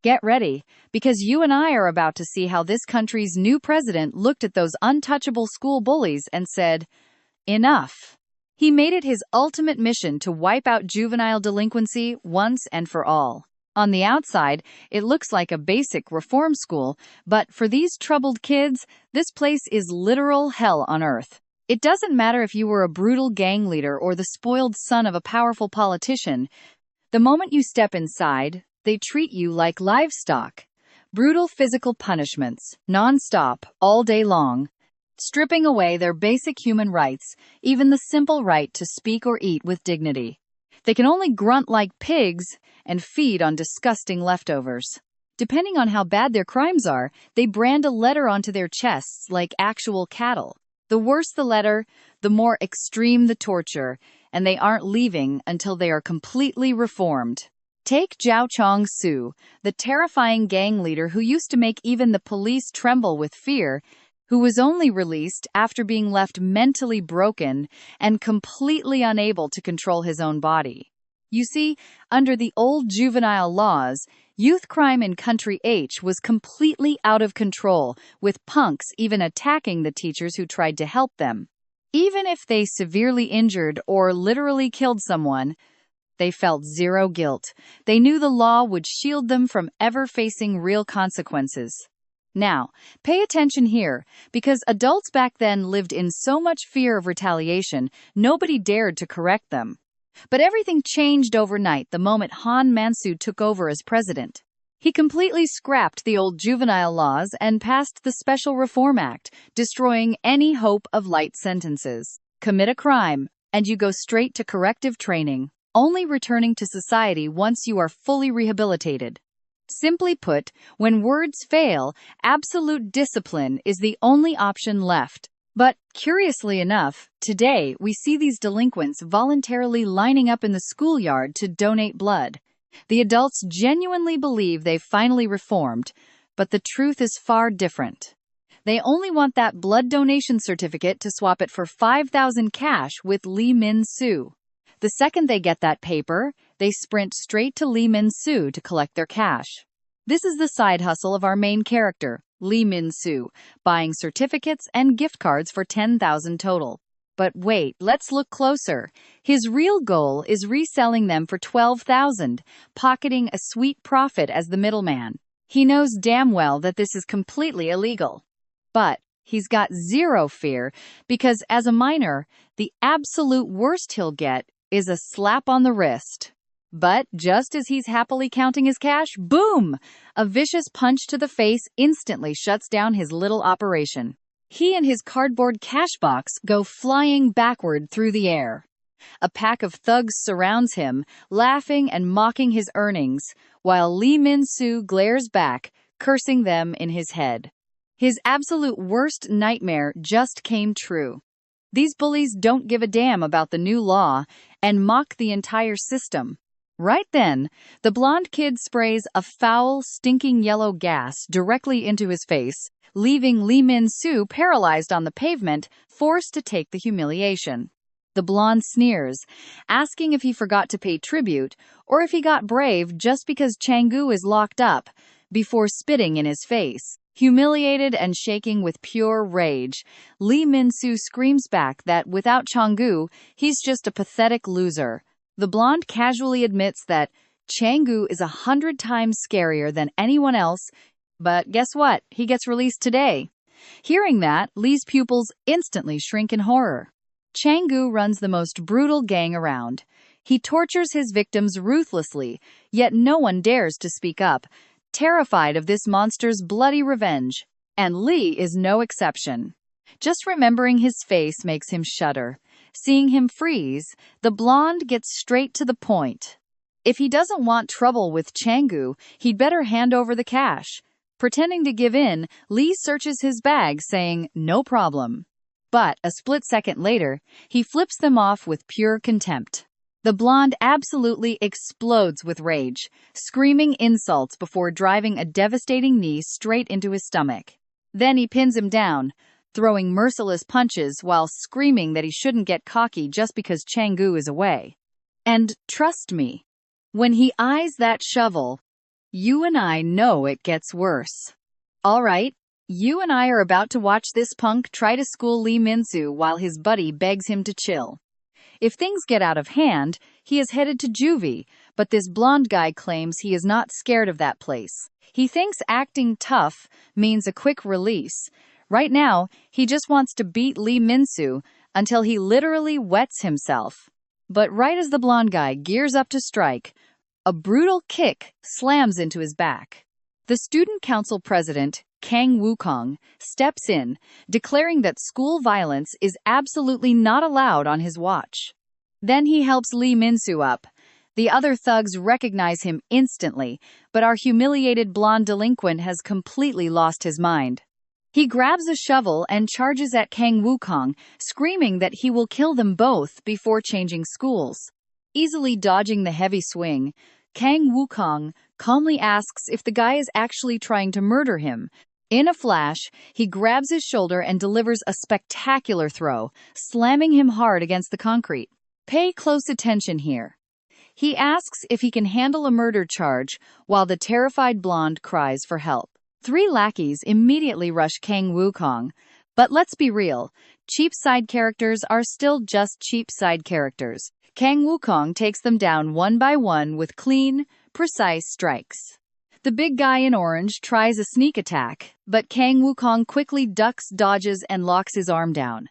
Get ready, because you and I are about to see how this country's new president looked at those untouchable school bullies and said, enough. He made it his ultimate mission to wipe out juvenile delinquency once and for all. On the outside, it looks like a basic reform school, but for these troubled kids, this place is literal hell on earth. It doesn't matter if you were a brutal gang leader or the spoiled son of a powerful politician. The moment you step inside, they treat you like livestock. Brutal physical punishments, non-stop, all day long, stripping away their basic human rights, even the simple right to speak or eat with dignity. They can only grunt like pigs and feed on disgusting leftovers. Depending on how bad their crimes are, they brand a letter onto their chests like actual cattle. The worse the letter, the more extreme the torture, and they aren't leaving until they are completely reformed. Take Zhao Chong-su, the terrifying gang leader who used to make even the police tremble with fear, who was only released after being left mentally broken and completely unable to control his own body. You see, under the old juvenile laws, youth crime in Country H was completely out of control, with punks even attacking the teachers who tried to help them. Even if they severely injured or literally killed someone, they felt zero guilt. They knew the law would shield them from ever facing real consequences. Now, pay attention here, because adults back then lived in so much fear of retaliation, nobody dared to correct them. But everything changed overnight the moment Han Mansu took over as president. He completely scrapped the old juvenile laws and passed the Special Reform Act, destroying any hope of light sentences. Commit a crime, and you go straight to corrective training, only returning to society once you are fully rehabilitated. Simply put, when words fail, absolute discipline is the only option left. But, curiously enough, today we see these delinquents voluntarily lining up in the schoolyard to donate blood. The adults genuinely believe they've finally reformed, but the truth is far different. They only want that blood donation certificate to swap it for 5,000 cash with Lee Min-soo. The second they get that paper, they sprint straight to Lee Min-soo to collect their cash. This is the side hustle of our main character, Lee Min-soo, buying certificates and gift cards for 10,000 total. But wait, let's look closer. His real goal is reselling them for 12,000, pocketing a sweet profit as the middleman. He knows damn well that this is completely illegal. But he's got zero fear, because as a minor, the absolute worst he'll get is a slap on the wrist. But just as he's happily counting his cash, boom! A vicious punch to the face instantly shuts down his little operation. He and his cardboard cash box go flying backward through the air. A pack of thugs surrounds him, laughing and mocking his earnings, while Lee Min-soo glares back, cursing them in his head. His absolute worst nightmare just came true. These bullies don't give a damn about the new law and mock the entire system. Right then, the blonde kid sprays a foul, stinking yellow gas directly into his face, leaving Lee Min-soo paralyzed on the pavement, forced to take the humiliation. The blonde sneers, asking if he forgot to pay tribute, or if he got brave just because Chang-gu is locked up, before spitting in his face. Humiliated and shaking with pure rage, Lee Min-soo screams back that without Chang-gu, he's just a pathetic loser. The blonde casually admits that Chang-gu is 100 times scarier than anyone else, but guess what? He gets released today. Hearing that, Lee's pupils instantly shrink in horror. Chang-gu runs the most brutal gang around. He tortures his victims ruthlessly, yet no one dares to speak up, terrified of this monster's bloody revenge. And Lee is no exception. Just remembering his face makes him shudder. Seeing him freeze, the blonde gets straight to the point. If he doesn't want trouble with Chang-gu, he'd better hand over the cash. Pretending to give in, Lee searches his bag, saying, "No problem." But a split second later, he flips them off with pure contempt. The blonde absolutely explodes with rage, screaming insults before driving a devastating knee straight into his stomach. Then he pins him down, throwing merciless punches while screaming that he shouldn't get cocky just because Chang-gu is away. And trust me, when he eyes that shovel, You and I know it gets worse. All right, you and I are about to watch this punk try to school Lee Min-soo while his buddy begs him to chill. If things get out of hand, he is headed to juvie, but this blonde guy claims he is not scared of that place. He thinks acting tough means a quick release. Right now, he just wants to beat Lee Min-soo until he literally wets himself. But right as the blonde guy gears up to strike, a brutal kick slams into his back. The student council president, Kang Wukong, steps in, declaring that school violence is absolutely not allowed on his watch. Then he helps Lee Min-soo up. The other thugs recognize him instantly, but our humiliated blonde delinquent has completely lost his mind. He grabs a shovel and charges at Kang Wukong, screaming that he will kill them both before changing schools. Easily dodging the heavy swing, Kang Wukong calmly asks if the guy is actually trying to murder him. In a flash, he grabs his shoulder and delivers a spectacular throw, slamming him hard against the concrete. Pay close attention here. He asks if he can handle a murder charge, while the terrified blonde cries for help. Three lackeys immediately rush Kang Wukong. But let's be real, cheap side characters are still just cheap side characters. Kang Wukong takes them down one by one with clean, precise strikes. The big guy in orange tries a sneak attack, but Kang Wukong quickly ducks, dodges, and locks his arm down.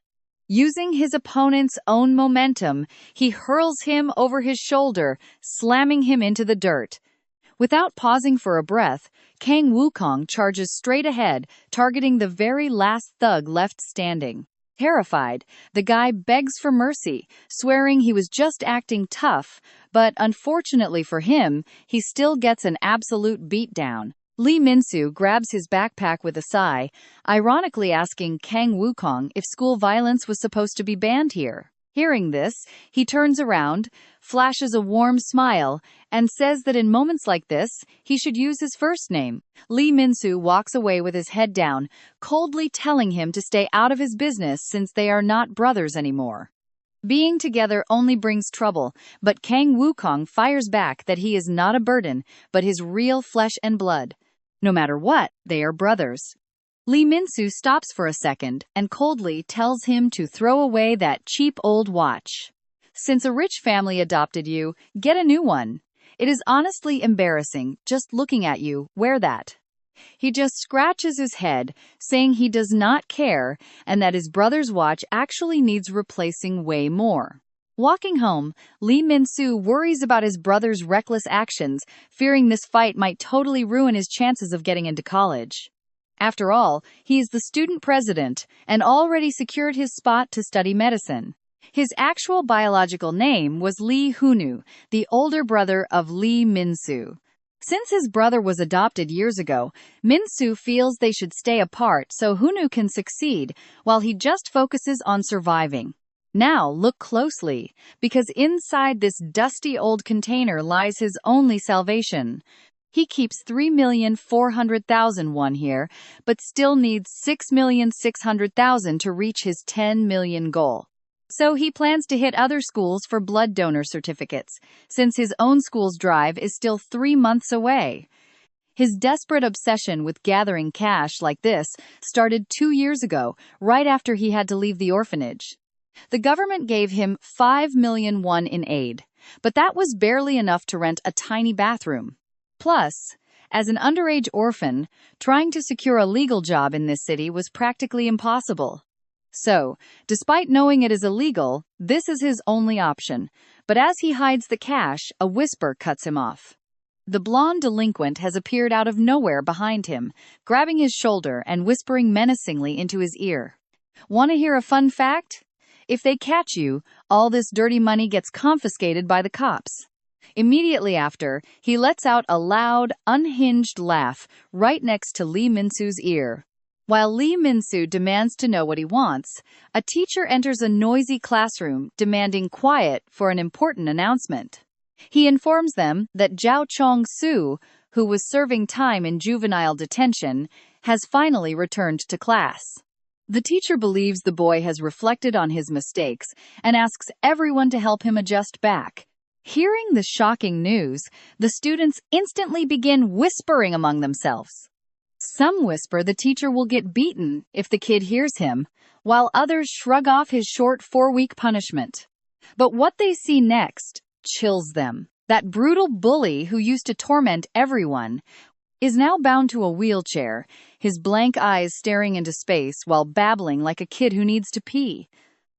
Using his opponent's own momentum, he hurls him over his shoulder, slamming him into the dirt. Without pausing for a breath, Kang Wukong charges straight ahead, targeting the very last thug left standing. Terrified, the guy begs for mercy, swearing he was just acting tough, but unfortunately for him, he still gets an absolute beatdown. Lee Min-soo grabs his backpack with a sigh, ironically asking Kang Wukong if school violence was supposed to be banned here. Hearing this, he turns around, flashes a warm smile, and says that in moments like this, he should use his first name. Lee Min-soo walks away with his head down, coldly telling him to stay out of his business since they are not brothers anymore. Being together only brings trouble, but Kang Wukong fires back that he is not a burden, but his real flesh and blood. No matter what, they are brothers. Lee Min-soo stops for a second and coldly tells him to throw away that cheap old watch. Since a rich family adopted you, get a new one. It is honestly embarrassing just looking at you wear that. He just scratches his head, saying he does not care and that his brother's watch actually needs replacing way more. Walking home, Lee Min-soo worries about his brother's reckless actions, fearing this fight might totally ruin his chances of getting into college. After all, he is the student president and already secured his spot to study medicine. His actual biological name was Lee Hoonu, the older brother of Lee Min-soo. Since his brother was adopted years ago, Min-soo feels they should stay apart so Hoonu can succeed, while he just focuses on surviving. Now look closely, because inside this dusty old container lies his only salvation. He keeps 3,400,000 won here, but still needs 6,600,000 to reach his 10 million goal. So he plans to hit other schools for blood donor certificates, since his own school's drive is still 3 months away. His desperate obsession with gathering cash like this started 2 years ago, right after he had to leave the orphanage. The government gave him 5 million won in aid, but that was barely enough to rent a tiny bathroom. Plus, as an underage orphan, trying to secure a legal job in this city was practically impossible. So, despite knowing it is illegal, this is his only option. But as he hides the cash, a whisper cuts him off. The blonde delinquent has appeared out of nowhere behind him, grabbing his shoulder and whispering menacingly into his ear. Want to hear a fun fact? If they catch you, all this dirty money gets confiscated by the cops. Immediately after, he lets out a loud, unhinged laugh right next to Lee Min-soo's ear. While Lee Min-soo demands to know what he wants, a teacher enters a noisy classroom demanding quiet for an important announcement. He informs them that Zhao Chong-soo, who was serving time in juvenile detention, has finally returned to class. The teacher believes the boy has reflected on his mistakes and asks everyone to help him adjust back. Hearing the shocking news, the students instantly begin whispering among themselves. Some whisper the teacher will get beaten if the kid hears him, while others shrug off his short 4-week punishment. But what they see next chills them. That brutal bully who used to torment everyone is now bound to a wheelchair, his blank eyes staring into space while babbling like a kid who needs to pee.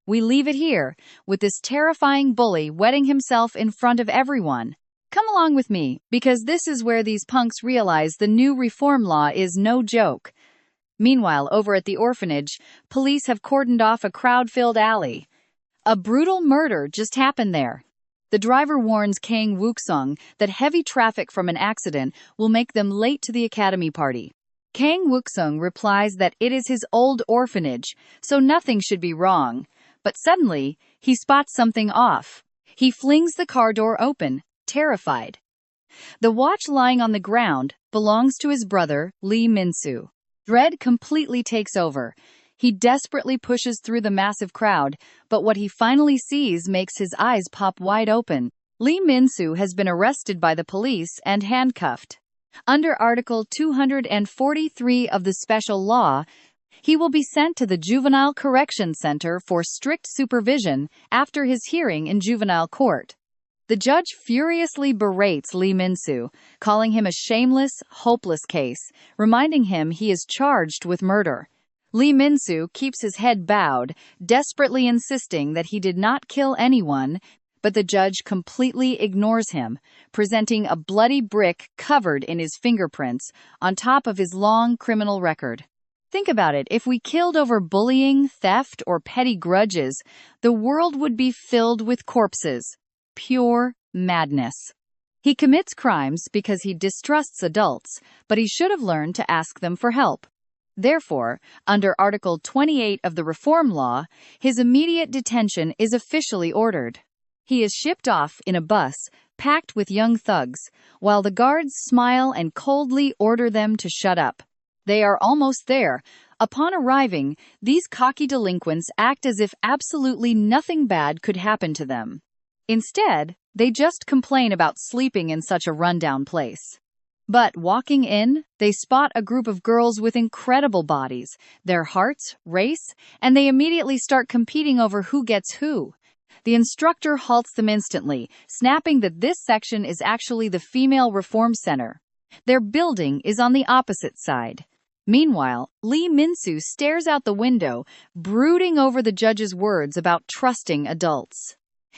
We leave it here, with this terrifying bully wetting himself in front of everyone. Come along with me, because this is where these punks realize the new reform law is no joke. Meanwhile, over at the orphanage, police have cordoned off a crowd-filled alley. A brutal murder just happened there. The driver warns Kang Wook-sung that heavy traffic from an accident will make them late to the academy party. Kang Wook-sung replies that it is his old orphanage, so nothing should be wrong. But suddenly, he spots something off. He flings the car door open, terrified. The watch lying on the ground belongs to his brother, Lee Min-soo. Dread completely takes over. He desperately pushes through the massive crowd, but what he finally sees makes his eyes pop wide open. Lee Min-soo has been arrested by the police and handcuffed. Under Article 243 of the special law, he will be sent to the Juvenile Correction Center for strict supervision after his hearing in juvenile court. The judge furiously berates Lee Min-soo, calling him a shameless, hopeless case, reminding him he is charged with murder. Lee Min-soo keeps his head bowed, desperately insisting that he did not kill anyone, but the judge completely ignores him, presenting a bloody brick covered in his fingerprints on top of his long criminal record. Think about it, if we killed over bullying, theft, or petty grudges, the world would be filled with corpses. Pure madness. He commits crimes because he distrusts adults, but he should have learned to ask them for help. Therefore, under Article 28 of the Reform Law, his immediate detention is officially ordered. He is shipped off in a bus, packed with young thugs, while the guards smile and coldly order them to shut up. They are almost there. Upon arriving, these cocky delinquents act as if absolutely nothing bad could happen to them. Instead, they just complain about sleeping in such a rundown place. But walking in, they spot a group of girls with incredible bodies, their hearts race, and they immediately start competing over who gets who. The instructor halts them instantly, snapping that this section is actually the Female Reform Center. Their building is on the opposite side. Meanwhile, Lee Min-soo stares out the window, brooding over the judge's words about trusting adults.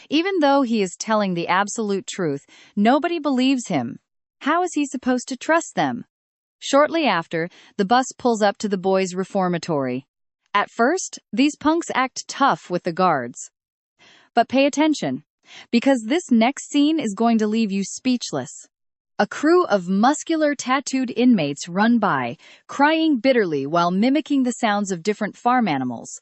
Even though he is telling the absolute truth, nobody believes him. How is he supposed to trust them? Shortly after, the bus pulls up to the boys' reformatory. At first, these punks act tough with the guards. But pay attention, because this next scene is going to leave you speechless. A crew of muscular tattooed inmates run by, crying bitterly while mimicking the sounds of different farm animals.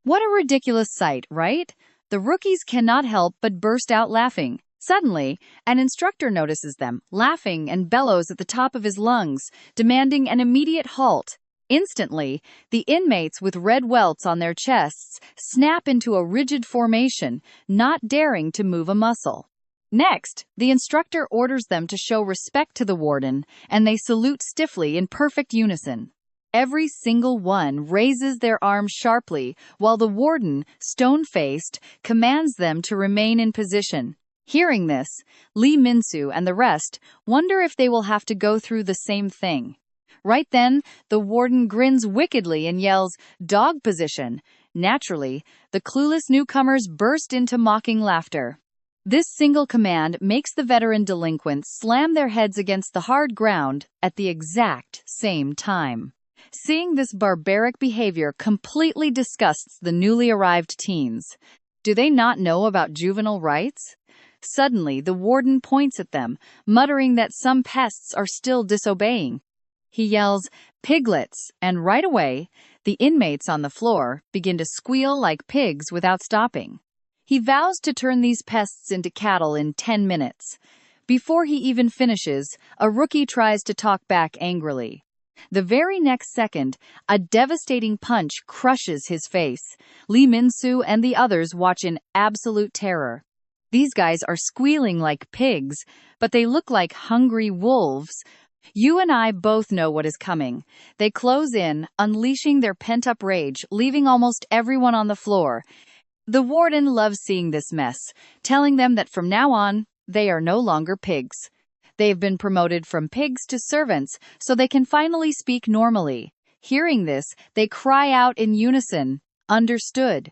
What a ridiculous sight, right? The rookies cannot help but burst out laughing. Suddenly, an instructor notices them, laughing and bellows at the top of his lungs, demanding an immediate halt. Instantly, the inmates with red welts on their chests snap into a rigid formation, not daring to move a muscle. Next, the instructor orders them to show respect to the warden, and they salute stiffly in perfect unison. Every single one raises their arms sharply, while the warden, stone-faced, commands them to remain in position. Hearing this, Lee Min-soo and the rest wonder if they will have to go through the same thing. Right then, the warden grins wickedly and yells, "Dog position." Naturally, the clueless newcomers burst into mocking laughter. This single command makes the veteran delinquents slam their heads against the hard ground at the exact same time. Seeing this barbaric behavior completely disgusts the newly arrived teens. Do they not know about juvenile rights? Suddenly, the warden points at them, muttering that some pests are still disobeying. He yells, "Piglets," and right away, the inmates on the floor begin to squeal like pigs without stopping. He vows to turn these pests into cattle in 10 minutes. Before he even finishes, a rookie tries to talk back angrily. The very next second, a devastating punch crushes his face. Lee Min-soo and the others watch in absolute terror. These guys are squealing like pigs, but they look like hungry wolves. You and I both know what is coming. They close in, unleashing their pent-up rage, leaving almost everyone on the floor. The warden loves seeing this mess, telling them that from now on, they are no longer pigs. They've been promoted from pigs to servants, so they can finally speak normally. Hearing this, they cry out in unison, "Understood."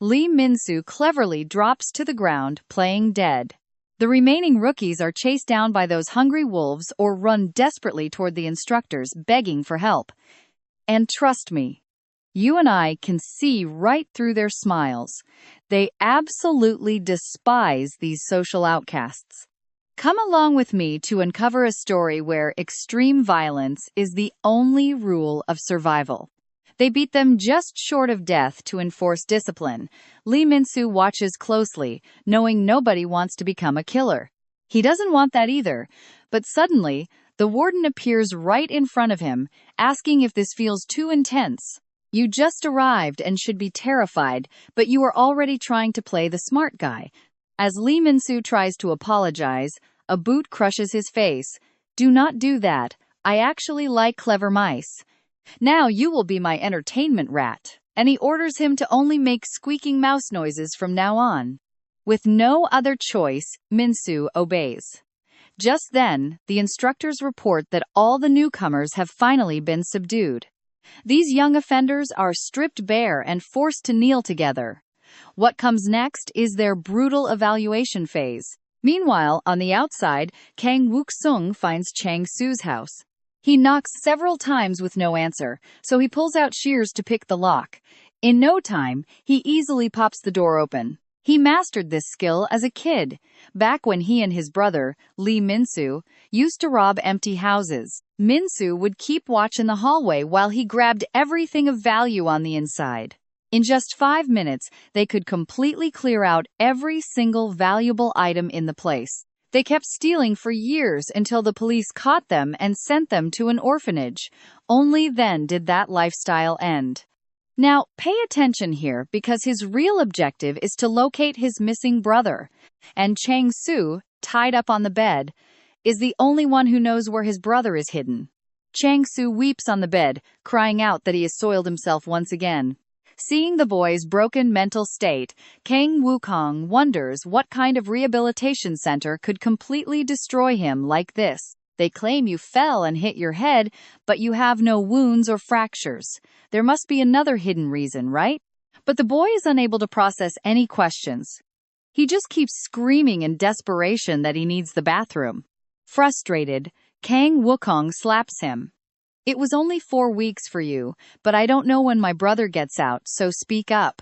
Lee Min-soo cleverly drops to the ground, playing dead. The remaining rookies are chased down by those hungry wolves or run desperately toward the instructors, begging for help. And trust me, you and I can see right through their smiles. They absolutely despise these social outcasts. Come along with me to uncover a story where extreme violence is the only rule of survival. They beat them just short of death to enforce discipline. Lee Min-soo watches closely, knowing nobody wants to become a killer. He doesn't want that either, but suddenly, the warden appears right in front of him, asking if this feels too intense. You just arrived and should be terrified, but you are already trying to play the smart guy. As Lee Min-soo tries to apologize, a boot crushes his face. "Do not do that. I actually like clever mice. Now you will be my entertainment rat." And he orders him to only make squeaking mouse noises from now on. With no other choice, Min-soo obeys. Just then, the instructors report that all the newcomers have finally been subdued. These young offenders are stripped bare and forced to kneel together. What comes next is their brutal evaluation phase. Meanwhile, on the outside, Kang Wook-sung finds Chang Soo's house. He knocks several times with no answer, so he pulls out shears to pick the lock. In no time, he easily pops the door open. He mastered this skill as a kid, back when he and his brother, Lee Min-soo, used to rob empty houses. Min-soo would keep watch in the hallway while he grabbed everything of value on the inside. In just 5 minutes, they could completely clear out every single valuable item in the place. They kept stealing for years until the police caught them and sent them to an orphanage. Only then did that lifestyle end. Now, pay attention here because his real objective is to locate his missing brother. And Chang Soo, tied up on the bed, is the only one who knows where his brother is hidden. Chang Soo weeps on the bed, crying out that he has soiled himself once again. Seeing the boy's broken mental state, Kang Wukong wonders what kind of rehabilitation center could completely destroy him like this. They claim you fell and hit your head, but you have no wounds or fractures. There must be another hidden reason, right? But the boy is unable to process any questions. He just keeps screaming in desperation that he needs the bathroom. Frustrated, Kang Wukong slaps him. "It was only 4 weeks for you, but I don't know when my brother gets out, so speak up."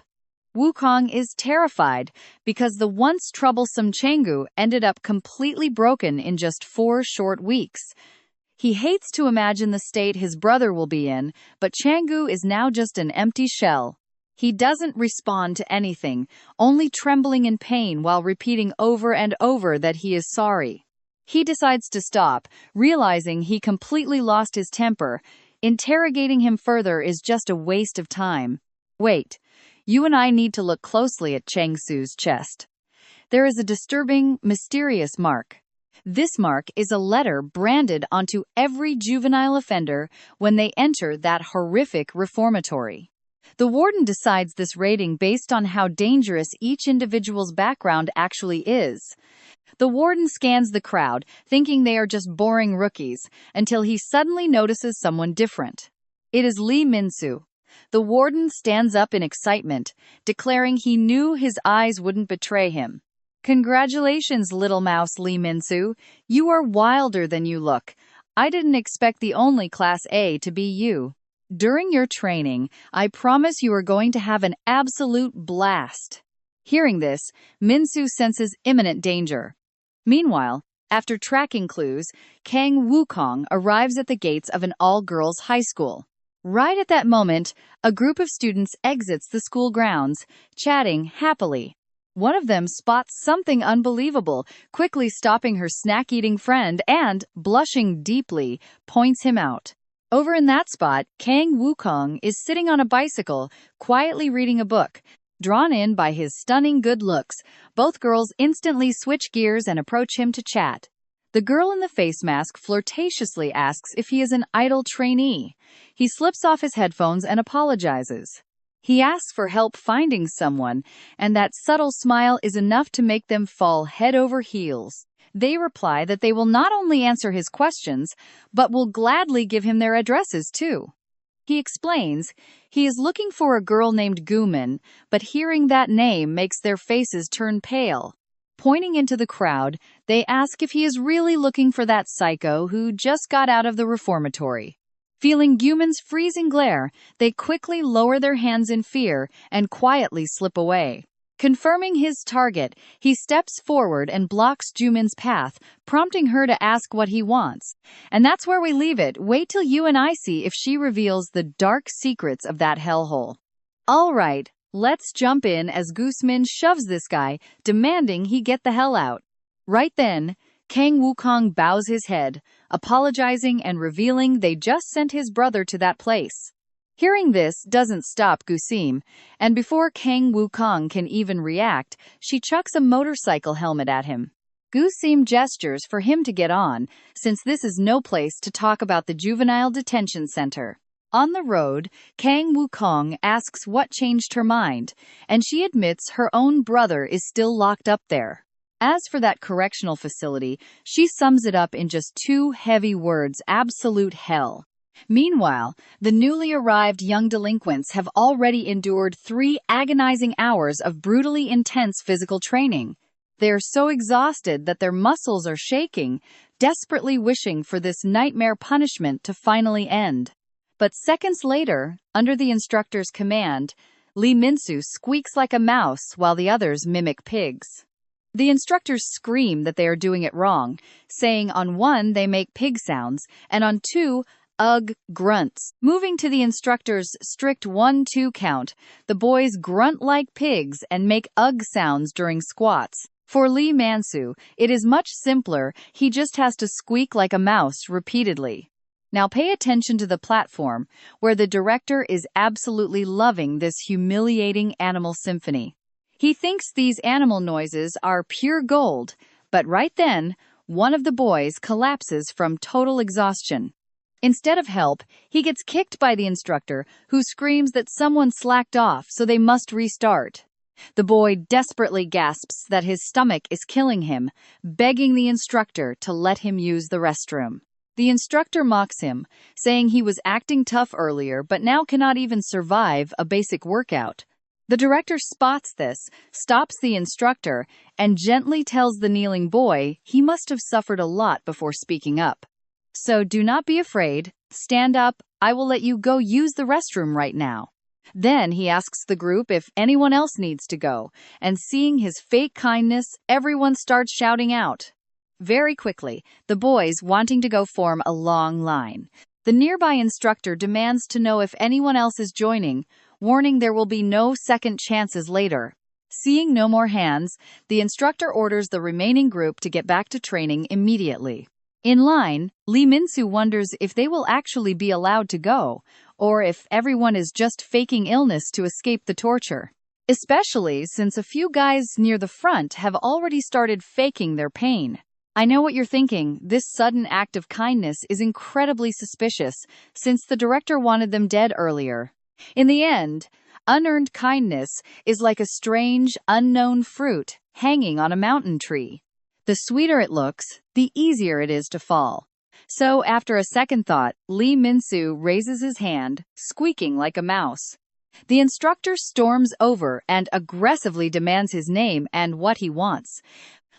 Wukong is terrified because the once troublesome Changgu ended up completely broken in just 4 short weeks. He hates to imagine the state his brother will be in, but Changgu is now just an empty shell. He doesn't respond to anything, only trembling in pain while repeating over and over that he is sorry. He decides to stop, realizing he completely lost his temper. Interrogating him further is just a waste of time. Wait, you and I need to look closely at Chang Soo's chest. There is a disturbing, mysterious mark. This mark is a letter branded onto every juvenile offender when they enter that horrific reformatory. The warden decides this rating based on how dangerous each individual's background actually is. The warden scans the crowd, thinking they are just boring rookies, until he suddenly notices someone different. It is Lee Min-soo. The warden stands up in excitement, declaring he knew his eyes wouldn't betray him. "Congratulations, little mouse Lee Min-soo. You are wilder than you look. I didn't expect the only Class A to be you. During your training, I promise you are going to have an absolute blast." Hearing this, Min-soo senses imminent danger. Meanwhile, after tracking clues, Kang Wukong arrives at the gates of an all-girls high school. Right at that moment, a group of students exits the school grounds, chatting happily. One of them spots something unbelievable, quickly stopping her snack-eating friend and, blushing deeply, points him out. Over in that spot, Kang Wukong is sitting on a bicycle, quietly reading a book. Drawn in by his stunning good looks, both girls instantly switch gears and approach him to chat. The girl in the face mask flirtatiously asks if he is an idol trainee. He slips off his headphones and apologizes. He asks for help finding someone, and that subtle smile is enough to make them fall head over heels. They reply that they will not only answer his questions, but will gladly give him their addresses too. He explains he is looking for a girl named Gumin, but hearing that name makes their faces turn pale. Pointing into the crowd, they ask if he is really looking for that psycho who just got out of the reformatory. Feeling Gumin's freezing glare, they quickly lower their hands in fear and quietly slip away. Confirming his target, he steps forward and blocks Jumin's path, prompting her to ask what he wants. And that's where we leave it. Wait till you and I see if she reveals the dark secrets of that hellhole. Alright, let's jump in as Guzmin shoves this guy, demanding he get the hell out. Right then, Kang Wukong bows his head, apologizing and revealing they just sent his brother to that place. Hearing this doesn't stop Gusim, and before Kang Wukong can even react, she chucks a motorcycle helmet at him. Gusim gestures for him to get on, since this is no place to talk about the juvenile detention center. On the road, Kang Wukong asks what changed her mind, and she admits her own brother is still locked up there. As for that correctional facility, she sums it up in just two heavy words: absolute hell. Meanwhile, the newly arrived young delinquents have already endured 3 agonizing hours of brutally intense physical training. They are so exhausted that their muscles are shaking, desperately wishing for this nightmare punishment to finally end. But seconds later, under the instructor's command, Lee Minsu squeaks like a mouse while the others mimic pigs. The instructors scream that they are doing it wrong, saying on 1 they make pig sounds, and on 2, ugh, grunts. Moving to the instructor's strict 1-2 count, the boys grunt like pigs and make ugh sounds during squats. For Lee Mansu, it is much simpler, he just has to squeak like a mouse repeatedly. Now pay attention to the platform, where the director is absolutely loving this humiliating animal symphony. He thinks these animal noises are pure gold, but right then, one of the boys collapses from total exhaustion. Instead of help, he gets kicked by the instructor, who screams that someone slacked off so they must restart. The boy desperately gasps that his stomach is killing him, begging the instructor to let him use the restroom. The instructor mocks him, saying he was acting tough earlier but now cannot even survive a basic workout. The director spots this, stops the instructor, and gently tells the kneeling boy he must have suffered a lot before speaking up. So do not be afraid, stand up, I will let you go use the restroom right now. Then he asks the group if anyone else needs to go, and seeing his fake kindness, everyone starts shouting out. Very quickly, the boys wanting to go form a long line. The nearby instructor demands to know if anyone else is joining, warning there will be no second chances later. Seeing no more hands, the instructor orders the remaining group to get back to training immediately. In line, Lee Minsu wonders if they will actually be allowed to go, or if everyone is just faking illness to escape the torture. Especially since a few guys near the front have already started faking their pain. I know what you're thinking, this sudden act of kindness is incredibly suspicious, since the director wanted them dead earlier. In the end, unearned kindness is like a strange, unknown fruit hanging on a mountain tree. The sweeter it looks, the easier it is to fall. So after a second thought, Lee Minsu raises his hand, squeaking like a mouse. The instructor storms over and aggressively demands his name and what he wants.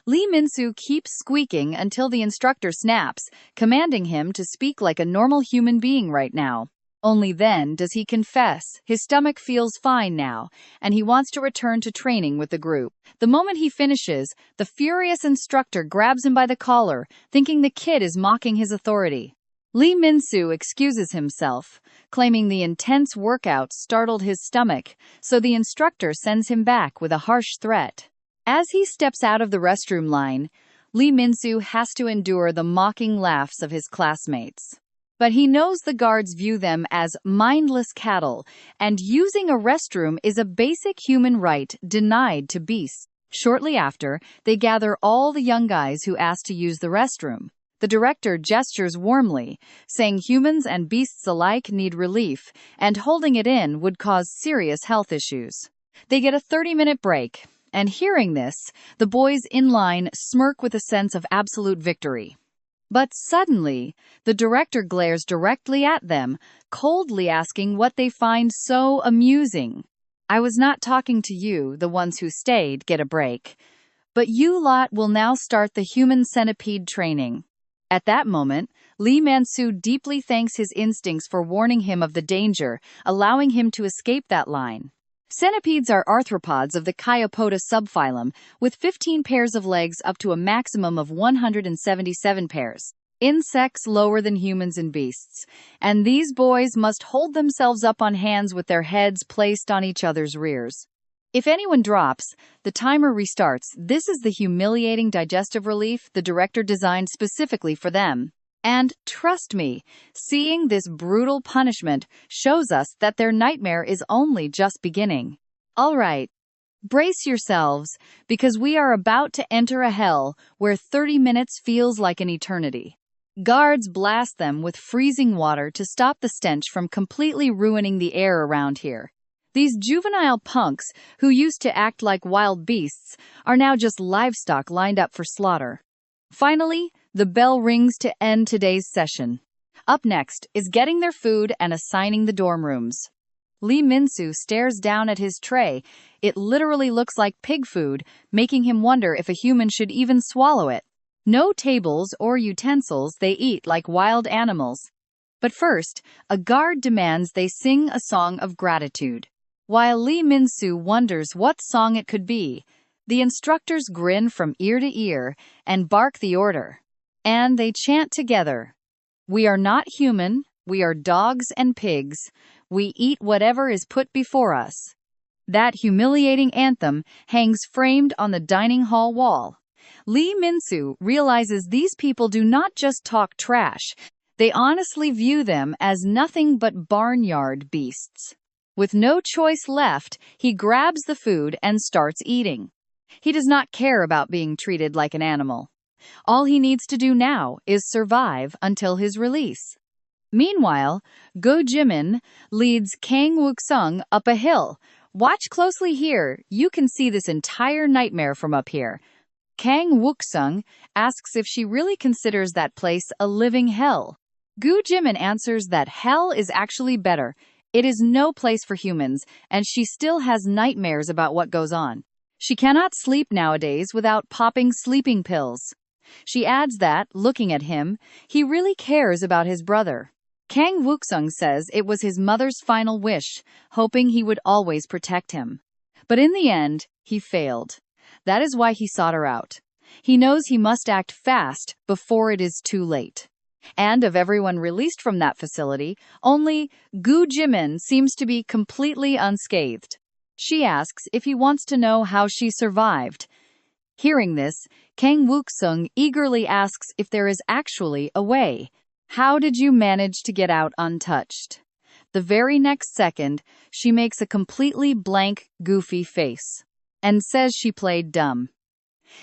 Lee Minsu keeps squeaking until the instructor snaps, commanding him to speak like a normal human being right now. Only then does he confess his stomach feels fine now, and he wants to return to training with the group. The moment he finishes, the furious instructor grabs him by the collar, thinking the kid is mocking his authority. Lee Minsu excuses himself, claiming the intense workout startled his stomach, so the instructor sends him back with a harsh threat. As he steps out of the restroom line, Lee Minsu has to endure the mocking laughs of his classmates. But he knows the guards view them as mindless cattle, and using a restroom is a basic human right denied to beasts. Shortly after, they gather all the young guys who ask to use the restroom. The director gestures warmly, saying humans and beasts alike need relief, and holding it in would cause serious health issues. They get a 30-minute break, and hearing this, the boys in line smirk with a sense of absolute victory. But suddenly, the director glares directly at them, coldly asking what they find so amusing. I was not talking to you, the ones who stayed get a break. But you lot will now start the human centipede training. At that moment, Lee Man-soo deeply thanks his instincts for warning him of the danger, allowing him to escape that line. Centipedes are arthropods of the Chiopoda subphylum, with 15 pairs of legs up to a maximum of 177 pairs. Insects lower than humans and beasts. And these boys must hold themselves up on hands with their heads placed on each other's rears. If anyone drops, the timer restarts. This is the humiliating digestive relief the director designed specifically for them. And, trust me, seeing this brutal punishment shows us that their nightmare is only just beginning. Alright, brace yourselves, because we are about to enter a hell where 30 minutes feels like an eternity. Guards blast them with freezing water to stop the stench from completely ruining the air around here. These juvenile punks, who used to act like wild beasts, are now just livestock lined up for slaughter. Finally, the bell rings to end today's session. Up next is getting their food and assigning the dorm rooms. Lee Min-soo stares down at his tray. It literally looks like pig food, making him wonder if a human should even swallow it. No tables or utensils, they eat like wild animals. But first, a guard demands they sing a song of gratitude. While Lee Min-soo wonders what song it could be, the instructors grin from ear to ear and bark the order. And they chant together. We are not human, we are dogs and pigs. We eat whatever is put before us. That humiliating anthem hangs framed on the dining hall wall. Lee Min-soo realizes these people do not just talk trash. They honestly view them as nothing but barnyard beasts. With no choice left, he grabs the food and starts eating. He does not care about being treated like an animal. All he needs to do now is survive until his release. Meanwhile, Go Jimin leads Kang Wook-sung up a hill. Watch closely here, you can see this entire nightmare from up here. Kang Wook-sung asks if she really considers that place a living hell. Go Jimin answers that hell is actually better. It is no place for humans, and she still has nightmares about what goes on. She cannot sleep nowadays without popping sleeping pills. She adds that, looking at him, he really cares about his brother. Kang Wook-sung says it was his mother's final wish, hoping he would always protect him. But in the end, he failed. That is why he sought her out. He knows he must act fast before it is too late. And of everyone released from that facility, only Go Jimin seems to be completely unscathed. She asks if he wants to know how she survived. Hearing this, Kang Wook-sung eagerly asks if there is actually a way. How did you manage to get out untouched? The very next second, she makes a completely blank, goofy face and says she played dumb.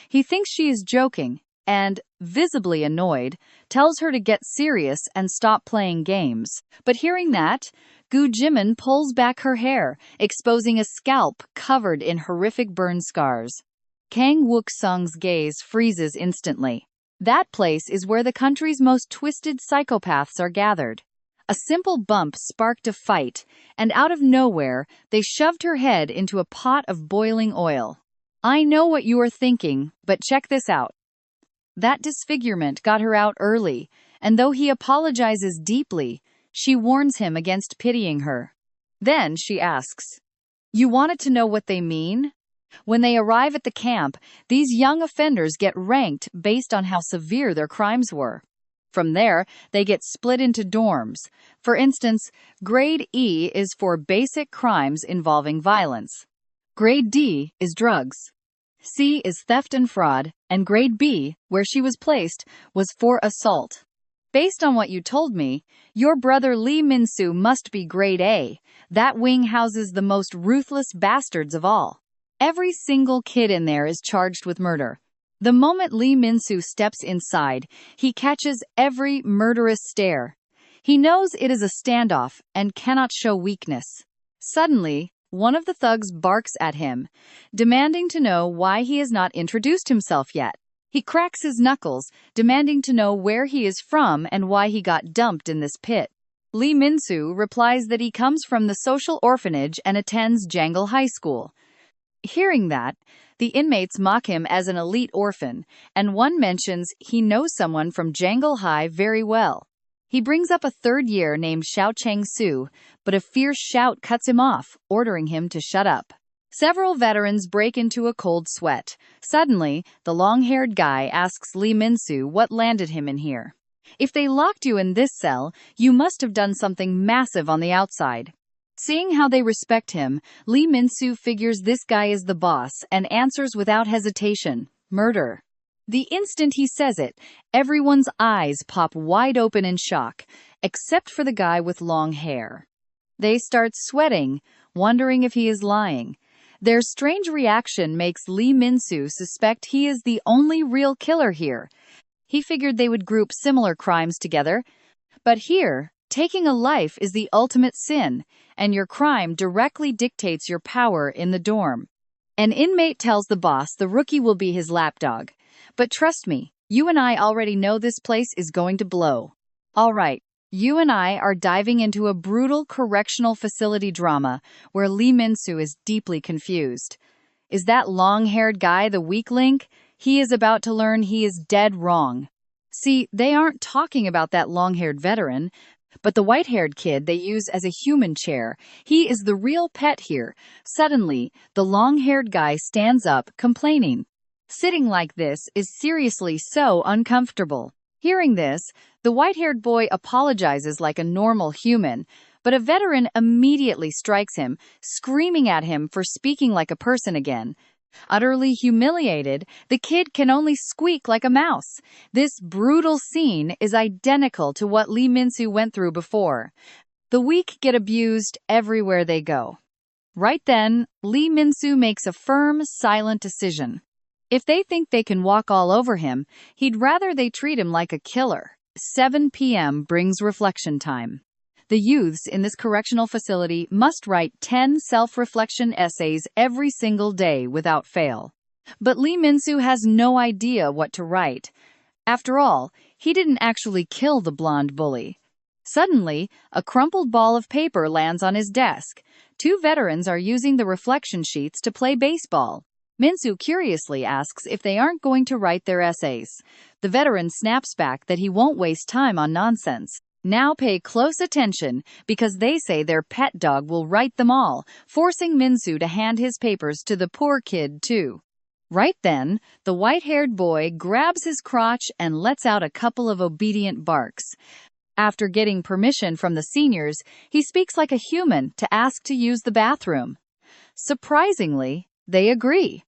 He thinks she is joking and, visibly annoyed, tells her to get serious and stop playing games. But hearing that, Go Jimin pulls back her hair, exposing a scalp covered in horrific burn scars. Kang Wook-sung's gaze freezes instantly. That place is where the country's most twisted psychopaths are gathered. A simple bump sparked a fight, and out of nowhere, they shoved her head into a pot of boiling oil. I know what you are thinking, but check this out. That disfigurement got her out early, and though he apologizes deeply, she warns him against pitying her. Then she asks, "You wanted to know what they mean?" When they arrive at the camp, these young offenders get ranked based on how severe their crimes were. From there, they get split into dorms. For instance, Grade E is for basic crimes involving violence. Grade D is drugs. C is theft and fraud, and Grade B, where she was placed, was for assault. Based on what you told me, your brother Lee Min-soo must be grade A. That wing houses the most ruthless bastards of all. Every single kid in there is charged with murder. The moment Lee Min-soo steps inside, he catches every murderous stare. He knows it is a standoff and cannot show weakness. Suddenly, one of the thugs barks at him, demanding to know why he has not introduced himself yet. He cracks his knuckles, demanding to know where he is from and why he got dumped in this pit. Lee Min-soo replies that he comes from the social orphanage and attends Jangle High School. Hearing that, the inmates mock him as an elite orphan, and one mentions he knows someone from Jangle High very well. He brings up a third year named Xiao Chang-soo, but a fierce shout cuts him off, ordering him to shut up. Several veterans break into a cold sweat. Suddenly, the long-haired guy asks Lee Min-soo what landed him in here. If they locked you in this cell, you must have done something massive on the outside. Seeing how they respect him, Lee Min-soo figures this guy is the boss and answers without hesitation, murder. The instant he says it, everyone's eyes pop wide open in shock, except for the guy with long hair. They start sweating, wondering if he is lying. Their strange reaction makes Lee Min-soo suspect he is the only real killer here. He figured they would group similar crimes together. But here, taking a life is the ultimate sin, and your crime directly dictates your power in the dorm. An inmate tells the boss the rookie will be his lapdog. But trust me, you and I already know this place is going to blow. All right, you and I are diving into a brutal correctional facility drama where Lee Min-soo is deeply confused. Is that long-haired guy the weak link? He is about to learn he is dead wrong. See, they aren't talking about that long-haired veteran, but the white-haired kid they use as a human chair. He is the real pet here. Suddenly, the long-haired guy stands up, complaining. Sitting like this is seriously so uncomfortable. Hearing this, the white-haired boy apologizes like a normal human, but a veteran immediately strikes him, screaming at him for speaking like a person again. Utterly humiliated, the kid can only squeak like a mouse. This brutal scene is identical to what Lee Min-soo went through before. The weak get abused everywhere they go. Right then, Lee Min-soo makes a firm, silent decision. If they think they can walk all over him, he'd rather they treat him like a killer. 7 p.m. brings reflection time. The youths in this correctional facility must write 10 self-reflection essays every single day without fail. But Lee Min-soo has no idea what to write. After all, he didn't actually kill the blonde bully. Suddenly, a crumpled ball of paper lands on his desk. 2 veterans are using the reflection sheets to play baseball. Min-soo curiously asks if they aren't going to write their essays. The veteran snaps back that he won't waste time on nonsense. Now pay close attention, because they say their pet dog will write them all, forcing Min-soo to hand his papers to the poor kid too. Right then, the white-haired boy grabs his crotch and lets out a couple of obedient barks. After getting permission from the seniors, he speaks like a human to ask to use the bathroom. Surprisingly, they agree.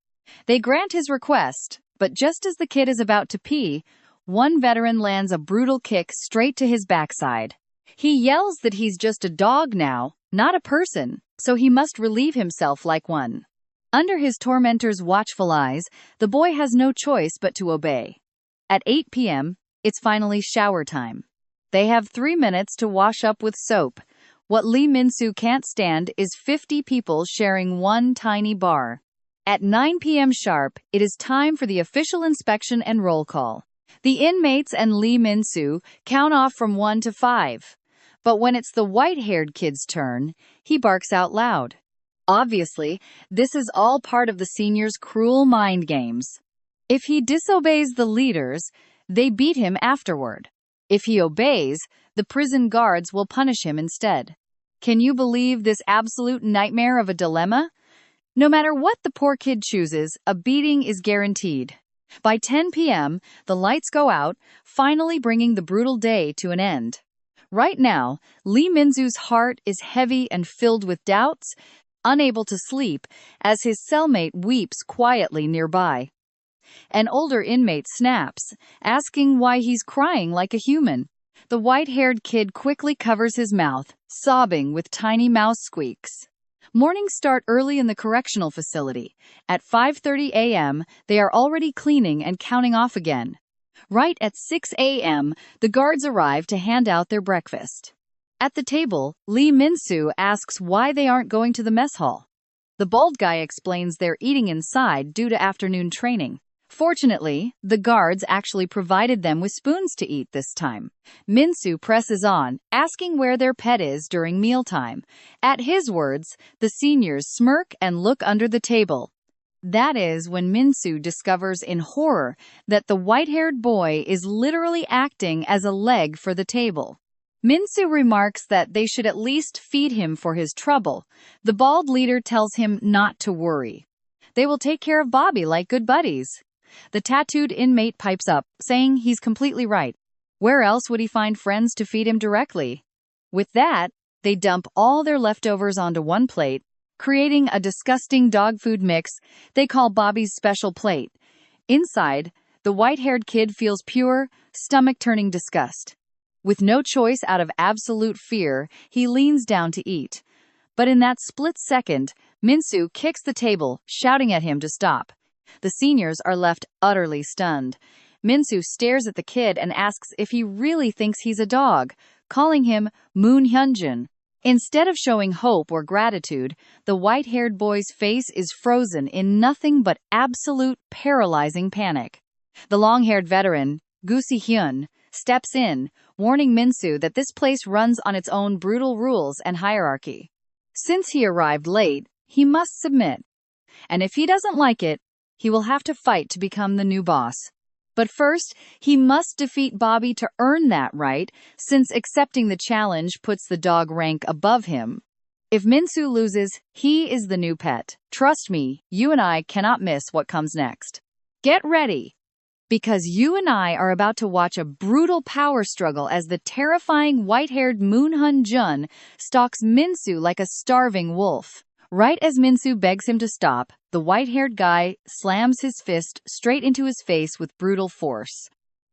They grant his request, but just as the kid is about to pee, one veteran lands a brutal kick straight to his backside. He yells that he's just a dog now, not a person, so he must relieve himself like one. Under his tormentor's watchful eyes, the boy has no choice but to obey. At 8 p.m., it's finally shower time. They have 3 minutes to wash up with soap. What Lee Min-soo can't stand is 50 people sharing one tiny bar. At 9 p.m. sharp, it is time for the official inspection and roll call. The inmates and Lee Min-soo count off from 1 to 5. But when it's the white-haired kid's turn, he barks out loud. Obviously, this is all part of the seniors' cruel mind games. If he disobeys the leaders, they beat him afterward. If he obeys, the prison guards will punish him instead. Can you believe this absolute nightmare of a dilemma? No matter what the poor kid chooses, a beating is guaranteed. By 10 p.m., the lights go out, finally bringing the brutal day to an end. Right now, Lee Min-soo's heart is heavy and filled with doubts, unable to sleep, as his cellmate weeps quietly nearby. An older inmate snaps, asking why he's crying like a human. The white-haired kid quickly covers his mouth, sobbing with tiny mouse squeaks. Mornings start early in the correctional facility. At 5:30 a.m., they are already cleaning and counting off again. Right at 6 a.m., the guards arrive to hand out their breakfast. At the table, Lee Min-soo asks why they aren't going to the mess hall. The bald guy explains they're eating inside due to afternoon training. Fortunately, the guards actually provided them with spoons to eat this time. Min-soo presses on, asking where their pet is during mealtime. At his words, the seniors smirk and look under the table. That is when Min-soo discovers in horror that the white-haired boy is literally acting as a leg for the table. Min-soo remarks that they should at least feed him for his trouble. The bald leader tells him not to worry. They will take care of Bobby like good buddies. The tattooed inmate pipes up, saying he's completely right. Where else would he find friends to feed him directly? With that, they dump all their leftovers onto one plate, creating a disgusting dog food mix they call Bobby's special plate. Inside, the white-haired kid feels pure, stomach-turning disgust. With no choice out of absolute fear, he leans down to eat. But in that split second, Min-soo kicks the table, shouting at him to stop. The seniors are left utterly stunned. Min-soo stares at the kid and asks if he really thinks he's a dog, calling him Moon Hyunjin. Instead of showing hope or gratitude, the white-haired boy's face is frozen in nothing but absolute paralyzing panic. The long-haired veteran, Gu Si-hyun, steps in, warning Min-soo that this place runs on its own brutal rules and hierarchy. Since he arrived late, he must submit. And if he doesn't like it, he will have to fight to become the new boss. But first, he must defeat Bobby to earn that right, since accepting the challenge puts the dog rank above him. If Min-soo loses, he is the new pet. Trust me, you and I cannot miss what comes next. Get ready, because you and I are about to watch a brutal power struggle as the terrifying white-haired Moon Hyun-jun stalks Min-soo like a starving wolf. Right as Min-soo begs him to stop, the white-haired guy slams his fist straight into his face with brutal force.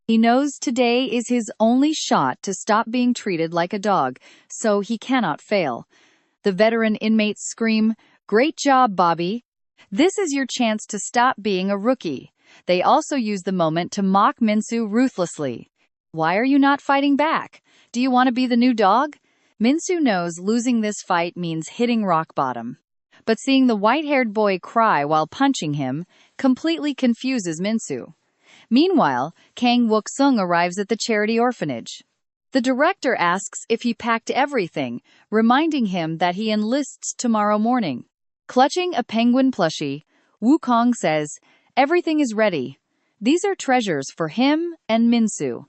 He knows today is his only shot to stop being treated like a dog, so he cannot fail. The veteran inmates scream, "Great job, Bobby! This is your chance to stop being a rookie." They also use the moment to mock Min-soo ruthlessly. "Why are you not fighting back? Do you want to be the new dog?" Min-soo knows losing this fight means hitting rock bottom. But seeing the white-haired boy cry while punching him completely confuses Min-soo. Meanwhile, Kang Wook-sung arrives at the charity orphanage. The director asks if he packed everything, reminding him that he enlists tomorrow morning. Clutching a penguin plushie, Woo-kong says, "Everything is ready. These are treasures for him and Min-soo."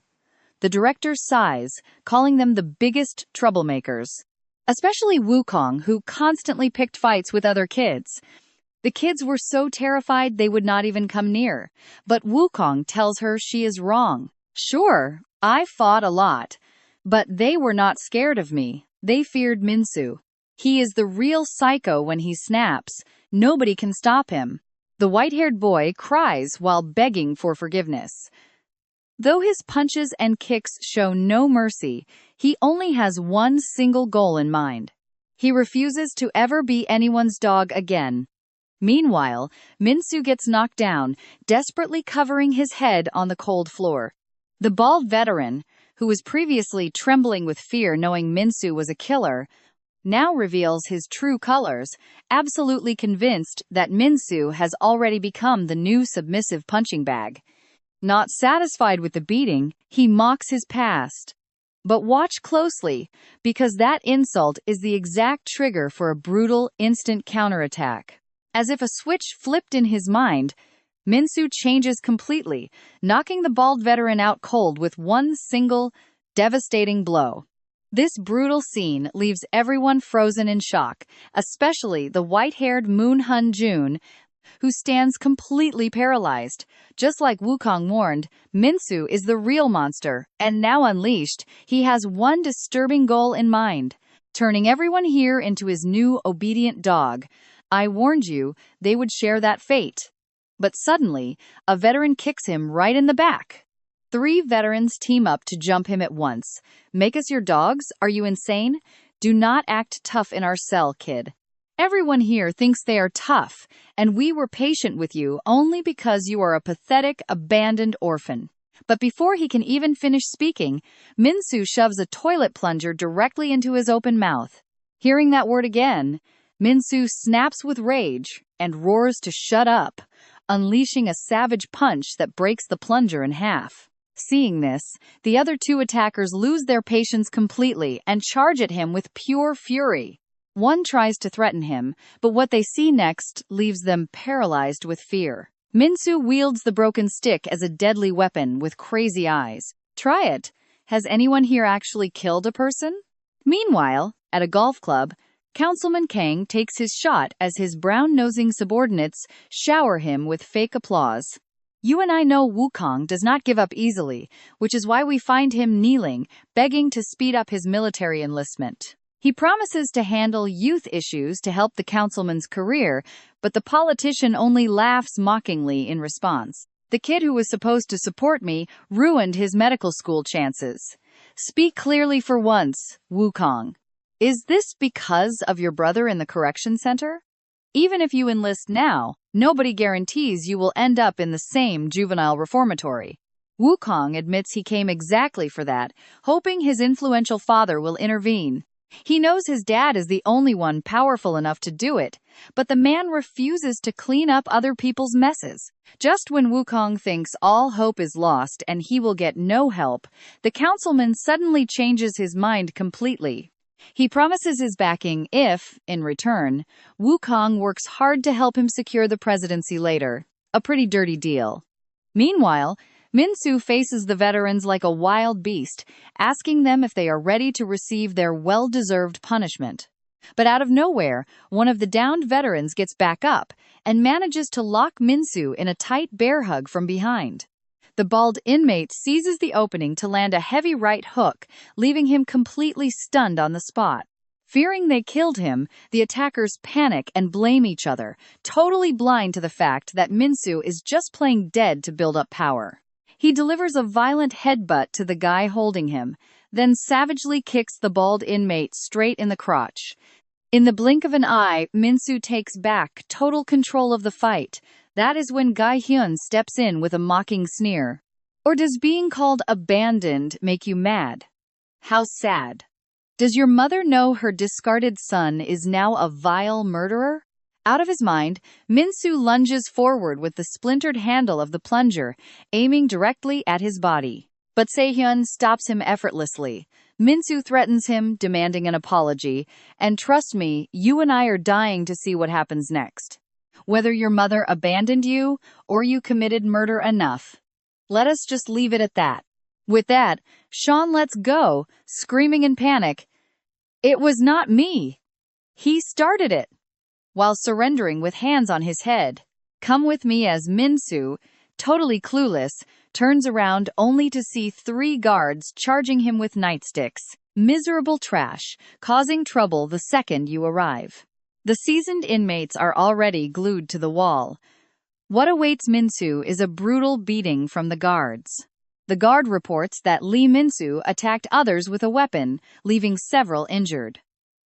The director sighs, calling them the biggest troublemakers. Especially Wukong, who constantly picked fights with other kids. The kids were so terrified they would not even come near. But Wukong tells her she is wrong. "Sure, I fought a lot. But they were not scared of me. They feared Min-soo. He is the real psycho when he snaps. Nobody can stop him." The white-haired boy cries while begging for forgiveness. Though his punches and kicks show no mercy, he only has one single goal in mind. He refuses to ever be anyone's dog again. Meanwhile, Min-soo gets knocked down, desperately covering his head on the cold floor. The bald veteran, who was previously trembling with fear knowing Min-soo was a killer, now reveals his true colors, absolutely convinced that Min-soo has already become the new submissive punching bag. Not satisfied with the beating, he mocks his past. But watch closely, because that insult is the exact trigger for a brutal, instant counterattack. As if a switch flipped in his mind, Min-soo changes completely, knocking the bald veteran out cold with one single, devastating blow. This brutal scene leaves everyone frozen in shock, especially the white-haired Moon Hyun-jun, who stands completely paralyzed. Just like Wukong warned, Min-soo is the real monster, and now unleashed, he has one disturbing goal in mind: turning everyone here into his new obedient dog. I warned you, they would share that fate. But suddenly, a veteran kicks him right in the back. 3 veterans team up to jump him at once. Make us your dogs? Are you insane? Do not act tough in our cell, kid. Everyone here thinks they are tough, and we were patient with you only because you are a pathetic, abandoned orphan. But before he can even finish speaking, Minsu shoves a toilet plunger directly into his open mouth. Hearing that word again, Minsu snaps with rage and roars to shut up, unleashing a savage punch that breaks the plunger in half. Seeing this, the other 2 attackers lose their patience completely and charge at him with pure fury. One tries to threaten him, but what they see next leaves them paralyzed with fear. Minsu wields the broken stick as a deadly weapon with crazy eyes. Try it. Has anyone here actually killed a person? Meanwhile, at a golf club, Councilman Kang takes his shot as his brown-nosing subordinates shower him with fake applause. You and I know Wukong does not give up easily, which is why we find him kneeling, begging to speed up his military enlistment. He promises to handle youth issues to help the councilman's career, but the politician only laughs mockingly in response. The kid who was supposed to support me ruined his medical school chances. Speak clearly for once, Wukong. Is this because of your brother in the correction center? Even if you enlist now, nobody guarantees you will end up in the same juvenile reformatory. Wukong admits he came exactly for that, hoping his influential father will intervene. He knows his dad is the only one powerful enough to do it, but the man refuses to clean up other people's messes. Just when Wukong thinks all hope is lost and he will get no help, the councilman suddenly changes his mind completely. He promises his backing if, in return, Wukong works hard to help him secure the presidency later. A pretty dirty deal. Meanwhile, Minsu faces the veterans like a wild beast, asking them if they are ready to receive their well-deserved punishment. But out of nowhere, one of the downed veterans gets back up and manages to lock Minsu in a tight bear hug from behind. The bald inmate seizes the opening to land a heavy right hook, leaving him completely stunned on the spot. Fearing they killed him, the attackers panic and blame each other, totally blind to the fact that Minsu is just playing dead to build up power. He delivers a violent headbutt to the guy holding him, then savagely kicks the bald inmate straight in the crotch. In the blink of an eye, Minsu takes back total control of the fight. That is when Gai Hyun steps in with a mocking sneer. Or does being called abandoned make you mad? How sad. Does your mother know her discarded son is now a vile murderer? Out of his mind, Minsu lunges forward with the splintered handle of the plunger, aiming directly at his body. But Sehyeon stops him effortlessly. Minsu threatens him, demanding an apology, and trust me, you and I are dying to see what happens next. Whether your mother abandoned you, or you committed murder enough. Let us just leave it at that. With that, Sean lets go, screaming in panic, "It was not me! He started it!" While surrendering with hands on his head. Come with me as Minsu, totally clueless, turns around only to see 3 guards charging him with nightsticks. Miserable trash, causing trouble the second you arrive. The seasoned inmates are already glued to the wall. What awaits Minsu is a brutal beating from the guards. The guard reports that Lee Minsu attacked others with a weapon, leaving several injured.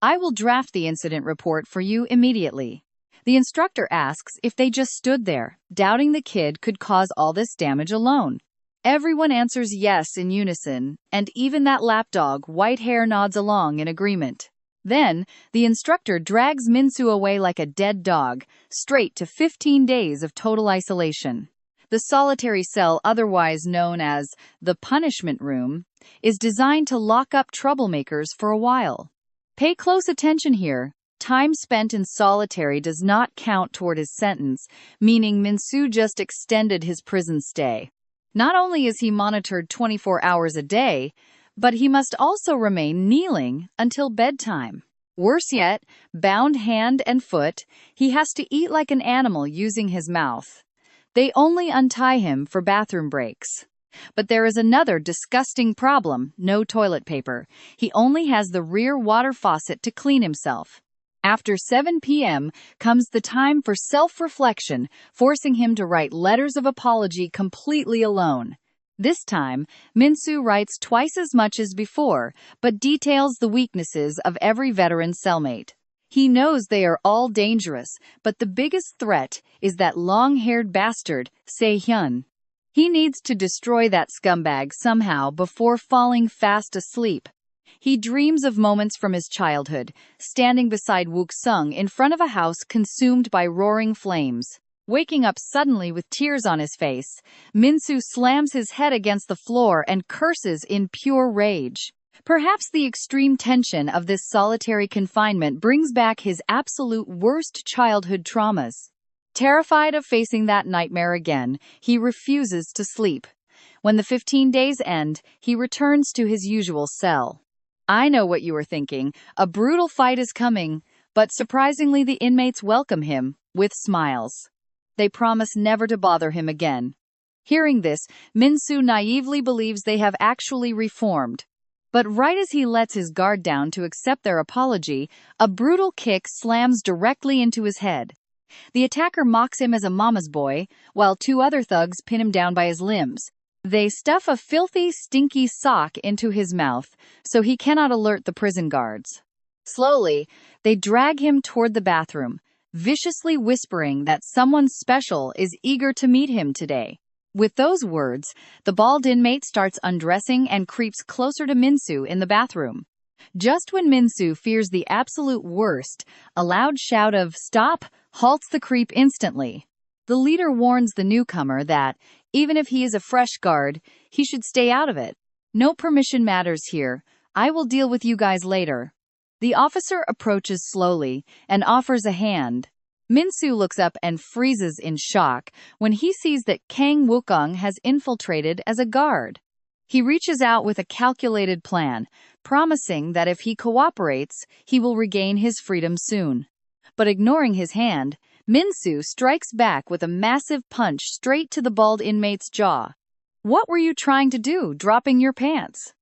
I will draft the incident report for you immediately. The instructor asks if they just stood there, doubting the kid could cause all this damage alone. Everyone answers yes in unison, and even that lapdog Whitehair nods along in agreement. Then, the instructor drags Minsu away like a dead dog, straight to 15 days of total isolation. The solitary cell, otherwise known as the punishment room, is designed to lock up troublemakers for a while. Pay close attention here. Time spent in solitary does not count toward his sentence, meaning Minsu just extended his prison stay. Not only is he monitored 24 hours a day, but he must also remain kneeling until bedtime. Worse yet, bound hand and foot, he has to eat like an animal using his mouth. They only untie him for bathroom breaks. But there is another disgusting problem: no toilet paper. He only has the rear water faucet to clean himself. After 7 p.m. comes the time for self-reflection, forcing him to write letters of apology completely alone. This time, Minsu writes twice as much as before, but details the weaknesses of every veteran cellmate. He knows they are all dangerous, but the biggest threat is that long-haired bastard, Se-hyun. He needs to destroy that scumbag somehow before falling fast asleep. He dreams of moments from his childhood, standing beside Wook-sung in front of a house consumed by roaring flames. Waking up suddenly with tears on his face, Minsu slams his head against the floor and curses in pure rage. Perhaps the extreme tension of this solitary confinement brings back his absolute worst childhood traumas. Terrified of facing that nightmare again, he refuses to sleep. When the 15 days end, he returns to his usual cell. I know what you are thinking. A brutal fight is coming, but surprisingly the inmates welcome him with smiles. They promise never to bother him again. Hearing this, Minsu naively believes they have actually reformed. But right as he lets his guard down to accept their apology, a brutal kick slams directly into his head. The attacker mocks him as a mama's boy, while two other thugs pin him down by his limbs. They stuff a filthy, stinky sock into his mouth, so he cannot alert the prison guards. Slowly, they drag him toward the bathroom, viciously whispering that someone special is eager to meet him today. With those words, the bald inmate starts undressing and creeps closer to Minsu in the bathroom. Just when Minsu fears the absolute worst, a loud shout of "Stop!" halts the creep instantly. The leader warns the newcomer that, even if he is a fresh guard, he should stay out of it. No permission matters here. I will deal with you guys later. The officer approaches slowly and offers a hand. Minsu looks up and freezes in shock when he sees that Kang Wookung has infiltrated as a guard. He reaches out with a calculated plan, promising that if he cooperates, he will regain his freedom soon. But ignoring his hand, Minsu strikes back with a massive punch straight to the bald inmate's jaw. What were you trying to do, dropping your pants?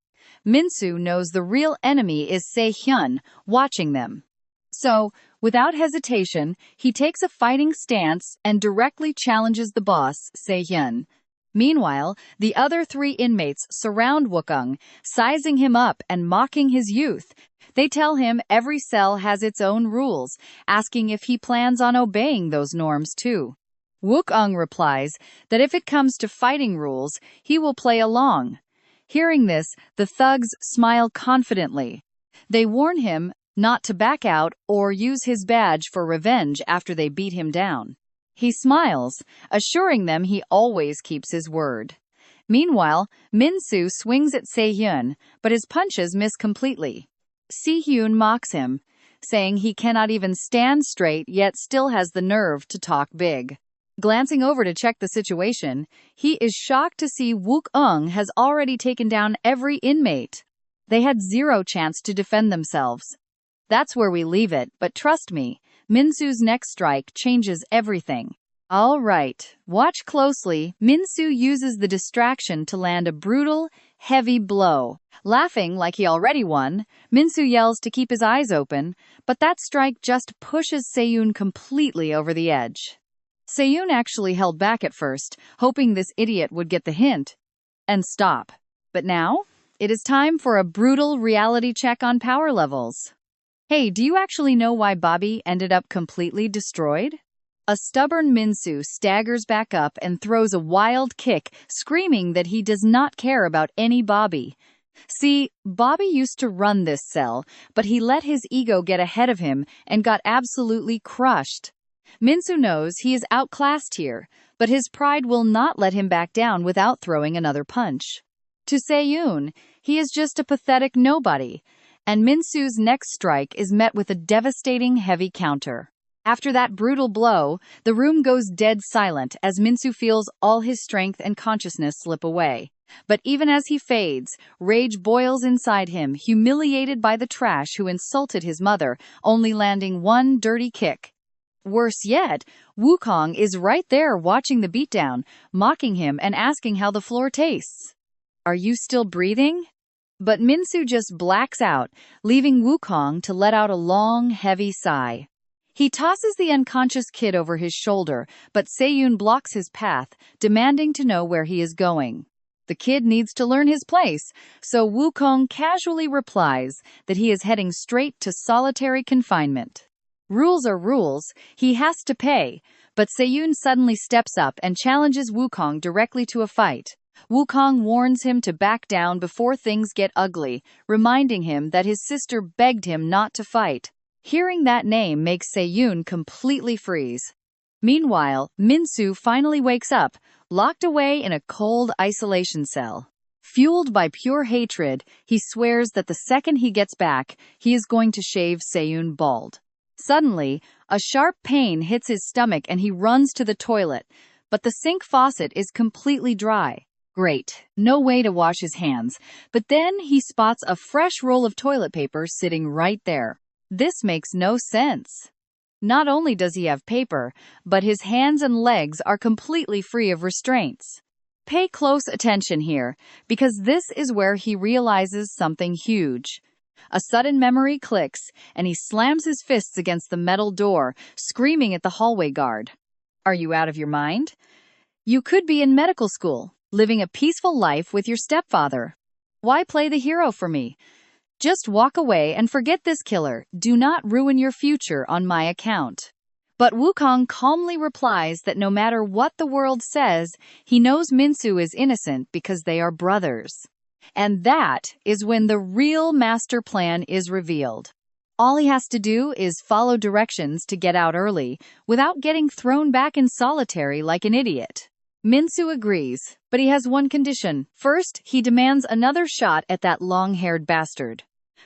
Minsu knows the real enemy is Se-hyun, watching them. So, without hesitation, he takes a fighting stance and directly challenges the boss, Se-hyun. Meanwhile, the other three inmates surround Wookung, sizing him up and mocking his youth. They tell him every cell has its own rules, asking if he plans on obeying those norms too. Wookung replies that if it comes to fighting rules, he will play along. Hearing this, the thugs smile confidently. They warn him not to back out or use his badge for revenge after they beat him down. He smiles, assuring them he always keeps his word. Meanwhile, Minsu swings at Se-hyun, but his punches miss completely. Se-hyun mocks him, saying he cannot even stand straight yet still has the nerve to talk big. Glancing over to check the situation, he is shocked to see Wook-ung has already taken down every inmate. They had zero chance to defend themselves. That's where we leave it, but trust me, Minsu's next strike changes everything. All right, watch closely. Minsu uses the distraction to land a brutal, heavy blow. Laughing like he already won, Minsu yells to keep his eyes open, but that strike just pushes Se-hyun completely over the edge. Se-hyun actually held back at first, hoping this idiot would get the hint and stop. But now, it is time for a brutal reality check on power levels. Hey, do you actually know why Bobby ended up completely destroyed? A stubborn Minsu staggers back up and throws a wild kick, screaming that he does not care about any Bobby. See, Bobby used to run this cell, but he let his ego get ahead of him and got absolutely crushed. Minsu knows he is outclassed here, but his pride will not let him back down without throwing another punch. To Se-hyun, he is just a pathetic nobody, and Minsu's next strike is met with a devastating heavy counter. After that brutal blow, the room goes dead silent as Minsu feels all his strength and consciousness slip away. But even as he fades, rage boils inside him, humiliated by the trash who insulted his mother, only landing one dirty kick. Worse yet, Wukong is right there watching the beatdown, mocking him and asking how the floor tastes. Are you still breathing? But Minsu just blacks out, leaving Wukong to let out a long, heavy sigh. He tosses the unconscious kid over his shoulder, but Se-hyun blocks his path, demanding to know where he is going. The kid needs to learn his place, so Wukong casually replies that he is heading straight to solitary confinement. Rules are rules, he has to pay, but Seiyun suddenly steps up and challenges Wukong directly to a fight. Wukong warns him to back down before things get ugly, reminding him that his sister begged him not to fight. Hearing that name makes Seiyun completely freeze. Meanwhile, Minsu finally wakes up, locked away in a cold isolation cell. Fueled by pure hatred, he swears that the second he gets back, he is going to shave Seiyun bald. Suddenly, a sharp pain hits his stomach and he runs to the toilet, but the sink faucet is completely dry. Great, no way to wash his hands, but then he spots a fresh roll of toilet paper sitting right there. This makes no sense. Not only does he have paper, but his hands and legs are completely free of restraints. Pay close attention here, because this is where he realizes something huge. A sudden memory clicks, and he slams his fists against the metal door, screaming at the hallway guard. Are you out of your mind? You could be in medical school, living a peaceful life with your stepfather. Why play the hero for me? Just walk away and forget this killer. Do not ruin your future on my account. But Wukong calmly replies that no matter what the world says, he knows Minsu is innocent because they are brothers. And that is when the real master plan is revealed. All he has to do is follow directions to get out early, without getting thrown back in solitary like an idiot. Minsu agrees, but he has one condition. First, he demands another shot at that long-haired bastard.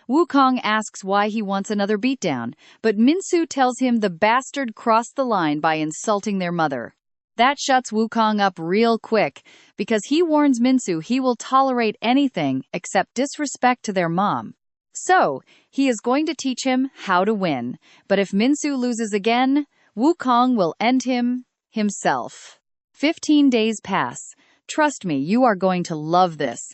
Wukong asks why he wants another beatdown, but Minsu tells him the bastard crossed the line by insulting their mother. That shuts Wukong up real quick, because he warns Minsu he will tolerate anything except disrespect to their mom. So, he is going to teach him how to win, but if Minsu loses again, Wukong will end him himself. 15 days pass. Trust me, you are going to love this.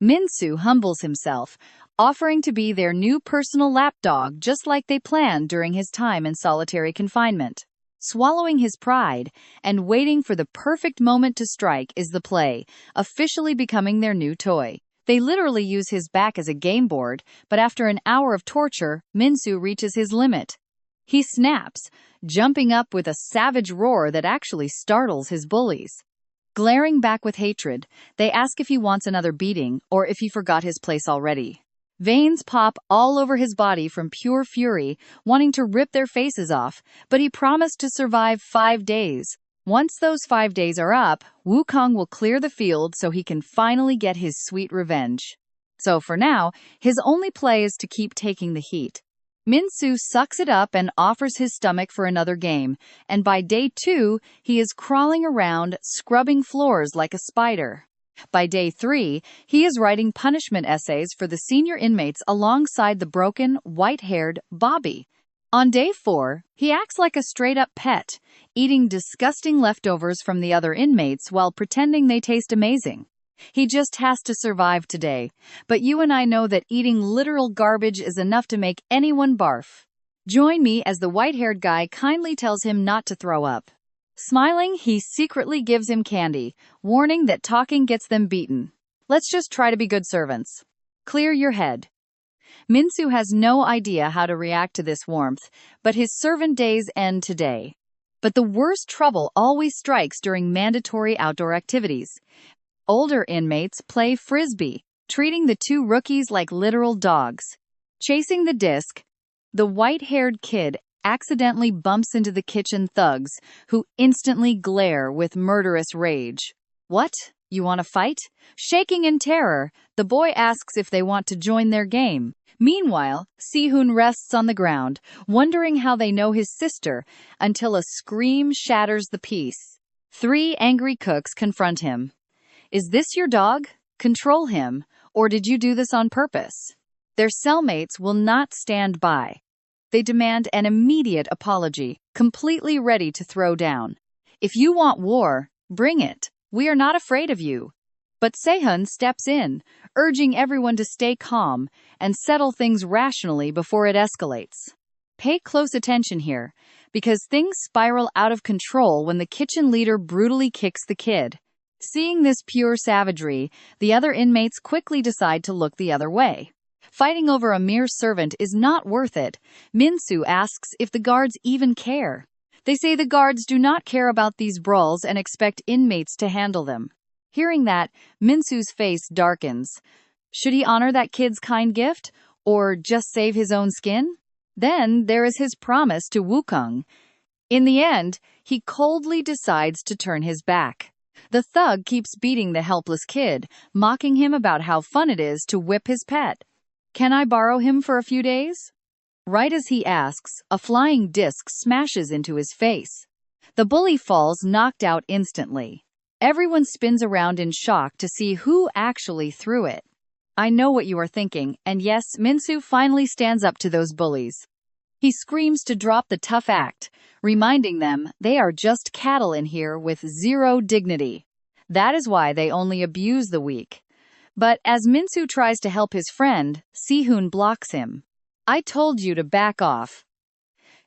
Minsu humbles himself, offering to be their new personal lapdog just like they planned during his time in solitary confinement. Swallowing his pride and waiting for the perfect moment to strike is the play, officially becoming their new toy. They literally use his back as a game board, but after an hour of torture, Minsu reaches his limit. He snaps, jumping up with a savage roar that actually startles his bullies. Glaring back with hatred, they ask if he wants another beating or if he forgot his place already. Veins pop all over his body from pure fury, wanting to rip their faces off, but he promised to survive 5 days. Once those 5 days are up, Wukong will clear the field so he can finally get his sweet revenge. So for now, his only play is to keep taking the heat. Minsu sucks it up and offers his stomach for another game, and by day 2, he is crawling around, scrubbing floors like a spider. By day 3, he is writing punishment essays for the senior inmates alongside the broken, white-haired Bobby. On day 4, he acts like a straight-up pet, eating disgusting leftovers from the other inmates while pretending they taste amazing. He just has to survive today, but you and I know that eating literal garbage is enough to make anyone barf. Join me as the white-haired guy kindly tells him not to throw up. Smiling, he secretly gives him candy, warning that talking gets them beaten. Let's just try to be good servants. Clear your head. Minsu has no idea how to react to this warmth, but his servant days end today. But the worst trouble always strikes during mandatory outdoor activities. Older inmates play frisbee, treating the two rookies like literal dogs. Chasing the disc, the white-haired kid accidentally bumps into the kitchen thugs, who instantly glare with murderous rage. What? You want to fight? Shaking in terror, the boy asks if they want to join their game. Meanwhile, Sihun rests on the ground, wondering how they know his sister, until a scream shatters the peace. 3 angry cooks confront him. Is this your dog? Control him, or did you do this on purpose? Their cellmates will not stand by. They demand an immediate apology, completely ready to throw down. If you want war, bring it. We are not afraid of you. But Sehun steps in, urging everyone to stay calm and settle things rationally before it escalates. Pay close attention here, because things spiral out of control when the kitchen leader brutally kicks the kid. Seeing this pure savagery, the other inmates quickly decide to look the other way. Fighting over a mere servant is not worth it. Minsu asks if the guards even care. They say the guards do not care about these brawls and expect inmates to handle them. Hearing that, Minsu's face darkens. Should he honor that kid's kind gift, or just save his own skin? Then there is his promise to Wukong. In the end, he coldly decides to turn his back. The thug keeps beating the helpless kid, mocking him about how fun it is to whip his pet. "Can I borrow him for a few days?" Right as he asks, a flying disc smashes into his face. The bully falls knocked out instantly. Everyone spins around in shock to see who actually threw it. I know what you are thinking, and yes, Minsu finally stands up to those bullies. He screams to drop the tough act, reminding them they are just cattle in here with zero dignity. That is why they only abuse the weak. But as Minsu tries to help his friend, Sihun blocks him. "I told you to back off.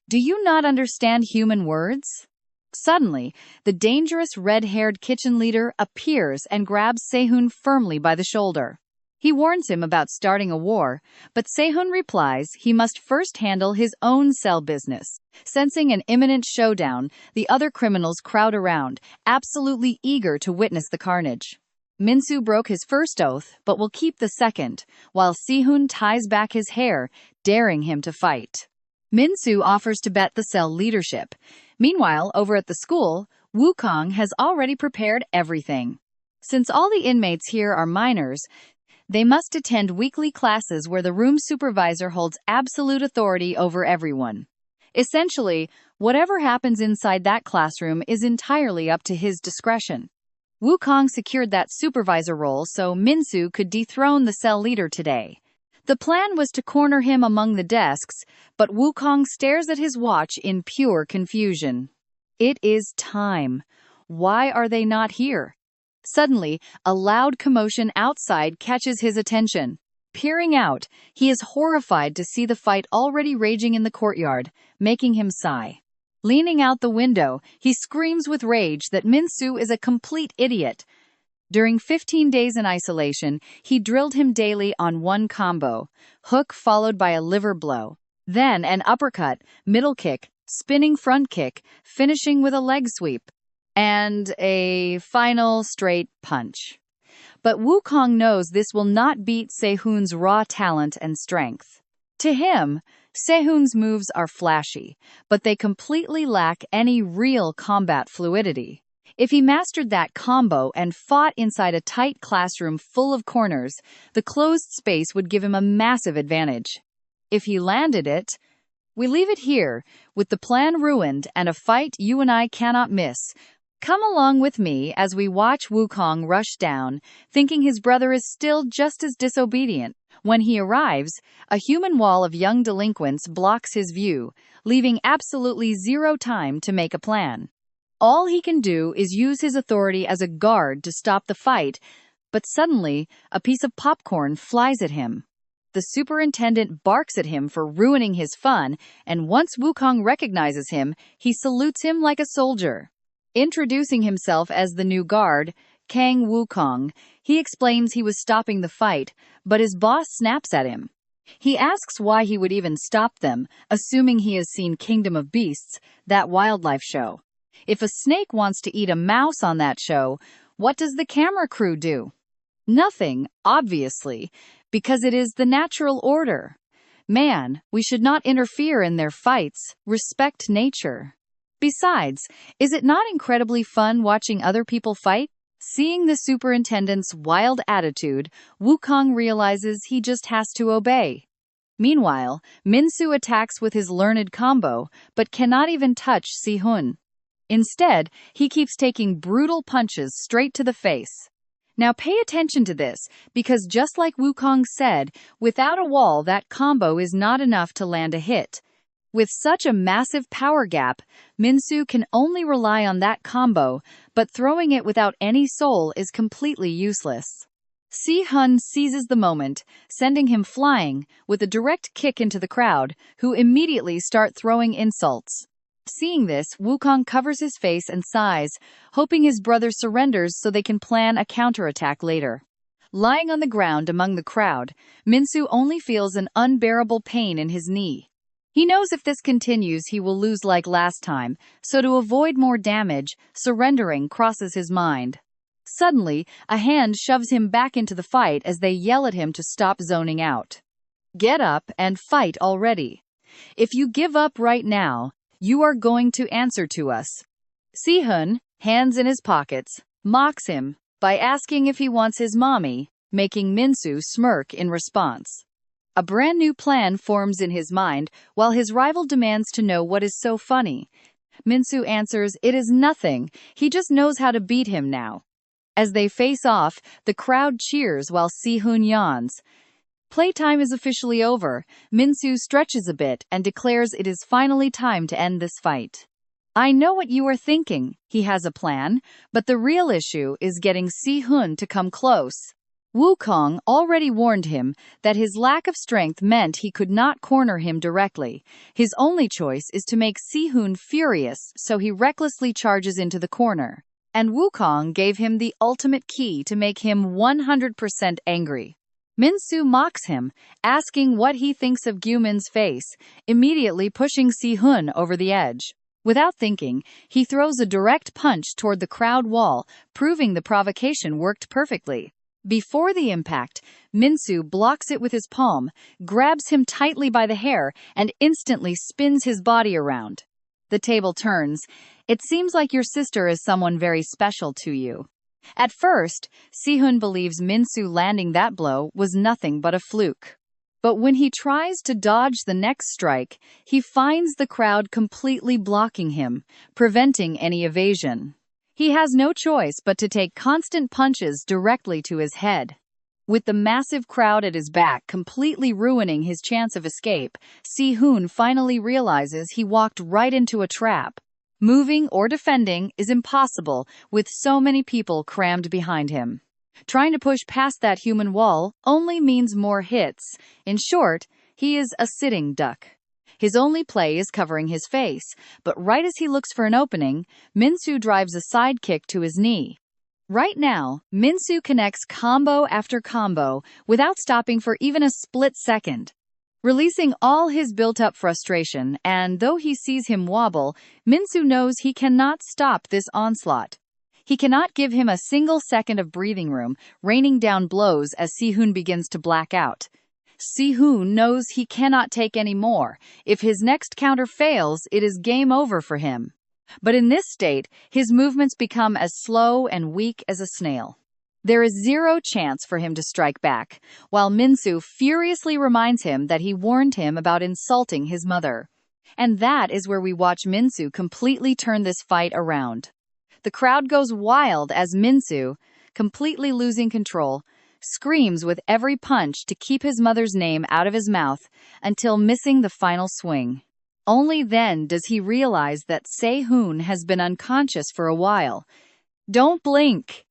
Do you not understand human words?" Suddenly, the dangerous red-haired kitchen leader appears and grabs Sehun firmly by the shoulder. He warns him about starting a war, but Sehun replies he must first handle his own cell business. Sensing an imminent showdown, the other criminals crowd around, absolutely eager to witness the carnage. Minsu broke his first oath, but will keep the second, while Sehun ties back his hair, daring him to fight. Minsu offers to bet the cell leadership. Meanwhile, over at the school, Wukong has already prepared everything. Since all the inmates here are minors, they must attend weekly classes where the room supervisor holds absolute authority over everyone. Essentially, whatever happens inside that classroom is entirely up to his discretion. Wukong secured that supervisor role so Minsu could dethrone the cell leader today. The plan was to corner him among the desks, but Wukong stares at his watch in pure confusion. It is time. Why are they not here? Suddenly, a loud commotion outside catches his attention. Peering out, he is horrified to see the fight already raging in the courtyard, making him sigh. Leaning out the window, he screams with rage that Minsu is a complete idiot. During 15 days in isolation, he drilled him daily on one combo, hook followed by a liver blow, then an uppercut, middle kick, spinning front kick, finishing with a leg sweep, and a final straight punch. But Wukong knows this will not beat Sehun's raw talent and strength. To him, Sehun's moves are flashy, but they completely lack any real combat fluidity. If he mastered that combo and fought inside a tight classroom full of corners, the closed space would give him a massive advantage. If he landed it, we leave it here, with the plan ruined and a fight you and I cannot miss. Come along with me as we watch Wukong rush down, thinking his brother is still just as disobedient. When he arrives, a human wall of young delinquents blocks his view, leaving absolutely zero time to make a plan. All he can do is use his authority as a guard to stop the fight, but suddenly, a piece of popcorn flies at him. The superintendent barks at him for ruining his fun, and once Wukong recognizes him, he salutes him like a soldier. Introducing himself as the new guard, Kang Wukong, he explains he was stopping the fight, but his boss snaps at him. He asks why he would even stop them, assuming he has seen Kingdom of Beasts, that wildlife show. If a snake wants to eat a mouse on that show, what does the camera crew do? Nothing, obviously, because it is the natural order. Man, we should not interfere in their fights, respect nature. Besides, is it not incredibly fun watching other people fight? Seeing the superintendent's wild attitude, Wukong realizes he just has to obey. Meanwhile, Minsu attacks with his learned combo, but cannot even touch Sehun. Instead, he keeps taking brutal punches straight to the face. Now pay attention to this, because just like Wukong said, without a wall that combo is not enough to land a hit. With such a massive power gap, Minsu can only rely on that combo, but throwing it without any soul is completely useless. Si-hun seizes the moment, sending him flying, with a direct kick into the crowd, who immediately start throwing insults. Seeing this, Wukong covers his face and sighs, hoping his brother surrenders so they can plan a counterattack later. Lying on the ground among the crowd, Minsu only feels an unbearable pain in his knee. He knows if this continues he will lose like last time, so to avoid more damage, surrendering crosses his mind. Suddenly, a hand shoves him back into the fight as they yell at him to stop zoning out. Get up and fight already. If you give up right now, you are going to answer to us. Si-hun, hands in his pockets, mocks him by asking if he wants his mommy, making Minsu smirk in response. A brand new plan forms in his mind, while his rival demands to know what is so funny. Minsu answers it is nothing, he just knows how to beat him now. As they face off, the crowd cheers while Si-hun yawns. Playtime is officially over. Minsu stretches a bit and declares it is finally time to end this fight. I know what you are thinking, he has a plan, but the real issue is getting Si-hun to come close. Wukong already warned him that his lack of strength meant he could not corner him directly. His only choice is to make Si-hun furious, so he recklessly charges into the corner. And Wukong gave him the ultimate key to make him 100% angry. Minsu mocks him, asking what he thinks of Gumin's face, immediately pushing Si-hun over the edge. Without thinking, he throws a direct punch toward the crowd wall, proving the provocation worked perfectly. Before the impact, Minsu blocks it with his palm, grabs him tightly by the hair, and instantly spins his body around. The table turns. It seems like your sister is someone very special to you. At first, Si-hun believes Minsu landing that blow was nothing but a fluke. But when he tries to dodge the next strike, he finds the crowd completely blocking him, preventing any evasion. He has no choice but to take constant punches directly to his head. With the massive crowd at his back completely ruining his chance of escape, Si-hun finally realizes he walked right into a trap. Moving or defending is impossible with so many people crammed behind him. Trying to push past that human wall only means more hits. In short, he is a sitting duck. His only play is covering his face, but right as he looks for an opening, Minsu drives a side kick to his knee. Right now, Minsu connects combo after combo without stopping for even a split second. Releasing all his built-up frustration, and though he sees him wobble, Minsu knows he cannot stop this onslaught. He cannot give him a single second of breathing room, raining down blows as Si-hun begins to black out. Si-hun knows he cannot take any more. If his next counter fails, it is game over for him. But in this state, his movements become as slow and weak as a snail. There is zero chance for him to strike back, while Minsu furiously reminds him that he warned him about insulting his mother. And that is where we watch Minsu completely turn this fight around. The crowd goes wild as Minsu, completely losing control, screams with every punch to keep his mother's name out of his mouth until missing the final swing. Only then does he realize that Se-hun has been unconscious for a while. Don't blink!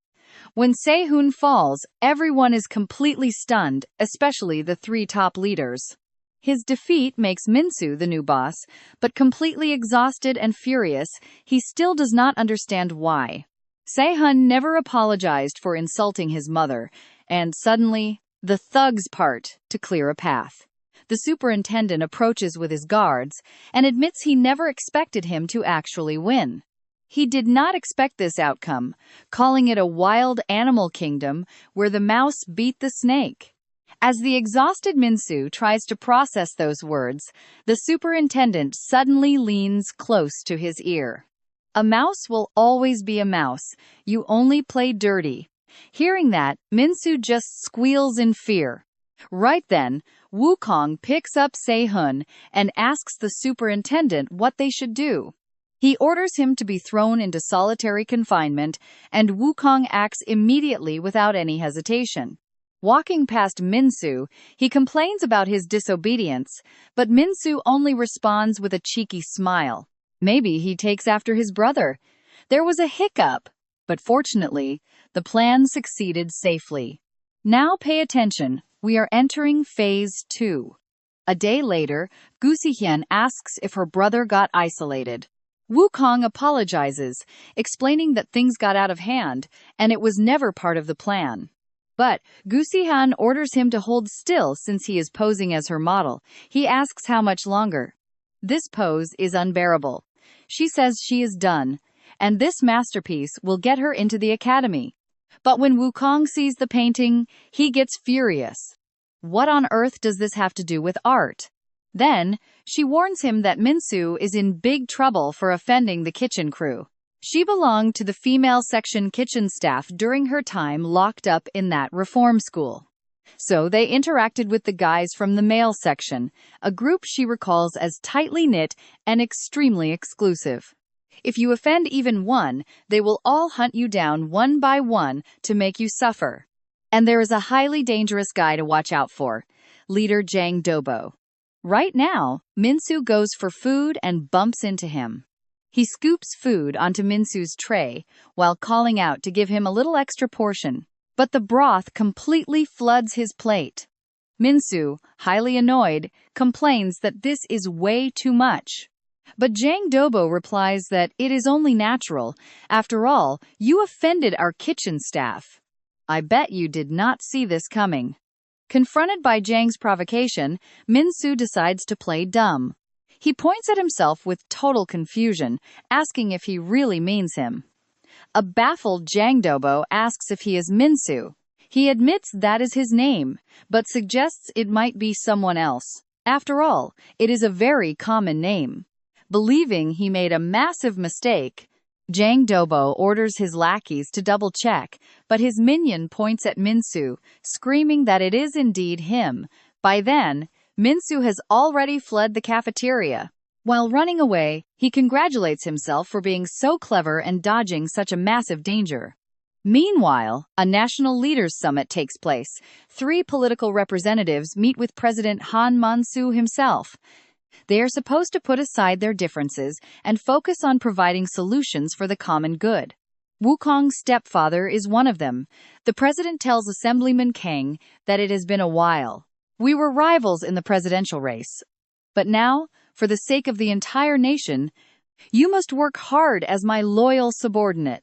When Se-hun falls, everyone is completely stunned, especially the three top leaders. His defeat makes Minsu the new boss, but completely exhausted and furious, he still does not understand why. Se-hun never apologized for insulting his mother, and suddenly, the thugs part to clear a path. The superintendent approaches with his guards and admits he never expected him to actually win. He did not expect this outcome, calling it a wild animal kingdom where the mouse beat the snake. As the exhausted Minsu tries to process those words, the superintendent suddenly leans close to his ear. A mouse will always be a mouse. You only play dirty. Hearing that, Minsu just squeals in fear. Right then, Wukong picks up Se-hun and asks the superintendent what they should do. He orders him to be thrown into solitary confinement, and Wukong acts immediately without any hesitation. Walking past Minsu, he complains about his disobedience, but Minsu only responds with a cheeky smile. Maybe he takes after his brother. There was a hiccup, but fortunately, the plan succeeded safely. Now pay attention, we are entering Phase 2. A day later, Gusihyun asks if her brother got isolated. Wukong apologizes, explaining that things got out of hand, and it was never part of the plan. But Gu Sihan orders him to hold still since he is posing as her model. He asks how much longer. This pose is unbearable. She says she is done, and this masterpiece will get her into the academy. But when Wukong sees the painting, he gets furious. What on earth does this have to do with art? Then, she warns him that Minsu is in big trouble for offending the kitchen crew. She belonged to the female section kitchen staff during her time locked up in that reform school. So they interacted with the guys from the male section, a group she recalls as tightly knit and extremely exclusive. If you offend even one, they will all hunt you down one by one to make you suffer. And there is a highly dangerous guy to watch out for, leader Jang Dobo. Right now, Minsu goes for food and bumps into him. He scoops food onto Minsu's tray while calling out to give him a little extra portion, but the broth completely floods his plate. Minsu, highly annoyed, complains that this is way too much. But Jang Dobo replies that it is only natural. After all, you offended our kitchen staff. I bet you did not see this coming. Confronted by Jang's provocation, Minsu decides to play dumb. He points at himself with total confusion, asking if he really means him. A baffled Jang Dobo asks if he is Minsu. He admits that is his name, but suggests it might be someone else. After all, it is a very common name. Believing he made a massive mistake, Jang Dobo orders his lackeys to double-check, but his minion points at Minsu, screaming that it is indeed him. By then, Minsu has already fled the cafeteria. While running away, he congratulates himself for being so clever and dodging such a massive danger. Meanwhile, a national leaders summit takes place. 3 political representatives meet with President Han Man-soo himself. They are supposed to put aside their differences and focus on providing solutions for the common good. Wukong's stepfather is one of them. The president tells Assemblyman Kang that it has been a while. We were rivals in the presidential race. But now, for the sake of the entire nation, you must work hard as my loyal subordinate.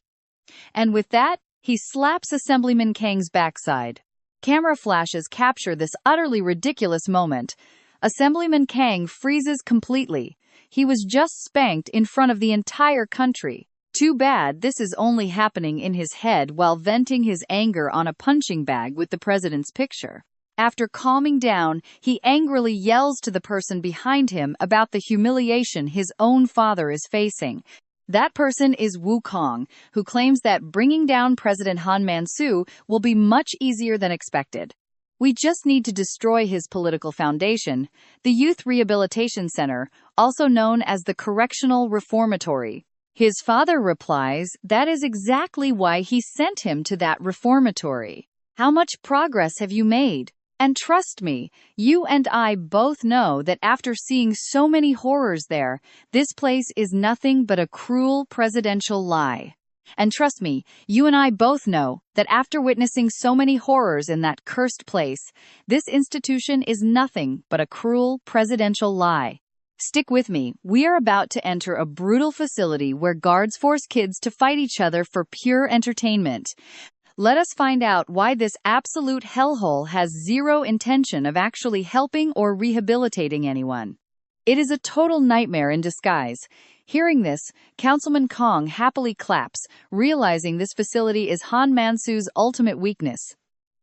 And with that, he slaps Assemblyman Kang's backside. Camera flashes capture this utterly ridiculous moment. Assemblyman Kang freezes completely. He was just spanked in front of the entire country. Too bad this is only happening in his head while venting his anger on a punching bag with the president's picture. After calming down, he angrily yells to the person behind him about the humiliation his own father is facing. That person is Wukong, who claims that bringing down President Han Man-soo will be much easier than expected. We just need to destroy his political foundation, the Youth Rehabilitation Center, also known as the Correctional Reformatory. His father replies that is exactly why he sent him to that reformatory. How much progress have you made? And trust me, you and I both know that after seeing so many horrors there, this place is nothing but a cruel presidential lie. And trust me, you and I both know that after witnessing so many horrors in that cursed place, this institution is nothing but a cruel presidential lie. Stick with me, we are about to enter a brutal facility where guards force kids to fight each other for pure entertainment. Let us find out why this absolute hellhole has zero intention of actually helping or rehabilitating anyone. It is a total nightmare in disguise. Hearing this, Councilman Kong happily claps, realizing this facility is Han Man-soo's ultimate weakness.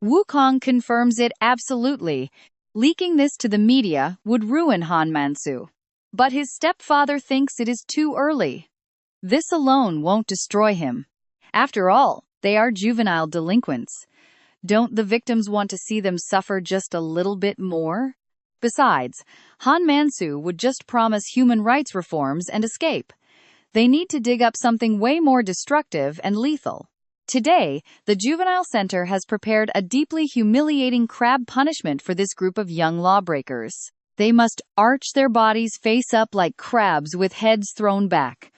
Wukong confirms it absolutely. Leaking this to the media would ruin Han Man-soo. But his stepfather thinks it is too early. This alone won't destroy him. After all, they are juvenile delinquents. Don't the victims want to see them suffer just a little bit more? Besides, Han Man-soo would just promise human rights reforms and escape. They need to dig up something way more destructive and lethal. Today, the Juvenile Center has prepared a deeply humiliating crab punishment for this group of young lawbreakers. They must arch their bodies face up like crabs with heads thrown back.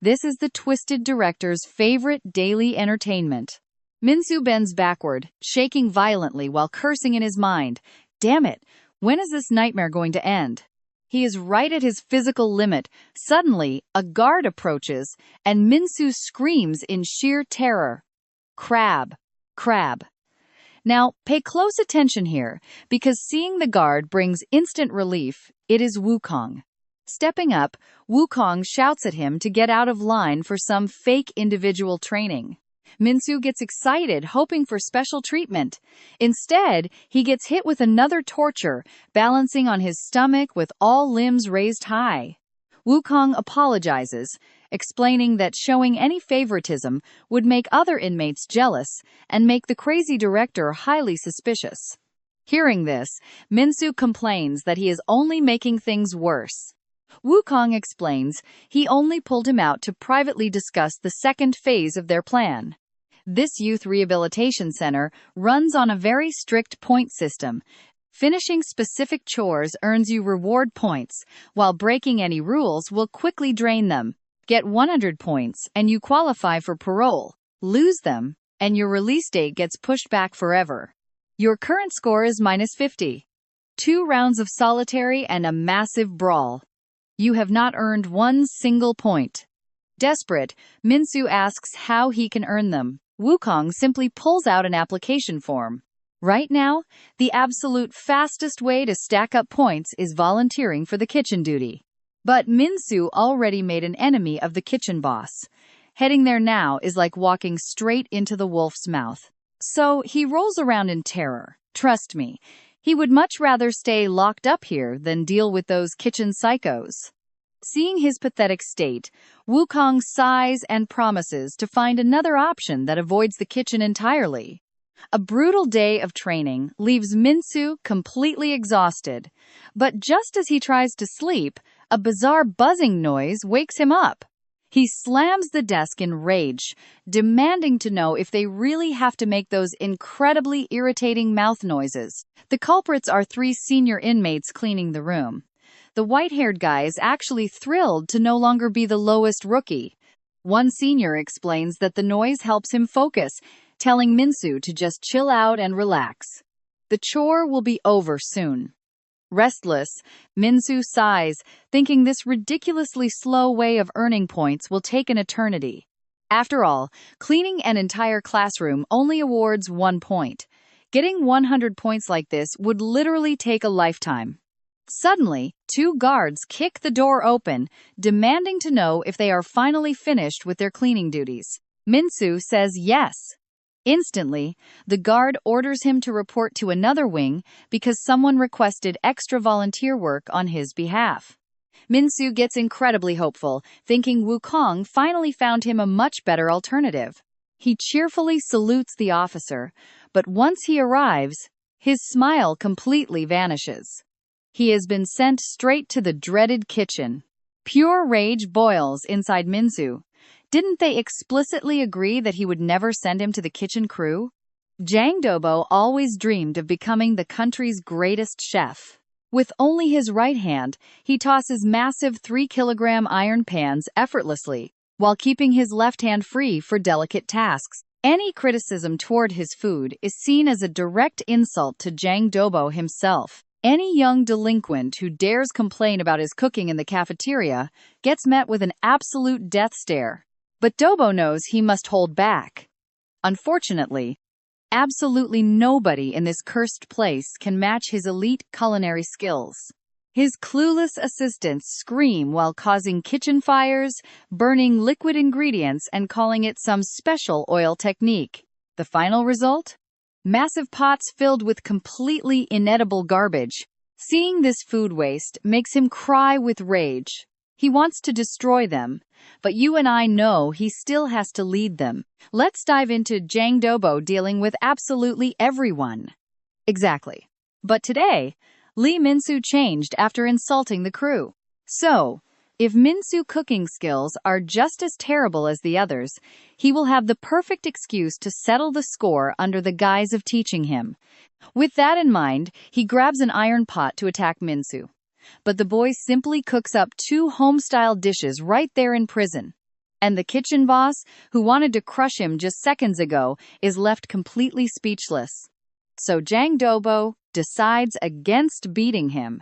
This is the twisted director's favorite daily entertainment. Minsu bends backward, shaking violently while cursing in his mind. Damn it! When is this nightmare going to end? He is right at his physical limit. Suddenly, a guard approaches, and Minsu screams in sheer terror. Crab. Crab. Now, pay close attention here, because seeing the guard brings instant relief. It is Wukong. Stepping up, Wukong shouts at him to get out of line for some fake individual training. Minsu gets excited, hoping for special treatment. Instead, he gets hit with another torture, balancing on his stomach with all limbs raised high. Wukong apologizes, explaining that showing any favoritism would make other inmates jealous and make the crazy director highly suspicious. Hearing this, Minsu complains that he is only making things worse. Wukong explains he only pulled him out to privately discuss the second phase of their plan. This youth rehabilitation center runs on a very strict point system. Finishing specific chores earns you reward points, while breaking any rules will quickly drain them. Get 100 points, and you qualify for parole. Lose them, and your release date gets pushed back forever. Your current score is -50. 2 rounds of solitary and a massive brawl. You have not earned one single point. Desperate, Minsu asks how he can earn them. Wukong simply pulls out an application form. Right now, the absolute fastest way to stack up points is volunteering for the kitchen duty. But Minsu already made an enemy of the kitchen boss. Heading there now is like walking straight into the wolf's mouth. So he rolls around in terror. Trust me, he would much rather stay locked up here than deal with those kitchen psychos. Seeing his pathetic state, Wukong sighs and promises to find another option that avoids the kitchen entirely. A brutal day of training leaves Minsu completely exhausted, but just as he tries to sleep, a bizarre buzzing noise wakes him up. He slams the desk in rage, demanding to know if they really have to make those incredibly irritating mouth noises. The culprits are 3 senior inmates cleaning the room. The white-haired guy is actually thrilled to no longer be the lowest rookie. One senior explains that the noise helps him focus, telling Minsu to just chill out and relax. The chore will be over soon. Restless, Minsu sighs, thinking this ridiculously slow way of earning points will take an eternity. After all, cleaning an entire classroom only awards 1 point. Getting 100 points like this would literally take a lifetime. Suddenly, 2 guards kick the door open, demanding to know if they are finally finished with their cleaning duties. Minsu says yes. Instantly, the guard orders him to report to another wing because someone requested extra volunteer work on his behalf. Minsu gets incredibly hopeful, thinking Wukong finally found him a much better alternative. He cheerfully salutes the officer, but once he arrives, his smile completely vanishes. He has been sent straight to the dreaded kitchen. Pure rage boils inside Minsu. Didn't they explicitly agree that he would never send him to the kitchen crew? Jang Dobo always dreamed of becoming the country's greatest chef. With only his right hand, he tosses massive 3-kilogram iron pans effortlessly, while keeping his left hand free for delicate tasks. Any criticism toward his food is seen as a direct insult to Jang Dobo himself. Any young delinquent who dares complain about his cooking in the cafeteria gets met with an absolute death stare. But Dobo knows he must hold back. Unfortunately, absolutely nobody in this cursed place can match his elite culinary skills. His clueless assistants scream while causing kitchen fires, burning liquid ingredients, and calling it some special oil technique. The final result? Massive pots filled with completely inedible garbage. Seeing this food waste makes him cry with rage. He wants to destroy them, but you and I know he still has to lead them. Let's dive into Jang Dobo dealing with absolutely everyone. Exactly. But today, Lee Minsu changed after insulting the crew. So, if Minsu cooking skills are just as terrible as the others, he will have the perfect excuse to settle the score under the guise of teaching him. With that in mind, he grabs an iron pot to attack Minsu. But the boy simply cooks up 2 home-style dishes right there in prison. And the kitchen boss, who wanted to crush him just seconds ago, is left completely speechless. So Jang Dobo decides against beating him.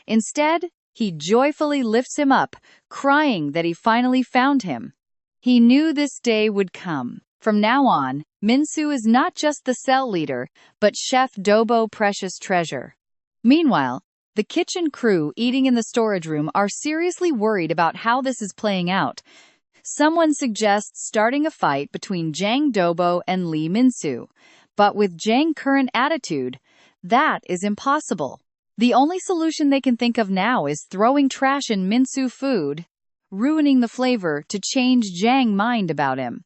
Instead, He joyfully lifts him up, crying that he finally found him. He knew this day would come. From now on, Minsu is not just the cell leader, but Chef Dobo precious treasure. Meanwhile, the kitchen crew eating in the storage room are seriously worried about how this is playing out. Someone suggests starting a fight between Jang Dobo and Lee Minsu. But with Jang's current attitude, that is impossible. The only solution they can think of now is throwing trash in Minsu food, ruining the flavor to change Jang's mind about him.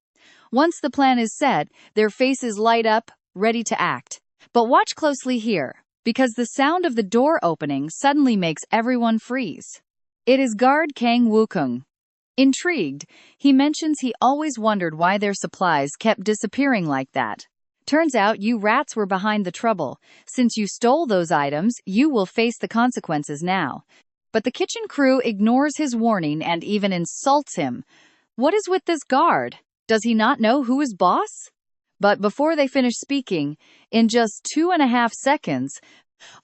Once the plan is set, their faces light up, ready to act. But watch closely here, because the sound of the door opening suddenly makes everyone freeze. It is guard Kang Wukong. Intrigued, he mentions he always wondered why their supplies kept disappearing like that. Turns out you rats were behind the trouble. Since you stole those items, you will face the consequences now. But the kitchen crew ignores his warning and even insults him. What is with this guard? Does he not know who is boss? But before they finish speaking, in just 2.5 seconds,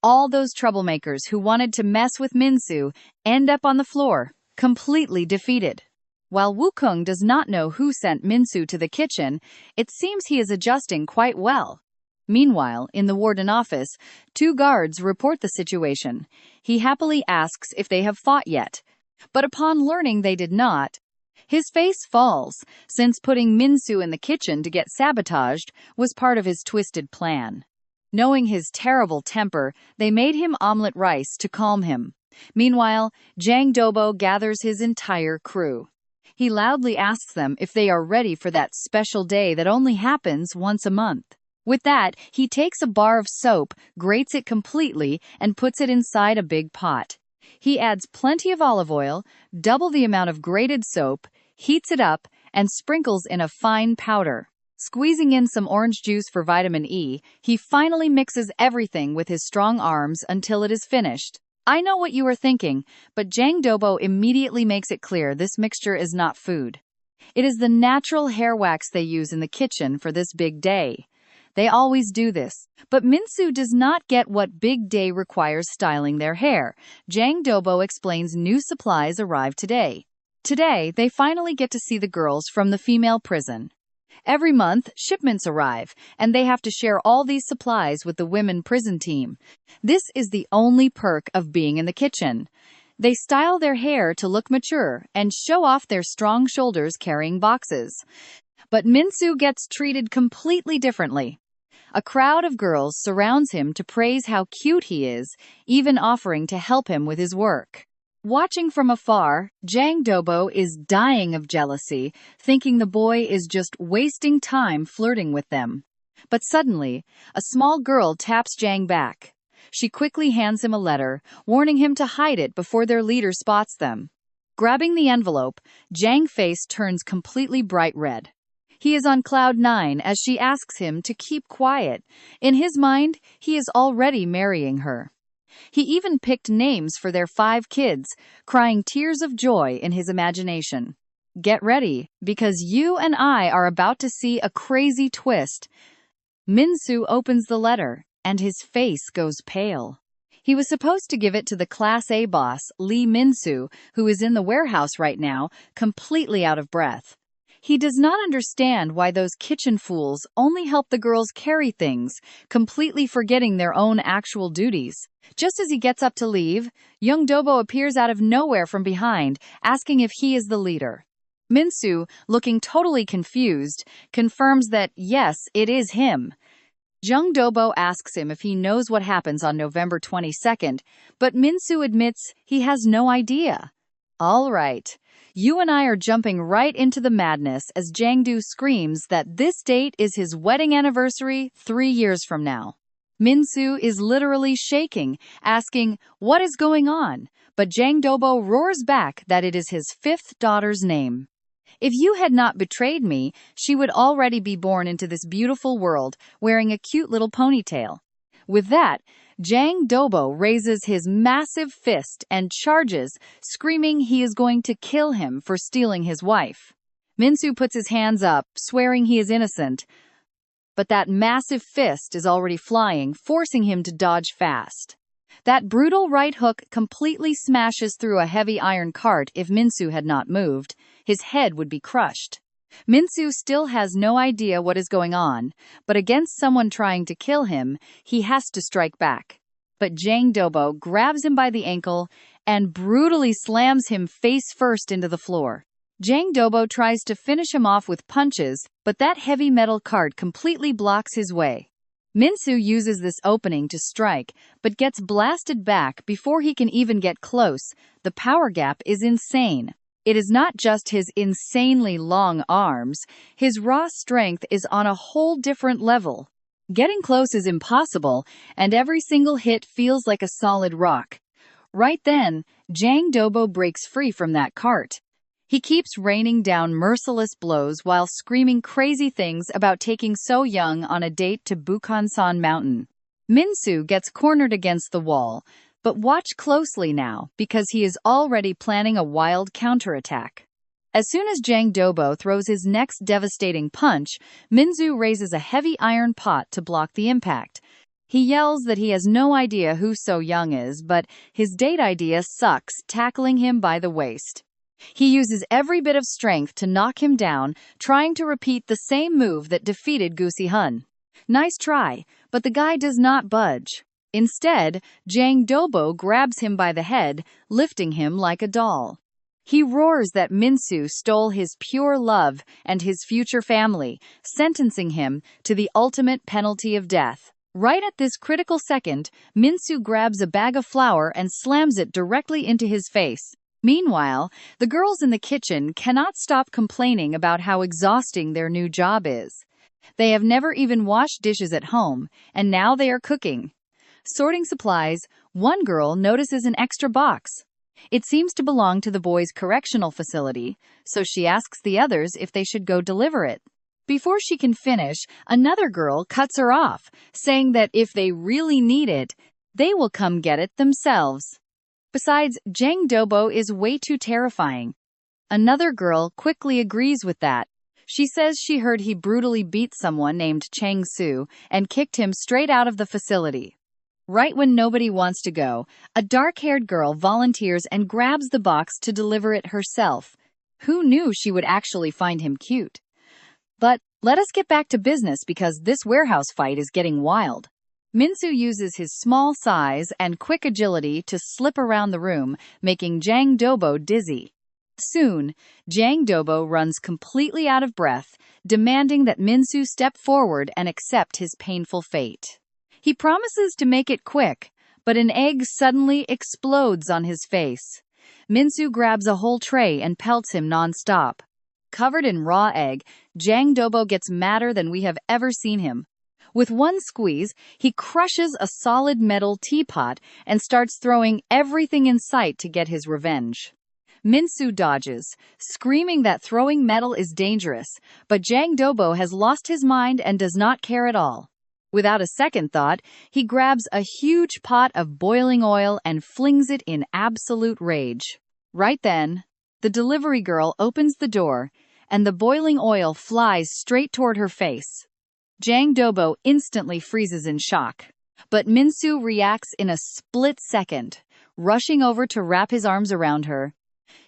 all those troublemakers who wanted to mess with Minsu end up on the floor, completely defeated. While Wukong does not know who sent Minsu to the kitchen, it seems he is adjusting quite well. Meanwhile, in the warden office, 2 guards report the situation. He happily asks if they have fought yet. But upon learning they did not, his face falls, since putting Minsu in the kitchen to get sabotaged was part of his twisted plan. Knowing his terrible temper, they made him omelet rice to calm him. Meanwhile, Jang Dobo gathers his entire crew. He loudly asks them if they are ready for that special day that only happens once a month. With that, he takes a bar of soap, grates it completely, and puts it inside a big pot. He adds plenty of olive oil, double the amount of grated soap, heats it up, and sprinkles in a fine powder. Squeezing in some orange juice for vitamin E, he finally mixes everything with his strong arms until it is finished. I know what you are thinking, but Jang Dobo immediately makes it clear this mixture is not food. It is the natural hair wax they use in the kitchen for this big day. They always do this. But Minsu does not get what big day requires styling their hair. Jang Dobo explains new supplies arrived today. Today, they finally get to see the girls from the female prison. Every month, shipments arrive, and they have to share all these supplies with the women prison team. This is the only perk of being in the kitchen. They style their hair to look mature and show off their strong shoulders carrying boxes. But Minsu gets treated completely differently. A crowd of girls surrounds him to praise how cute he is, even offering to help him with his work. Watching from afar, Jang Dobo is dying of jealousy, thinking the boy is just wasting time flirting with them. But suddenly, a small girl taps Jang back. She quickly hands him a letter, warning him to hide it before their leader spots them. Grabbing the envelope, Jang's face turns completely bright red. He is on cloud 9 as she asks him to keep quiet. In his mind, he is already marrying her. He even picked names for their 5 kids, crying tears of joy in his imagination. Get ready, because you and I are about to see a crazy twist. Minsu opens the letter, and his face goes pale. He was supposed to give it to the Class A boss, Lee Minsu, who is in the warehouse right now, completely out of breath. He does not understand why those kitchen fools only help the girls carry things, completely forgetting their own actual duties. Just as he gets up to leave, young Dobo appears out of nowhere from behind, asking if he is the leader. Minsu, looking totally confused, confirms that yes, it is him. Jung Dobo asks him if he knows what happens on November 22nd, but Minsu admits he has no idea. All right. You and I are jumping right into the madness as Jangdu screams that this date is his wedding anniversary 3 years from now. Minsu is literally shaking, asking, "What is going on?" But Jang Dobo roars back that it is his 5th daughter's name. If you had not betrayed me, she would already be born into this beautiful world, wearing a cute little ponytail. With that, Jang Dobo raises his massive fist and charges, screaming he is going to kill him for stealing his wife. Minsu puts his hands up, swearing he is innocent. But that massive fist is already flying, forcing him to dodge fast. That brutal right hook completely smashes through a heavy iron cart. If Minsu had not moved, his head would be crushed. Minsu still has no idea what is going on, but against someone trying to kill him, he has to strike back. But Jang Dobo grabs him by the ankle and brutally slams him face first into the floor. Jang Dobo tries to finish him off with punches, but that heavy metal cart completely blocks his way. Minsu uses this opening to strike, but gets blasted back before he can even get close. The power gap is insane. It is not just his insanely long arms, his raw strength is on a whole different level. Getting close is impossible, and every single hit feels like a solid rock. Right then, Jang Dobo breaks free from that cart. He keeps raining down merciless blows while screaming crazy things about taking So Young on a date to Bukhansan Mountain. Minsu gets cornered against the wall, but watch closely now because he is already planning a wild counterattack. As soon as Jang Dobo throws his next devastating punch, Minsu raises a heavy iron pot to block the impact. He yells that he has no idea who So Young is, but his date idea sucks, tackling him by the waist. He uses every bit of strength to knock him down, trying to repeat the same move that defeated Gusi Hun. Nice try, but the guy does not budge. Instead, Jang Dobo grabs him by the head, lifting him like a doll. He roars that Minsu stole his pure love and his future family, sentencing him to the ultimate penalty of death. Right at this critical second, Minsu grabs a bag of flour and slams it directly into his face. Meanwhile, the girls in the kitchen cannot stop complaining about how exhausting their new job is. They have never even washed dishes at home, and now they are cooking. Sorting supplies, one girl notices an extra box. It seems to belong to the boys' correctional facility, so she asks the others if they should go deliver it. Before she can finish, another girl cuts her off, saying that if they really need it, they will come get it themselves. Besides, Jang Dobo is way too terrifying. Another girl quickly agrees with that. She says she heard he brutally beat someone named Chang Su and kicked him straight out of the facility. Right when nobody wants to go, a dark-haired girl volunteers and grabs the box to deliver it herself. Who knew she would actually find him cute? But let us get back to business because this warehouse fight is getting wild. Minsu uses his small size and quick agility to slip around the room, making Jang Dobo dizzy. Soon, Jang Dobo runs completely out of breath, demanding that Minsu step forward and accept his painful fate. He promises to make it quick, but an egg suddenly explodes on his face. Minsu grabs a whole tray and pelts him non-stop. Covered in raw egg, Jang Dobo gets madder than we have ever seen him. With one squeeze, he crushes a solid metal teapot and starts throwing everything in sight to get his revenge. Minsu dodges, screaming that throwing metal is dangerous, but Jang Dobo has lost his mind and does not care at all. Without a second thought, he grabs a huge pot of boiling oil and flings it in absolute rage. Right then, the delivery girl opens the door, and the boiling oil flies straight toward her face. Jang Dobo instantly freezes in shock, but Minsu reacts in a split second, rushing over to wrap his arms around her,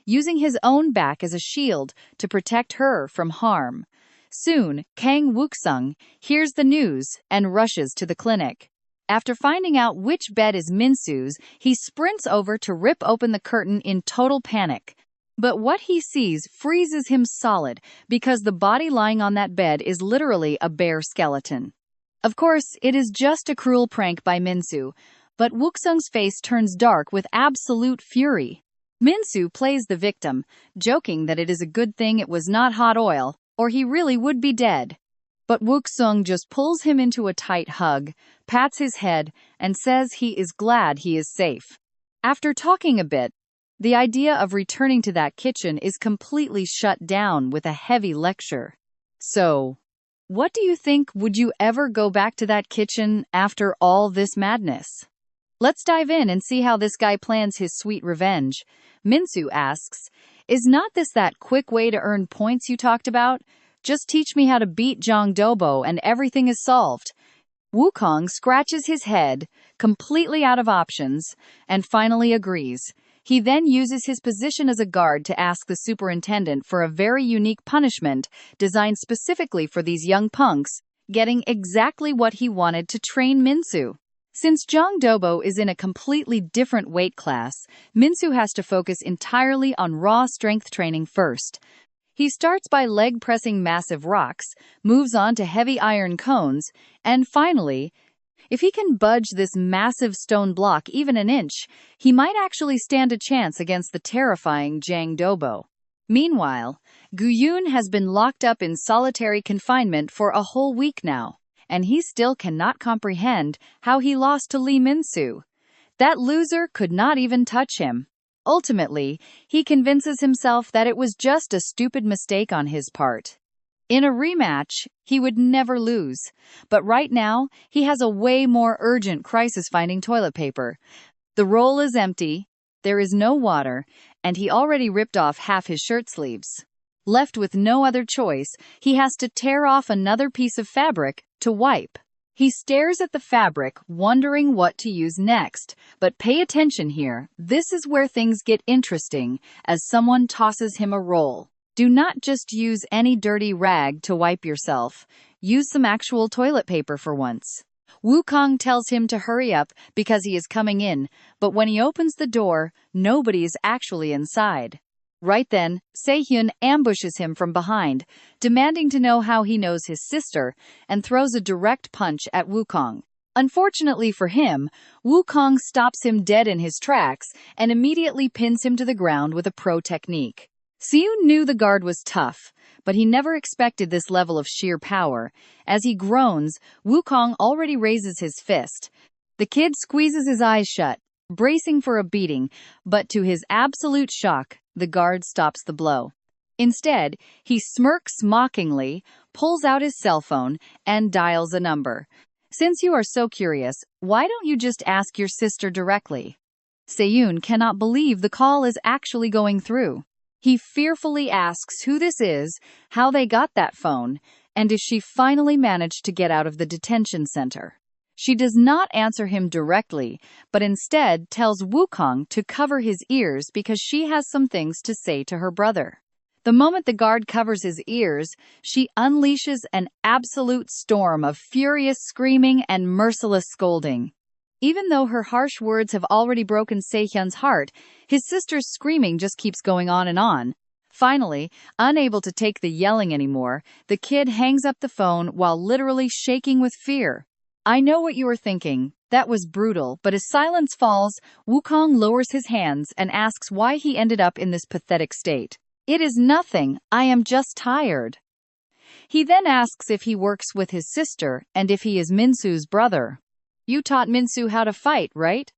using his own back as a shield to protect her from harm. Soon, Kang Wuksung hears the news and rushes to the clinic. After finding out which bed is Minsu's, he sprints over to rip open the curtain in total panic. But what he sees freezes him solid because the body lying on that bed is literally a bare skeleton. Of course, it is just a cruel prank by Minsu, but Wuksung's face turns dark with absolute fury. Minsu plays the victim, joking that it is a good thing it was not hot oil, or he really would be dead. But Wuksung just pulls him into a tight hug, pats his head, and says he is glad he is safe. After talking a bit, the idea of returning to that kitchen is completely shut down with a heavy lecture. So, what do you think? Would you ever go back to that kitchen after all this madness? Let's dive in and see how this guy plans his sweet revenge. Minsu asks, "Is not this that quick way to earn points you talked about? Just teach me how to beat Jang Dobo and everything is solved." Wukong scratches his head, completely out of options, and finally agrees. He then uses his position as a guard to ask the superintendent for a very unique punishment designed specifically for these young punks, getting exactly what he wanted to train Minsu. Since Jang Dobo is in a completely different weight class, Minsu has to focus entirely on raw strength training first. He starts by leg pressing massive rocks, moves on to heavy iron cones, and finally, if he can budge this massive stone block even an inch, he might actually stand a chance against the terrifying Jang Dobo. Meanwhile, Guyun has been locked up in solitary confinement for a whole week now, and he still cannot comprehend how he lost to Lee Min-soo. That loser could not even touch him. Ultimately, he convinces himself that it was just a stupid mistake on his part. In a rematch, he would never lose. But right now, he has a way more urgent crisis finding toilet paper. The roll is empty, there is no water, and he already ripped off half his shirt sleeves. Left with no other choice, he has to tear off another piece of fabric to wipe. He stares at the fabric, wondering what to use next. But pay attention here, this is where things get interesting, as someone tosses him a roll. Do not just use any dirty rag to wipe yourself. Use some actual toilet paper for once. Wukong tells him to hurry up because he is coming in, but when he opens the door, nobody is actually inside. Right then, Sehun ambushes him from behind, demanding to know how he knows his sister, and throws a direct punch at Wukong. Unfortunately for him, Wukong stops him dead in his tracks and immediately pins him to the ground with a pro technique. Sehun knew the guard was tough, but he never expected this level of sheer power. As he groans, Wukong already raises his fist. The kid squeezes his eyes shut, bracing for a beating, but to his absolute shock, the guard stops the blow. Instead, he smirks mockingly, pulls out his cell phone, and dials a number. Since you are so curious, why don't you just ask your sister directly? Sehun cannot believe the call is actually going through. He fearfully asks who this is, how they got that phone, and if she finally managed to get out of the detention center. She does not answer him directly, but instead tells Wukong to cover his ears because she has some things to say to her brother. The moment the guard covers his ears, she unleashes an absolute storm of furious screaming and merciless scolding. Even though her harsh words have already broken Sehyun's heart, his sister's screaming just keeps going on and on. Finally, unable to take the yelling anymore, the kid hangs up the phone while literally shaking with fear. I know what you are thinking. That was brutal, but as silence falls, Wukong lowers his hands and asks why he ended up in this pathetic state. It is nothing, I am just tired. He then asks if he works with his sister and if he is Minsu's brother. You taught Minsu how to fight, right?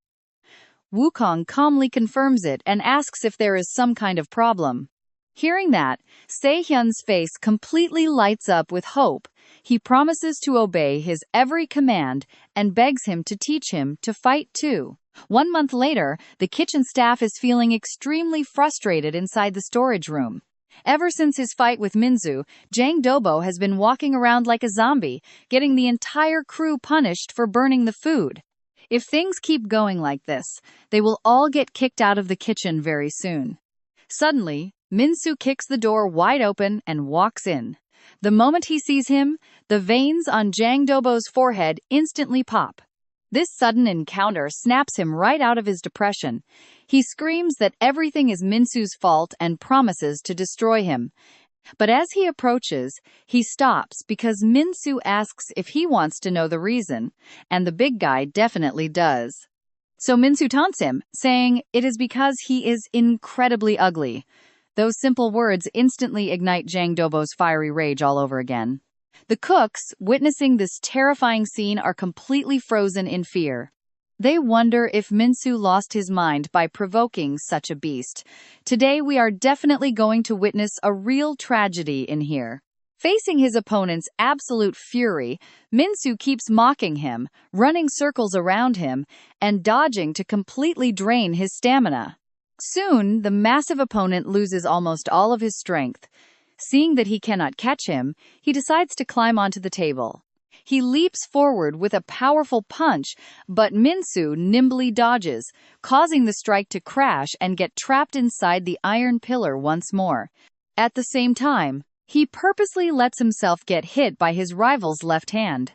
Wukong calmly confirms it and asks if there is some kind of problem. Hearing that, Sehyun's face completely lights up with hope. He promises to obey his every command and begs him to teach him to fight too. 1 month later, the kitchen staff is feeling extremely frustrated inside the storage room. Ever since his fight with Minsu, Jang Dobo has been walking around like a zombie, getting the entire crew punished for burning the food. If things keep going like this, they will all get kicked out of the kitchen very soon. Suddenly, Minsu kicks the door wide open and walks in. The moment he sees him, the veins on Jang Dobo's forehead instantly pop. This sudden encounter snaps him right out of his depression. He screams that everything is Minsu's fault and promises to destroy him. But as he approaches, he stops because Minsu asks if he wants to know the reason, and the big guy definitely does. So Minsu taunts him, saying it is because he is incredibly ugly. Those simple words instantly ignite Jang Dobo's fiery rage all over again. The cooks, witnessing this terrifying scene, are completely frozen in fear. They wonder if Minsu lost his mind by provoking such a beast. Today we are definitely going to witness a real tragedy in here. Facing his opponent's absolute fury, Minsu keeps mocking him, running circles around him, and dodging to completely drain his stamina. Soon, the massive opponent loses almost all of his strength. Seeing that he cannot catch him, he decides to climb onto the table. He leaps forward with a powerful punch, but Minsu nimbly dodges, causing the strike to crash and get trapped inside the iron pillar once more. At the same time, he purposely lets himself get hit by his rival's left hand.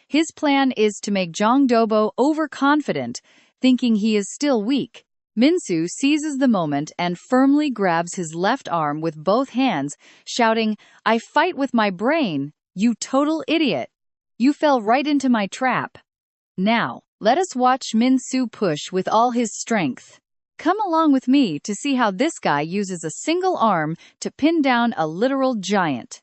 His plan is to make Jongdobo overconfident, thinking he is still weak. Minsu seizes the moment and firmly grabs his left arm with both hands, shouting, "I fight with my brain, you total idiot! You fell right into my trap. Now, let us watch Minsu push with all his strength. Come along with me to see how this guy uses a single arm to pin down a literal giant.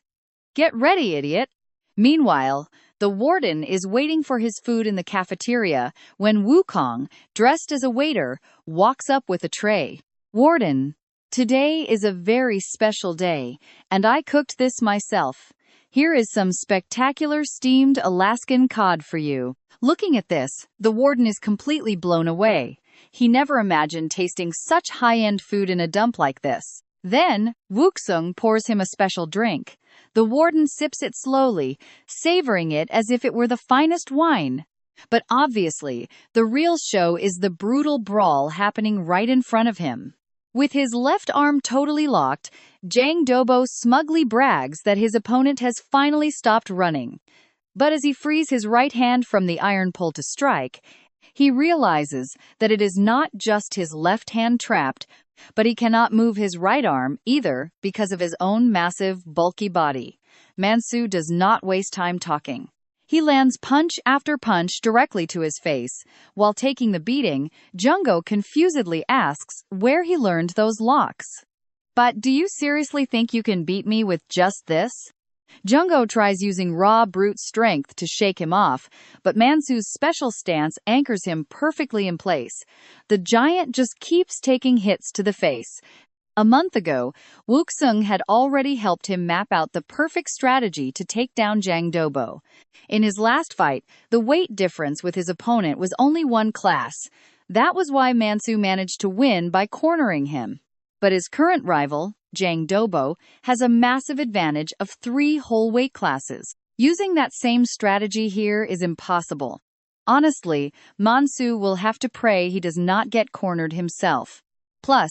Get ready, idiot!" Meanwhile, the warden is waiting for his food in the cafeteria when Wukong, dressed as a waiter, walks up with a tray. "Warden, today is a very special day, and I cooked this myself. Here is some spectacular steamed Alaskan cod for you." Looking at this, the warden is completely blown away. He never imagined tasting such high-end food in a dump like this. Then, Wuksung pours him a special drink. The warden sips it slowly, savoring it as if it were the finest wine. But obviously, the real show is the brutal brawl happening right in front of him. With his left arm totally locked, Jang Dobo smugly brags that his opponent has finally stopped running. But as he frees his right hand from the iron pole to strike, he realizes that it is not just his left hand trapped, but he cannot move his right arm either because of his own massive, bulky body. Mansu does not waste time talking. He lands punch after punch directly to his face. While taking the beating, Jungo confusedly asks where he learned those locks. "But do you seriously think you can beat me with just this?" Jungo tries using raw brute strength to shake him off, but Mansu's special stance anchors him perfectly in place. The giant just keeps taking hits to the face. A month ago, Wuksung had already helped him map out the perfect strategy to take down Jang Dobo. In his last fight, the weight difference with his opponent was only one class. That was why Mansu managed to win by cornering him. But his current rival, Jang Dobo, has a massive advantage of 3 whole weight classes. Using that same strategy here is impossible. Honestly, Mansu will have to pray he does not get cornered himself. Plus,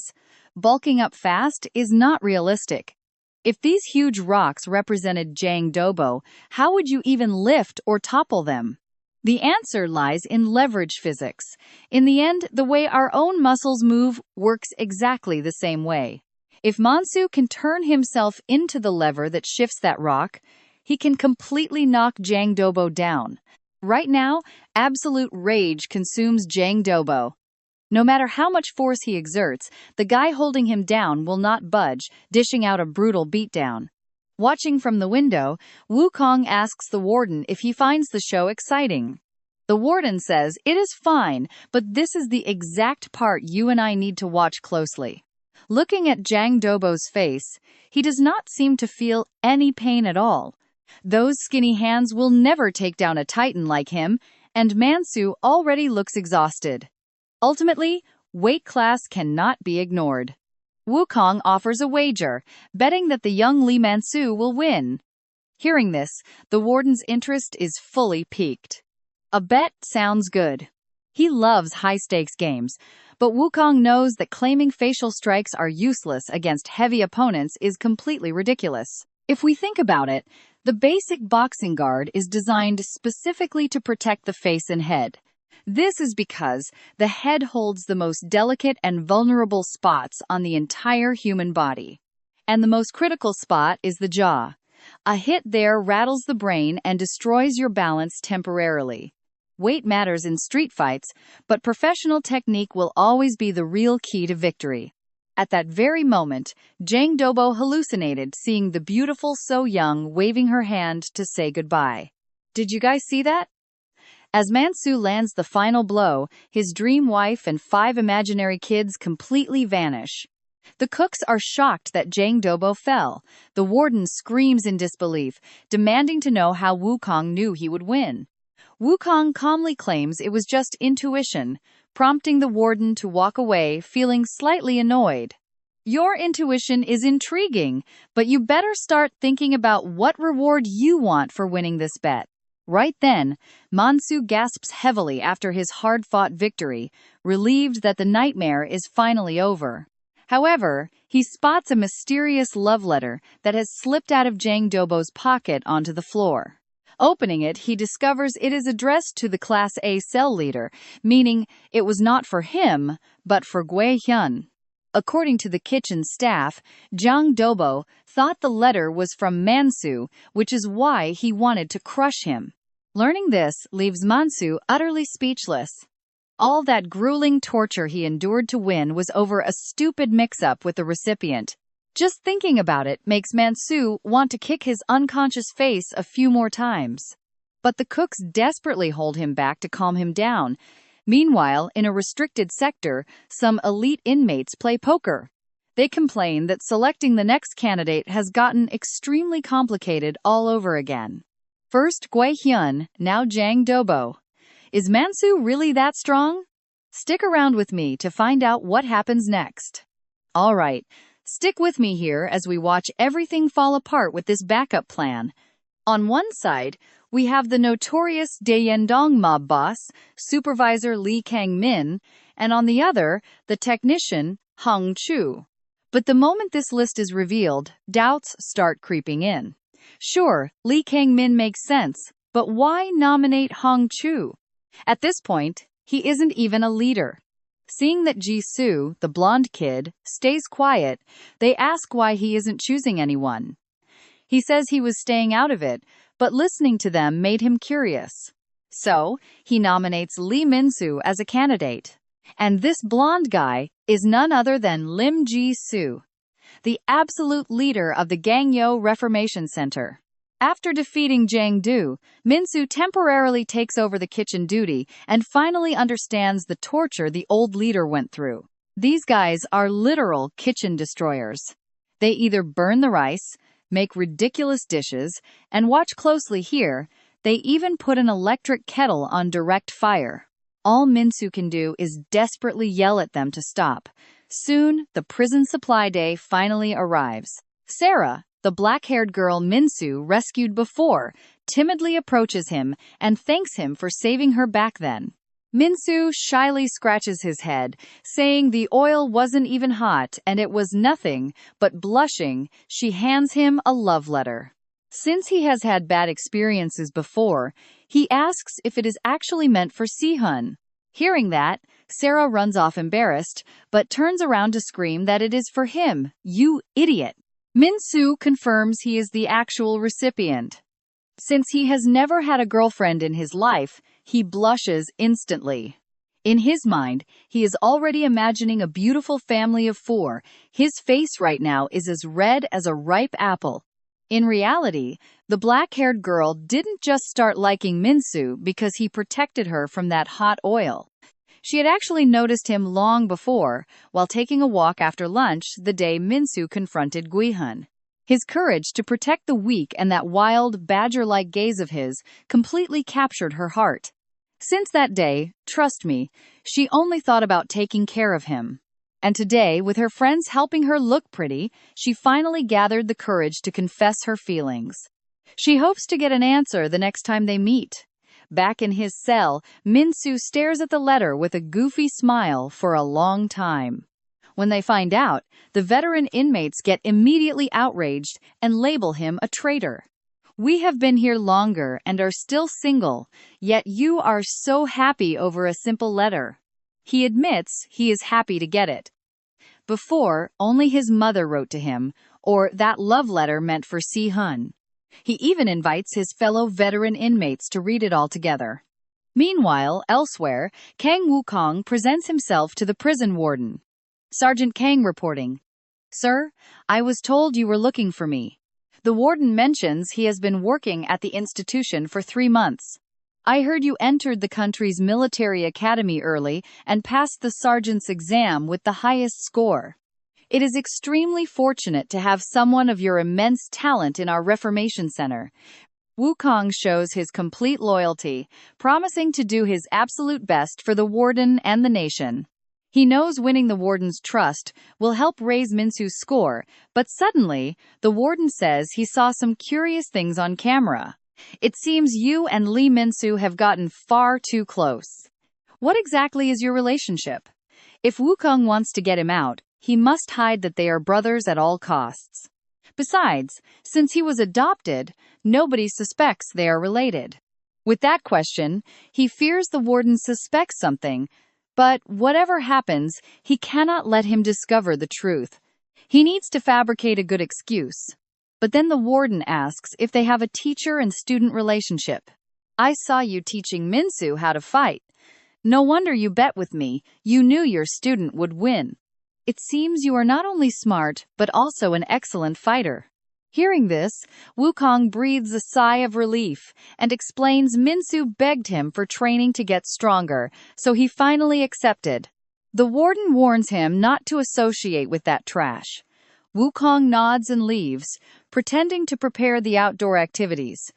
bulking up fast is not realistic. If these huge rocks represented Jang Dobo, how would you even lift or topple them? The answer lies in leverage physics. In the end, the way our own muscles move works exactly the same way. If Mansu can turn himself into the lever that shifts that rock, he can completely knock Jang Dobo down. Right now, absolute rage consumes Jang Dobo. No matter how much force he exerts, the guy holding him down will not budge, dishing out a brutal beatdown. Watching from the window, Wukong asks the warden if he finds the show exciting. The warden says it is fine, but this is the exact part you and I need to watch closely. Looking at Jang Dobo's face, he does not seem to feel any pain at all. Those skinny hands will never take down a titan like him, and Mansu already looks exhausted. Ultimately, weight class cannot be ignored. Wukong offers a wager, betting that the young Li Mansu will win. Hearing this, the warden's interest is fully piqued. A bet sounds good. He loves high-stakes games, but Wukong knows that claiming facial strikes are useless against heavy opponents is completely ridiculous. If we think about it, the basic boxing guard is designed specifically to protect the face and head. This is because the head holds the most delicate and vulnerable spots on the entire human body. And the most critical spot is the jaw. A hit there rattles the brain and destroys your balance temporarily. Weight matters in street fights, but professional technique will always be the real key to victory. At that very moment, Jang Dobo hallucinated seeing the beautiful So Young waving her hand to say goodbye. Did you guys see that? As Mansu lands the final blow, his dream wife and 5 imaginary kids completely vanish. The cooks are shocked that Jang Dobo fell. The warden screams in disbelief, demanding to know how Wukong knew he would win. Wukong calmly claims it was just intuition, prompting the warden to walk away, feeling slightly annoyed. Your intuition is intriguing, but you better start thinking about what reward you want for winning this bet. Right then, Mansu gasps heavily after his hard-fought victory, relieved that the nightmare is finally over. However, he spots a mysterious love letter that has slipped out of Jang Dobo's pocket onto the floor. Opening it, he discovers it is addressed to the Class A cell leader, meaning it was not for him, but for Gui Hyun. According to the kitchen staff, Jang Dobo thought the letter was from Mansu, which is why he wanted to crush him. Learning this leaves Mansu utterly speechless. All that grueling torture he endured to win was over a stupid mix-up with the recipient. Just thinking about it makes Mansu want to kick his unconscious face a few more times. But the cooks desperately hold him back to calm him down. Meanwhile, in a restricted sector, some elite inmates play poker. They complain that selecting the next candidate has gotten extremely complicated all over again. First Gui Hyun, now Jang Dobo. Is Mansu really that strong? Stick around with me to find out what happens next. Alright, stick with me here as we watch everything fall apart with this backup plan. On one side, we have the notorious Daeyendong mob boss, Supervisor Lee Kang-min, and on the other, the technician, Hong Chu. But the moment this list is revealed, doubts start creeping in. Sure, Lee Kang-min makes sense, but why nominate Hong Chu? At this point, he isn't even a leader. Seeing that Ji-soo, the blonde kid, stays quiet, they ask why he isn't choosing anyone. He says he was staying out of it, but listening to them made him curious. So, he nominates Lee Min-soo as a candidate. And this blonde guy is none other than Lim Ji-soo, the absolute leader of the Gangyo Reformation Center. After defeating Jang Do, Min-soo temporarily takes over the kitchen duty and finally understands the torture the old leader went through. These guys are literal kitchen destroyers. They either burn the rice, make ridiculous dishes, and watch closely here, they even put an electric kettle on direct fire. All Min-soo can do is desperately yell at them to stop. Soon, the prison supply day finally arrives. Sarah, the black-haired girl Min-soo rescued before, timidly approaches him and thanks him for saving her back then. Min-soo shyly scratches his head, saying the oil wasn't even hot and it was nothing, but blushing, she hands him a love letter. Since he has had bad experiences before, he asks if it is actually meant for Si-hun. Hearing that, Sarah runs off embarrassed, but turns around to scream that it is for him, you idiot. Min-soo confirms he is the actual recipient. Since he has never had a girlfriend in his life, he blushes instantly. In his mind, he is already imagining a beautiful family of 4. His face right now is as red as a ripe apple. In reality, the black-haired girl didn't just start liking Min-soo because he protected her from that hot oil. She had actually noticed him long before, while taking a walk after lunch the day Min-soo confronted Gui-hun. His courage to protect the weak and that wild, badger-like gaze of his completely captured her heart. Since that day, trust me, she only thought about taking care of him. And today, with her friends helping her look pretty, she finally gathered the courage to confess her feelings. She hopes to get an answer the next time they meet. Back in his cell, Min-soo stares at the letter with a goofy smile for a long time. When they find out, the veteran inmates get immediately outraged and label him a traitor. We have been here longer and are still single, yet you are so happy over a simple letter. He admits he is happy to get it. Before, only his mother wrote to him, or that love letter meant for Si-hun. He even invites his fellow veteran inmates to read it all together. Meanwhile, elsewhere, Kang Wukong presents himself to the prison warden. Sergeant Kang reporting. Sir, I was told you were looking for me. The warden mentions he has been working at the institution for 3 months. I heard you entered the country's military academy early and passed the sergeant's exam with the highest score. It is extremely fortunate to have someone of your immense talent in our Reformation Center. Wukong shows his complete loyalty, promising to do his absolute best for the warden and the nation. He knows winning the warden's trust will help raise Min-soo's score, but suddenly, the warden says he saw some curious things on camera. It seems you and Lee Min-soo have gotten far too close. What exactly is your relationship? If Wukong wants to get him out, he must hide that they are brothers at all costs. Besides, since he was adopted, nobody suspects they are related. With that question, he fears the warden suspects something, but whatever happens, he cannot let him discover the truth. He needs to fabricate a good excuse. But then the warden asks if they have a teacher and student relationship. I saw you teaching Min-soo how to fight. No wonder you bet with me. You knew your student would win. It seems you are not only smart, but also an excellent fighter. Hearing this, Wukong breathes a sigh of relief and explains Min-soo begged him for training to get stronger, so he finally accepted. The warden warns him not to associate with that trash. Wukong nods and leaves, pretending to prepare the outdoor activities.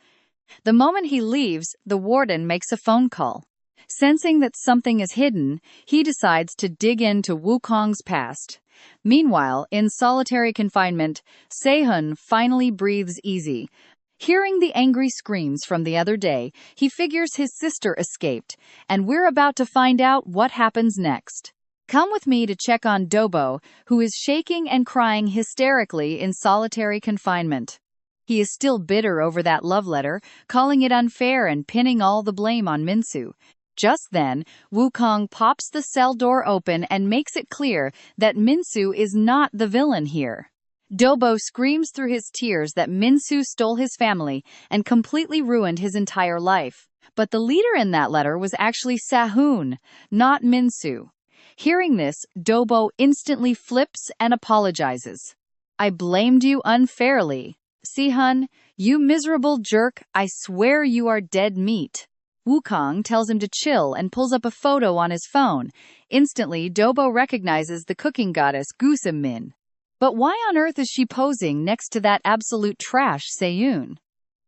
The moment he leaves, the warden makes a phone call. Sensing that something is hidden, he decides to dig into Wukong's past. Meanwhile, in solitary confinement, Sehun finally breathes easy. Hearing the angry screams from the other day, he figures his sister escaped, and we're about to find out what happens next. Come with me to check on Dobo, who is shaking and crying hysterically in solitary confinement. He is still bitter over that love letter, calling it unfair and pinning all the blame on Min-soo. Just then, Wukong pops the cell door open and makes it clear that Min-soo is not the villain here. Dobo screams through his tears that Min-soo stole his family and completely ruined his entire life. But the leader in that letter was actually Sehun, not Min-soo. Hearing this, Dobo instantly flips and apologizes. I blamed you unfairly. Sehun, you miserable jerk, I swear you are dead meat. Wukong tells him to chill and pulls up a photo on his phone. Instantly, Dobo recognizes the cooking goddess Gusamin. But why on earth is she posing next to that absolute trash Sehun?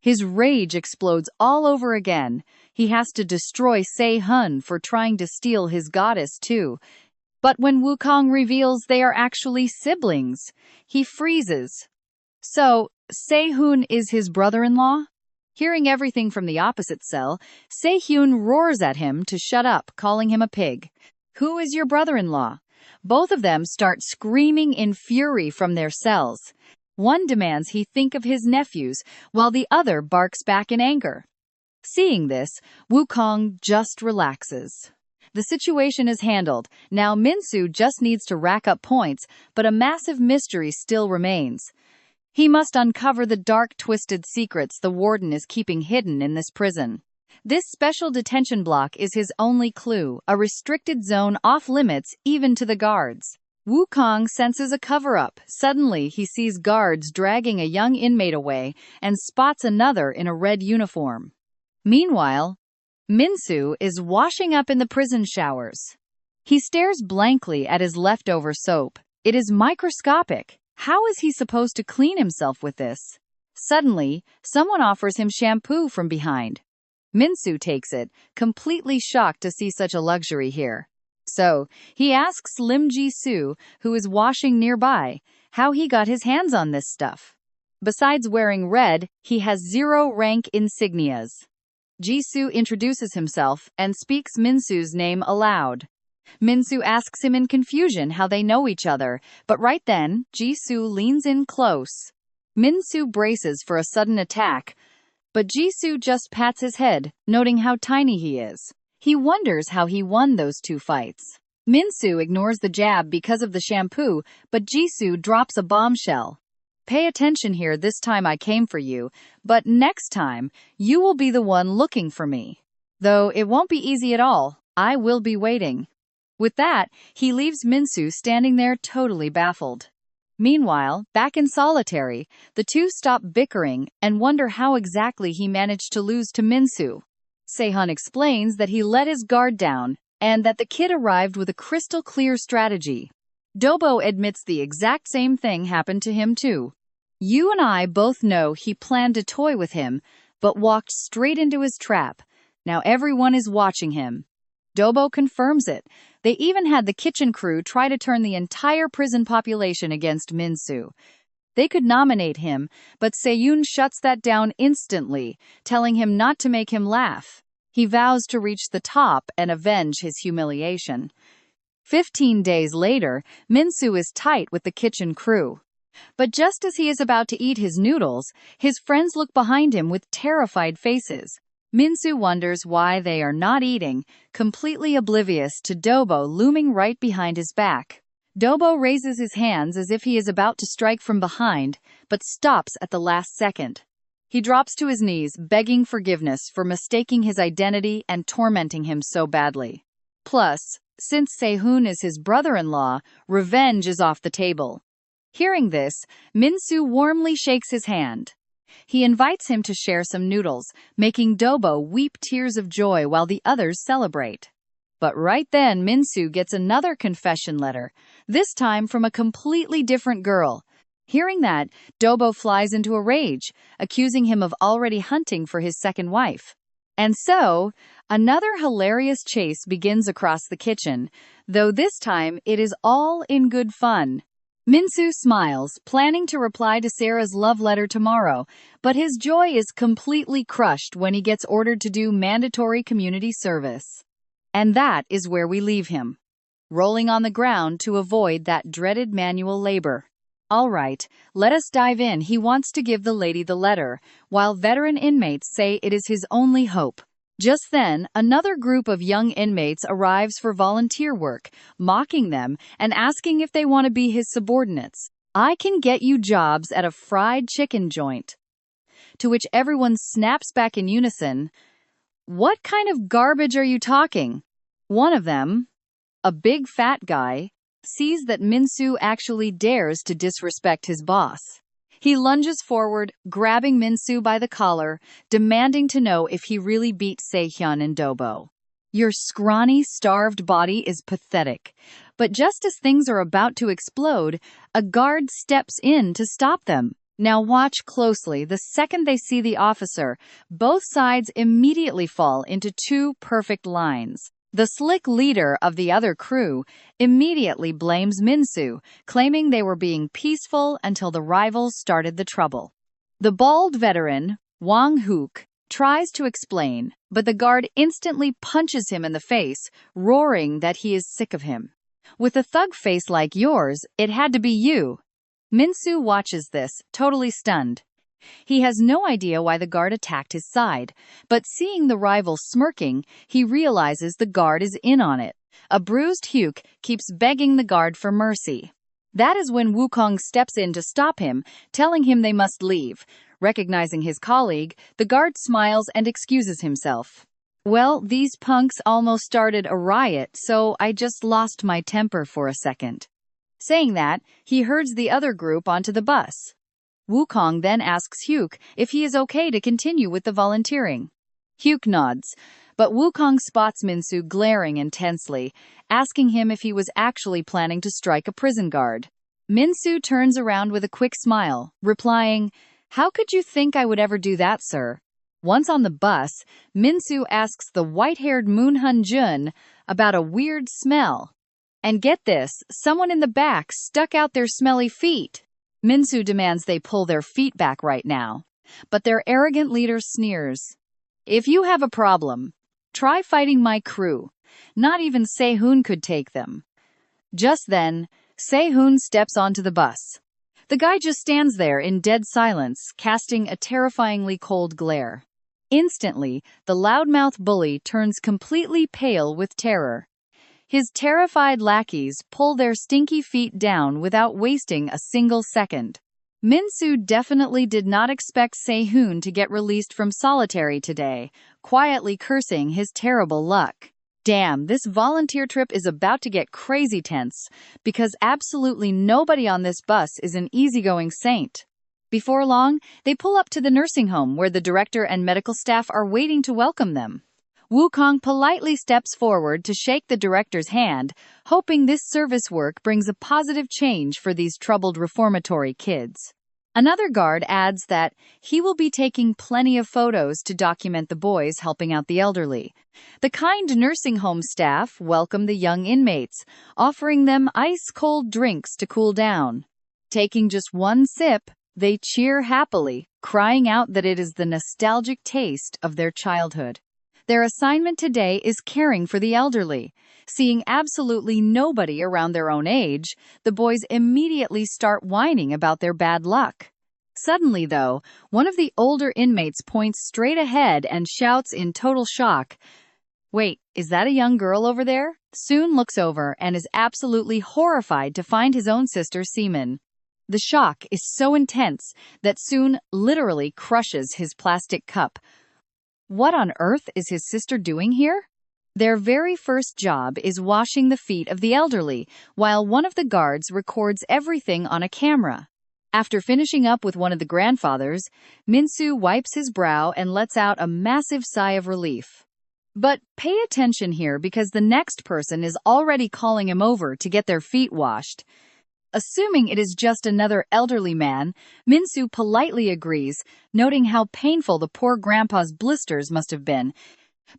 His rage explodes all over again. He has to destroy Sehun for trying to steal his goddess too. But when Wukong reveals they are actually siblings, he freezes. So, Sehun is his brother-in-law? Hearing everything from the opposite cell, Sehun roars at him to shut up, calling him a pig. Who is your brother-in-law? Both of them start screaming in fury from their cells. One demands he think of his nephews, while the other barks back in anger. Seeing this, Wukong just relaxes. The situation is handled. Now Min-soo just needs to rack up points, but a massive mystery still remains. He must uncover the dark, twisted secrets the warden is keeping hidden in this prison. This special detention block is his only clue, a restricted zone off-limits even to the guards. Wukong senses a cover-up. Suddenly, he sees guards dragging a young inmate away and spots another in a red uniform. Meanwhile, Min-soo is washing up in the prison showers. He stares blankly at his leftover soap. It is microscopic. How is he supposed to clean himself with this? Suddenly, someone offers him shampoo from behind. Min-soo takes it, completely shocked to see such a luxury here. So, he asks Lim Ji-soo, who is washing nearby, how he got his hands on this stuff. Besides wearing red, he has 0 rank insignias. Ji-soo introduces himself and speaks Min-soo's name aloud. Min-soo asks him in confusion how they know each other, but right then, Ji-soo leans in close. Min-soo braces for a sudden attack, but Ji-soo just pats his head, noting how tiny he is. He wonders how he won those 2 fights. Min-soo ignores the jab because of the shampoo, but Ji-soo drops a bombshell. Pay attention here, this time I came for you, but next time, you will be the one looking for me. Though it won't be easy at all, I will be waiting. With that, he leaves Min-soo standing there totally baffled. Meanwhile, back in solitary, the two stop bickering and wonder how exactly he managed to lose to Min-soo. Sehun explains that he let his guard down, and that the kid arrived with a crystal-clear strategy. Dobo admits the exact same thing happened to him too. You and I both know he planned to toy with him, but walked straight into his trap. Now everyone is watching him. Dobo confirms it. They even had the kitchen crew try to turn the entire prison population against Min-soo. They could nominate him, but Seyun shuts that down instantly, telling him not to make him laugh. He vows to reach the top and avenge his humiliation. 15 days later, Minsu is tight with the kitchen crew. But just as he is about to eat his noodles, his friends look behind him with terrified faces. Minsu wonders why they are not eating, completely oblivious to Dobo looming right behind his back. Dobo raises his hands as if he is about to strike from behind, but stops at the last second. He drops to his knees, begging forgiveness for mistaking his identity and tormenting him so badly. Plus, since Sehun is his brother-in-law, revenge is off the table. Hearing this, Minsu warmly shakes his hand. He invites him to share some noodles, making Dobo weep tears of joy while the others celebrate. But right then, Minsu gets another confession letter, this time from a completely different girl. Hearing that, Dobo flies into a rage, accusing him of already hunting for his second wife. And so, another hilarious chase begins across the kitchen, though this time it is all in good fun. Minsu smiles, planning to reply to Sarah's love letter tomorrow, but his joy is completely crushed when he gets ordered to do mandatory community service. And that is where we leave him, rolling on the ground to avoid that dreaded manual labor. All right, let us dive in. He wants to give the lady the letter, while veteran inmates say it is his only hope. Just then, another group of young inmates arrives for volunteer work, mocking them and asking if they want to be his subordinates. "I can get you jobs at a fried chicken joint." To which everyone snaps back in unison, "What kind of garbage are you talking?" One of them, a big fat guy, sees that Minsu actually dares to disrespect his boss. He lunges forward, grabbing Minsu by the collar, demanding to know if he really beat Sehyun and Dobo. "Your scrawny, starved body is pathetic." But just as things are about to explode, a guard steps in to stop them. Now watch closely. The second they see the officer, both sides immediately fall into two perfect lines. The slick leader of the other crew immediately blames Minsu, claiming they were being peaceful until the rivals started the trouble. The bald veteran, Wang Hook, tries to explain, but the guard instantly punches him in the face, roaring that he is sick of him. "With a thug face like yours, it had to be you." Minsu watches this, totally stunned. He has no idea why the guard attacked his side, but seeing the rival smirking, he realizes the guard is in on it. A bruised Hyuk keeps begging the guard for mercy. That is when Wukong steps in to stop him, telling him they must leave. Recognizing his colleague, the guard smiles and excuses himself. "Well, these punks almost started a riot, so I just lost my temper for a second." Saying that, he herds the other group onto the bus. Wukong then asks Hyuk if he is okay to continue with the volunteering. Hyuk nods, but Wukong spots Minsu glaring intensely, asking him if he was actually planning to strike a prison guard. Minsu turns around with a quick smile, replying, "How could you think I would ever do that, sir?" Once on the bus, Minsu asks the white-haired Moonhun Jun about a weird smell. And get this, someone in the back stuck out their smelly feet. Minsu demands they pull their feet back right now, but their arrogant leader sneers. "If you have a problem, try fighting my crew. Not even Sehun could take them." Just then, Sehun steps onto the bus. The guy just stands there in dead silence, casting a terrifyingly cold glare. Instantly, the loudmouth bully turns completely pale with terror. His terrified lackeys pull their stinky feet down without wasting a single second. Minsu definitely did not expect Sehun to get released from solitary today, quietly cursing his terrible luck. Damn, this volunteer trip is about to get crazy tense, because absolutely nobody on this bus is an easygoing saint. Before long, they pull up to the nursing home where the director and medical staff are waiting to welcome them. Wukong politely steps forward to shake the director's hand, hoping this service work brings a positive change for these troubled reformatory kids. Another guard adds that he will be taking plenty of photos to document the boys helping out the elderly. The kind nursing home staff welcome the young inmates, offering them ice-cold drinks to cool down. Taking just one sip, they cheer happily, crying out that it is the nostalgic taste of their childhood. Their assignment today is caring for the elderly. Seeing absolutely nobody around their own age, the boys immediately start whining about their bad luck. Suddenly, though, one of the older inmates points straight ahead and shouts in total shock, "Wait, is that a young girl over there?" Soon looks over and is absolutely horrified to find his own sister Seaman. The shock is so intense that Soon literally crushes his plastic cup. What on earth is his sister doing here? Their very first job is washing the feet of the elderly, while one of the guards records everything on a camera. After finishing up with one of the grandfathers, Minsu wipes his brow and lets out a massive sigh of relief. But pay attention here because the next person is already calling him over to get their feet washed. Assuming it is just another elderly man, Minsu politely agrees, noting how painful the poor grandpa's blisters must have been.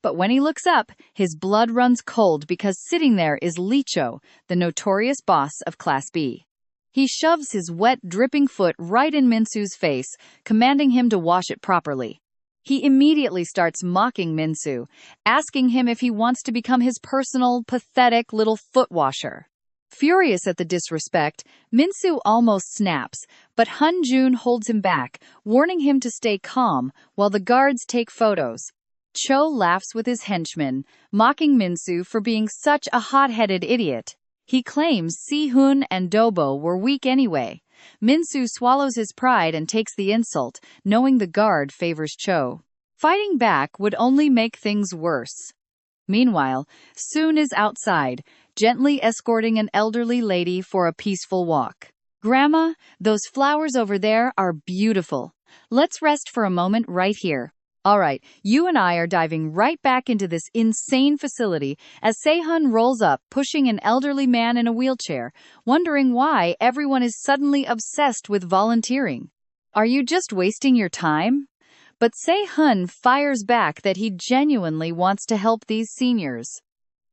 But when he looks up, his blood runs cold because sitting there is Licho, the notorious boss of Class B. He shoves his wet, dripping foot right in Minsu's face, commanding him to wash it properly. He immediately starts mocking Minsu, asking him if he wants to become his personal, pathetic little foot washer. Furious at the disrespect, Minsu almost snaps, but Hun-jun holds him back, warning him to stay calm while the guards take photos. Cho laughs with his henchmen, mocking Minsu for being such a hot-headed idiot. He claims Si-hun and Dobo were weak anyway. Minsu swallows his pride and takes the insult, knowing the guard favors Cho. Fighting back would only make things worse. Meanwhile, Soon is outside, gently escorting an elderly lady for a peaceful walk. "Grandma, those flowers over there are beautiful. Let's rest for a moment right here. All right, you and I are diving right back into this insane facility," as Se-hun rolls up, pushing an elderly man in a wheelchair, wondering why everyone is suddenly obsessed with volunteering. "Are you just wasting your time?" But Se-hun fires back that he genuinely wants to help these seniors.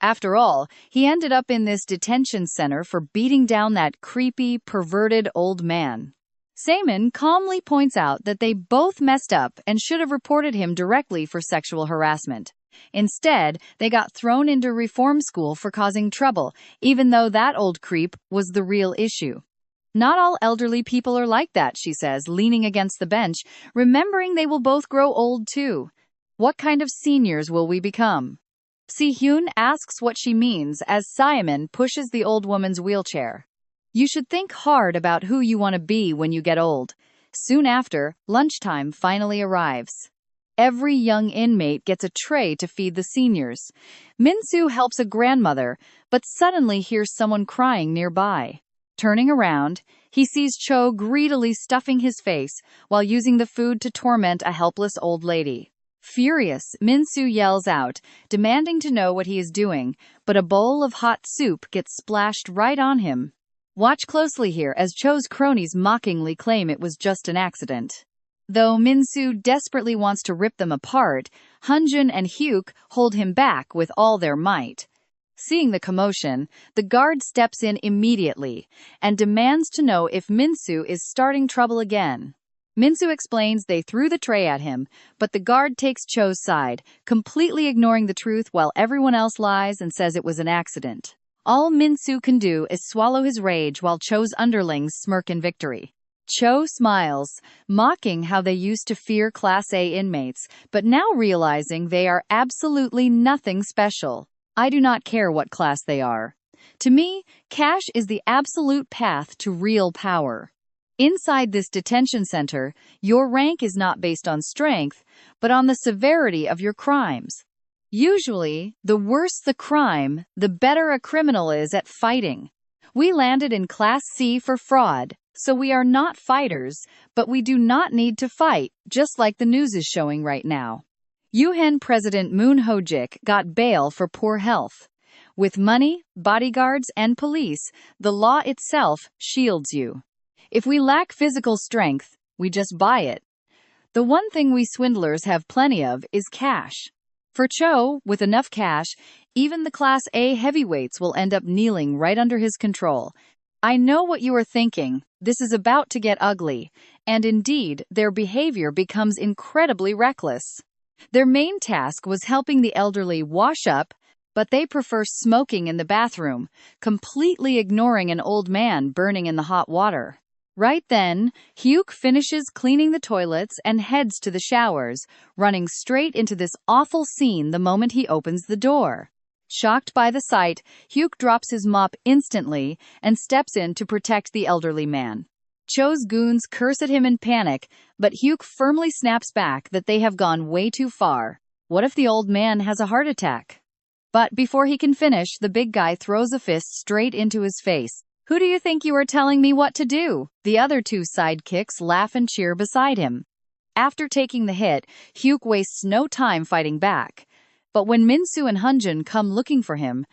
After all, he ended up in this detention center for beating down that creepy, perverted old man. Seaman calmly points out that they both messed up and should have reported him directly for sexual harassment. Instead, they got thrown into reform school for causing trouble, even though that old creep was the real issue. "Not all elderly people are like that," she says, leaning against the bench, remembering they will both grow old too. "What kind of seniors will we become?" Si-hyun asks what she means as Simon pushes the old woman's wheelchair. "You should think hard about who you want to be when you get old." Soon after, lunchtime finally arrives. Every young inmate gets a tray to feed the seniors. Minsu helps a grandmother, but suddenly hears someone crying nearby. Turning around, he sees Cho greedily stuffing his face while using the food to torment a helpless old lady. Furious, Minsu yells out, demanding to know what he is doing, but a bowl of hot soup gets splashed right on him. Watch closely here as Cho's cronies mockingly claim it was just an accident. Though Minsu desperately wants to rip them apart, Hunjun and Hyuk hold him back with all their might. Seeing the commotion, the guard steps in immediately and demands to know if Minsu is starting trouble again. Minsu explains they threw the tray at him, but the guard takes Cho's side, completely ignoring the truth while everyone else lies and says it was an accident. All Minsu can do is swallow his rage while Cho's underlings smirk in victory. Cho smiles, mocking how they used to fear Class A inmates, but now realizing they are absolutely nothing special. "I do not care what class they are. To me, cash is the absolute path to real power." Inside this detention center, your rank is not based on strength, but on the severity of your crimes. Usually, the worse the crime, the better a criminal is at fighting. We landed in Class C for fraud, so we are not fighters, but we do not need to fight, just like the news is showing right now. Yuhen President Moon Ho-jik got bail for poor health. With money, bodyguards, and police, the law itself shields you. If we lack physical strength, we just buy it. The one thing we swindlers have plenty of is cash. For Cho, with enough cash, even the Class A heavyweights will end up kneeling right under his control. I know what you are thinking. This is about to get ugly. And indeed, their behavior becomes incredibly reckless. Their main task was helping the elderly wash up, but they prefer smoking in the bathroom, completely ignoring an old man burning in the hot water. Right then, Hugh finishes cleaning the toilets and heads to the showers, running straight into this awful scene the moment he opens the door. Shocked by the sight, Hugh drops his mop instantly and steps in to protect the elderly man. Cho's goons curse at him in panic, but Hugh firmly snaps back that they have gone way too far. What if the old man has a heart attack? But before he can finish, the big guy throws a fist straight into his face. Who do you think you are telling me what to do? The other two sidekicks laugh and cheer beside him. After taking the hit, Hugh wastes no time fighting back. But when Minsu and Hunjin come looking for him,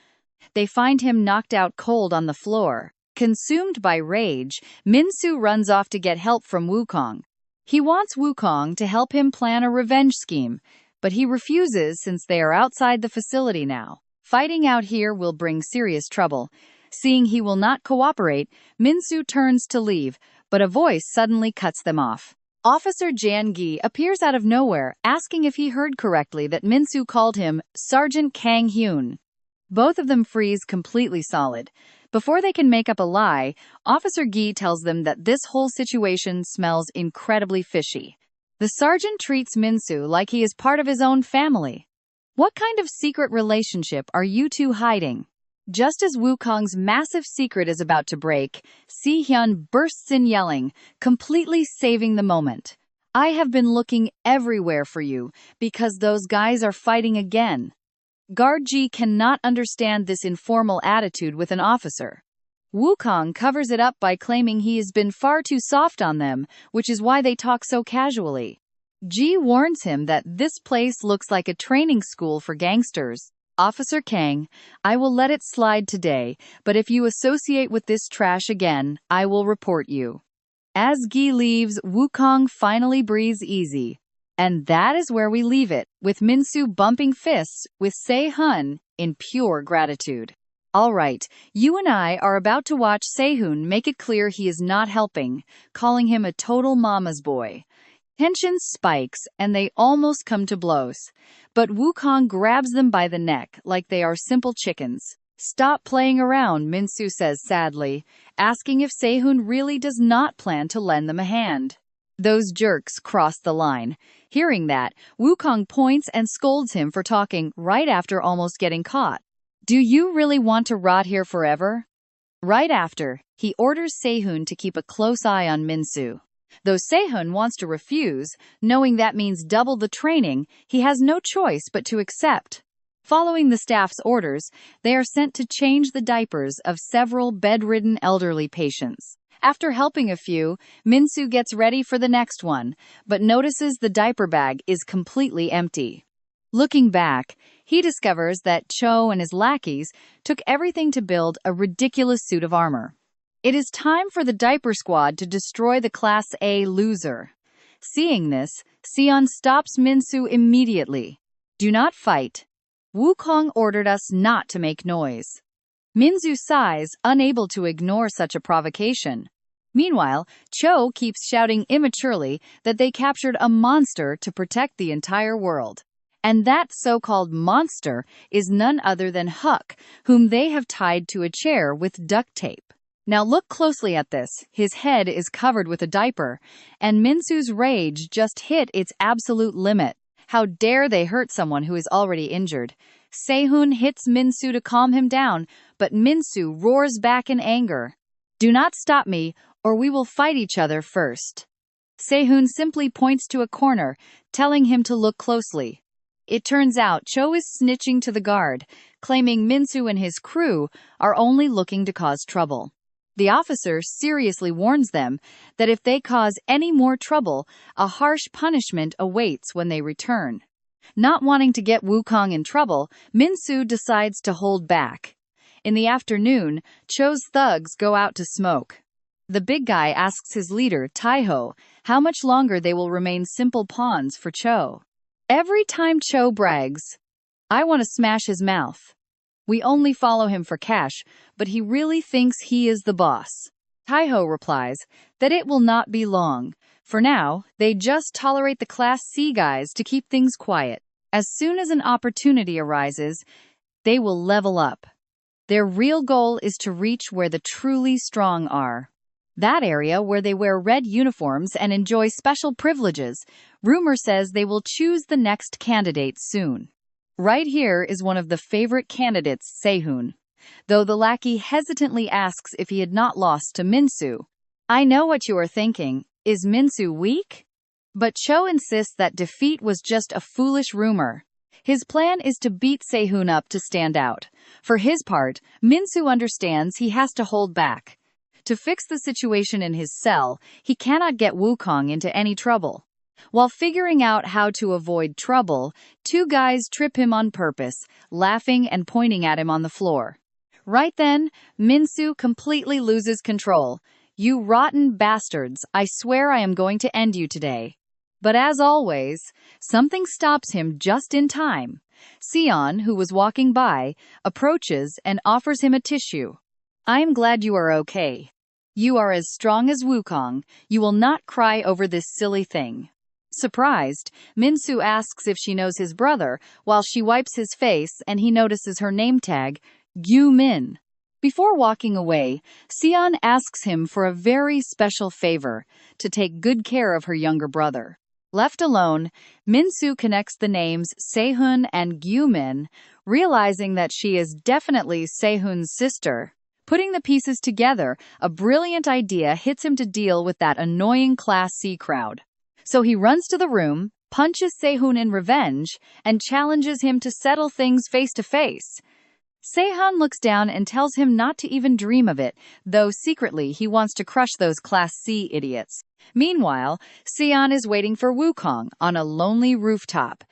they find him knocked out cold on the floor. Consumed by rage, Minsu runs off to get help from Wukong. He wants Wukong to help him plan a revenge scheme, but he refuses since they are outside the facility now. Fighting out here will bring serious trouble. Seeing he will not cooperate, Minsu turns to leave, but a voice suddenly cuts them off. Officer Jan Gi appears out of nowhere, asking if he heard correctly that Minsu called him Sergeant Kang Hyun. Both of them freeze completely solid. Before they can make up a lie, Officer Gi tells them that this whole situation smells incredibly fishy. The sergeant treats Minsu like he is part of his own family. What kind of secret relationship are you two hiding? Just as Wukong's massive secret is about to break, Si-hyun bursts in yelling, completely saving the moment. I have been looking everywhere for you, because those guys are fighting again. Guard Ji cannot understand this informal attitude with an officer. Wukong covers it up by claiming he has been far too soft on them, which is why they talk so casually. Ji warns him that this place looks like a training school for gangsters. Officer Kang, I will let it slide today, but if you associate with this trash again, I will report you. As Gi leaves, Wukong finally breathes easy. And that is where we leave it, with Minsu bumping fists with Se-hun in pure gratitude. Alright, you and I are about to watch Se-hun make it clear he is not helping, calling him a total mama's boy. Tension spikes, and they almost come to blows. But Wukong grabs them by the neck like they are simple chickens. Stop playing around, Minsu says sadly, asking if Se-hun really does not plan to lend them a hand. Those jerks cross the line. Hearing that, Wukong points and scolds him for talking right after almost getting caught. Do you really want to rot here forever? Right after, he orders Se-hun to keep a close eye on Minsu. Though Se-hun wants to refuse, knowing that means double the training, he has no choice but to accept. Following the staff's orders, they are sent to change the diapers of several bedridden elderly patients. After helping a few, Minsu gets ready for the next one, but notices the diaper bag is completely empty. Looking back, he discovers that Cho and his lackeys took everything to build a ridiculous suit of armor. It is time for the diaper squad to destroy the Class A loser. Seeing this, Sion stops Minsu immediately. Do not fight. Wukong ordered us not to make noise. Minsu sighs, unable to ignore such a provocation. Meanwhile, Cho keeps shouting immaturely that they captured a monster to protect the entire world. And that so-called monster is none other than Huck, whom they have tied to a chair with duct tape. Now look closely at this. His head is covered with a diaper, and Minsu's rage just hit its absolute limit. How dare they hurt someone who is already injured? Se-hun hits Minsu to calm him down, but Minsu roars back in anger. Do not stop me, or we will fight each other first. Se-hun simply points to a corner, telling him to look closely. It turns out Cho is snitching to the guard, claiming Minsu and his crew are only looking to cause trouble. The officer seriously warns them that if they cause any more trouble, a harsh punishment awaits when they return. Not wanting to get Wukong in trouble, Minsu decides to hold back. In the afternoon, Cho's thugs go out to smoke. The big guy asks his leader, Taiho, how much longer they will remain simple pawns for Cho. Every time Cho brags, I want to smash his mouth. We only follow him for cash, but he really thinks he is the boss. Taiho replies that it will not be long. For now, they just tolerate the Class C guys to keep things quiet. As soon as an opportunity arises, they will level up. Their real goal is to reach where the truly strong are. That area where they wear red uniforms and enjoy special privileges. Rumor says they will choose the next candidate soon. Right here is one of the favorite candidates, Sehun. Though the lackey hesitantly asks if he had not lost to Minsu. I know what you are thinking. Is Minsu weak? But Cho insists that defeat was just a foolish rumor. His plan is to beat Sehun up to stand out. For his part, Minsu understands he has to hold back. To fix the situation in his cell, he cannot get Wukong into any trouble. While figuring out how to avoid trouble, two guys trip him on purpose, laughing and pointing at him on the floor. Right then, Minsu completely loses control. You rotten bastards, I swear I am going to end you today. But as always, something stops him just in time. Sion, who was walking by, approaches and offers him a tissue. I am glad you are okay. You are as strong as Wukong. You will not cry over this silly thing. Surprised, Minsu asks if she knows his brother, while she wipes his face and he notices her name tag, Gyu Min. Before walking away, Sion asks him for a very special favor, to take good care of her younger brother. Left alone, Minsu connects the names Sehun and Gyu-min, realizing that she is definitely Sehun's sister. Putting the pieces together, a brilliant idea hits him to deal with that annoying Class C crowd. So he runs to the room, punches Sehun in revenge, and challenges him to settle things face to face. Sehun looks down and tells him not to even dream of it, though secretly he wants to crush those Class C idiots. Meanwhile, Sion is waiting for Wukong on a lonely rooftop.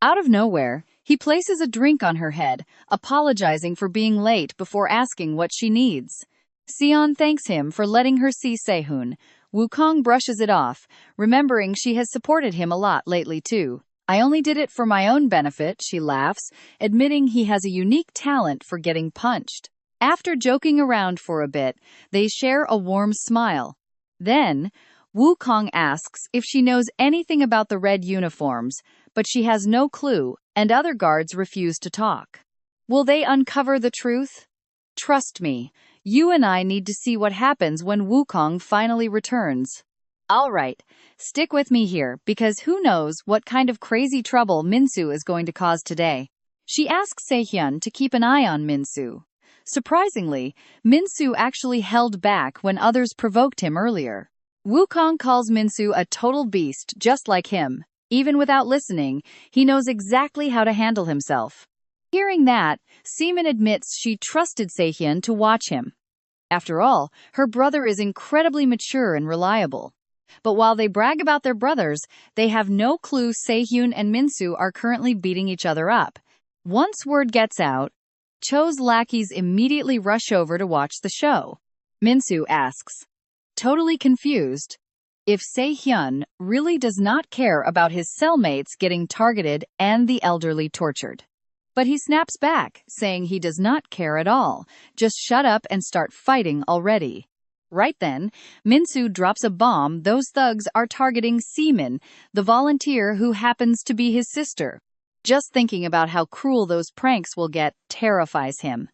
Out of nowhere, he places a drink on her head, apologizing for being late before asking what she needs. Sion thanks him for letting her see Sehun. Wukong brushes it off, remembering she has supported him a lot lately too. I only did it for my own benefit, she laughs, admitting he has a unique talent for getting punched. After joking around for a bit, they share a warm smile. Then, Wukong asks if she knows anything about the red uniforms, but she has no clue, and other guards refuse to talk. Will they uncover the truth? Trust me, you and I need to see what happens when Wukong finally returns. All right, stick with me here, because who knows what kind of crazy trouble Minsu is going to cause today. She asks Sehun to keep an eye on Minsu. Surprisingly, Minsu actually held back when others provoked him earlier. Wukong calls Minsu a total beast just like him. Even without listening, he knows exactly how to handle himself. Hearing that, Seaman admits she trusted Sehun to watch him. After all, her brother is incredibly mature and reliable. But while they brag about their brothers, they have no clue Sehun and Minsu are currently beating each other up. Once word gets out, Cho's lackeys immediately rush over to watch the show. Minsu asks, totally confused, if Sehun really does not care about his cellmates getting targeted and the elderly tortured. But he snaps back, saying he does not care at all. Just shut up and start fighting already. Right then, Minsu drops a bomb. Those thugs are targeting Seaman, the volunteer who happens to be his sister. Just thinking about how cruel those pranks will get terrifies him.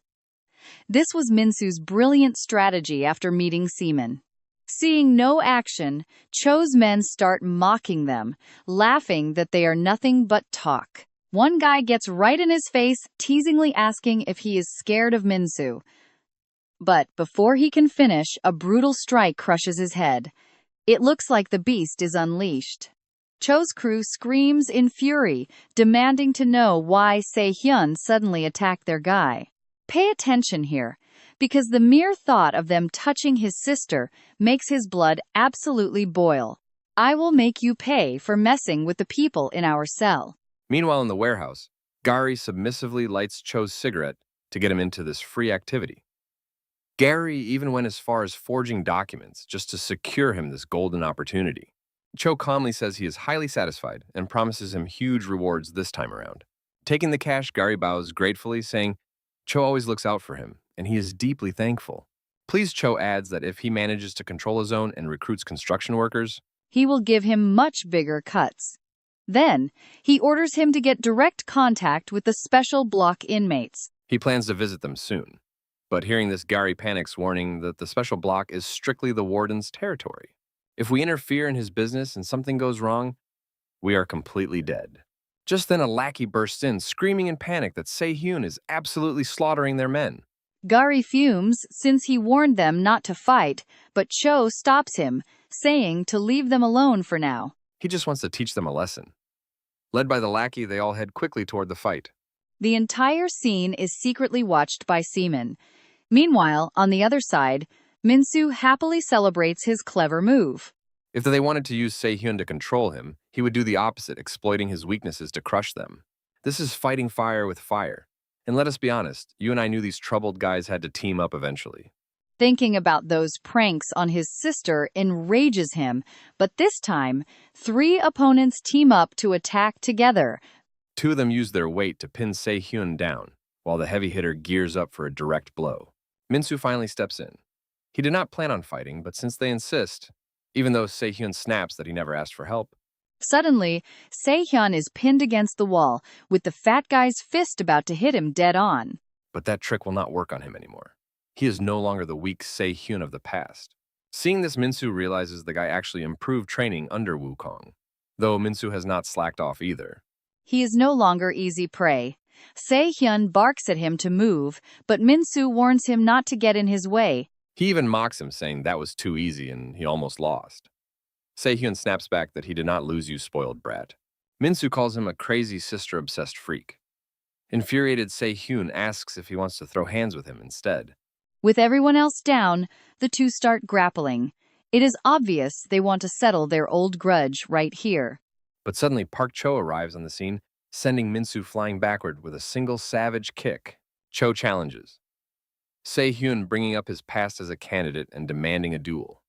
This was Minsu's brilliant strategy after meeting Seaman. Seeing no action, Cho's men start mocking them, laughing that they are nothing but talk. One guy gets right in his face, teasingly asking if he is scared of Minsu. But before he can finish, a brutal strike crushes his head. It looks like the beast is unleashed. Cho's crew screams in fury, demanding to know why Sehun suddenly attacked their guy. Pay attention here, because the mere thought of them touching his sister makes his blood absolutely boil. I will make you pay for messing with the people in our cell. Meanwhile, in the warehouse, Gary submissively lights Cho's cigarette to get him into this free activity. Gary even went as far as forging documents just to secure him this golden opportunity. Cho calmly says he is highly satisfied and promises him huge rewards this time around. Taking the cash, Gary bows gratefully, saying, Cho always looks out for him, and he is deeply thankful. Please, Cho adds that if he manages to control his own and recruits construction workers, He will give him much bigger cuts. Then, he orders him to get direct contact with the special block inmates. he plans to visit them soon. But hearing this, Gary panics, warning that the special block is strictly the warden's territory. If we interfere in his business and something goes wrong, we are completely dead. Just then, a lackey bursts in, screaming in panic that Se-hyun is absolutely slaughtering their men. Gary fumes since he warned them not to fight, but Cho stops him, saying to leave them alone for now. He just wants to teach them a lesson. Led by the lackey, they all head quickly toward the fight. The entire scene is secretly watched by seamen. Meanwhile, on the other side, Minsu happily celebrates his clever move. If they wanted to use Se-hyun to control him, he would do the opposite, exploiting his weaknesses to crush them. This is fighting fire with fire. And let us be honest, you and I knew these troubled guys had to team up eventually. Thinking about those pranks on his sister enrages him, but this time, 3 opponents team up to attack together. 2 of them use their weight to pin Se-hyun down, while the heavy hitter gears up for a direct blow. Minsu finally steps in. He did not plan on fighting, but since they insist, even though Se-hyun snaps that he never asked for help, Suddenly, Se-hyun is pinned against the wall, with the fat guy's fist about to hit him dead on. but that trick will not work on him anymore. He is no longer the weak Se-hyun of the past. Seeing this, Minsu realizes the guy actually improved training under Wukong, though Minsu has not slacked off either. He is no longer easy prey. Se-hyun barks at him to move, but Minsu warns him not to get in his way. He even mocks him, saying that was too easy and he almost lost. Se-hyun snaps back that he did not lose, you spoiled brat. Minsu calls him a crazy sister-obsessed freak. Infuriated, Se-hyun asks if he wants to throw hands with him instead. With everyone else down, the two start grappling. It is obvious they want to settle their old grudge right here. But suddenly Park Cho arrives on the scene, sending Minsu flying backward with a single savage kick. Cho challenges, Se-hyun bringing up his past as a candidate and demanding a duel.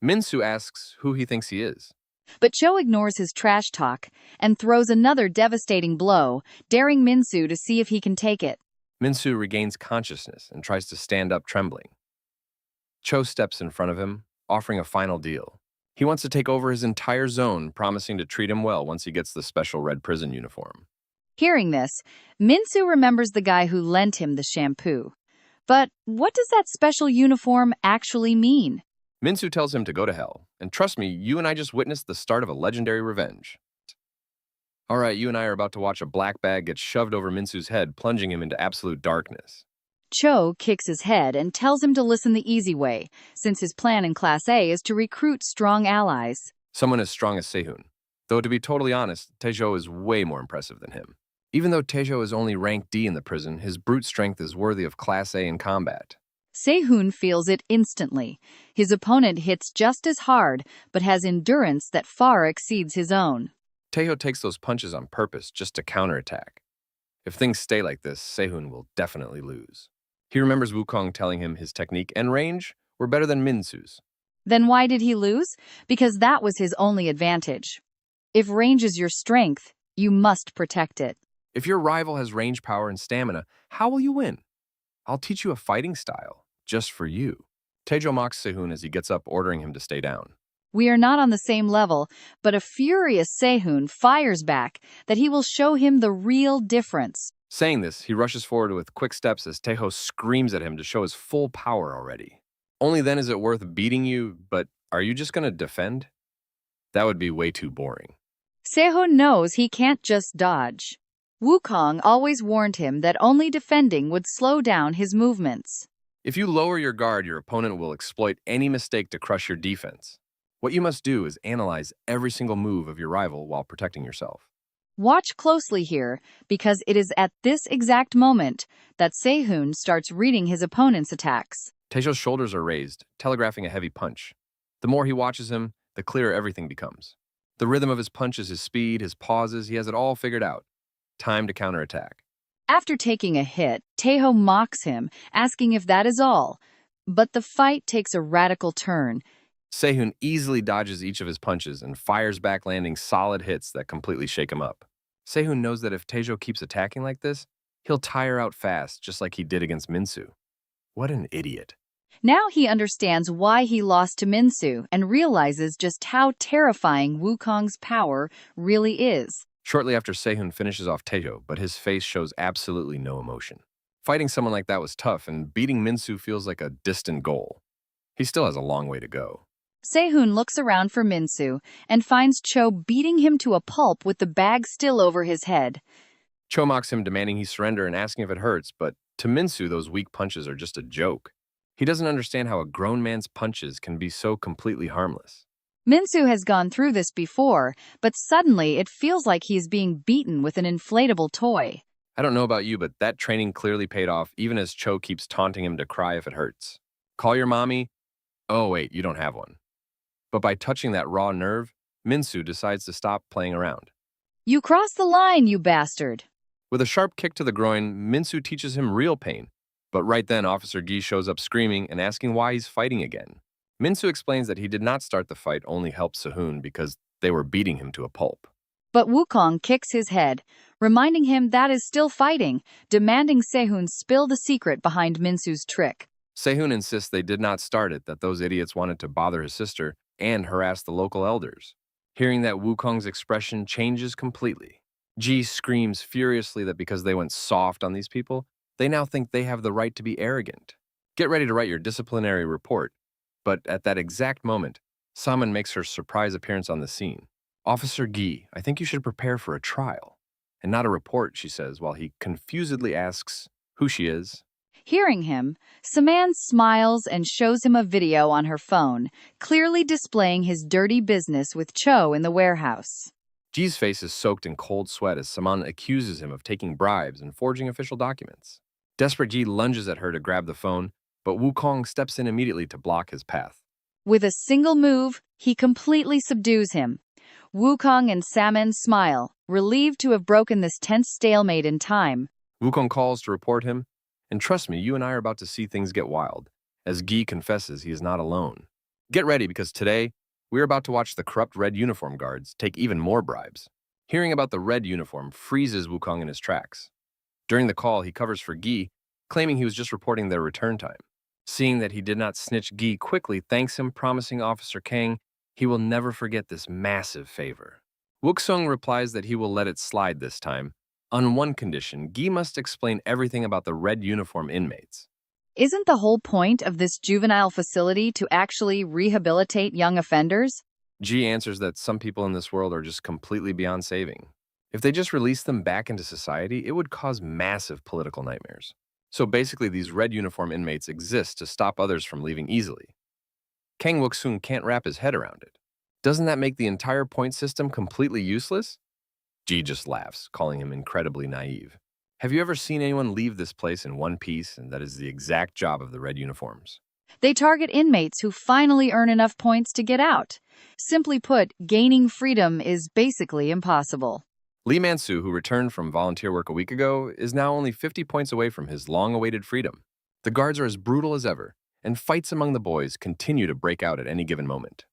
Minsu asks who he thinks he is. But Cho ignores his trash talk and throws another devastating blow, daring Minsu to see if he can take it. Minsu regains consciousness and tries to stand up trembling. Cho steps in front of him, offering a final deal. He wants to take over his entire zone, promising to treat him well once he gets the special red prison uniform. Hearing this, Minsu remembers the guy who lent him the shampoo. But what does that special uniform actually mean? Minsu tells him to go to hell, and trust me, you and I just witnessed the start of a legendary revenge. All right, you and I are about to watch a black bag get shoved over Minsu's head, plunging him into absolute darkness. Cho kicks his head and tells him to listen the easy way, since his plan in Class A is to recruit strong allies. Someone as strong as Se-hyun. Though to be totally honest, Taejo is way more impressive than him. Even though Taejo is only rank D in the prison, his brute strength is worthy of Class A in combat. Se-hyun feels it instantly. His opponent hits just as hard, but has endurance that far exceeds his own. Taejo takes those punches on purpose just to counterattack. If things stay like this, Se-hyun will definitely lose. He remembers Wukong telling him his technique and range were better than Minsu's. Then why did he lose? Because that was his only advantage. If range is your strength, you must protect it. If your rival has range, power, and stamina, how will you win? I'll teach you a fighting style, just for you. Taejo mocks Se-hyun as he gets up, ordering him to stay down. We are not on the same level, but a furious Se-hyun fires back that he will show him the real difference. Saying this, he rushes forward with quick steps as Taejo screams at him to show his full power already. Only then is it worth beating you, but are you just going to defend? That would be way too boring. Se-hyun knows he can't just dodge. Wukong always warned him that only defending would slow down his movements. If you lower your guard, your opponent will exploit any mistake to crush your defense. What you must do is analyze every single move of your rival while protecting yourself. Watch closely here, because it is at this exact moment that Se-hyun starts reading his opponent's attacks. Taejo's shoulders are raised, telegraphing a heavy punch. The more he watches him, the clearer everything becomes. The rhythm of his punches, his speed, his pauses, he has it all figured out. Time to counterattack. After taking a hit, Taejo mocks him, asking if that is all. But the fight takes a radical turn. Se-hyun easily dodges each of his punches and fires back, landing solid hits that completely shake him up. Se-hyun knows that if Taejo keeps attacking like this, He'll tire out fast, just like he did against Minsu. What an idiot. Now he understands why he lost to Minsu and realizes just how terrifying Wukong's power really is. Shortly after, Sehun finishes off Taejo, but his face shows absolutely no emotion. Fighting someone like that was tough, and beating Minsu feels like a distant goal. He still has a long way to go. Sehun looks around for Minsu and finds Cho beating him to a pulp with the bag still over his head. Cho mocks him, demanding he surrender and asking if it hurts, but to Minsu, those weak punches are just a joke. He doesn't understand how a grown man's punches can be so completely harmless. Minsu has gone through this before, but suddenly it feels like he's being beaten with an inflatable toy. I don't know about you, but that training clearly paid off, even as Cho keeps taunting him to cry if it hurts. Call your mommy? Oh, wait, you don't have one. But by touching that raw nerve, Minsu decides to stop playing around. You crossed the line, you bastard. With a sharp kick to the groin, Minsu teaches him real pain. But right then, Officer Gi shows up screaming and asking why he's fighting again. Minsu explains that he did not start the fight, only helped Sehun because they were beating him to a pulp. But Wukong kicks his head, reminding him that is still fighting, demanding Sehun spill the secret behind Minsu's trick. Sehun insists they did not start it, that those idiots wanted to bother his sister and harass the local elders. Hearing that, Wukong's expression changes completely. Ji screams furiously that because they went soft on these people, they now think they have the right to be arrogant. Get ready to write your disciplinary report. But at that exact moment, Salmon makes her surprise appearance on the scene. Officer Gi, I think you should prepare for a trial. And not a report, she says, while he confusedly asks who she is. Hearing him, Saman smiles and shows him a video on her phone, clearly displaying his dirty business with Cho in the warehouse. Ji's face is soaked in cold sweat as Saman accuses him of taking bribes and forging official documents. Desperate, Ji lunges at her to grab the phone, but Wukong steps in immediately to block his path. With a single move, he completely subdues him. Wukong and Salmon smile, relieved to have broken this tense stalemate in time. Wukong calls to report him, and trust me, you and I are about to see things get wild, as Gi confesses he is not alone. Get ready, because today, we're about to watch the corrupt red uniform guards take even more bribes. Hearing about the red uniform freezes Wukong in his tracks. During the call, he covers for Gi, claiming he was just reporting their return time. Seeing that he did not snitch, Gi quickly thanks him, promising Officer Kang he will never forget this massive favor. Wuksung replies that he will let it slide this time. On one condition, Gi must explain everything about the red uniform inmates. Isn't the whole point of this juvenile facility to actually rehabilitate young offenders? Ji answers that some people in this world are just completely beyond saving. If they just release them back into society, it would cause massive political nightmares. So basically, these red uniform inmates exist to stop others from leaving easily. Kang Wuksung can't wrap his head around it. Doesn't that make the entire point system completely useless? Ji just laughs, calling him incredibly naive. Have you ever seen anyone leave this place in one piece, and that is the exact job of the red uniforms? They target inmates who finally earn enough points to get out. Simply put, gaining freedom is basically impossible. Lee Man-soo, who returned from volunteer work a week ago, is now only 50 points away from his long-awaited freedom. The guards are as brutal as ever, and fights among the boys continue to break out at any given moment.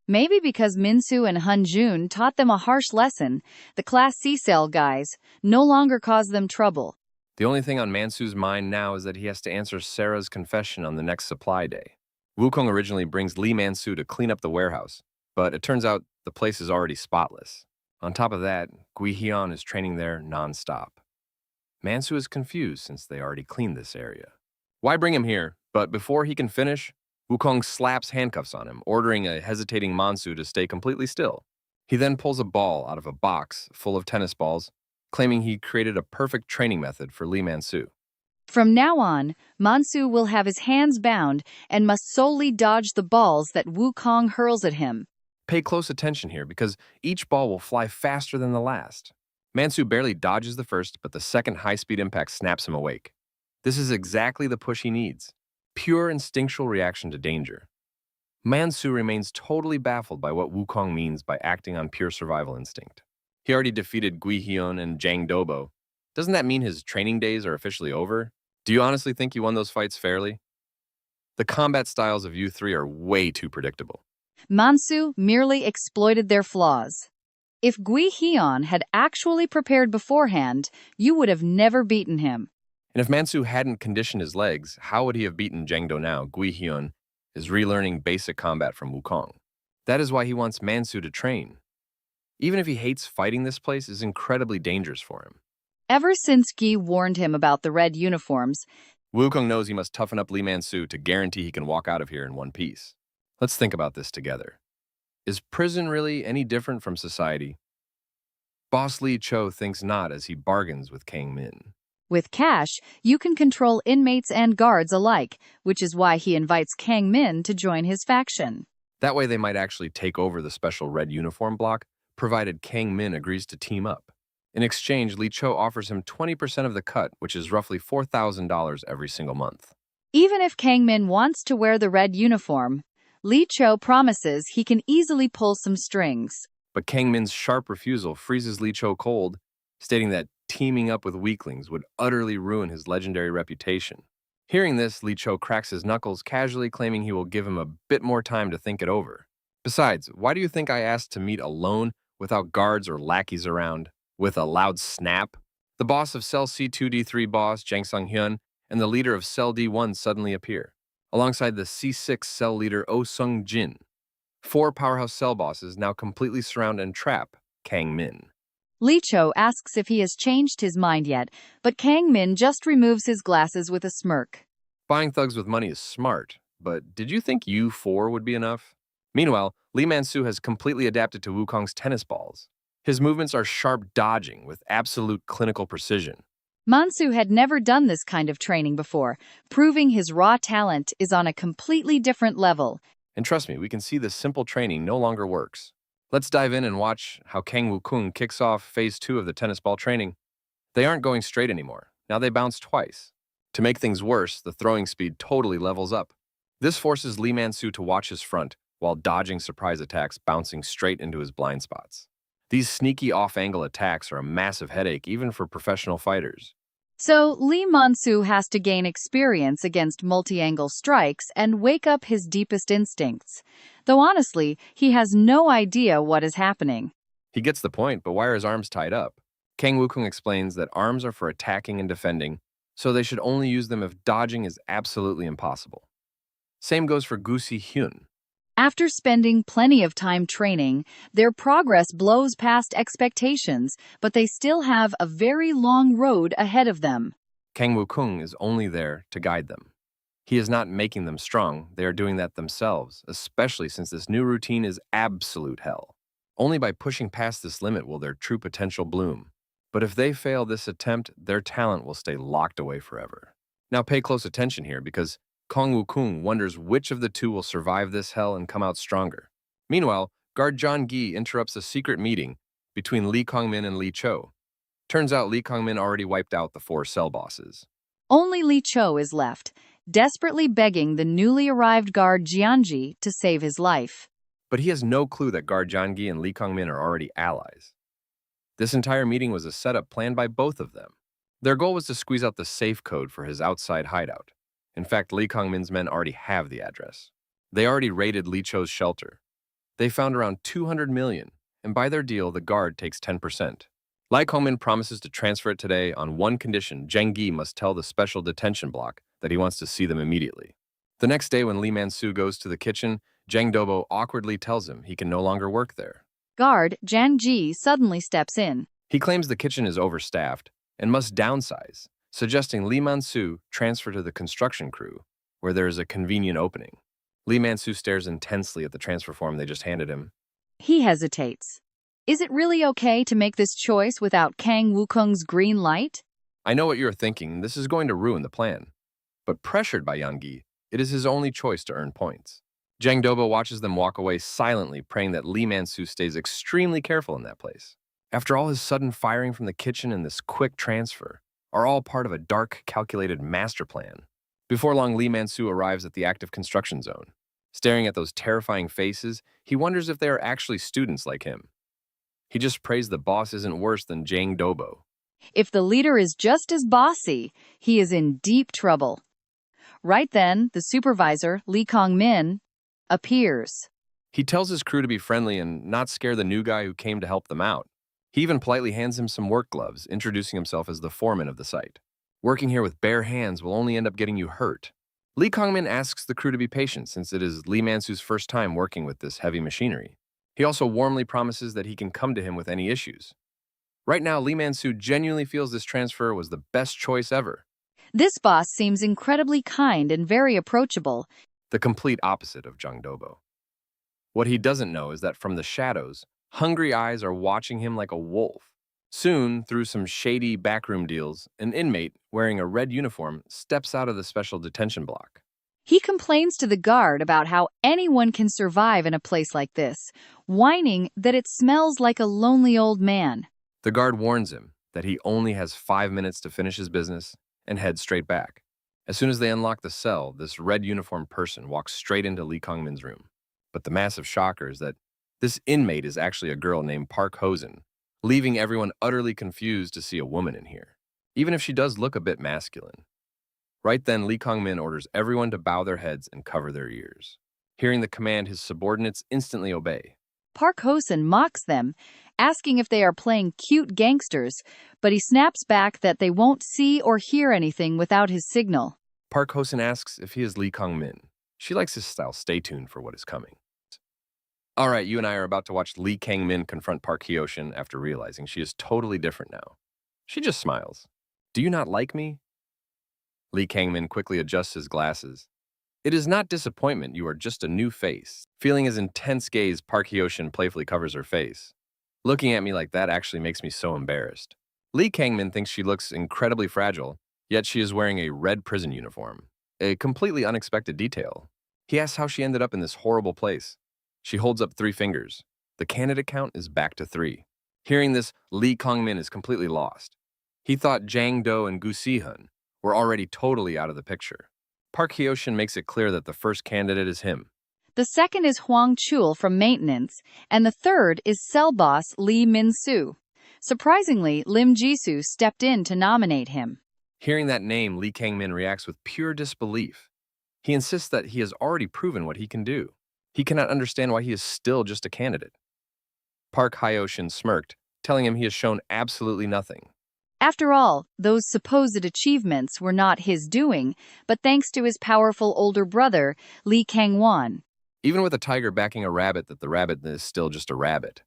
Maybe because Minsu and Hunjun taught them a harsh lesson, the Class C-Cell guys no longer cause them trouble. The only thing on Mansu's mind now is that he has to answer Sarah's confession on the next supply day. Wukong originally brings Lee Man-soo to clean up the warehouse, but it turns out the place is already spotless. On top of that, Gui Hyun is training there non-stop. Mansu is confused since they already cleaned this area. Why bring him here? But before he can finish, Wukong slaps handcuffs on him, ordering a hesitating Mansu to stay completely still. He then pulls a ball out of a box full of tennis balls, claiming he created a perfect training method for Lee Man-soo. From now on, Mansu will have his hands bound and must solely dodge the balls that Wukong hurls at him. Pay close attention here, because each ball will fly faster than the last. Mansu barely dodges the first, but the second high-speed impact snaps him awake. This is exactly the push he needs. Pure instinctual reaction to danger. Mansu remains totally baffled by what Wukong means by acting on pure survival instinct. He already defeated Gui Hyun and Jang Dobo. Doesn't that mean his training days are officially over? Do you honestly think he won those fights fairly? The combat styles of you three are way too predictable. Mansu merely exploited their flaws. If Gui Hyun had actually prepared beforehand, you would have never beaten him. And if Mansu hadn't conditioned his legs, how would he have beaten Jang Do now? Gui Hyun is relearning basic combat from Wukong. That is why he wants Mansu to train. Even if he hates fighting, this place is incredibly dangerous for him. Ever since Gui warned him about the red uniforms, Wukong knows he must toughen up Lee Mansu to guarantee he can walk out of here in one piece. Let's think about this together. Is prison really any different from society? Boss Lee Cho thinks not as he bargains with Kang Min. with cash, you can control inmates and guards alike, which is why he invites Kang Min to join his faction. That way they might actually take over the special red uniform block, provided Kang Min agrees to team up. In exchange, Lee Cho offers him 20% of the cut, which is roughly $4,000 every single month. Even if Kang Min wants to wear the red uniform, Lee Cho promises he can easily pull some strings. But Kang Min's sharp refusal freezes Lee Cho cold, stating that teaming up with weaklings would utterly ruin his legendary reputation. Hearing this, Lee Cho cracks his knuckles, casually claiming he will give him a bit more time to think it over. Besides, why do you think I asked to meet alone, without guards or lackeys around? With a loud snap, the boss of Cell C2D3 boss, Jang Sung-hyun, and the leader of Cell D1 suddenly appear, alongside the C6 cell leader Oh Sung-jin. 4 powerhouse cell bosses now completely surround and trap Kang Min. Lee Cho asks if he has changed his mind yet, but Kang Min just removes his glasses with a smirk. Buying thugs with money is smart, but did you think U4 would be enough? Meanwhile, Lee Man-soo has completely adapted to Wukong's tennis balls. His movements are sharp dodging with absolute clinical precision. Mansu had never done this kind of training before, proving his raw talent is on a completely different level. And trust me, we can see this simple training no longer works. Let's dive in and watch how Kang Wukong kicks off phase 2 of the tennis ball training. They aren't going straight anymore. Now they bounce twice. To make things worse, the throwing speed totally levels up. This forces Lee Man-soo to watch his front while dodging surprise attacks bouncing straight into his blind spots. These sneaky off-angle attacks are a massive headache even for professional fighters. So Lee Man-soo has to gain experience against multi-angle strikes and wake up his deepest instincts. Though honestly, he has no idea what is happening. He gets the point, but why are his arms tied up? Kang Wukong explains that arms are for attacking and defending, so they should only use them if dodging is absolutely impossible. Same goes for Gu Si-hyun. After spending plenty of time training, their progress blows past expectations, but they still have a very long road ahead of them. Kang Wukong is only there to guide them. He is not making them strong, they are doing that themselves, especially since this new routine is absolute hell. Only by pushing past this limit will their true potential bloom. But if they fail this attempt, their talent will stay locked away forever. Now pay close attention here because Kang Wukong wonders which of the two will survive this hell and come out stronger. Meanwhile, guard John Gi interrupts a secret meeting between Lee Kong-min and Lee Cho. Turns out Lee Kong-min already wiped out the 4 cell bosses. Only Lee Cho is left, desperately begging the newly arrived guard Jianji to save his life. But he has no clue that guard John Gi and Lee Kong-min are already allies. This entire meeting was a setup planned by both of them. Their goal was to squeeze out the safe code for his outside hideout. In fact, Lee Kong-min's men already have the address. They already raided Lee Cho's shelter. They found around 200 million, and by their deal, the guard takes 10%. Lee Kong-min promises to transfer it today on one condition: Zheng Gi must tell the special detention block that he wants to see them immediately. The next day, when Lee Man-soo goes to the kitchen, Zhang Dobo awkwardly tells him he can no longer work there. Guard Zhang Ji suddenly steps in. He claims the kitchen is overstaffed and must downsize, suggesting Lee Man-soo transfer to the construction crew, where there is a convenient opening. Lee Man-soo stares intensely at the transfer form they just handed him. He hesitates. Is it really okay to make this choice without Kang Wukong's green light? I know what you're thinking, this is going to ruin the plan. But pressured by Yang Gi, it is his only choice to earn points. Zhang Dobo watches them walk away silently, praying that Lee Man-soo stays extremely careful in that place. After all his sudden firing from the kitchen and this quick transfer are all part of a dark, calculated master plan. Before long, Lee Man-soo arrives at the active construction zone. Staring at those terrifying faces, he wonders if they are actually students like him. He just prays the boss isn't worse than Zhang Dobo. If the leader is just as bossy, he is in deep trouble. Right then, the supervisor, Lee Kong-min, appears. He tells his crew to be friendly and not scare the new guy who came to help them out. He even politely hands him some work gloves, introducing himself as the foreman of the site. Working here with bare hands will only end up getting you hurt. Lee Kongmin asks the crew to be patient since it is Lee Mansu's first time working with this heavy machinery. He also warmly promises that he can come to him with any issues. Right now, Lee Mansu genuinely feels this transfer was the best choice ever. This boss seems incredibly kind and very approachable. The complete opposite of Jung Dobo. What he doesn't know is that from the shadows, hungry eyes are watching him like a wolf. Soon, through some shady backroom deals, an inmate wearing a red uniform steps out of the special detention block. He complains to the guard about how anyone can survive in a place like this, whining that it smells like a lonely old man. The guard warns him that he only has 5 minutes to finish his business and head straight back. As soon as they unlock the cell, this red uniformed person walks straight into Lee Kongmin's room. But the massive shocker is that this inmate is actually a girl named Park Hosen, leaving everyone utterly confused to see a woman in here, even if she does look a bit masculine. Right then, Lee Kongmin orders everyone to bow their heads and cover their ears. Hearing the command, his subordinates instantly obey. Park Hosen mocks them, asking if they are playing cute gangsters, but he snaps back that they won't see or hear anything without his signal. Park Hosen asks if he is Lee Kongmin. She likes his style. Stay tuned for what is coming. All right, you and I are about to watch Lee Kangmin confront Park Hyoshin after realizing she is totally different now. She just smiles. Do you not like me? Lee Kangmin quickly adjusts his glasses. It is not disappointment, you are just a new face. Feeling his intense gaze, Park Hyoshin playfully covers her face. Looking at me like that actually makes me so embarrassed. Lee Kangmin thinks she looks incredibly fragile, yet she is wearing a red prison uniform. A completely unexpected detail. He asks how she ended up in this horrible place. She holds up 3 fingers. The candidate count is back to 3. Hearing this, Lee Kongmin is completely lost. He thought Jang Do and Gu Si-hun were already totally out of the picture. Park Hyoshin makes it clear that the first candidate is him. The second is Huang Chul from maintenance, and the third is cell boss Lee Min-soo. Surprisingly, Lim Jisoo stepped in to nominate him. Hearing that name, Lee Kangmin reacts with pure disbelief. He insists that he has already proven what he can do. He cannot understand why he is still just a candidate. Park Hyoshin smirked, telling him he has shown absolutely nothing. After all, those supposed achievements were not his doing, but thanks to his powerful older brother, Lee Kang-won. Even with a tiger backing a rabbit, that the rabbit is still just a rabbit.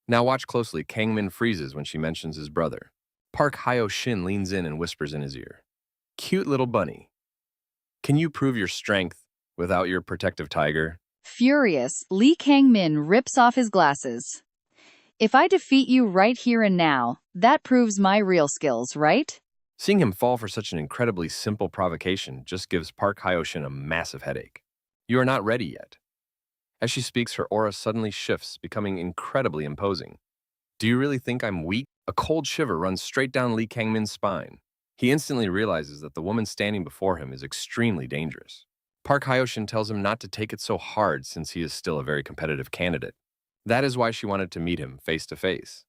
Now watch closely, Kangmin freezes when she mentions his brother. Park Hyoshin leans in and whispers in his ear. Cute little bunny. Can you prove your strength without your protective tiger? Furious, Lee Kang-min rips off his glasses. If I defeat you right here and now, that proves my real skills, right? Seeing him fall for such an incredibly simple provocation just gives Park Hyoshin a massive headache. You are not ready yet. As she speaks, her aura suddenly shifts, becoming incredibly imposing. Do you really think I'm weak? A cold shiver runs straight down Lee Kangmin's spine. He instantly realizes that the woman standing before him is extremely dangerous. Park Hyoshin tells him not to take it so hard since he is still a very competitive candidate. That is why she wanted to meet him face to face.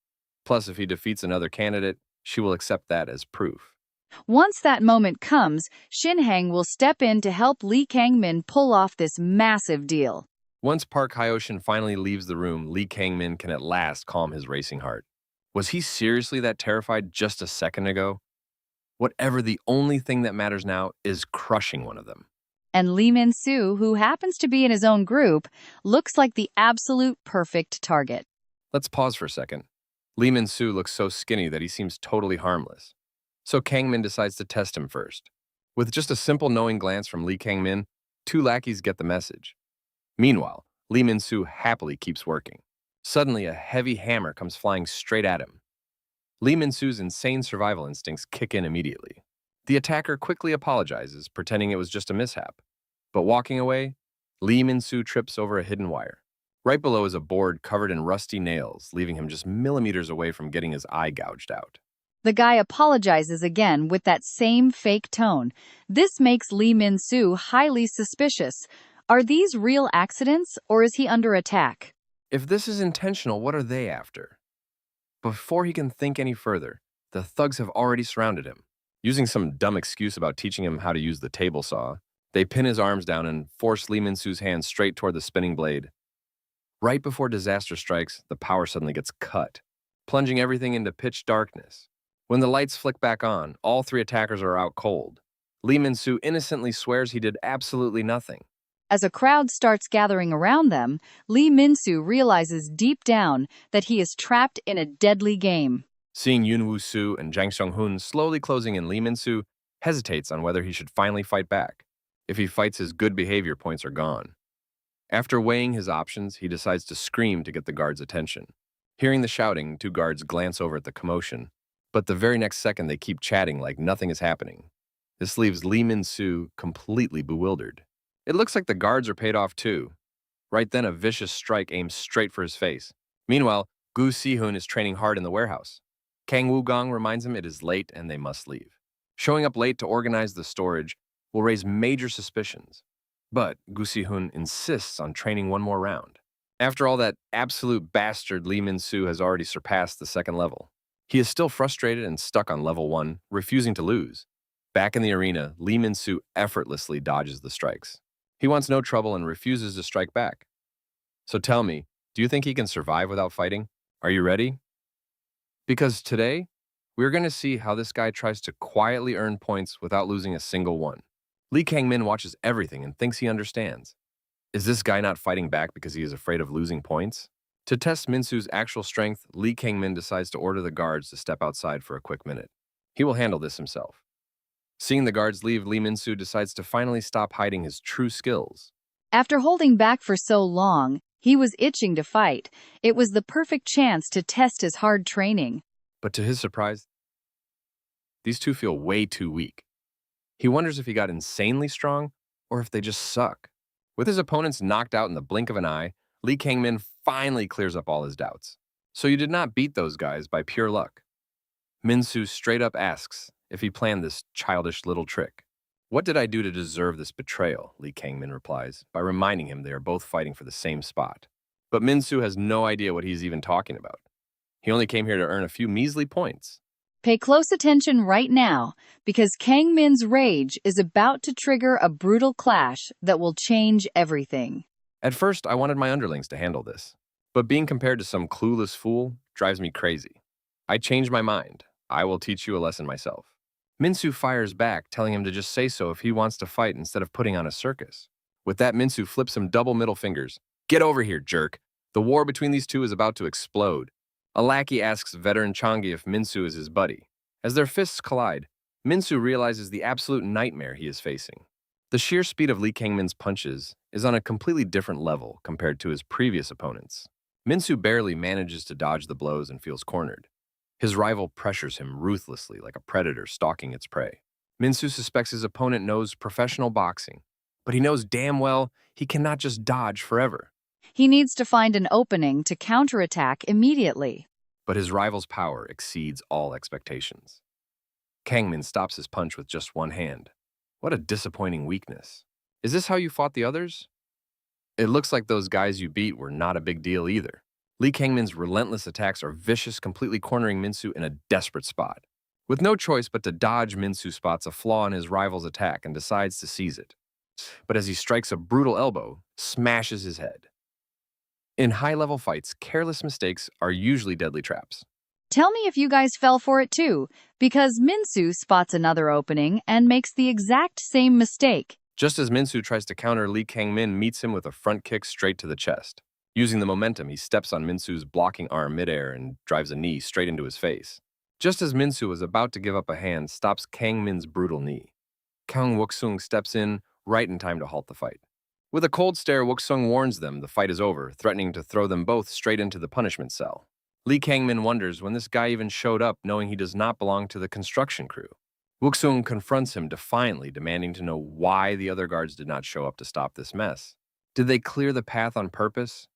Plus, if he defeats another candidate, she will accept that as proof. Once that moment comes, Shin Hang will step in to help Lee Kang-min pull off this massive deal. Once Park Hyoshin finally leaves the room, Lee Kang-min can at last calm his racing heart. Was he seriously that terrified just a second ago? Whatever, the only thing that matters now is crushing one of them. And Lee Min-soo, who happens to be in his own group, looks like the absolute perfect target. Let's pause for a second. Lee Min-soo looks so skinny that he seems totally harmless. So Kang-min decides to test him first. With just a simple knowing glance from Lee Kang-min, 2 lackeys get the message. Meanwhile, Lee Min-soo happily keeps working. Suddenly, a heavy hammer comes flying straight at him. Lee Min-soo's insane survival instincts kick in immediately. The attacker quickly apologizes, pretending it was just a mishap. But walking away, Lee Min-soo trips over a hidden wire. Right below is a board covered in rusty nails, leaving him just millimeters away from getting his eye gouged out. The guy apologizes again with that same fake tone. This makes Lee Min-soo highly suspicious. Are these real accidents, or is he under attack? If this is intentional, what are they after? Before he can think any further, the thugs have already surrounded him. Using some dumb excuse about teaching him how to use the table saw, they pin his arms down and force Lee Min-soo's hands straight toward the spinning blade. Right before disaster strikes, the power suddenly gets cut, plunging everything into pitch darkness. When the lights flick back on, all three attackers are out cold. Lee Min-soo innocently swears he did absolutely nothing. As a crowd starts gathering around them, Lee Min-soo realizes deep down that he is trapped in a deadly game. Seeing Yoon Woo-soo and Jang Seong-hoon slowly closing in, Lee Min-soo hesitates on whether he should finally fight back. If he fights, his good behavior points are gone. After weighing his options, he decides to scream to get the guards' attention. Hearing the shouting, two guards glance over at the commotion, but the very next second they keep chatting like nothing is happening. This leaves Lee Min-soo completely bewildered. It looks like the guards are paid off too. Right then, a vicious strike aims straight for his face. Meanwhile, Gu Si-hoon is training hard in the warehouse. Kang Woo-gong reminds him it is late and they must leave. Showing up late to organize the storage will raise major suspicions. But Gu Si-hoon insists on training one more round. After all, that absolute bastard Lee Min-soo has already surpassed the second level. He is still frustrated and stuck on level 1, refusing to lose. Back in the arena, Lee Min-soo effortlessly dodges the strikes. He wants no trouble and refuses to strike back. So tell me, do you think he can survive without fighting? Are you ready? Because today, we're going to see how this guy tries to quietly earn points without losing a single one. Lee Kang-min watches everything and thinks he understands. Is this guy not fighting back because he is afraid of losing points? To test Min-soo's actual strength, Lee Kang-min decides to order the guards to step outside for a quick minute. He will handle this himself. Seeing the guards leave, Lee Min-soo decides to finally stop hiding his true skills. After holding back for so long, he was itching to fight. It was the perfect chance to test his hard training. But to his surprise, these two feel way too weak. He wonders if he got insanely strong or if they just suck. With his opponents knocked out in the blink of an eye, Lee Kang-min finally clears up all his doubts. So you did not beat those guys by pure luck. Min-soo straight up asks if he planned this childish little trick. What did I do to deserve this betrayal? Lee Kang-min replies, by reminding him they are both fighting for the same spot. But Min-soo has no idea what he's even talking about. He only came here to earn a few measly points. Pay close attention right now, because Kang Min's rage is about to trigger a brutal clash that will change everything. At first, I wanted my underlings to handle this. But being compared to some clueless fool drives me crazy. I changed my mind. I will teach you a lesson myself. Min-soo fires back, telling him to just say so if he wants to fight instead of putting on a circus. With that, Min-soo flips him double middle fingers. Get over here, jerk. The war between these two is about to explode. A lackey asks veteran Changi if Min-soo is his buddy. As their fists collide, Min-soo realizes the absolute nightmare he is facing. The sheer speed of Lee Kang-min's punches is on a completely different level compared to his previous opponents. Min-soo barely manages to dodge the blows and feels cornered. His rival pressures him ruthlessly like a predator stalking its prey. Min-soo suspects his opponent knows professional boxing, but he knows damn well he cannot just dodge forever. He needs to find an opening to counterattack immediately. But his rival's power exceeds all expectations. Kang-min stops his punch with just one hand. What a disappointing weakness. Is this how you fought the others? It looks like those guys you beat were not a big deal either. Lee Kang-min's relentless attacks are vicious, completely cornering Min-soo in a desperate spot. With no choice but to dodge, Min-soo spots a flaw in his rival's attack and decides to seize it. But as he strikes a brutal elbow, smashes his head. In high-level fights, careless mistakes are usually deadly traps. Tell me if you guys fell for it too, because Min-soo spots another opening and makes the exact same mistake. Just as Min-soo tries to counter, Lee Kang-min meets him with a front kick straight to the chest. Using the momentum, he steps on Min-soo's blocking arm midair and drives a knee straight into his face. Just as Min-soo was about to give up a hand, stops Kang-min's brutal knee. Kang Wook-sung steps in right in time to halt the fight. With a cold stare, Wook-sung warns them the fight is over, threatening to throw them both straight into the punishment cell. Lee Kang-min wonders when this guy even showed up, knowing he does not belong to the construction crew. Wook-sung confronts him defiantly, demanding to know why the other guards did not show up to stop this mess. Did they clear the path on purpose?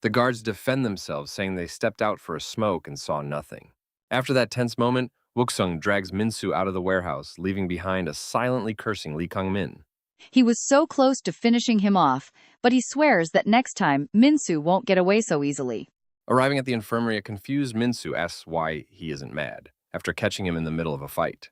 The guards defend themselves, saying they stepped out for a smoke and saw nothing. After that tense moment, Wook-sung drags Min-soo out of the warehouse, leaving behind a silently cursing Lee Kang-min. He was so close to finishing him off, but he swears that next time, Min-soo won't get away so easily. Arriving at the infirmary, a confused Min-soo asks why he isn't mad, after catching him in the middle of a fight.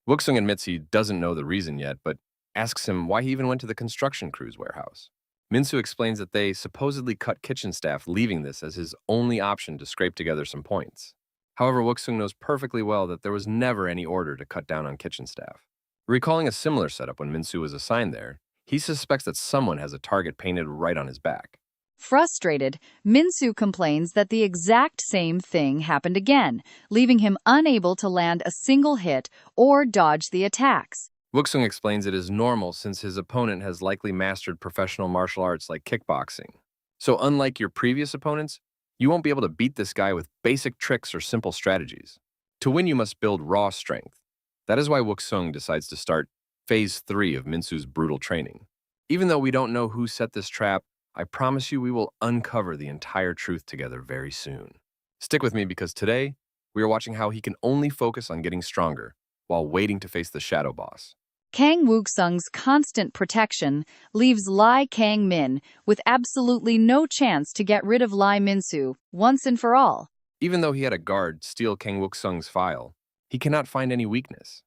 Wook-sung admits he doesn't know the reason yet, but asks him why he even went to the construction crew's warehouse. Minsu explains that they supposedly cut kitchen staff, leaving this as his only option to scrape together some points. However, Wuxung knows perfectly well that there was never any order to cut down on kitchen staff. Recalling a similar setup when Minsu was assigned there, he suspects that someone has a target painted right on his back. Frustrated, Minsu complains that the exact same thing happened again, leaving him unable to land a single hit or dodge the attacks. Wuxung explains it is normal since his opponent has likely mastered professional martial arts like kickboxing. So unlike your previous opponents, you won't be able to beat this guy with basic tricks or simple strategies. To win, you must build raw strength. That is why Wuxung decides to start Phase 3 of Minsu's brutal training. Even though we don't know who set this trap, I promise you we will uncover the entire truth together very soon. Stick with me because today, we are watching how he can only focus on getting stronger while waiting to face the shadow boss. Kang Wuxung's constant protection leaves Lai Kang-min with absolutely no chance to get rid of Lai Minsu once and for all. Even though he had a guard steal Kang Wuxung's file, he cannot find any weakness.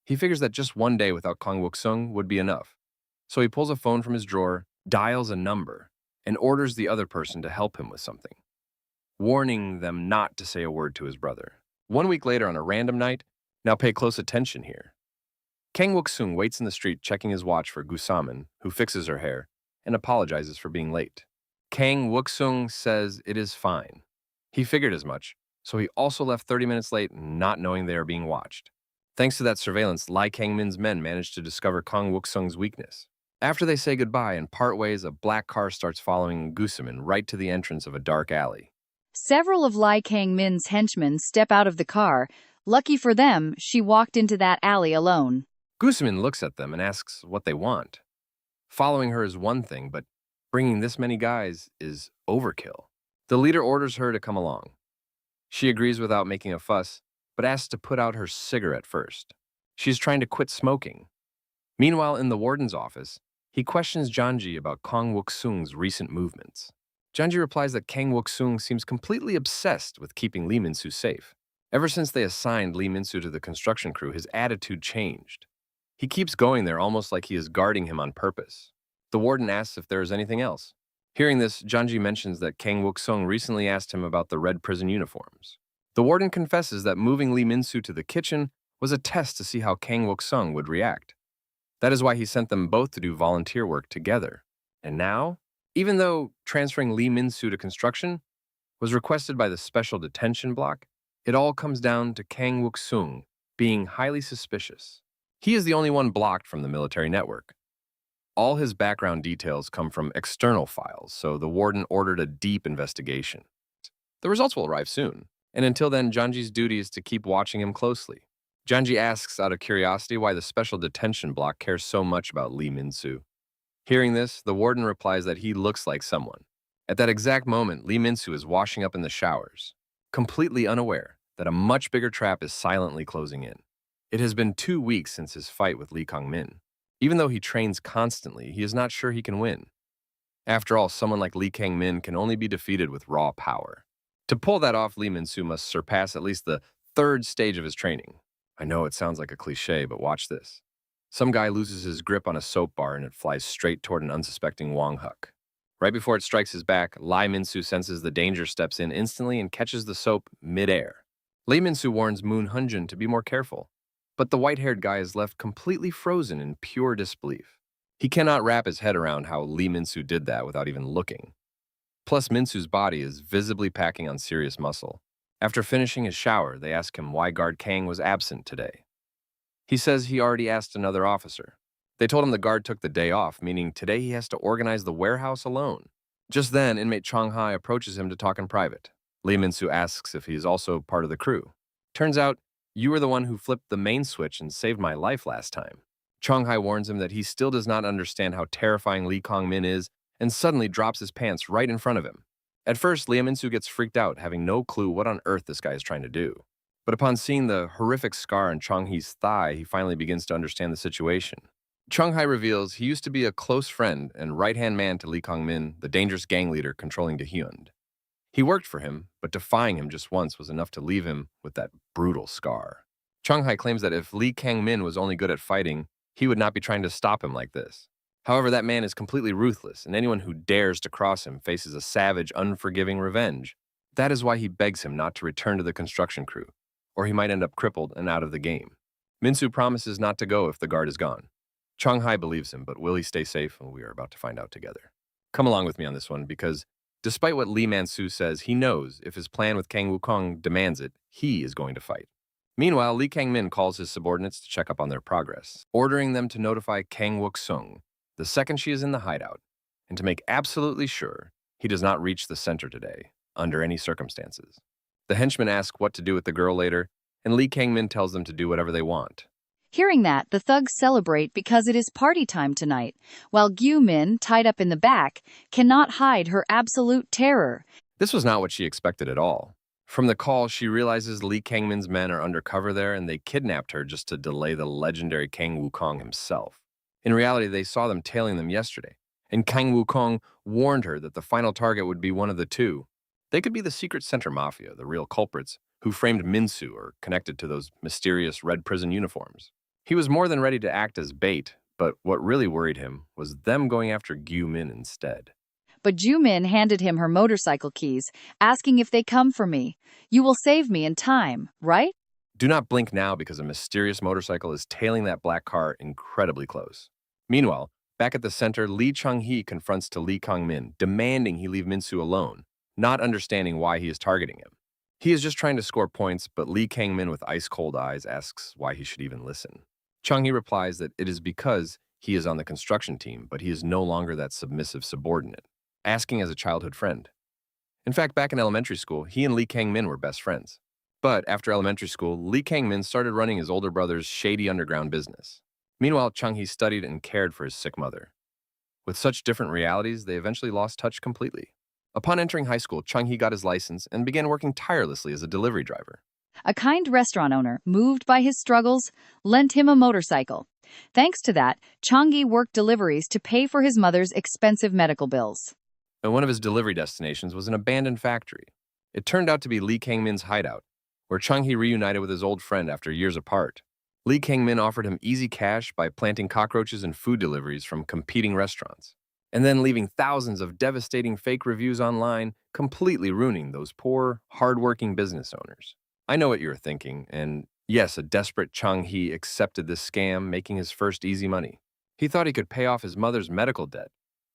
He figures that just one day without Kang Wuxung would be enough. So he pulls a phone from his drawer, dials a number, and orders the other person to help him with something, warning them not to say a word to his brother. 1 week later on a random night, now pay close attention here. Kang Wuxung waits in the street checking his watch for Gusaman, who fixes her hair, and apologizes for being late. Kang Wuxung says it is fine. He figured as much, so he also left 30 minutes late not knowing they are being watched. Thanks to that surveillance, Lai Kang-min's men managed to discover Kang Wuxung's weakness. After they say goodbye and part ways, a black car starts following Gusaman right to the entrance of a dark alley. Several of Lai Kang-min's henchmen step out of the car. Lucky for them, she walked into that alley alone. Gusaman looks at them and asks what they want. Following her is one thing, but bringing this many guys is overkill. The leader orders her to come along. She agrees without making a fuss, but asks to put out her cigarette first. She's trying to quit smoking. Meanwhile, in the warden's office, he questions Janji about Kang Wuxung's recent movements. Janji replies that Kang Wuxung seems completely obsessed with keeping Lee Minsu safe. Ever since they assigned Lee Minsu to the construction crew, his attitude changed. He keeps going there almost like he is guarding him on purpose. The warden asks if there is anything else. Hearing this, Janji mentions that Kang Wuxung recently asked him about the red prison uniforms. The warden confesses that moving Lee Minsu to the kitchen was a test to see how Kang Wuxung would react. That is why he sent them both to do volunteer work together. And now, even though transferring Lee Minsu to construction was requested by the special detention block, it all comes down to Kang Wuxung being highly suspicious. He is the only one blocked from the military network. All his background details come from external files, so the warden ordered a deep investigation. The results will arrive soon, and until then, Janji's duty is to keep watching him closely. Janji asks out of curiosity why the special detention block cares so much about Lee Minsu. Hearing this, the warden replies that he looks like someone. At that exact moment, Lee Minsu is washing up in the showers, completely unaware that a much bigger trap is silently closing in. It has been 2 weeks since his fight with Lee Kang-min. Even though he trains constantly, he is not sure he can win. After all, someone like Lee Kang-min can only be defeated with raw power. To pull that off, Lee Minsu must surpass at least the 3rd stage of his training. I know it sounds like a cliche, but watch this. Some guy loses his grip on a soap bar and it flies straight toward an unsuspecting Wong Huk. Right before it strikes his back, Lee Minsu senses the danger, steps in instantly, and catches the soap mid-air. Lee Minsu warns Moon Hunjin to be more careful, but the white-haired guy is left completely frozen in pure disbelief. He cannot wrap his head around how Lee Minsu did that without even looking. Plus, Minsu's body is visibly packing on serious muscle. After finishing his shower, they ask him why guard Kang was absent today. He says he already asked another officer. They told him the guard took the day off, meaning today he has to organize the warehouse alone. Just then, inmate Chong Hai approaches him to talk in private. Lee Minsu asks if he is also part of the crew. Turns out, you were the one who flipped the main switch and saved my life last time. Chong Hai warns him that he still does not understand how terrifying Lee Kang-min is and suddenly drops his pants right in front of him. At first, Lee Minsu gets freaked out, having no clue what on earth this guy is trying to do. But upon seeing the horrific scar on Chong Hai's thigh, he finally begins to understand the situation. Chong Hai reveals he used to be a close friend and right-hand man to Lee Kang-min, the dangerous gang leader controlling Dahyun. He worked for him, but defying him just once was enough to leave him with that brutal scar. Chong Hai claims that if Lee Kang-min was only good at fighting, he would not be trying to stop him like this. However, that man is completely ruthless, and anyone who dares to cross him faces a savage, unforgiving revenge. That is why he begs him not to return to the construction crew, or he might end up crippled and out of the game. Minsu promises not to go if the guard is gone. Chong Hai believes him, but will he stay safe? Well, we are about to find out together. Come along with me on this one, because despite what Lee Man-soo says, he knows if his plan with Kang Wukong demands it, he is going to fight. Meanwhile, Lee Kang-min calls his subordinates to check up on their progress, ordering them to notify Kang Wook-sung the second she is in the hideout, and to make absolutely sure he does not reach the center today, under any circumstances. The henchmen ask what to do with the girl later, and Lee Kang-min tells them to do whatever they want. Hearing that, the thugs celebrate because it is party time tonight, while Gyu Min, tied up in the back, cannot hide her absolute terror. This was not what she expected at all. From the call, she realizes Lee Kang-min's men are undercover there and they kidnapped her just to delay the legendary Kang Wukong himself. In reality, they saw them tailing them yesterday, and Kang Wukong warned her that the final target would be one of the two. They could be the secret center mafia, the real culprits, who framed Minsu or connected to those mysterious red prison uniforms. He was more than ready to act as bait, but what really worried him was them going after Gyu Min instead. But Ju Min handed him her motorcycle keys, asking if they come for me. You will save me in time, right? Do not blink now because a mysterious motorcycle is tailing that black car incredibly close. Meanwhile, back at the center, Lee Chung-hee confronts to Lee Kang-min, demanding he leave Minsu alone, not understanding why he is targeting him. He is just trying to score points, but Lee Kang-min with ice-cold eyes asks why he should even listen. Chung-hee replies that it is because he is on the construction team, but he is no longer that submissive subordinate, asking as a childhood friend. In fact, back in elementary school, he and Lee Kang-min were best friends. But after elementary school, Lee Kang-min started running his older brother's shady underground business. Meanwhile, Chung-hee studied and cared for his sick mother. With such different realities, they eventually lost touch completely. Upon entering high school, Chung-hee got his license and began working tirelessly as a delivery driver. A kind restaurant owner, moved by his struggles, lent him a motorcycle. Thanks to that, Changi worked deliveries to pay for his mother's expensive medical bills. And one of his delivery destinations was an abandoned factory. It turned out to be Lee Kang-min's hideout, where Chung-hee reunited with his old friend after years apart. Lee Kang-min offered him easy cash by planting cockroaches in food deliveries from competing restaurants, and then leaving thousands of devastating fake reviews online, completely ruining those poor, hard-working business owners. I know what you're thinking, and yes, a desperate Chung-hee accepted this scam, making his first easy money. He thought he could pay off his mother's medical debt,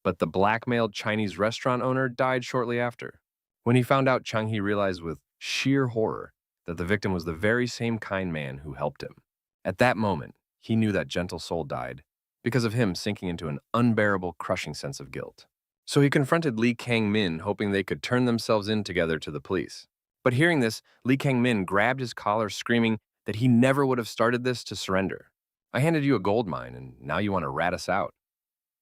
but the blackmailed Chinese restaurant owner died shortly after. When he found out, Chung-hee realized with sheer horror that the victim was the very same kind man who helped him. At that moment, he knew that gentle soul died because of him sinking into an unbearable, crushing sense of guilt. So he confronted Lee Kang-min, hoping they could turn themselves in together to the police. But hearing this, Lee Kang-min grabbed his collar, screaming that he never would have started this to surrender. I handed you a gold mine, and now you want to rat us out.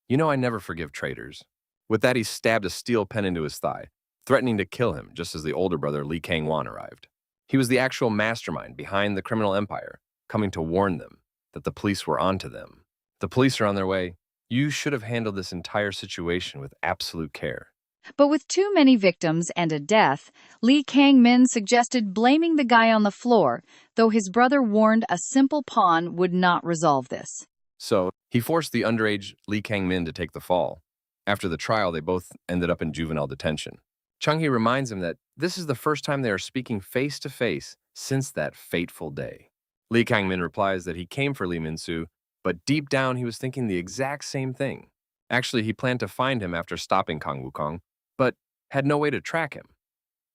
You know I never forgive traitors. With that, he stabbed a steel pen into his thigh, threatening to kill him just as the older brother Lee Kang-wan arrived. He was the actual mastermind behind the criminal empire, coming to warn them that the police were onto them. The police are on their way. You should have handled this entire situation with absolute care. But with too many victims and a death, Lee Kang-min suggested blaming the guy on the floor, though his brother warned a simple pawn would not resolve this. So, he forced the underage Lee Kang-min to take the fall. After the trial, they both ended up in juvenile detention. Chung-hee reminds him that this is the first time they are speaking face-to-face since that fateful day. Lee Kang-min replies that he came for Lee Min-soo, but deep down he was thinking the exact same thing. Actually, he planned to find him after stopping Kang Wukong, but had no way to track him.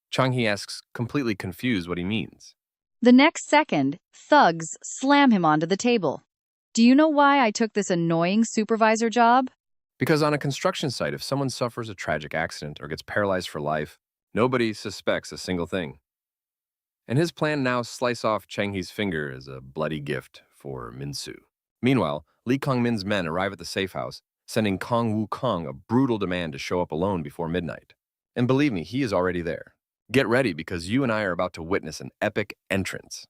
Chung-hee asks, completely confused, what he means. The next second, thugs slam him onto the table. Do you know why I took this annoying supervisor job? Because on a construction site, if someone suffers a tragic accident or gets paralyzed for life, nobody suspects a single thing. And his plan now slice off Chang-hee's finger as a bloody gift for Min-soo. Meanwhile, Lee Kang-min's men arrive at the safe house, sending Kang Wukong a brutal demand to show up alone before midnight. And believe me, he is already there. Get ready because you and I are about to witness an epic entrance.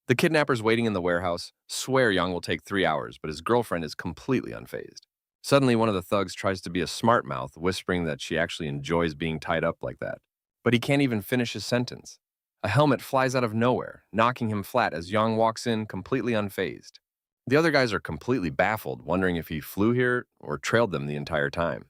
The kidnappers waiting in the warehouse swear Yang will take 3 hours, but his girlfriend is completely unfazed. Suddenly, one of the thugs tries to be a smart mouth, whispering that she actually enjoys being tied up like that. But he can't even finish his sentence. A helmet flies out of nowhere, knocking him flat as Yang walks in completely unfazed. The other guys are completely baffled, wondering if he flew here or trailed them the entire time.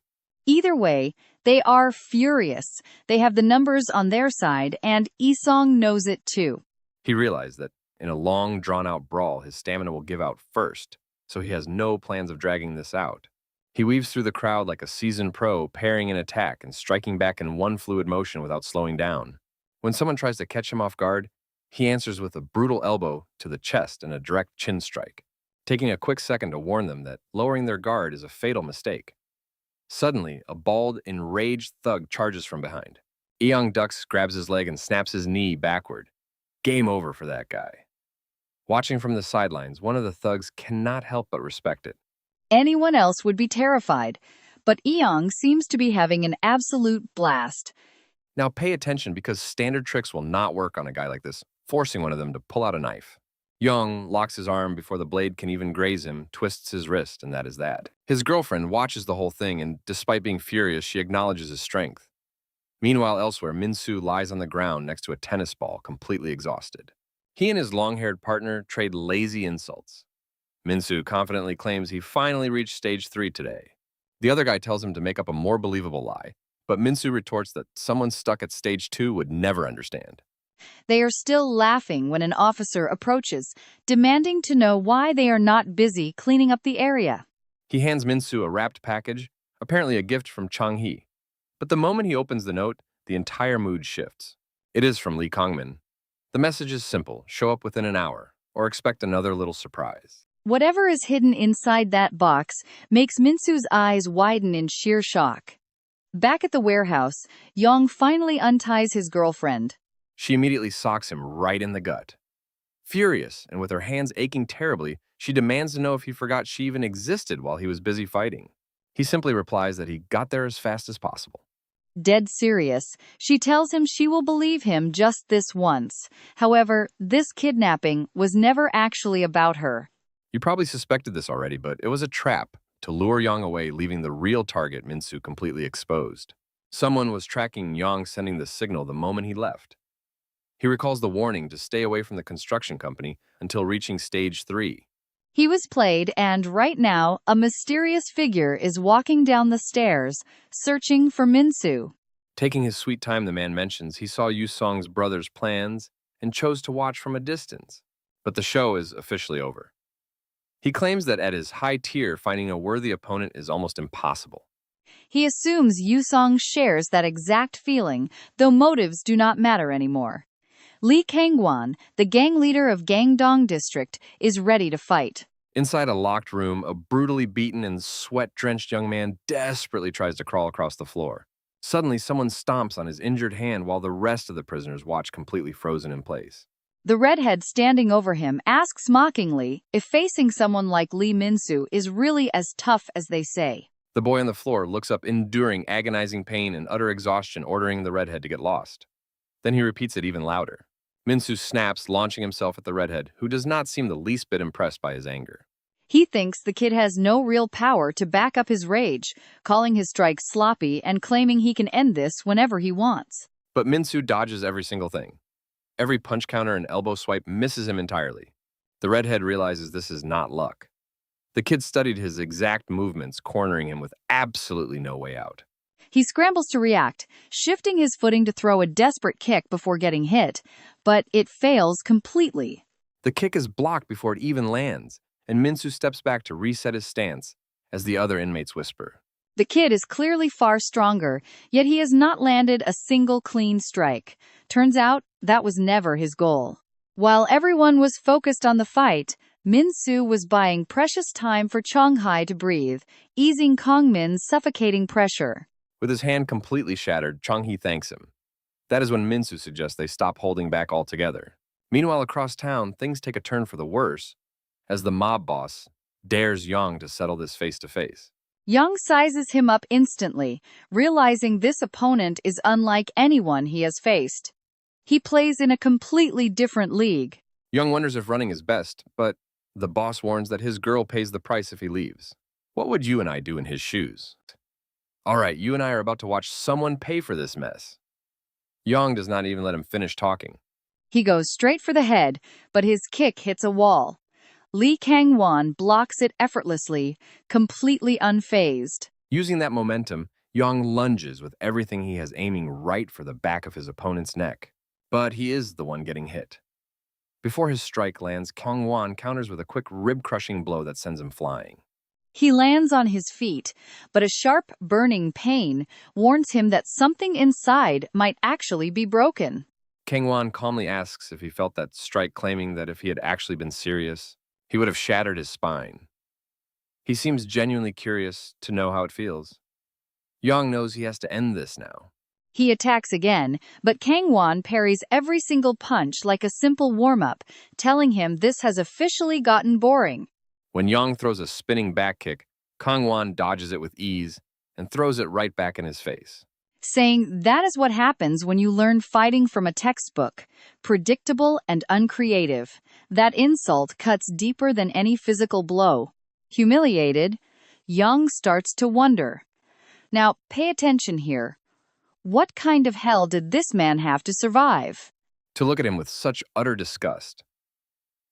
Either way, they are furious. They have the numbers on their side, and Isong knows it too. He realized that in a long, drawn-out brawl, his stamina will give out first, so he has no plans of dragging this out. He weaves through the crowd like a seasoned pro, parrying an attack and striking back in one fluid motion without slowing down. When someone tries to catch him off guard, he answers with a brutal elbow to the chest and a direct chin strike, taking a quick second to warn them that lowering their guard is a fatal mistake. Suddenly, a bald, enraged thug charges from behind. Eong ducks, grabs his leg, and snaps his knee backward. Game over for that guy. Watching from the sidelines, one of the thugs cannot help but respect it. Anyone else would be terrified, but Eong seems to be having an absolute blast. Now pay attention because standard tricks will not work on a guy like this, forcing one of them to pull out a knife. Young locks his arm before the blade can even graze him, twists his wrist, and that is that. His girlfriend watches the whole thing, and despite being furious, she acknowledges his strength. Meanwhile, elsewhere, Min-soo lies on the ground next to a tennis ball, completely exhausted. He and his long-haired partner trade lazy insults. Min-soo confidently claims he finally reached stage 3 today. The other guy tells him to make up a more believable lie, but Min-soo retorts that someone stuck at stage 2 would never understand. They are still laughing when an officer approaches, demanding to know why they are not busy cleaning up the area. He hands Min-soo a wrapped package, apparently a gift from Chang-hee. But the moment he opens the note, the entire mood shifts. It is from Lee Kongmin. The message is simple: show up within an hour, or expect another little surprise. Whatever is hidden inside that box makes Min-soo's eyes widen in sheer shock. Back at the warehouse, Yong finally unties his girlfriend. She immediately socks him right in the gut. Furious, and with her hands aching terribly, she demands to know if he forgot she even existed while he was busy fighting. He simply replies that he got there as fast as possible. Dead serious, she tells him she will believe him just this once. However, this kidnapping was never actually about her. You probably suspected this already, but it was a trap to lure Yang away, leaving the real target, Min-soo, completely exposed. Someone was tracking Yang, sending the signal the moment he left. He recalls the warning to stay away from the construction company until reaching stage 3. He was played, and right now, a mysterious figure is walking down the stairs, searching for Min-soo. Taking his sweet time, the man mentions he saw Yu Song's brother's plans and chose to watch from a distance. But the show is officially over. He claims that at his high tier, finding a worthy opponent is almost impossible. He assumes Yu Song shares that exact feeling, though motives do not matter anymore. Lee Kangwon, the gang leader of Gangdong District, is ready to fight. Inside a locked room, a brutally beaten and sweat-drenched young man desperately tries to crawl across the floor. Suddenly, someone stomps on his injured hand while the rest of the prisoners watch completely frozen in place. The redhead standing over him asks mockingly if facing someone like Lee Min-soo is really as tough as they say. The boy on the floor looks up, enduring agonizing pain and utter exhaustion, ordering the redhead to get lost. Then he repeats it even louder. Min-soo snaps, launching himself at the redhead, who does not seem the least bit impressed by his anger. He thinks the kid has no real power to back up his rage, calling his strikes sloppy and claiming he can end this whenever he wants. But Min-soo dodges every single thing. Every punch counter and elbow swipe misses him entirely. The redhead realizes this is not luck. The kid studied his exact movements, cornering him with absolutely no way out. He scrambles to react, shifting his footing to throw a desperate kick before getting hit, but it fails completely. The kick is blocked before it even lands, and Min-soo steps back to reset his stance as the other inmates whisper. The kid is clearly far stronger, yet he has not landed a single clean strike. Turns out, that was never his goal. While everyone was focused on the fight, Min-soo was buying precious time for Chong-hai to breathe, easing Kongmin's suffocating pressure. With his hand completely shattered, Chong-hee thanks him. That is when Min-soo suggests they stop holding back altogether. Meanwhile, across town, things take a turn for the worse, as the mob boss dares Yang to settle this face-to-face. Yang sizes him up instantly, realizing this opponent is unlike anyone he has faced. He plays in a completely different league. Yang wonders if running is best, but the boss warns that his girl pays the price if he leaves. What would you and I do in his shoes? All right, you and I are about to watch someone pay for this mess. Yang does not even let him finish talking. He goes straight for the head, but his kick hits a wall. Lee Kang-won blocks it effortlessly, completely unfazed. Using that momentum, Yang lunges with everything he has aiming right for the back of his opponent's neck. But he is the one getting hit. Before his strike lands, Kang-won counters with a quick rib-crushing blow that sends him flying. He lands on his feet, but a sharp, burning pain warns him that something inside might actually be broken. Kang-won calmly asks if he felt that strike, claiming that if he had actually been serious, he would have shattered his spine. He seems genuinely curious to know how it feels. Yang knows he has to end this now. He attacks again, but Kang-won parries every single punch like a simple warm-up, telling him this has officially gotten boring. When Yang throws a spinning back kick, Kang-won dodges it with ease and throws it right back in his face. Saying that is what happens when you learn fighting from a textbook, predictable and uncreative. That insult cuts deeper than any physical blow. Humiliated, Yang starts to wonder. Now, pay attention here. What kind of hell did this man have to survive? To look at him with such utter disgust.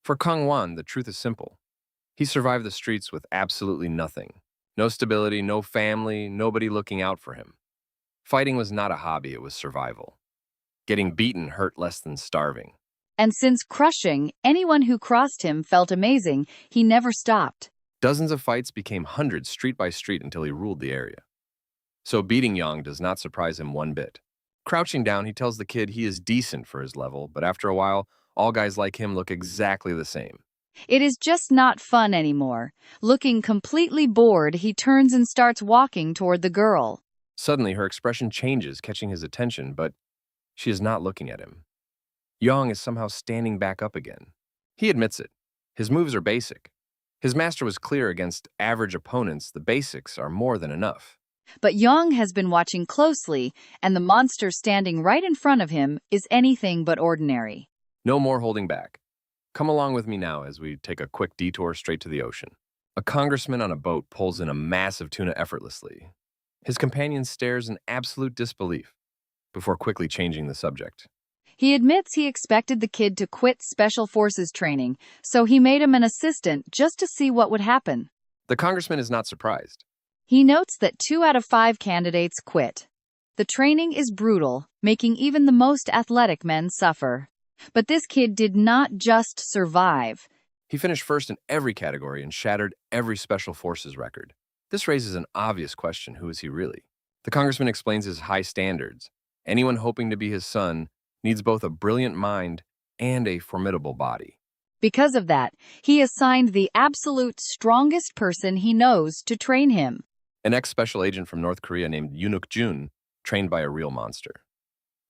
For Kang-won, the truth is simple. He survived the streets with absolutely nothing. No stability, no family, nobody looking out for him. Fighting was not a hobby, it was survival. Getting beaten hurt less than starving. And since crushing anyone who crossed him felt amazing, he never stopped. Dozens of fights became hundreds street by street until he ruled the area. So beating Yang does not surprise him one bit. Crouching down, he tells the kid he is decent for his level, but after a while, all guys like him look exactly the same. It is just not fun anymore. Looking completely bored, he turns and starts walking toward the girl. Suddenly, her expression changes, catching his attention, but she is not looking at him. Yang is somehow standing back up again. He admits it. His moves are basic. His master was clear against average opponents. The basics are more than enough. But Yang has been watching closely, and the monster standing right in front of him is anything but ordinary. No more holding back. Come along with me now as we take a quick detour straight to the ocean. A congressman on a boat pulls in a massive tuna effortlessly. His companion stares in absolute disbelief before quickly changing the subject. He admits he expected the kid to quit Special Forces training, so he made him an assistant just to see what would happen. The congressman is not surprised. He notes that 2 out of 5 candidates quit. The training is brutal, making even the most athletic men suffer. But this kid did not just survive. He finished first in every category and shattered every Special Forces record. This raises an obvious question: who is he really? The congressman explains his high standards. Anyone hoping to be his son needs both a brilliant mind and a formidable body. Because of that, he assigned the absolute strongest person he knows to train him. An ex-special agent from North Korea named Yoonuk Jun, trained by a real monster.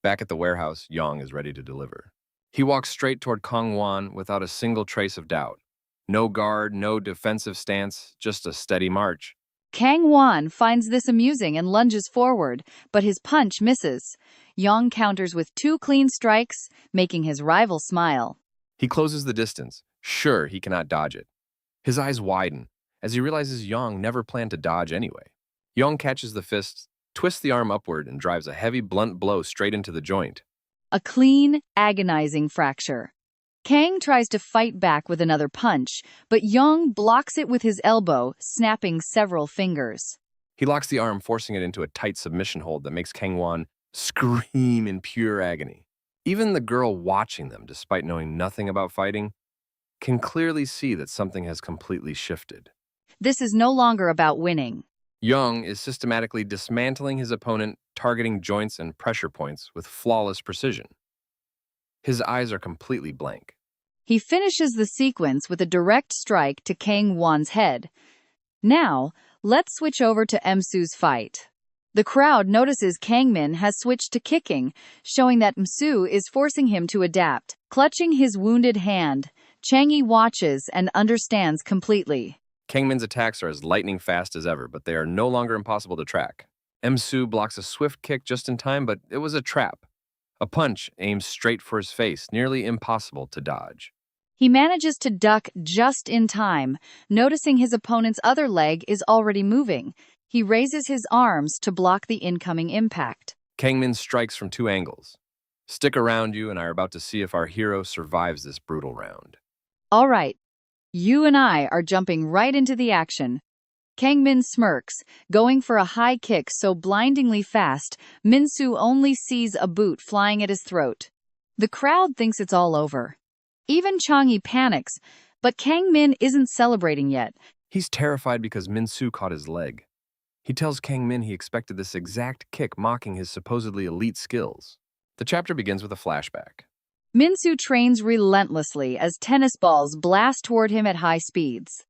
Back at the warehouse, Yang is ready to deliver. He walks straight toward Kang-won without a single trace of doubt. No guard, no defensive stance, just a steady march. Kang-won finds this amusing and lunges forward, but his punch misses. Yang counters with 2 clean strikes, making his rival smile. He closes the distance, sure he cannot dodge it. His eyes widen as he realizes Yang never planned to dodge anyway. Yang catches the fist, twists the arm upward, and drives a heavy, blunt blow straight into the joint. A clean, agonizing fracture. Kang tries to fight back with another punch, but Yang blocks it with his elbow, snapping several fingers. He locks the arm, forcing it into a tight submission hold that makes Kang-won scream in pure agony. Even the girl watching them, despite knowing nothing about fighting, can clearly see that something has completely shifted. This is no longer about winning. Yang is systematically dismantling his opponent, targeting joints and pressure points with flawless precision. His eyes are completely blank. He finishes the sequence with a direct strike to Kang-won's head. Now, let's switch over to Msu's fight. The crowd notices Kangmin has switched to kicking, showing that Msu is forcing him to adapt. Clutching his wounded hand, Chang'e watches and understands completely. Kangmin's attacks are as lightning fast as ever, but they are no longer impossible to track. Msu blocks a swift kick just in time, but it was a trap. A punch aims straight for his face, nearly impossible to dodge. He manages to duck just in time, noticing his opponent's other leg is already moving. He raises his arms to block the incoming impact. Kangmin strikes from 2 angles. Stick around, you and I are about to see if our hero survives this brutal round. All right, You and I are jumping right into the action. Kang Min smirks, going for a high kick so blindingly fast, Minsu only sees a boot flying at his throat. The crowd thinks it's all over. Even Chang'e panics, but Kang Min isn't celebrating yet. He's terrified because Min-soo caught his leg. He tells Kang Min he expected this exact kick, mocking his supposedly elite skills. The chapter begins with a flashback. Minsu trains relentlessly as tennis balls blast toward him at high speeds.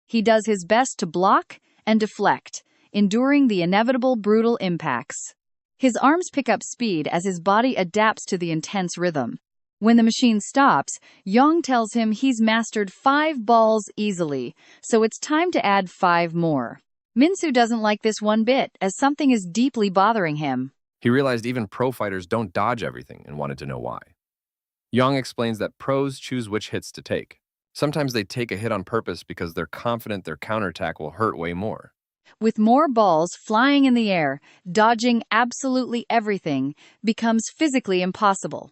He does his best to block and deflect, enduring the inevitable brutal impacts. His arms pick up speed as his body adapts to the intense rhythm. When the machine stops, Yong tells him he's mastered 5 balls easily, so it's time to add 5 more. Minsu doesn't like this one bit, as something is deeply bothering him. He realized even pro fighters don't dodge everything and wanted to know why. Yong explains that pros choose which hits to take. Sometimes they take a hit on purpose because they're confident their counterattack will hurt way more. With more balls flying in the air, dodging absolutely everything becomes physically impossible.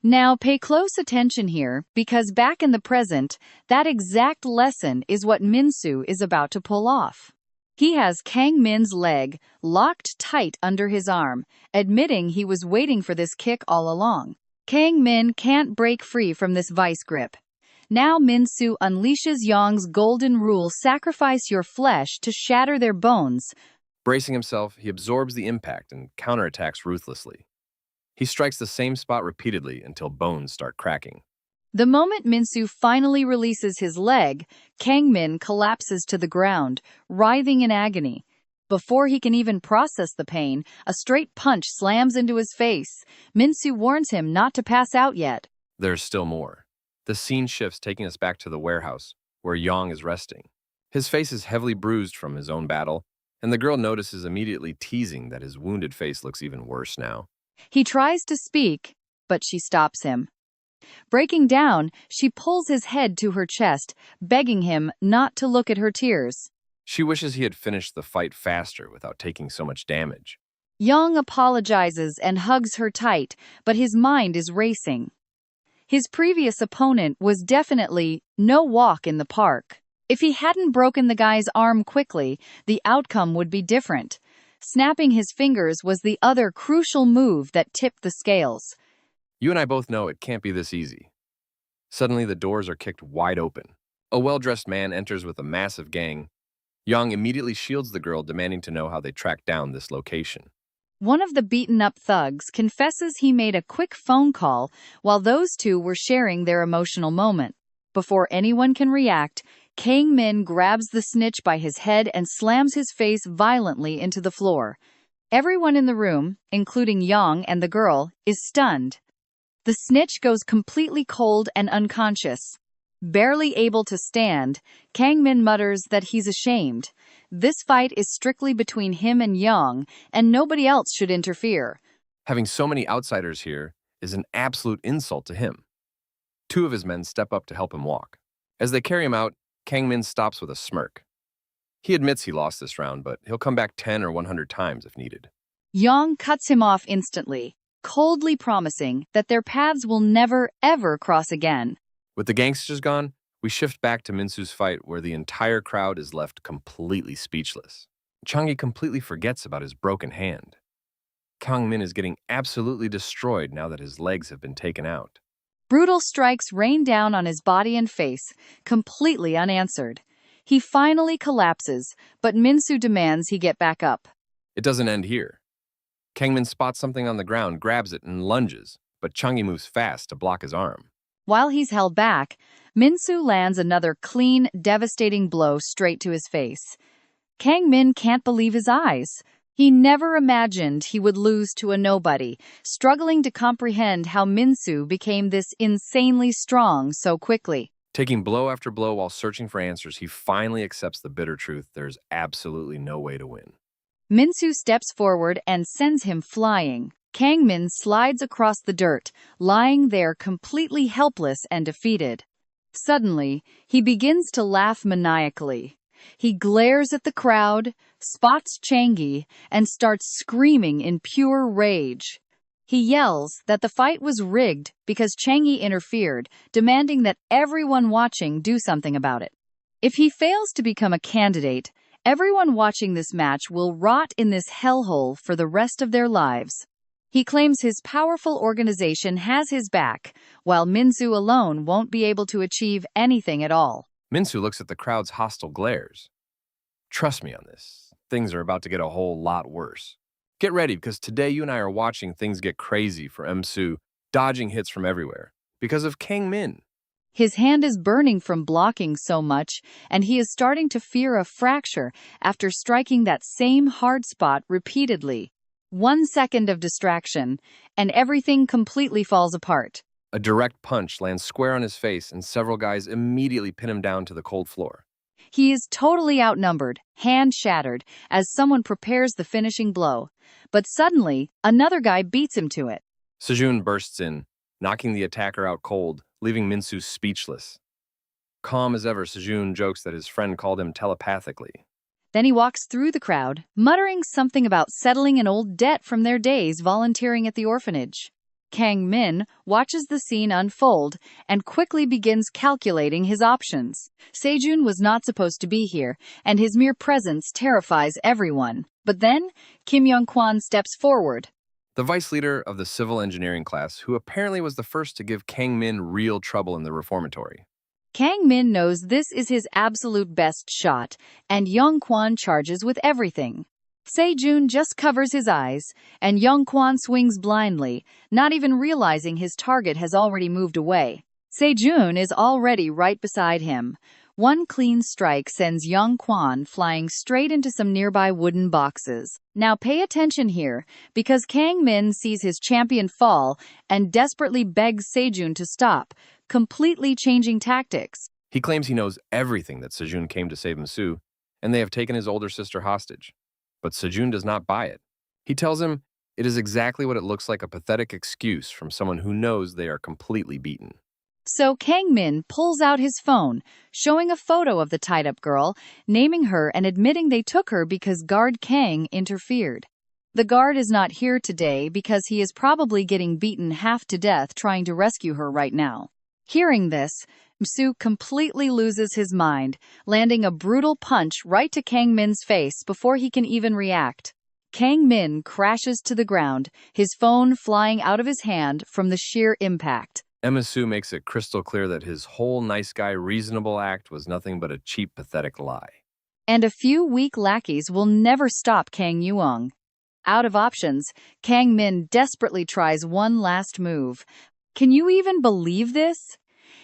Now pay close attention here, because back in the present, that exact lesson is what Minsu is about to pull off. He has Kang Min's leg locked tight under his arm, admitting he was waiting for this kick all along. Kang Min can't break free from this vice grip. Now Minsu unleashes Yong's golden rule: sacrifice your flesh to shatter their bones. Bracing himself, he absorbs the impact and counterattacks ruthlessly. He strikes the same spot repeatedly until bones start cracking. The moment Minsu finally releases his leg, Kang Min collapses to the ground, writhing in agony. Before he can even process the pain, a straight punch slams into his face. Minsu warns him not to pass out yet. There's still more. The scene shifts, taking us back to the warehouse, where Yong is resting. His face is heavily bruised from his own battle, and the girl notices immediately, teasing that his wounded face looks even worse now. He tries to speak, but she stops him. Breaking down, she pulls his head to her chest, begging him not to look at her tears. She wishes he had finished the fight faster without taking so much damage. Young apologizes and hugs her tight, but his mind is racing. His previous opponent was definitely no walk in the park. If he hadn't broken the guy's arm quickly, the outcome would be different. Snapping his fingers was the other crucial move that tipped the scales. You and I both know it can't be this easy. Suddenly, the doors are kicked wide open. A well-dressed man enters with a massive gang. Young immediately shields the girl, demanding to know how they tracked down this location. One of the beaten-up thugs confesses he made a quick phone call while those two were sharing their emotional moment. Before anyone can react, Kang Min grabs the snitch by his head and slams his face violently into the floor. Everyone in the room, including Yang and the girl, is stunned. The snitch goes completely cold and unconscious. Barely able to stand, Kang Min mutters that he's ashamed. This fight is strictly between him and Yang, and nobody else should interfere. Having so many outsiders here is an absolute insult to him. 2 of his men step up to help him walk. As they carry him out, Kang Min stops with a smirk. He admits he lost this round, but he'll come back 10 or 100 times if needed. Yang cuts him off instantly, coldly promising that their paths will never, ever cross again. With the gangsters gone, we shift back to Minsu's fight, where the entire crowd is left completely speechless. Chang'e completely forgets about his broken hand. Kang Min is getting absolutely destroyed now that his legs have been taken out. Brutal strikes rain down on his body and face, completely unanswered. He finally collapses, but Minsu demands he get back up. It doesn't end here. Kang Min spots something on the ground, grabs it, and lunges, but Chang'e moves fast to block his arm. While he's held back, Minsu lands another clean, devastating blow straight to his face. Kang Min can't believe his eyes. He never imagined he would lose to a nobody, struggling to comprehend how Minsu became this insanely strong so quickly. Taking blow after blow while searching for answers, he finally accepts the bitter truth: there's absolutely no way to win. Minsu steps forward and sends him flying. Kang Min slides across the dirt, lying there completely helpless and defeated. Suddenly, he begins to laugh maniacally. He glares at the crowd, spots Chang'e, and starts screaming in pure rage. He yells that the fight was rigged because Chang'e interfered, demanding that everyone watching do something about it. If he fails to become a candidate, everyone watching this match will rot in this hellhole for the rest of their lives. He claims his powerful organization has his back, while Minsu alone won't be able to achieve anything at all. Minsu looks at the crowd's hostile glares. Trust me on this. Things are about to get a whole lot worse. Get ready, because today you and I are watching things get crazy for Minsu, dodging hits from everywhere, because of Kang Min. His hand is burning from blocking so much, and he is starting to fear a fracture after striking that same hard spot repeatedly. 1 second of distraction, and everything completely falls apart. A direct punch lands square on his face, and several guys immediately pin him down to the cold floor. He is totally outnumbered, hand shattered, as someone prepares the finishing blow. But suddenly, another guy beats him to it. Sejun bursts in, knocking the attacker out cold, leaving Minsu speechless. Calm as ever, Sejun jokes that his friend called him telepathically. Then he walks through the crowd, muttering something about settling an old debt from their days volunteering at the orphanage. Kang Min watches the scene unfold and quickly begins calculating his options. Sejun was not supposed to be here, and his mere presence terrifies everyone. But then, Kim Young-kwan steps forward. The vice leader of the civil engineering class, who apparently was the first to give Kang Min real trouble in the reformatory. Kang Min knows this is his absolute best shot, and Young-kwan charges with everything. Sejun just covers his eyes, and Young-kwan swings blindly, not even realizing his target has already moved away. Sejun is already right beside him. One clean strike sends Young-kwan flying straight into some nearby wooden boxes. Now pay attention here, because Kang Min sees his champion fall and desperately begs Sejun to stop, completely changing tactics. He claims he knows everything that Sejun came to save Minsu, and they have taken his older sister hostage. But Sejun does not buy it. He tells him it is exactly what it looks like, a pathetic excuse from someone who knows they are completely beaten. So Kang Min pulls out his phone, showing a photo of the tied-up girl, naming her and admitting they took her because guard Kang interfered. The guard is not here today because he is probably getting beaten half to death trying to rescue her right now. Hearing this, Minsu completely loses his mind, landing a brutal punch right to Kang Min's face before he can even react. Kang Min crashes to the ground, his phone flying out of his hand from the sheer impact. Minsu makes it crystal clear that his whole nice guy reasonable act was nothing but a cheap, pathetic lie. And a few weak lackeys will never stop Kang Yuong. Out of options, Kang Min desperately tries one last move. Can you even believe this?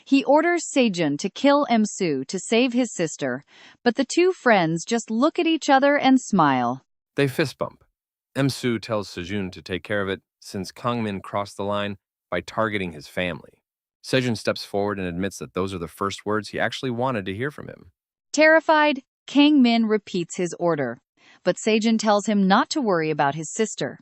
He orders Sejun to kill Minsu to save his sister, but the two friends just look at each other and smile. They fist bump. Minsu tells Sejun to take care of it since Kang Min crossed the line by targeting his family. Sejun steps forward and admits that those are the first words he actually wanted to hear from him. Terrified, Kang Min repeats his order, but Sejun tells him not to worry about his sister.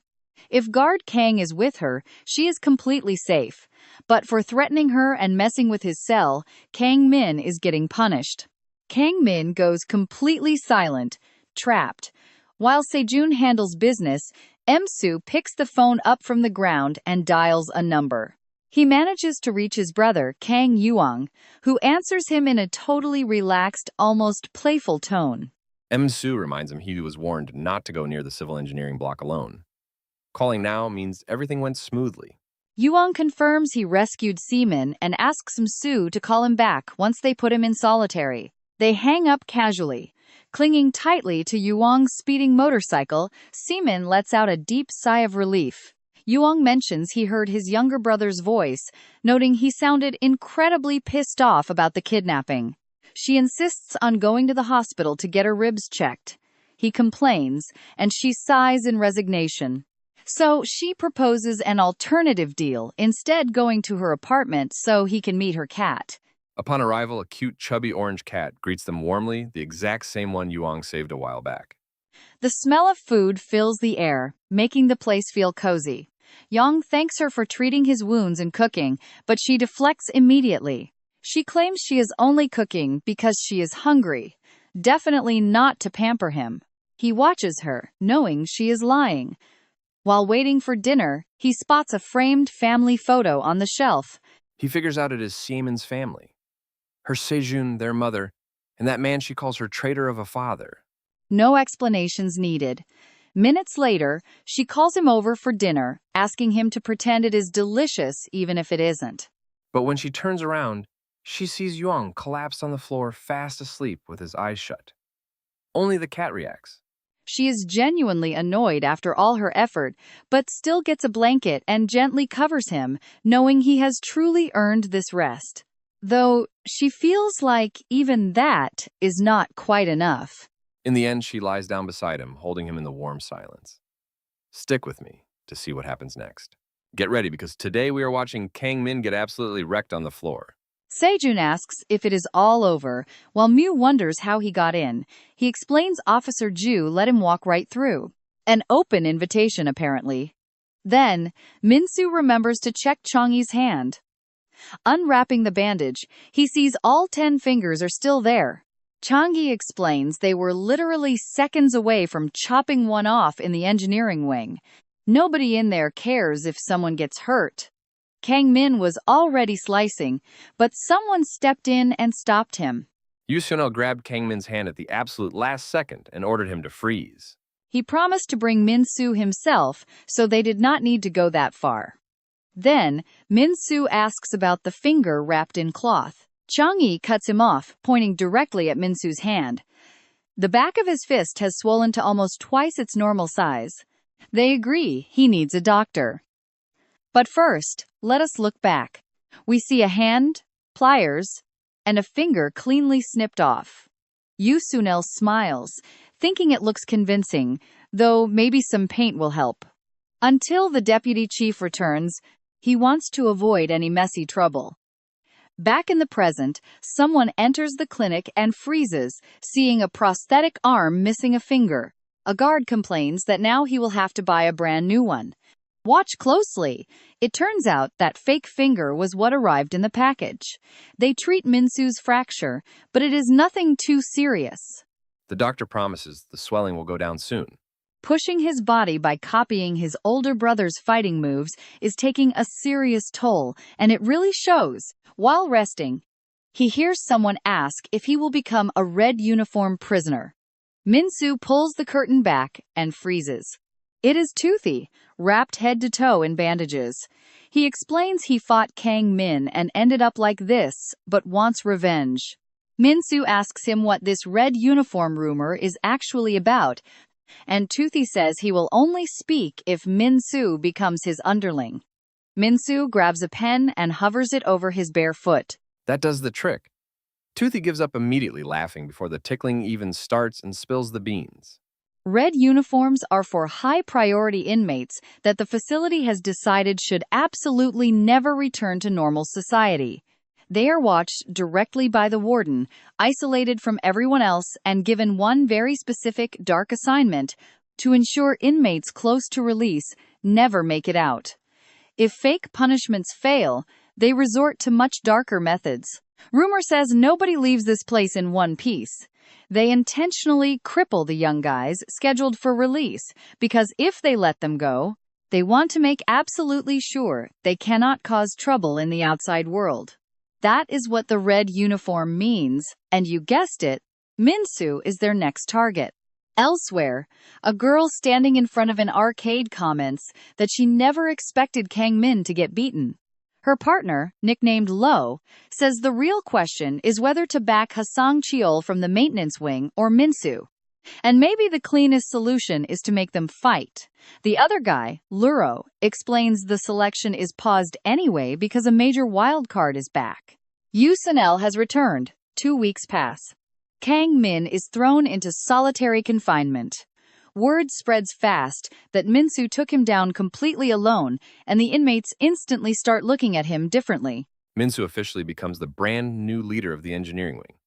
If guard Kang is with her, she is completely safe, but for threatening her and messing with his cell, Kang Min is getting punished. Kang Min goes completely silent, trapped. While Sejun handles business, Minsu picks the phone up from the ground and dials a number. He manages to reach his brother, Kang Yuong, who answers him in a totally relaxed, almost playful tone. Minsu reminds him he was warned not to go near the civil engineering block alone. Calling now means everything went smoothly. Yuong confirms he rescued Seaman and asks Minsu to call him back once they put him in solitary. They hang up casually. Clinging tightly to Yuong's speeding motorcycle, Seaman lets out a deep sigh of relief. Yuong mentions he heard his younger brother's voice, noting he sounded incredibly pissed off about the kidnapping. She insists on going to the hospital to get her ribs checked. He complains, and she sighs in resignation. So she proposes an alternative deal, instead going to her apartment so he can meet her cat. Upon arrival, a cute, chubby orange cat greets them warmly, the exact same one Yuong saved a while back. The smell of food fills the air, making the place feel cozy. Yang thanks her for treating his wounds and cooking, but she deflects immediately. She claims she is only cooking because she is hungry, definitely not to pamper him. He watches her, knowing she is lying. While waiting for dinner, He spots a framed family photo on the shelf. He figures out it is Siemen's family. Her Sejun, their mother, and that man she calls her traitor of a father. No explanations needed. Minutes later, she calls him over for dinner, asking him to pretend it is delicious even if it isn't. But when she turns around, she sees Yuang collapsed on the floor fast asleep with his eyes shut. Only the cat reacts. She is genuinely annoyed after all her effort, but still gets a blanket and gently covers him, knowing he has truly earned this rest. Though she feels like even that is not quite enough. In the end, she lies down beside him, holding him in the warm silence. Stick with me to see what happens next. Get ready, because today we are watching Kang Min get absolutely wrecked on the floor. Sejun asks if it is all over, while Mew wonders how he got in. He explains Officer Ju let him walk right through. An open invitation, apparently. Then, Minsu remembers to check Changyi's hand. Unwrapping the bandage, he sees all 10 fingers are still there. Changyi explains they were literally seconds away from chopping one off in the engineering wing. Nobody in there cares if someone gets hurt. Kang Min was already slicing, but someone stepped in and stopped him. Yu Sunel grabbed Kang Min's hand at the absolute last second and ordered him to freeze. He promised to bring Minsu himself, so they did not need to go that far. Then, Minsu asks about the finger wrapped in cloth. Changyi cuts him off, pointing directly at Minsu's hand. The back of his fist has swollen to almost twice its normal size. They agree he needs a doctor. But first, let us look back. We see a hand, pliers, and a finger cleanly snipped off. Yu Sunel smiles, thinking it looks convincing, though maybe some paint will help. Until the deputy chief returns, he wants to avoid any messy trouble. Back in the present, someone enters the clinic and freezes, seeing a prosthetic arm missing a finger. A guard complains that now he will have to buy a brand new one. Watch closely. It turns out that fake finger was what arrived in the package. They treat Minsu's fracture, but it is nothing too serious. The doctor promises the swelling will go down soon. Pushing his body by copying his older brother's fighting moves is taking a serious toll, and it really shows. While resting, he hears someone ask if he will become a red uniform prisoner. Minsu pulls the curtain back and freezes. It is Toothy, wrapped head to toe in bandages. He explains he fought Kang Min and ended up like this, but wants revenge. Minsu asks him what this red uniform rumor is actually about, and Toothy says he will only speak if Minsu becomes his underling. Minsu grabs a pen and hovers it over his bare foot. That does the trick. Toothy gives up immediately, laughing before the tickling even starts and spills the beans. Red uniforms are for high-priority inmates that the facility has decided should absolutely never return to normal society. They are watched directly by the warden, isolated from everyone else, and given one very specific dark assignment to ensure inmates close to release never make it out. If fake punishments fail, they resort to much darker methods. Rumor says nobody leaves this place in one piece. They intentionally cripple the young guys scheduled for release, because if they let them go, they want to make absolutely sure they cannot cause trouble in the outside world. That is what the red uniform means, and you guessed it, Minsu is their next target. Elsewhere, a girl standing in front of an arcade comments that she never expected Kang Min to get beaten. Her partner, nicknamed Lo, says the real question is whether to back Hasang Cheol from the maintenance wing or Minsu. And maybe the cleanest solution is to make them fight. The other guy, Luro, explains the selection is paused anyway because a major wildcard is back. Yu Sunel has returned. 2 weeks pass. Kang Min is thrown into solitary confinement. Word spreads fast that Minsu took him down completely alone, and the inmates instantly start looking at him differently. Minsu officially becomes the brand new leader of the engineering wing.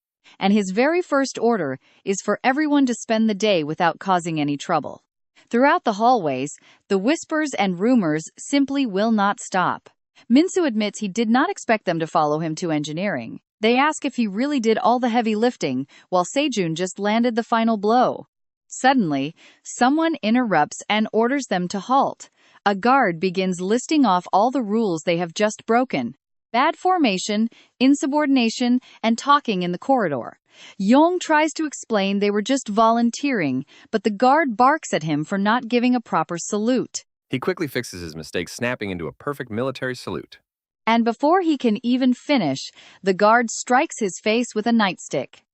And his very first order is for everyone to spend the day without causing any trouble. Throughout the hallways, the whispers and rumors simply will not stop. Minsu admits he did not expect them to follow him to engineering. They ask if he really did all the heavy lifting, while Sejun just landed the final blow. Suddenly, someone interrupts and orders them to halt. A guard begins listing off all the rules they have just broken. Bad formation, insubordination, and talking in the corridor. Yong tries to explain they were just volunteering, but the guard barks at him for not giving a proper salute. He quickly fixes his mistake, snapping into a perfect military salute. And before he can even finish, the guard strikes his face with a nightstick.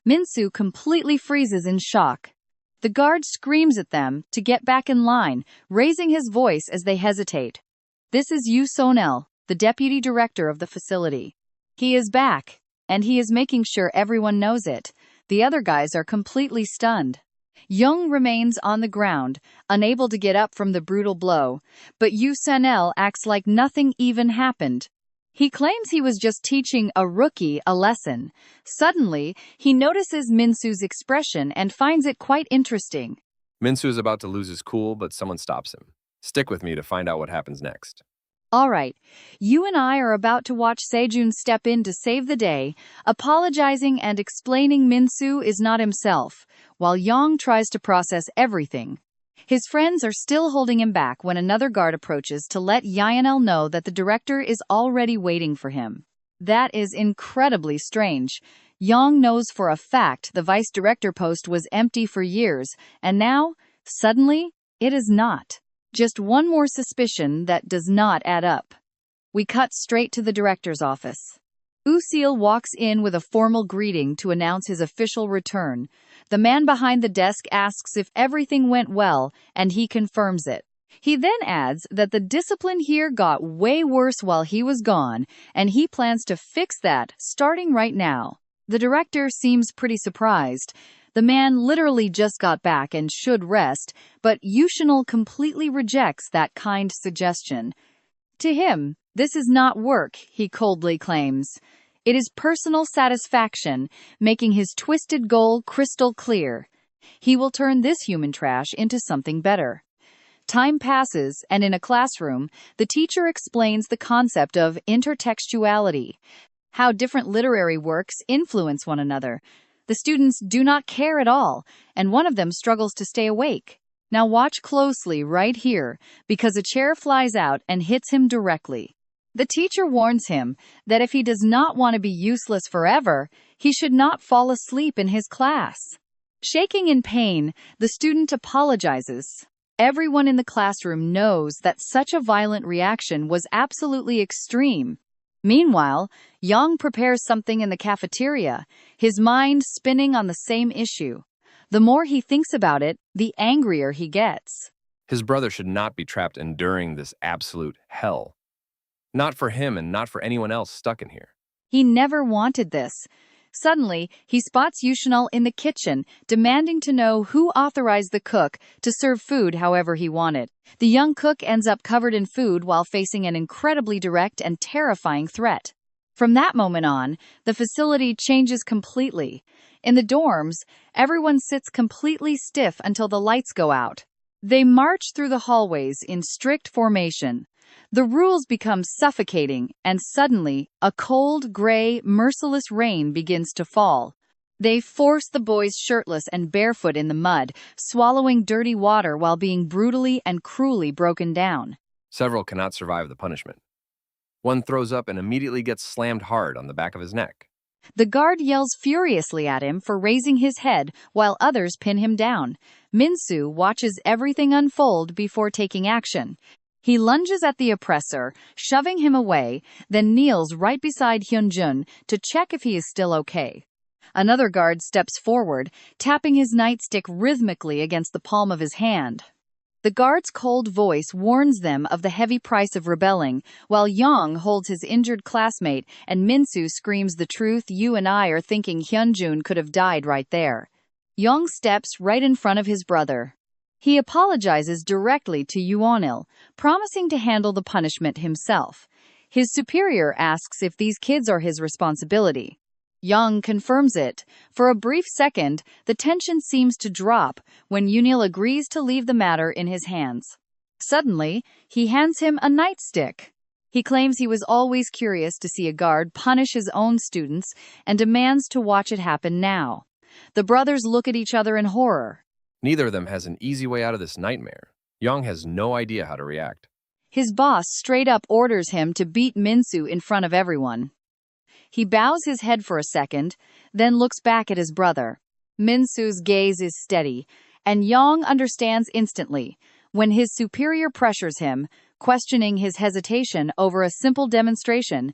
Minsu completely freezes in shock. The guard screams at them to get back in line, raising his voice as they hesitate. This is Yu Sonel, the deputy director of the facility. He is back, and he is making sure everyone knows it. The other guys are completely stunned. Young remains on the ground, unable to get up from the brutal blow, but Yu Sonel acts like nothing even happened. He claims he was just teaching a rookie a lesson. Suddenly, he notices Minsu's expression and finds it quite interesting. Minsu is about to lose his cool, but someone stops him. Stick with me to find out what happens next. All right, you and I are about to watch Sejun step in to save the day, apologizing and explaining Minsu is not himself, while Yang tries to process everything. His friends are still holding him back when another guard approaches to let Yanel know that the director is already waiting for him. That is incredibly strange. Yang knows for a fact the vice director post was empty for years, and now, suddenly, it is not. Just one more suspicion that does not add up. We cut straight to the director's office. Usil walks in with a formal greeting to announce his official return. The man behind the desk asks if everything went well, and he confirms it. He then adds that the discipline here got way worse while he was gone, and he plans to fix that starting right now. The director seems pretty surprised. The man literally just got back and should rest, but Yushinal completely rejects that kind suggestion. To him, this is not work, he coldly claims. It is personal satisfaction, making his twisted goal crystal clear. He will turn this human trash into something better. Time passes, and in a classroom, the teacher explains the concept of intertextuality, how different literary works influence one another. The students do not care at all, and one of them struggles to stay awake. Now watch closely right here, because a chair flies out and hits him directly. The teacher warns him that if he does not want to be useless forever, he should not fall asleep in his class. Shaking in pain, the student apologizes. Everyone in the classroom knows that such a violent reaction was absolutely extreme. Meanwhile, Yang prepares something in the cafeteria, his mind spinning on the same issue. The more he thinks about it, the angrier he gets. His brother should not be trapped enduring this absolute hell. Not for him and not for anyone else stuck in here. He never wanted this. Suddenly, he spots Yushinal in the kitchen, demanding to know who authorized the cook to serve food however he wanted. The young cook ends up covered in food while facing an incredibly direct and terrifying threat. From that moment on, the facility changes completely. In the dorms, everyone sits completely stiff until the lights go out. They march through the hallways in strict formation. The rules become suffocating, and suddenly, a cold, gray, merciless rain begins to fall. They force the boys shirtless and barefoot in the mud, swallowing dirty water while being brutally and cruelly broken down. Several cannot survive the punishment. One throws up and immediately gets slammed hard on the back of his neck. The guard yells furiously at him for raising his head, while others pin him down. Minsu watches everything unfold before taking action. He lunges at the oppressor, shoving him away, then kneels right beside Hyunjun to check if he is still okay. Another guard steps forward, tapping his nightstick rhythmically against the palm of his hand. The guard's cold voice warns them of the heavy price of rebelling, while Yang holds his injured classmate and Minsu screams the truth. You and I are thinking Hyunjun could have died right there. Yang steps right in front of his brother. He apologizes directly to Yuonil, promising to handle the punishment himself. His superior asks if these kids are his responsibility. Yang confirms it. For a brief second, the tension seems to drop when Yunil agrees to leave the matter in his hands. Suddenly, he hands him a nightstick. He claims he was always curious to see a guard punish his own students and demands to watch it happen now. The brothers look at each other in horror. Neither of them has an easy way out of this nightmare. Yang has no idea how to react. His boss straight up orders him to beat Minsu in front of everyone. He bows his head for a second, then looks back at his brother. Minsu's gaze is steady, and Yang understands instantly when his superior pressures him, questioning his hesitation over a simple demonstration.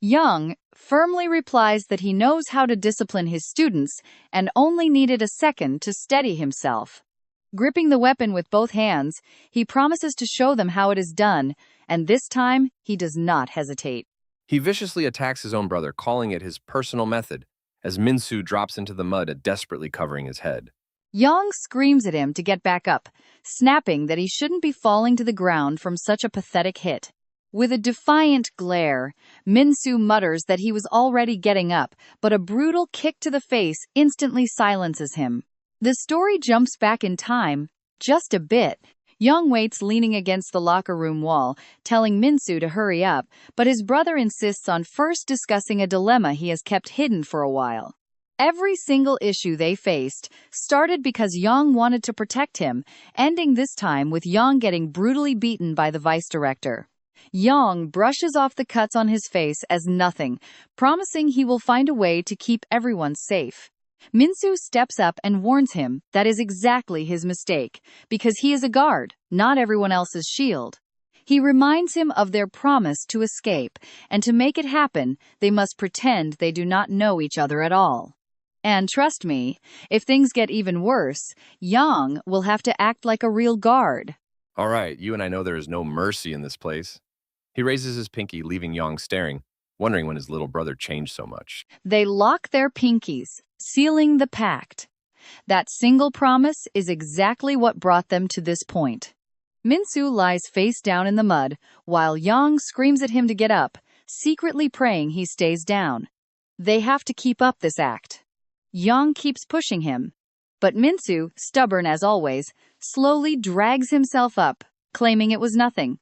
Yang firmly replies that he knows how to discipline his students and only needed a second to steady himself. Gripping the weapon with both hands, he promises to show them how it is done, and this time he does not hesitate. He viciously attacks his own brother, calling it his personal method, as Minsu drops into the mud, desperately covering his head. Yang screams at him to get back up, snapping that he shouldn't be falling to the ground from such a pathetic hit. With a defiant glare, Minsu mutters that he was already getting up, but a brutal kick to the face instantly silences him. The story jumps back in time, just a bit. Yang waits leaning against the locker room wall, telling Minsu to hurry up, but his brother insists on first discussing a dilemma he has kept hidden for a while. Every single issue they faced started because Yang wanted to protect him, ending this time with Yang getting brutally beaten by the vice director. Yang brushes off the cuts on his face as nothing, promising he will find a way to keep everyone safe. Minsu steps up and warns him that is exactly his mistake, because he is a guard, not everyone else's shield. He reminds him of their promise to escape, and to make it happen, they must pretend they do not know each other at all. And trust me, if things get even worse, Yang will have to act like a real guard. All right, you and I know there is no mercy in this place. He raises his pinky, leaving Yang staring, wondering when his little brother changed so much. They lock their pinkies, sealing the pact. That single promise is exactly what brought them to this point. Minsu lies face down in the mud, while Yang screams at him to get up, secretly praying he stays down. They have to keep up this act. Yang keeps pushing him, but Minsu, stubborn as always, slowly drags himself up, claiming it was nothing.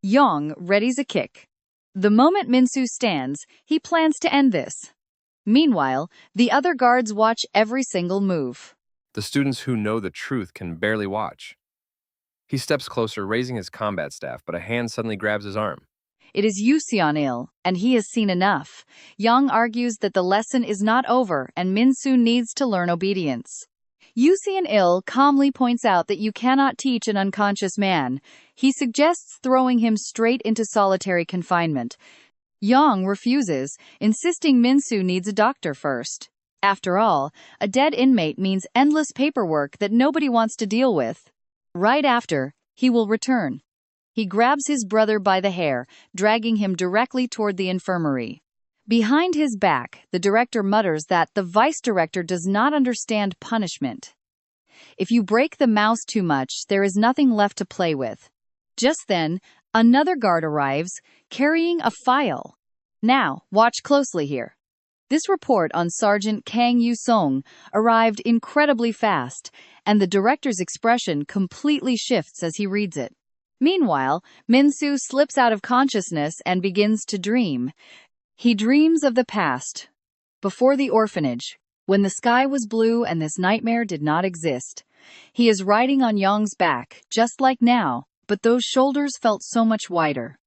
Yang readies a kick. The moment Minsu stands, he plans to end this. Meanwhile, the other guards watch every single move. The students who know the truth can barely watch. He steps closer, raising his combat staff, but a hand suddenly grabs his arm. It is Il, and he has seen enough. Yang argues that the lesson is not over, and Minsu needs to learn obedience. Il calmly points out that you cannot teach an unconscious man. He suggests throwing him straight into solitary confinement. Yang refuses, insisting Minsu needs a doctor first. After all, a dead inmate means endless paperwork that nobody wants to deal with. Right after, he will return. He grabs his brother by the hair, dragging him directly toward the infirmary. Behind his back, the director mutters that the vice director does not understand punishment. If you break the mouse too much, there is nothing left to play with. Just then, another guard arrives, carrying a file. Now, watch closely here. This report on Sergeant Kang Yu-song arrived incredibly fast, and the director's expression completely shifts as he reads it. Meanwhile, Minsu slips out of consciousness and begins to dream. He dreams of the past, before the orphanage, when the sky was blue and this nightmare did not exist. He is riding on Yang's back, just like now, but those shoulders felt so much wider.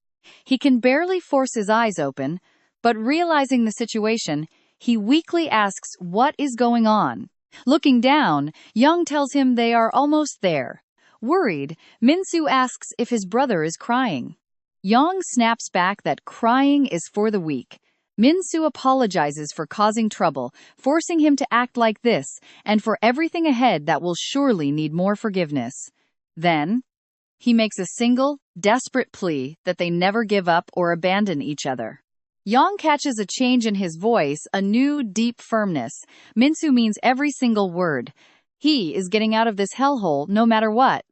He can barely force his eyes open, but realizing the situation, he weakly asks what is going on. Looking down, Yang tells him they are almost there. Worried, Minsu asks if his brother is crying. Yang snaps back that crying is for the weak. Minsu apologizes for causing trouble, forcing him to act like this, and for everything ahead that will surely need more forgiveness. Then, he makes a single, desperate plea that they never give up or abandon each other. Yang catches a change in his voice, a new, deep firmness. Minsu means every single word. He is getting out of this hellhole no matter what.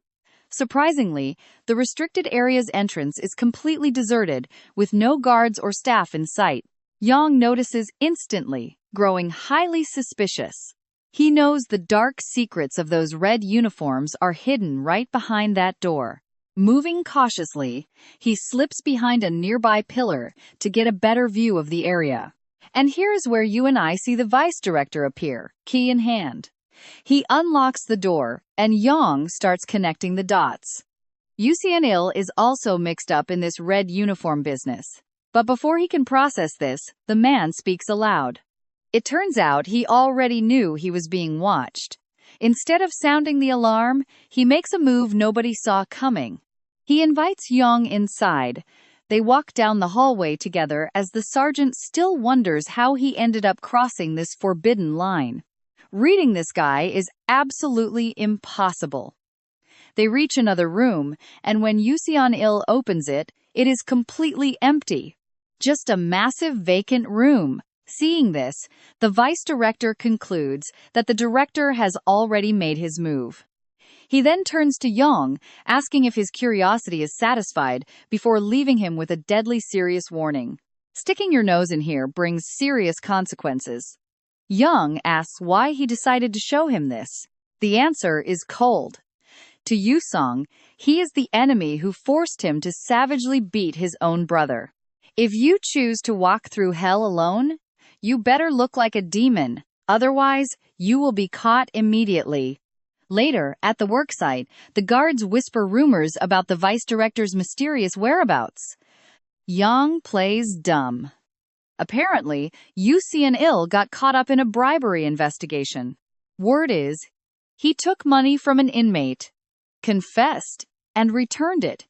Surprisingly, the restricted area's entrance is completely deserted, with no guards or staff in sight. Yang notices instantly, growing highly suspicious. He knows the dark secrets of those red uniforms are hidden right behind that door. Moving cautiously, he slips behind a nearby pillar to get a better view of the area. And here's where you and I see the vice director appear, key in hand. He unlocks the door, and Yang starts connecting the dots. Yusian-il is also mixed up in this red uniform business. But before he can process this, the man speaks aloud. It turns out he already knew he was being watched. Instead of sounding the alarm, he makes a move nobody saw coming. He invites Young inside. They walk down the hallway together as the sergeant still wonders how he ended up crossing this forbidden line. Reading this guy is absolutely impossible. They reach another room, and when Yusian-il opens it, it is completely empty. Just a massive vacant room. Seeing this, the vice director concludes that the director has already made his move. He then turns to Young, asking if his curiosity is satisfied before leaving him with a deadly serious warning. Sticking your nose in here brings serious consequences. Young asks why he decided to show him this. The answer is cold. To Yusong, he is the enemy who forced him to savagely beat his own brother. If you choose to walk through hell alone, you better look like a demon, otherwise you will be caught immediately. Later, at the worksite, the guards whisper rumors about the vice director's mysterious whereabouts. Young plays dumb. Apparently, Yusian-il got caught up in a bribery investigation. Word is, he took money from an inmate, confessed, and returned it.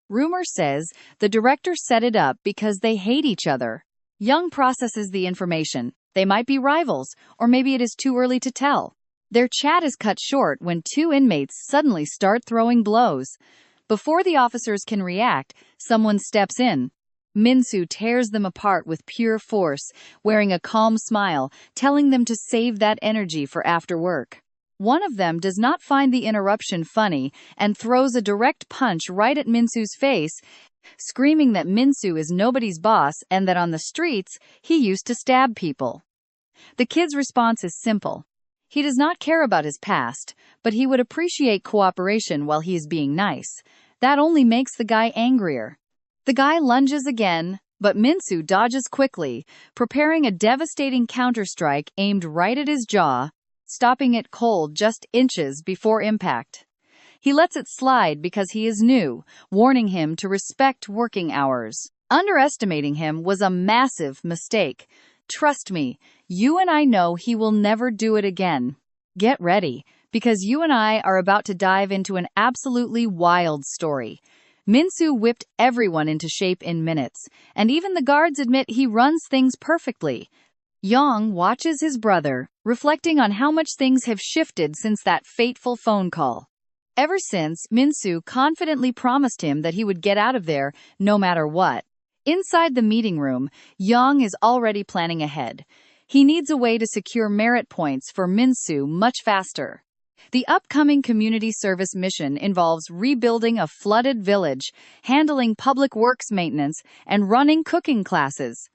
Rumor says the director set it up because they hate each other. Young processes the information. They might be rivals, or maybe it is too early to tell. Their chat is cut short when two inmates suddenly start throwing blows. Before the officers can react, someone steps in. Minsu tears them apart with pure force, wearing a calm smile, telling them to save that energy for after work. One of them does not find the interruption funny and throws a direct punch right at Minsu's face, screaming that Minsu is nobody's boss and that on the streets, he used to stab people. The kid's response is simple. He does not care about his past, but he would appreciate cooperation while he is being nice. That only makes the guy angrier. The guy lunges again, but Minsu dodges quickly, preparing a devastating counterstrike aimed right at his jaw, stopping it cold just inches before impact. He lets it slide because he is new, warning him to respect working hours. Underestimating him was a massive mistake. Trust me, you and I know he will never do it again. Get ready, because you and I are about to dive into an absolutely wild story. Minsu whipped everyone into shape in minutes, and even the guards admit he runs things perfectly. Yang watches his brother, reflecting on how much things have shifted since that fateful phone call. Ever since, Minsu confidently promised him that he would get out of there no matter what. Inside the meeting room, Yang is already planning ahead. He needs a way to secure merit points for Minsu much faster. The upcoming community service mission involves rebuilding a flooded village, handling public works maintenance, and running cooking classes.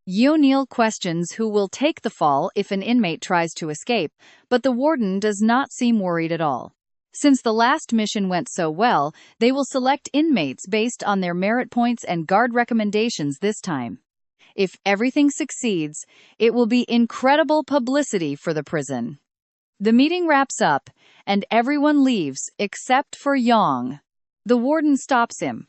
Yeonil questions who will take the fall if an inmate tries to escape, but the warden does not seem worried at all. Since the last mission went so well, they will select inmates based on their merit points and guard recommendations this time. If everything succeeds, it will be incredible publicity for the prison. The meeting wraps up, and everyone leaves except for Yang. The warden stops him.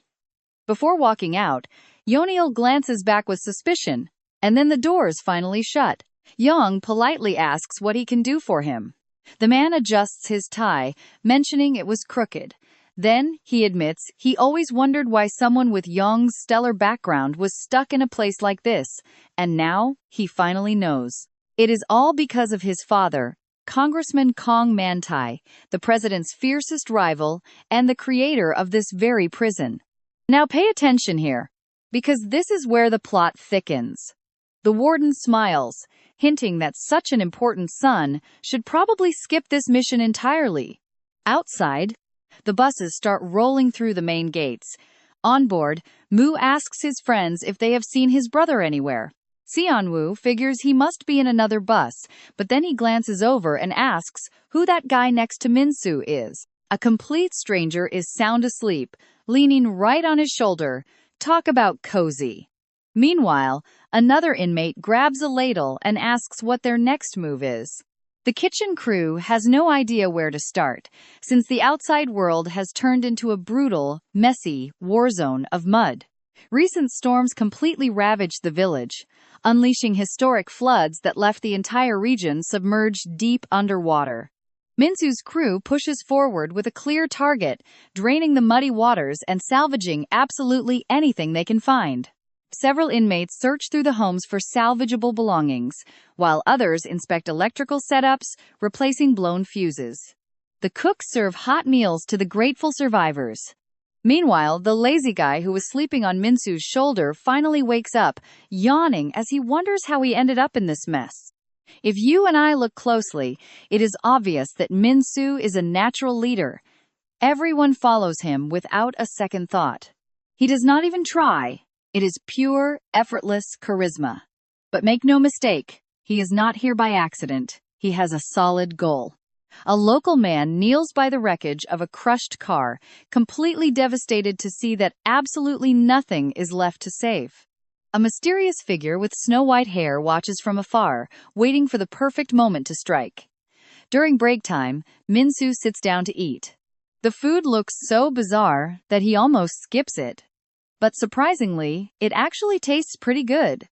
Before walking out, Yeonil glances back with suspicion, and then the doors finally shut. Yang politely asks what he can do for him. The man adjusts his tie, mentioning it was crooked. Then, he admits, he always wondered why someone with Yang's stellar background was stuck in a place like this, and now, he finally knows. It is all because of his father, Congressman Kong Man-tai, the president's fiercest rival, and the creator of this very prison. Now pay attention here, because this is where the plot thickens. The warden smiles, hinting that such an important son should probably skip this mission entirely. Outside, the buses start rolling through the main gates. On board, Mu asks his friends if they have seen his brother anywhere. Seonwoo figures he must be in another bus, but then he glances over and asks who that guy next to Minsu is. A complete stranger is sound asleep, leaning right on his shoulder. Talk about cozy. Meanwhile, another inmate grabs a ladle and asks what their next move is. The kitchen crew has no idea where to start, since the outside world has turned into a brutal, messy war zone of mud. Recent storms completely ravaged the village, unleashing historic floods that left the entire region submerged deep underwater. Minsu's crew pushes forward with a clear target, draining the muddy waters and salvaging absolutely anything they can find. Several inmates search through the homes for salvageable belongings, while others inspect electrical setups, replacing blown fuses. The cooks serve hot meals to the grateful survivors. Meanwhile, the lazy guy who was sleeping on Minsu's shoulder finally wakes up, yawning as he wonders how he ended up in this mess. If you and I look closely, it is obvious that Minsu is a natural leader. Everyone follows him without a second thought. He does not even try. It is pure, effortless charisma. But make no mistake, he is not here by accident. He has a solid goal. A local man kneels by the wreckage of a crushed car, completely devastated to see that absolutely nothing is left to save. A mysterious figure with snow-white hair watches from afar, waiting for the perfect moment to strike. During break time, Minsu sits down to eat. The food looks so bizarre that he almost skips it. But surprisingly, it actually tastes pretty good.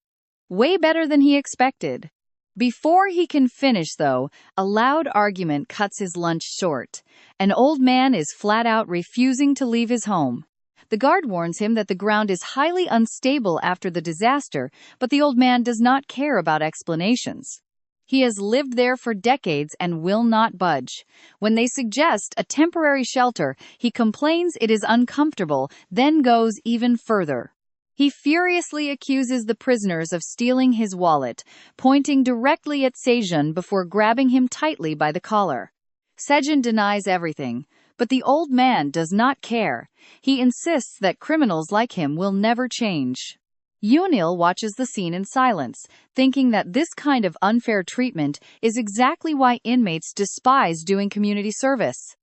Way better than he expected. Before he can finish, though, a loud argument cuts his lunch short. An old man is flat out refusing to leave his home. The guard warns him that the ground is highly unstable after the disaster, but the old man does not care about explanations. He has lived there for decades and will not budge. When they suggest a temporary shelter, he complains it is uncomfortable, then goes even further. He furiously accuses the prisoners of stealing his wallet, pointing directly at Sejun before grabbing him tightly by the collar. Sejun denies everything, but the old man does not care. He insists that criminals like him will never change. Yunil watches the scene in silence, thinking that this kind of unfair treatment is exactly why inmates despise doing community service.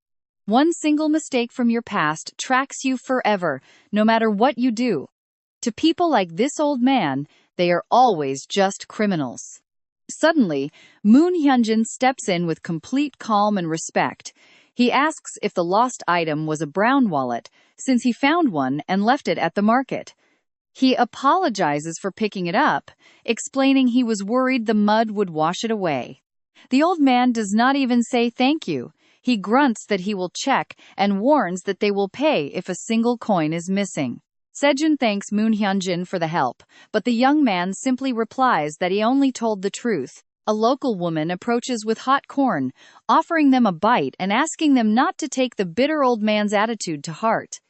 One single mistake from your past tracks you forever, no matter what you do. To people like this old man, they are always just criminals. Suddenly, Moon Hyunjin steps in with complete calm and respect. He asks if the lost item was a brown wallet, since he found one and left it at the market. He apologizes for picking it up, explaining he was worried the mud would wash it away. The old man does not even say thank you. He grunts that he will check and warns that they will pay if a single coin is missing. Sejun thanks Moon Hyunjin for the help, but the young man simply replies that he only told the truth. A local woman approaches with hot corn, offering them a bite and asking them not to take the bitter old man's attitude to heart.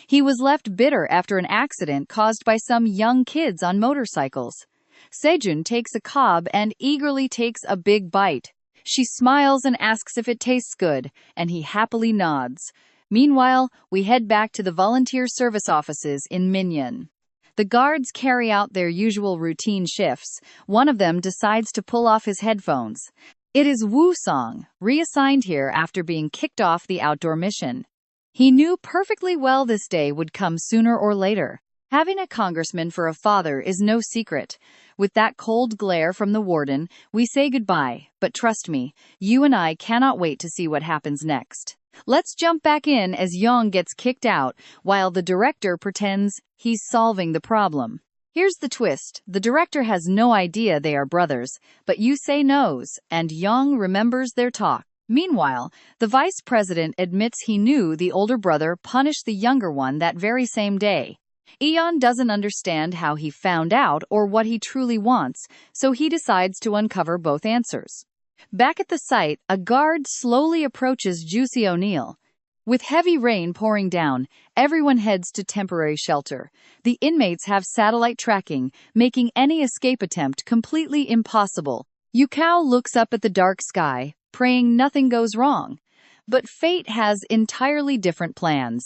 He was left bitter after an accident caused by some young kids on motorcycles. Sejun takes a cob and eagerly takes a big bite. She smiles and asks if it tastes good, and he happily nods. Meanwhile, we head back to the volunteer service offices in Minyan. The guards carry out their usual routine shifts. One of them decides to pull off his headphones. It is Woo-song, reassigned here after being kicked off the outdoor mission. He knew perfectly well this day would come sooner or later. Having a congressman for a father is no secret. With that cold glare from the warden, we say goodbye, but trust me, you and I cannot wait to see what happens next. Let's jump back in as Young gets kicked out, while the director pretends he's solving the problem. Here's the twist. The director has no idea they are brothers, but Yusei knows, and Young remembers their talk. Meanwhile, the vice president admits he knew the older brother punished the younger one that very same day. Eon doesn't understand how he found out or what he truly wants, so he decides to uncover both answers. Back at the site, a guard slowly approaches Juicy O'Neill. With heavy rain pouring down, everyone heads to temporary shelter. The inmates have satellite tracking, making any escape attempt completely impossible. Yukao looks up at the dark sky, praying nothing goes wrong. But fate has entirely different plans.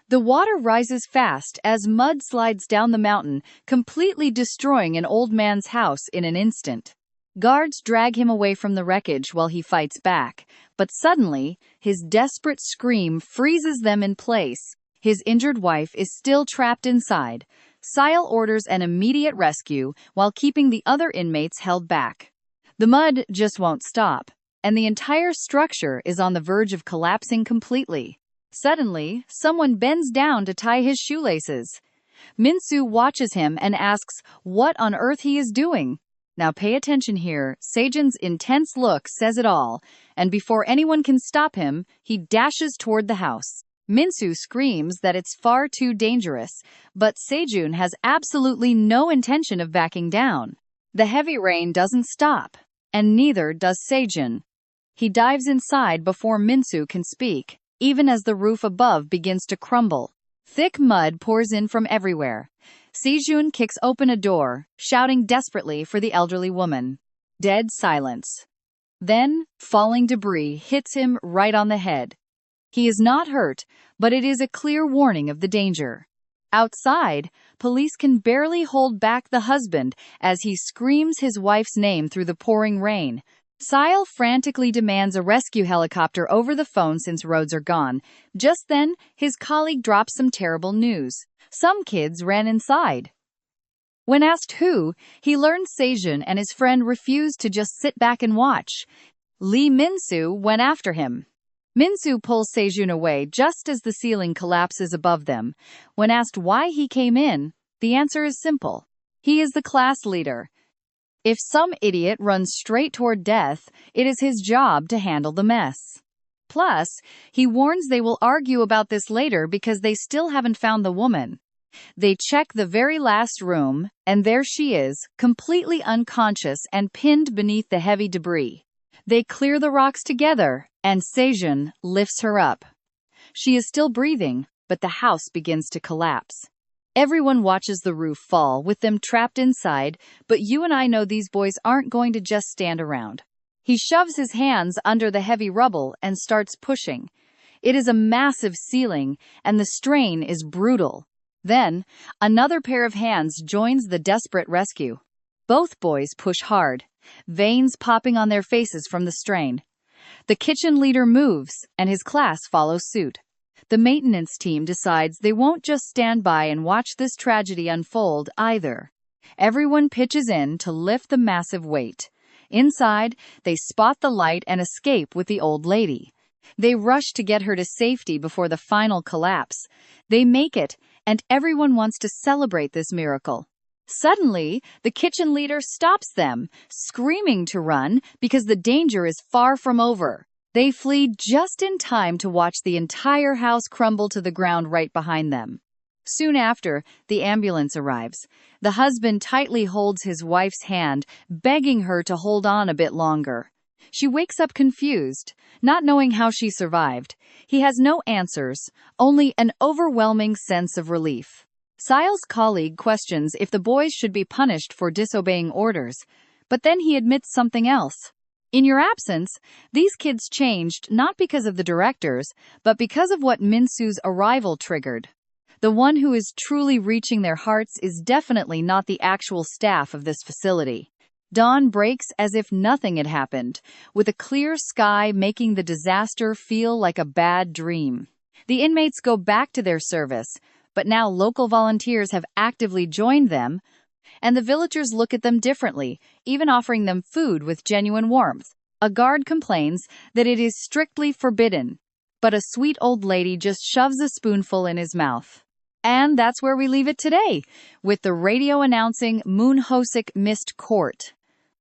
The water rises fast as mud slides down the mountain, completely destroying an old man's house in an instant. Guards drag him away from the wreckage while he fights back, but suddenly, his desperate scream freezes them in place. His injured wife is still trapped inside. Sile orders an immediate rescue while keeping the other inmates held back. The mud just won't stop. and the entire structure is on the verge of collapsing completely. Suddenly, someone bends down to tie his shoelaces. Minsu watches him and asks what on earth he is doing. Now pay attention here. Sejun's intense look says it all, and before anyone can stop him, he dashes toward the house. Minsu screams that it's far too dangerous, but Sejun has absolutely no intention of backing down. The heavy rain doesn't stop, and neither does Sejun. He dives inside before Minsu can speak, even as the roof above begins to crumble. Thick mud pours in from everywhere. Sejun kicks open a door, shouting desperately for the elderly woman. Dead silence. Then, falling debris hits him right on the head. He is not hurt, but it is a clear warning of the danger. Outside, police can barely hold back the husband as he screams his wife's name through the pouring rain. Sile frantically demands a rescue helicopter over the phone since roads are gone. Just then, his colleague drops some terrible news. Some kids ran inside. When asked who, he learned Sejun and his friend refused to just sit back and watch. Lee Minsu went after him. Minsu pulls Sejun away just as the ceiling collapses above them. When asked why he came in, the answer is simple. He is the class leader. If some idiot runs straight toward death, it is his job to handle the mess. Plus, he warns they will argue about this later because they still haven't found the woman. They check the very last room, and there she is, completely unconscious and pinned beneath the heavy debris. They clear the rocks together, and Sejun lifts her up. She is still breathing, but the house begins to collapse. Everyone watches the roof fall, with them trapped inside, but you and I know these boys aren't going to just stand around. He shoves his hands under the heavy rubble and starts pushing. It is a massive ceiling, and the strain is brutal. Then, another pair of hands joins the desperate rescue. Both boys push hard, veins popping on their faces from the strain. The kitchen leader moves, and his class follows suit. The maintenance team decides they won't just stand by and watch this tragedy unfold either. Everyone pitches in to lift the massive weight. Inside, they spot the light and escape with the old lady. They rush to get her to safety before the final collapse. They make it, and everyone wants to celebrate this miracle. Suddenly, the kitchen leader stops them, screaming to run because the danger is far from over. They flee just in time to watch the entire house crumble to the ground right behind them. Soon after, the ambulance arrives. The husband tightly holds his wife's hand, begging her to hold on a bit longer. She wakes up confused, not knowing how she survived. He has no answers, only an overwhelming sense of relief. Sile's colleague questions if the boys should be punished for disobeying orders, but then he admits something else. In your absence, these kids changed not because of the directors, but because of what Minsu's arrival triggered. The one who is truly reaching their hearts is definitely not the actual staff of this facility. Dawn breaks as if nothing had happened, with a clear sky making the disaster feel like a bad dream. The inmates go back to their service, but now local volunteers have actively joined them, and the villagers look at them differently, even offering them food with genuine warmth. A guard complains that it is strictly forbidden, but a sweet old lady just shoves a spoonful in his mouth. And that's where we leave it today, with the radio announcing Moon Hosik missed court.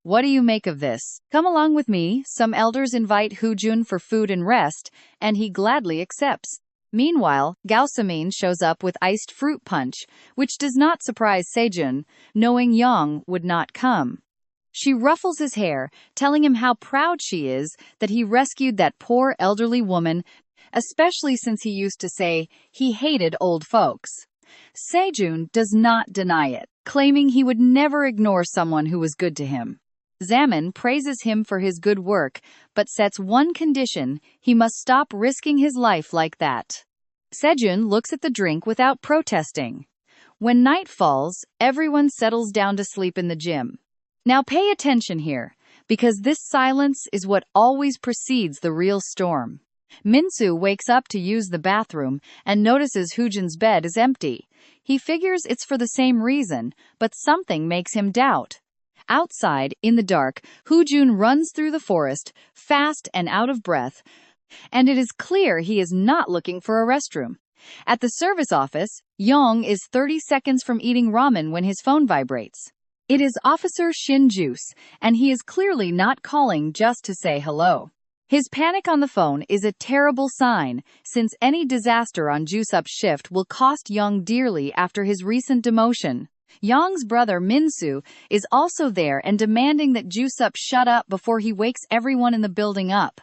What do you make of this? Come along with me. Some elders invite Hoojun for food and rest, and he gladly accepts. Meanwhile, Gausamin shows up with iced fruit punch, which does not surprise Sejun, knowing Yang would not come. She ruffles his hair, telling him how proud she is that he rescued that poor elderly woman, especially since he used to say he hated old folks. Sejun does not deny it, claiming he would never ignore someone who was good to him. Zaman praises him for his good work, but sets one condition: he must stop risking his life like that. Sejun looks at the drink without protesting. When night falls, everyone settles down to sleep in the gym. Now pay attention here, because this silence is what always precedes the real storm. Minsu wakes up to use the bathroom and notices Hoojun's bed is empty. He figures it's for the same reason, but something makes him doubt. Outside, in the dark, Jun runs through the forest, fast and out of breath, and it is clear he is not looking for a restroom. At the service office, Yong is 30 seconds from eating ramen when his phone vibrates. It is Officer Shin Juice, and he is clearly not calling just to say hello. His panic on the phone is a terrible sign, since any disaster on Juice-Up's shift will cost Young dearly after his recent demotion. Young's brother Minsu is also there and demanding that Juice-Up shut up before he wakes everyone in the building up.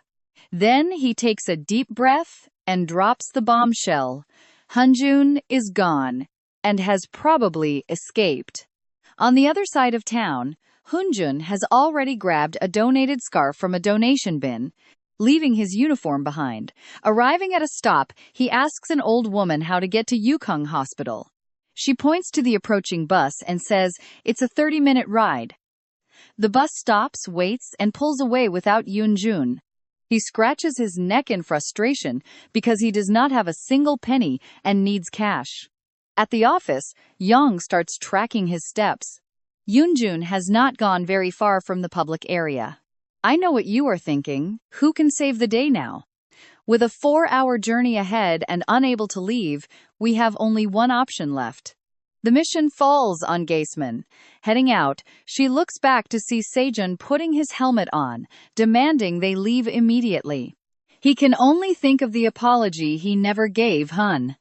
Then he takes a deep breath and drops the bombshell. Hunjun is gone, and has probably escaped. On the other side of town, Hunjun has already grabbed a donated scarf from a donation bin, leaving his uniform behind. Arriving at a stop, he asks an old woman how to get to Yukong Hospital. She points to the approaching bus and says it's a 30-minute ride. The bus stops, waits, and pulls away without Yunjun. He scratches his neck in frustration because he does not have a single penny and needs cash. At the office, Yang starts tracking his steps. Yunjun has not gone very far from the public area. I know what you are thinking. Who can save the day now? With a 4-hour journey ahead and unable to leave, we have only one option left. The mission falls on Gaisman. Heading out, she looks back to see Sejun putting his helmet on, demanding they leave immediately. He can only think of the apology he never gave Hun.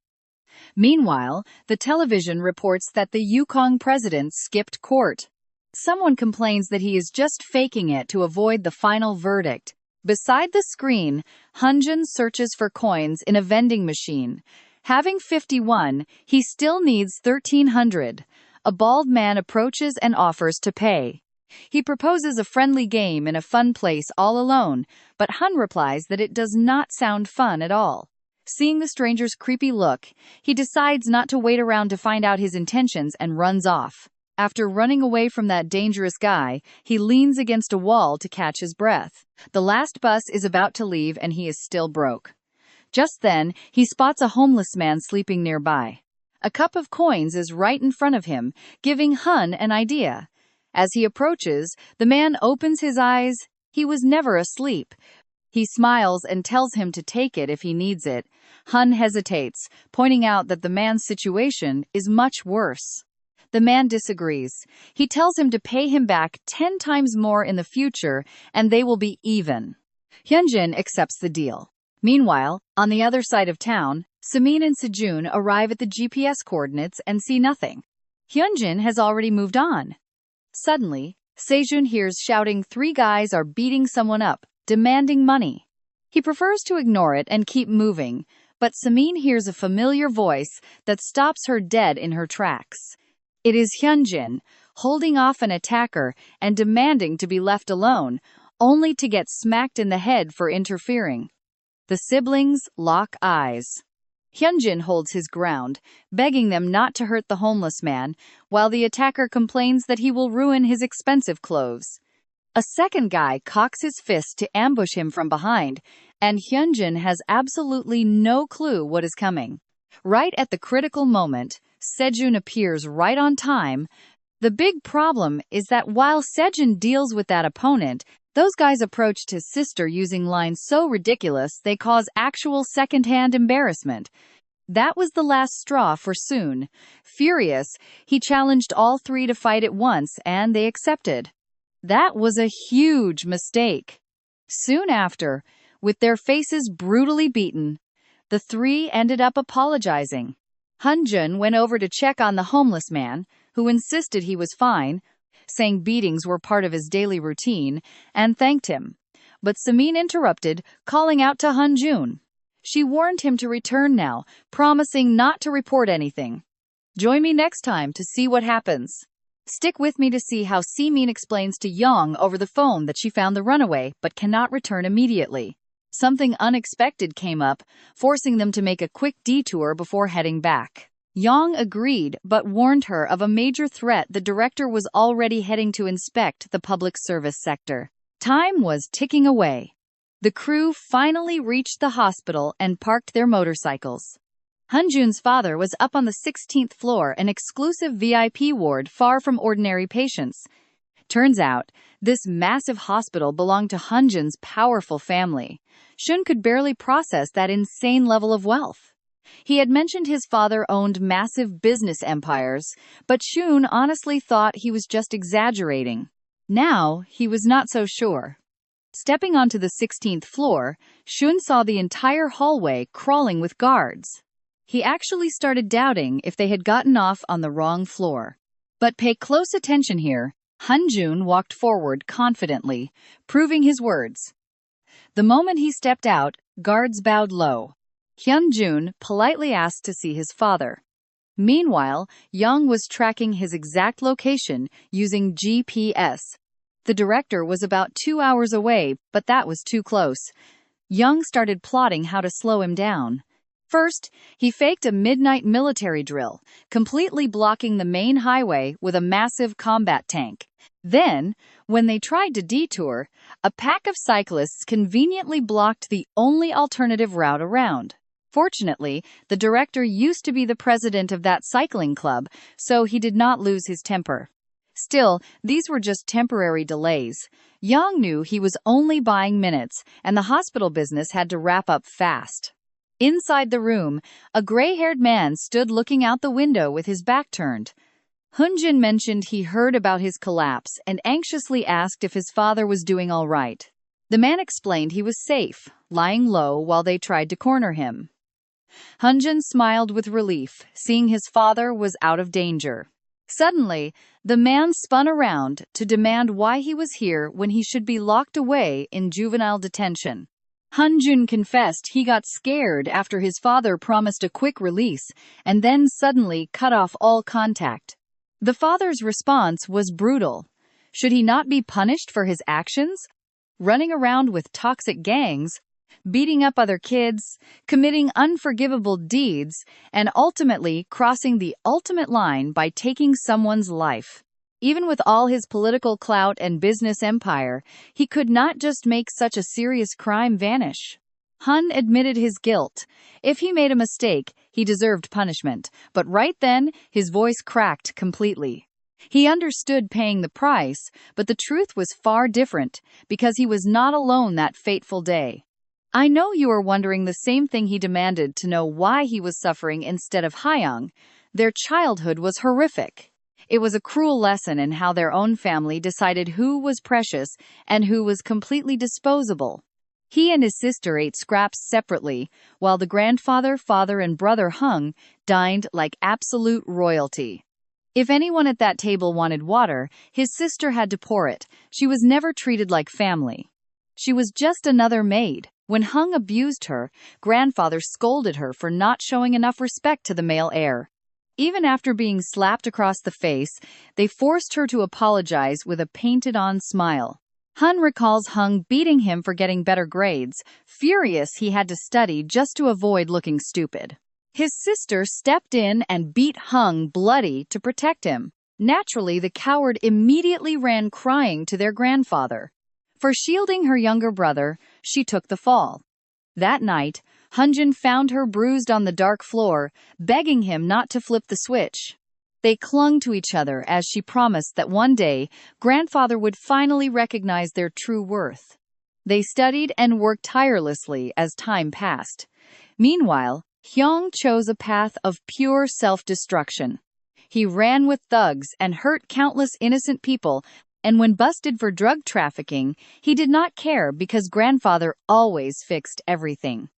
Meanwhile, the television reports that the Yukong president skipped court. Someone complains that he is just faking it to avoid the final verdict. Beside the screen, Hunjun searches for coins in a vending machine. Having 51, he still needs 1,300. A bald man approaches and offers to pay. He proposes a friendly game in a fun place all alone, but Hun replies that it does not sound fun at all. Seeing the stranger's creepy look, he decides not to wait around to find out his intentions and runs off. After running away from that dangerous guy, he leans against a wall to catch his breath. The last bus is about to leave and he is still broke. Just then, he spots a homeless man sleeping nearby. A cup of coins is right in front of him, giving Hun an idea. As he approaches, the man opens his eyes. He was never asleep. He smiles and tells him to take it if he needs it. Hun hesitates, pointing out that the man's situation is much worse. The man disagrees. He tells him to pay him back 10 times more in the future, and they will be even. Hyunjin accepts the deal. Meanwhile, on the other side of town, Samin and Sejun arrive at the GPS coordinates and see nothing. Hyunjin has already moved on. Suddenly, Sejun hears shouting 3 guys are beating someone up, demanding money. He prefers to ignore it and keep moving, but Samin hears a familiar voice that stops her dead in her tracks. It is Hyunjin, holding off an attacker and demanding to be left alone, only to get smacked in the head for interfering. The siblings lock eyes. Hyunjin holds his ground, begging them not to hurt the homeless man, while the attacker complains that he will ruin his expensive clothes. A second guy cocks his fist to ambush him from behind, and Hyunjin has absolutely no clue what is coming. Right at the critical moment, Sejun appears right on time. The big problem is that while Sejun deals with that opponent, those guys approached his sister using lines so ridiculous they cause actual second-hand embarrassment. That was the last straw for Soon. Furious, he challenged all 3 to fight at once, and they accepted. That was a huge mistake. Soon after, with their faces brutally beaten, the 3 ended up apologizing. Hunjun went over to check on the homeless man, who insisted he was fine, saying beatings were part of his daily routine, and thanked him. But Samin interrupted, calling out to Hunjun. She warned him to return now, promising not to report anything. Join me next time to see what happens. Stick with me to see how Semin explains to Young over the phone that she found the runaway but cannot return immediately. Something unexpected came up, forcing them to make a quick detour before heading back. Yang agreed but warned her of a major threat. The director was already heading to inspect the public service sector. Time was ticking away. The crew finally reached the hospital and parked their motorcycles. Hunjun's father was up on the 16th floor, an exclusive VIP ward far from ordinary patients. Turns out, this massive hospital belonged to Hunjin's powerful family. Shun could barely process that insane level of wealth. He had mentioned his father owned massive business empires, but Shun honestly thought he was just exaggerating. Now, he was not so sure. Stepping onto the 16th floor, Shun saw the entire hallway crawling with guards. He actually started doubting if they had gotten off on the wrong floor. But pay close attention here. Hunjun walked forward confidently, proving his words. The moment he stepped out, guards bowed low. Hyunjun politely asked to see his father. Meanwhile, Young was tracking his exact location using GPS. The director was about 2 hours away, but that was too close. Young started plotting how to slow him down. First, he faked a midnight military drill, completely blocking the main highway with a massive combat tank. Then, when they tried to detour, a pack of cyclists conveniently blocked the only alternative route around. Fortunately, the director used to be the president of that cycling club, so he did not lose his temper. Still, these were just temporary delays. Young knew he was only buying minutes, and the hospital business had to wrap up fast. Inside the room, a gray-haired man stood looking out the window with his back turned. Hunjin mentioned he heard about his collapse and anxiously asked if his father was doing all right. The man explained he was safe, lying low while they tried to corner him. Hunjin smiled with relief, seeing his father was out of danger. Suddenly, the man spun around to demand why he was here when he should be locked away in juvenile detention. Hunjun confessed he got scared after his father promised a quick release and then suddenly cut off all contact. The father's response was brutal. Should he not be punished for his actions? Running around with toxic gangs, beating up other kids, committing unforgivable deeds, and ultimately crossing the ultimate line by taking someone's life. Even with all his political clout and business empire, he could not just make such a serious crime vanish. Hun admitted his guilt. If he made a mistake, he deserved punishment, but right then, his voice cracked completely. He understood paying the price, but the truth was far different, because he was not alone that fateful day. I know you are wondering the same thing. He demanded to know why he was suffering instead of Hyung. Their childhood was horrific. It was a cruel lesson in how their own family decided who was precious and who was completely disposable. He and his sister ate scraps separately, while the grandfather, father, and brother Hung dined like absolute royalty. If anyone at that table wanted water, his sister had to pour it. She was never treated like family. She was just another maid. When Hung abused her, grandfather scolded her for not showing enough respect to the male heir. Even after being slapped across the face, they forced her to apologize with a painted-on smile. Hun recalls Hung beating him for getting better grades, furious he had to study just to avoid looking stupid. His sister stepped in and beat Hung bloody to protect him. Naturally, the coward immediately ran crying to their grandfather. For shielding her younger brother, she took the fall. That night, Hunjin found her bruised on the dark floor, begging him not to flip the switch. They clung to each other as she promised that one day, grandfather would finally recognize their true worth. They studied and worked tirelessly as time passed. Meanwhile, Hyung chose a path of pure self-destruction. He ran with thugs and hurt countless innocent people, and when busted for drug trafficking, he did not care because grandfather always fixed everything.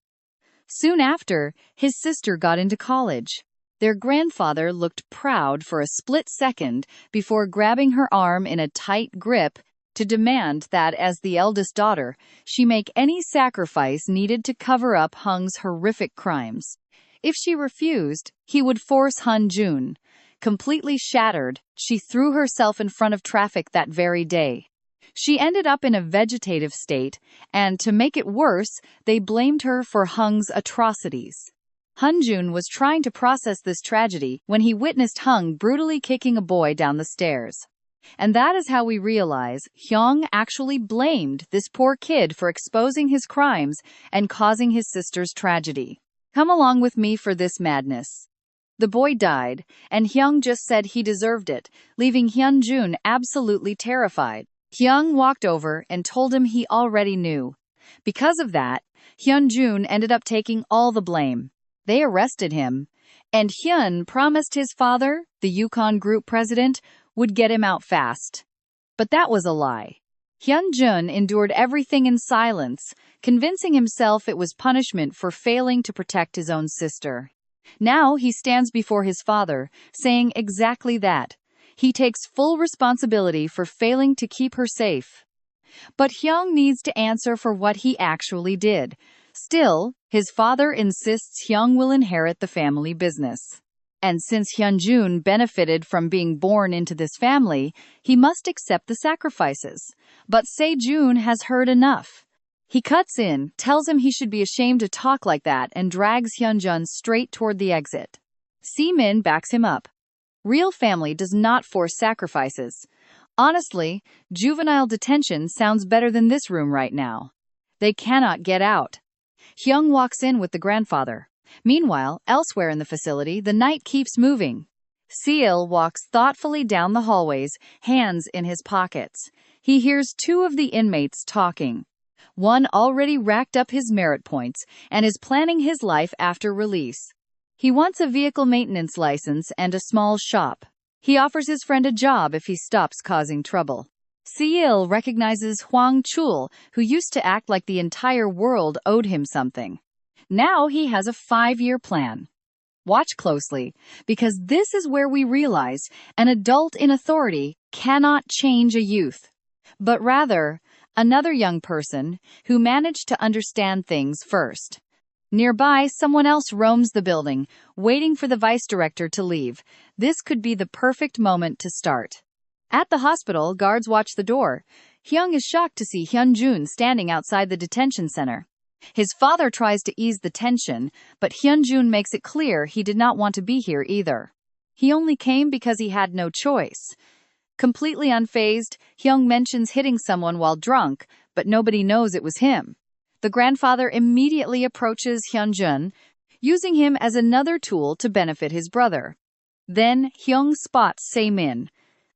Soon after, his sister got into college. Their grandfather looked proud for a split second before grabbing her arm in a tight grip to demand that, as the eldest daughter, she make any sacrifice needed to cover up Hung's horrific crimes. If she refused, he would force Hunjun. Completely shattered, she threw herself in front of traffic that very day. She ended up in a vegetative state, and to make it worse, they blamed her for Hung's atrocities. Hunjun was trying to process this tragedy when he witnessed Hung brutally kicking a boy down the stairs. And that is how we realize Hyung actually blamed this poor kid for exposing his crimes and causing his sister's tragedy. Come along with me for this madness. The boy died, and Hyung just said he deserved it, leaving Hyunjun absolutely terrified. Hyung walked over and told him he already knew. Because of that, Hyunjun ended up taking all the blame. They arrested him, and Hyun promised his father, the Yukon Group president, would get him out fast. But that was a lie. Hyunjun endured everything in silence, convincing himself it was punishment for failing to protect his own sister. Now he stands before his father, saying exactly that. He takes full responsibility for failing to keep her safe. But Hyung needs to answer for what he actually did. Still, his father insists Hyung will inherit the family business. And since Hyunjun benefited from being born into this family, he must accept the sacrifices. But Sejun has heard enough. He cuts in, tells him he should be ashamed to talk like that, and drags Hyunjun straight toward the exit. Seemin backs him up. Real family does not force sacrifices. Honestly, juvenile detention sounds better than this room right now. They cannot get out. Hyung walks in with the grandfather. Meanwhile, elsewhere in the facility, the night keeps moving. Seal walks thoughtfully down the hallways, hands in his pockets. He hears two of the inmates talking. One already racked up his merit points and is planning his life after release. He wants a vehicle maintenance license and a small shop. He offers his friend a job if he stops causing trouble. Seal recognizes Hwang Chul, who used to act like the entire world owed him something. Now he has a 5-year plan. Watch closely, because this is where we realize an adult in authority cannot change a youth, but rather another young person who managed to understand things first. Nearby, someone else roams the building, waiting for the vice director to leave. This could be the perfect moment to start. At the hospital, guards watch the door. Hyung is shocked to see Hyunjun standing outside the detention center. His father tries to ease the tension, but Hyunjun makes it clear he did not want to be here either. He only came because he had no choice. Completely unfazed, Hyung mentions hitting someone while drunk, but nobody knows it was him. The grandfather immediately approaches Hyunjun, using him as another tool to benefit his brother. Then Hyung spots Sejmin.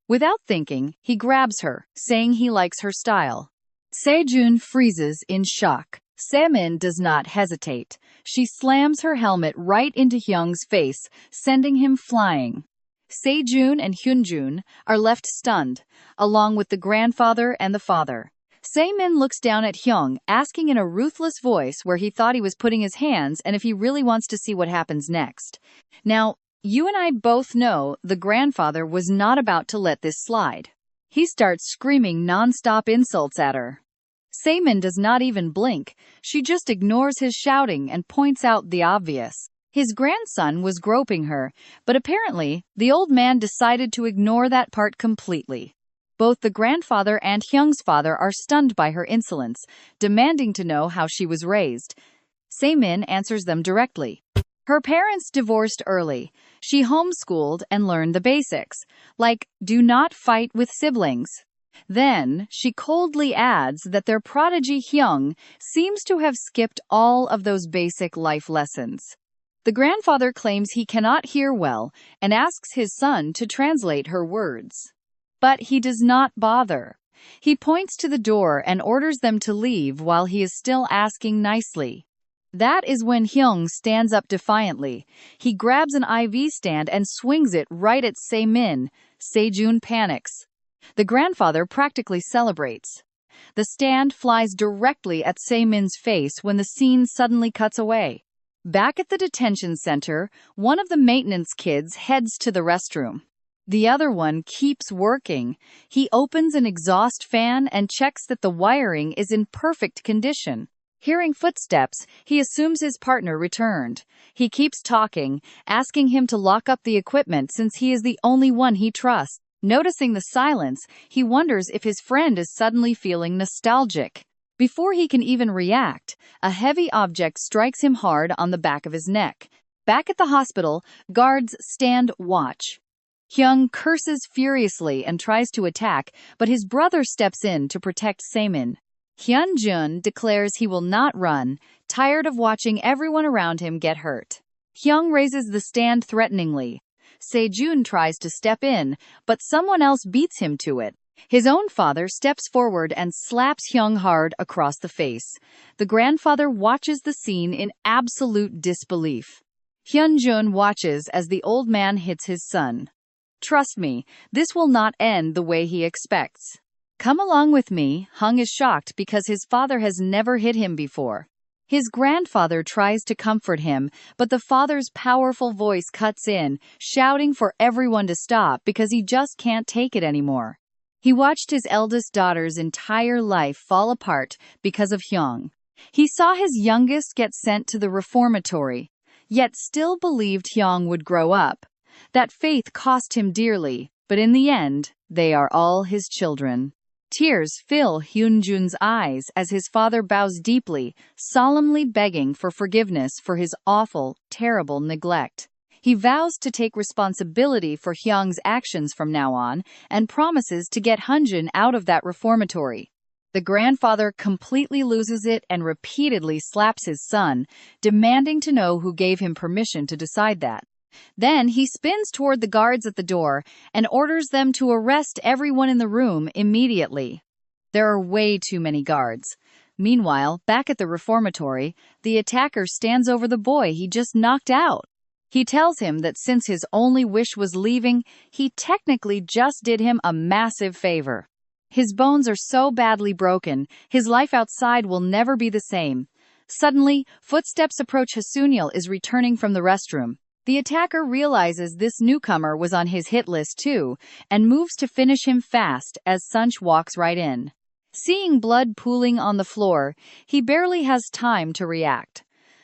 Without thinking, he grabs her, saying he likes her style. Sejun freezes in shock. Sejmin does not hesitate. She slams her helmet right into Hyung's face, sending him flying. Sejun and Hyunjun are left stunned, along with the grandfather and the father. Sejmin looks down at Hyung, asking in a ruthless voice where he thought he was putting his hands and if he really wants to see what happens next. Now, you and I both know the grandfather was not about to let this slide. He starts screaming non-stop insults at her. Sejmin does not even blink. She just ignores his shouting and points out the obvious. His grandson was groping her, but apparently, the old man decided to ignore that part completely. Both the grandfather and Hyung's father are stunned by her insolence, demanding to know how she was raised. Sejmin answers them directly. Her parents divorced early. She homeschooled and learned the basics, like do not fight with siblings. Then, she coldly adds that their prodigy Hyung seems to have skipped all of those basic life lessons. The grandfather claims he cannot hear well and asks his son to translate her words. But he does not bother. He points to the door and orders them to leave while he is still asking nicely. That is when Hyung stands up defiantly. He grabs an IV stand and swings it right at Sejmin. Sejun panics. The grandfather practically celebrates. The stand flies directly at Sejmin's face when the scene suddenly cuts away. Back at the detention center, one of the maintenance kids heads to the restroom. The other one keeps working. He opens an exhaust fan and checks that the wiring is in perfect condition. Hearing footsteps, he assumes his partner returned. He keeps talking, asking him to lock up the equipment since he is the only one he trusts. Noticing the silence, he wonders if his friend is suddenly feeling nostalgic. Before he can even react, a heavy object strikes him hard on the back of his neck. Back at the hospital, guards stand watch. Hyung curses furiously and tries to attack, but his brother steps in to protect Sejmin. Hyunjun declares he will not run, tired of watching everyone around him get hurt. Hyung raises the stand threateningly. Sejun tries to step in, but someone else beats him to it. His own father steps forward and slaps Hyung hard across the face. The grandfather watches the scene in absolute disbelief. Hyunjun watches as the old man hits his son. Trust me, this will not end the way he expects. Come along with me. Hung is shocked because his father has never hit him before. His grandfather tries to comfort him, but the father's powerful voice cuts in, shouting for everyone to stop because he just can't take it anymore. He watched his eldest daughter's entire life fall apart because of Hyung. He saw his youngest get sent to the reformatory, yet still believed Hyung would grow up. That faith cost him dearly, but in the end, they are all his children. Tears fill Hyunjun's eyes as his father bows deeply, solemnly begging for forgiveness for his awful, terrible neglect. He vows to take responsibility for Hyung's actions from now on and promises to get Hyunjun out of that reformatory. The grandfather completely loses it and repeatedly slaps his son, demanding to know who gave him permission to decide that. Then he spins toward the guards at the door and orders them to arrest everyone in the room immediately. There are way too many guards. Meanwhile, back at the reformatory, the attacker stands over the boy he just knocked out. He tells him that since his only wish was leaving, he technically just did him a massive favor. His bones are so badly broken, his life outside will never be the same. Suddenly, footsteps approach. Hasunil is returning from the restroom. The attacker realizes this newcomer was on his hit list too, and moves to finish him fast as Sunch walks right in. Seeing blood pooling on the floor, he barely has time to react.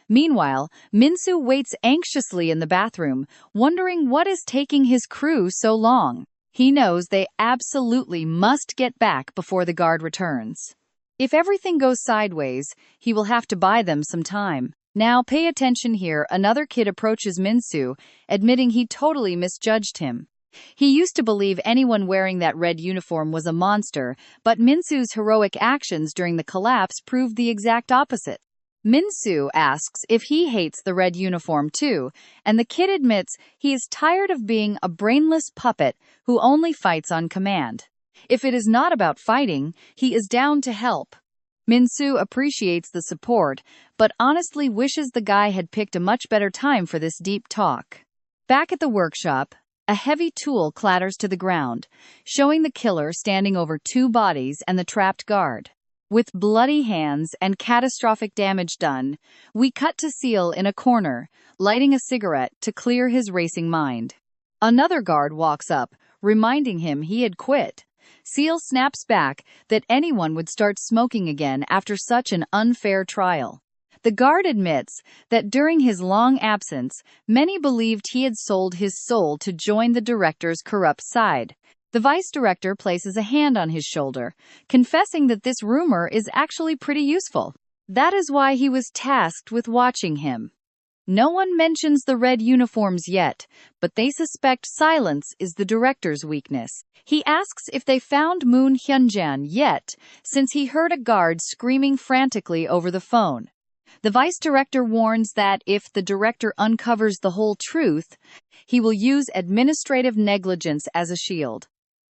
Meanwhile, Minsu waits anxiously in the bathroom, wondering what is taking his crew so long. He knows they absolutely must get back before the guard returns. If everything goes sideways, he will have to buy them some time. Now pay attention here. Another kid approaches Minsu, admitting he totally misjudged him. He used to believe anyone wearing that red uniform was a monster, but Minsu's heroic actions during the collapse proved the exact opposite. Minsu asks if he hates the red uniform too, and the kid admits he is tired of being a brainless puppet who only fights on command. If it is not about fighting, he is down to help. Minsu appreciates the support, but honestly wishes the guy had picked a much better time for this deep talk. Back at the workshop, a heavy tool clatters to the ground, showing the killer standing over two bodies and the trapped guard. With bloody hands and catastrophic damage done, we cut to Seal in a corner, lighting a cigarette to clear his racing mind. Another guard walks up, reminding him he had quit. Seal snaps back that anyone would start smoking again after such an unfair trial. The guard admits that during his long absence, many believed he had sold his soul to join the director's corrupt side. The vice director places a hand on his shoulder, confessing that this rumor is actually pretty useful. That is why he was tasked with watching him. No one mentions the red uniforms yet, but they suspect silence is the director's weakness. He asks if they found Moon Hyunjan yet, since he heard a guard screaming frantically over the phone. The vice director warns that if the director uncovers the whole truth, he will use administrative negligence as a shield.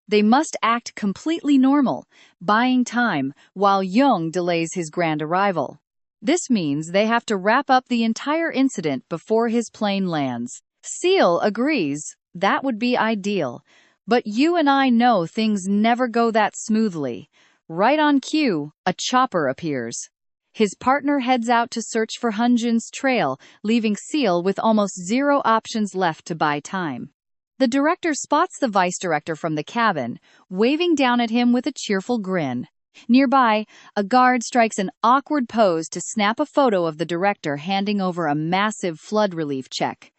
They must act completely normal, buying time, while Young delays his grand arrival. This means they have to wrap up the entire incident before his plane lands. Seal agrees, that would be ideal. But you and I know things never go that smoothly. Right on cue, a chopper appears. His partner heads out to search for Hyunjun's trail, leaving Seal with almost zero options left to buy time. The director spots the vice director from the cabin, waving down at him with a cheerful grin. Nearby, a guard strikes an awkward pose to snap a photo of the director handing over a massive flood relief check.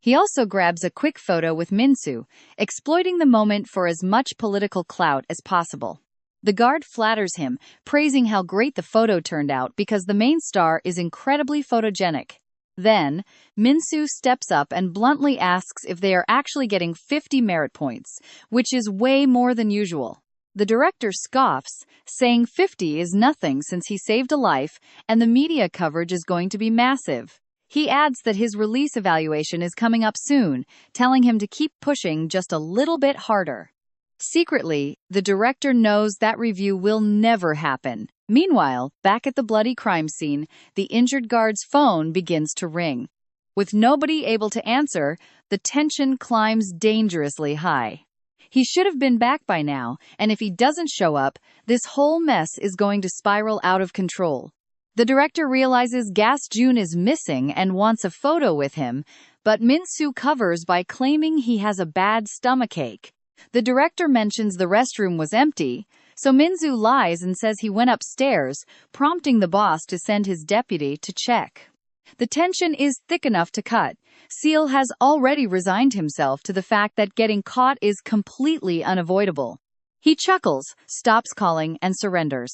He also grabs a quick photo with Minsu, exploiting the moment for as much political clout as possible. The guard flatters him, praising how great the photo turned out because the main star is incredibly photogenic. Then, Minsu steps up and bluntly asks if they are actually getting 50 merit points, which is way more than usual. The director scoffs, saying 50 is nothing since he saved a life and the media coverage is going to be massive. He adds that his release evaluation is coming up soon, telling him to keep pushing just a little bit harder. Secretly, the director knows that review will never happen. Meanwhile, back at the bloody crime scene, the injured guard's phone begins to ring. With nobody able to answer, the tension climbs dangerously high. He should have been back by now, and if he doesn't show up, this whole mess is going to spiral out of control. The director realizes Gas Jun is missing and wants a photo with him, but Min-soo covers by claiming he has a bad stomachache. The director mentions the restroom was empty, so Min-soo lies and says he went upstairs, prompting the boss to send his deputy to check. The tension is thick enough to cut. Seal has already resigned himself to the fact that getting caught is completely unavoidable. He chuckles, stops calling, and surrenders.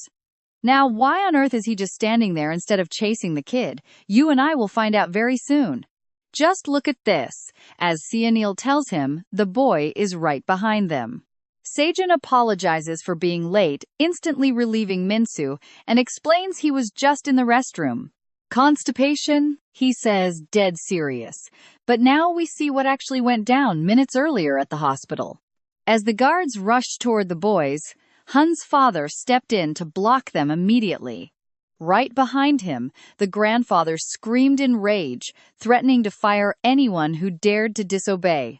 Now, why on earth is he just standing there instead of chasing the kid? You and I will find out very soon. Just look at this. As Seonil tells him, the boy is right behind them. Sejun apologizes for being late, instantly relieving Min-soo, and explains he was just in the restroom. Constipation, he says, dead serious. But now we see what actually went down minutes earlier at the hospital. As the guards rushed toward the boys, Hun's father stepped in to block them immediately. Right behind him, the grandfather screamed in rage, threatening to fire anyone who dared to disobey.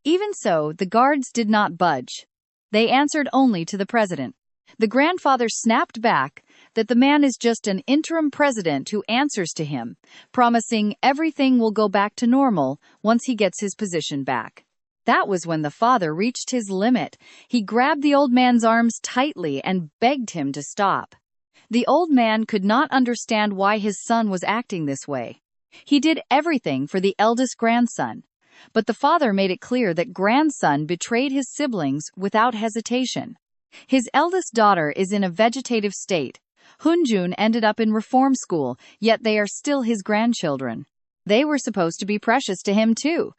Even so, the guards did not budge. They answered only to the president. The grandfather snapped back that the man is just an interim president who answers to him, promising everything will go back to normal once he gets his position back. That was when the father reached his limit. He grabbed the old man's arms tightly and begged him to stop. The old man could not understand why his son was acting this way. He did everything for the eldest grandson, but the father made it clear that grandson betrayed his siblings without hesitation. His eldest daughter is in a vegetative state. Hunjun ended up in reform school, yet they are still his grandchildren. They were supposed to be precious to him too.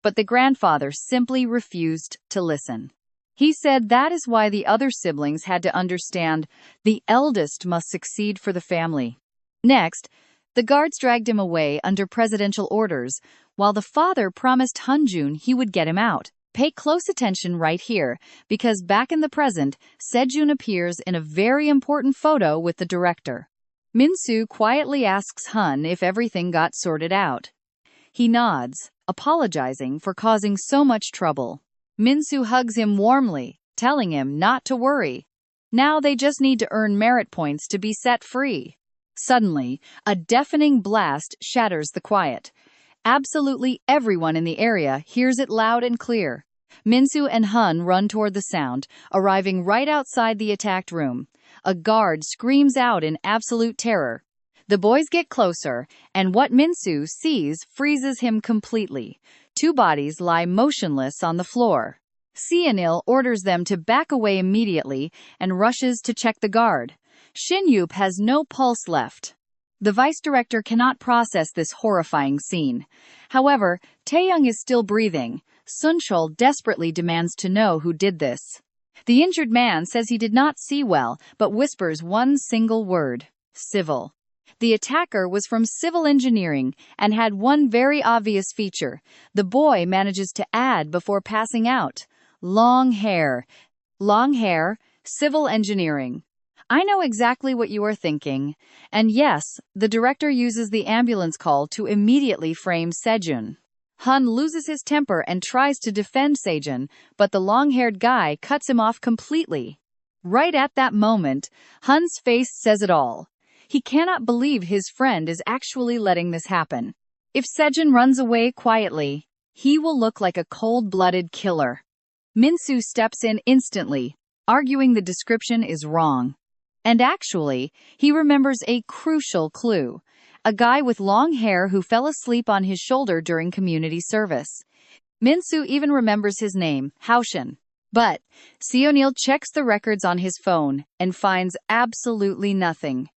But the grandfather simply refused to listen. He said that is why the other siblings had to understand the eldest must succeed for the family. Next, the guards dragged him away under presidential orders, while the father promised Hunjun he would get him out. Pay close attention right here, because back in the present, Sejun appears in a very important photo with the director. Min-soo quietly asks Hun if everything got sorted out. He nods, apologizing for causing so much trouble. Min-soo hugs him warmly, telling him not to worry. Now they just need to earn merit points to be set free. Suddenly, a deafening blast shatters the quiet. Absolutely everyone in the area hears it loud and clear. Min-soo and Hun run toward the sound, arriving right outside the attacked room. A guard screams out in absolute terror. The boys get closer, and what Min-soo sees freezes him completely. Two bodies lie motionless on the floor. Seonil orders them to back away immediately and rushes to check the guard. Shin-yup has no pulse left. The vice director cannot process this horrifying scene. However, Taeyoung is still breathing. Sunchul desperately demands to know who did this. The injured man says he did not see well, but whispers one single word: civil. The attacker was from civil engineering and had one very obvious feature. The boy manages to add before passing out: long hair. Long hair, civil engineering. I know exactly what you are thinking. And yes, the director uses the ambulance call to immediately frame Sejun. Hun loses his temper and tries to defend Sejun, but the long-haired guy cuts him off completely. Right at that moment, Hun's face says it all. He cannot believe his friend is actually letting this happen. If Sejun runs away quietly, he will look like a cold-blooded killer. Min-soo steps in instantly, arguing the description is wrong. And actually, he remembers a crucial clue: a guy with long hair who fell asleep on his shoulder during community service. Min-soo even remembers his name, Haoshin. But Seonil checks the records on his phone and finds absolutely nothing.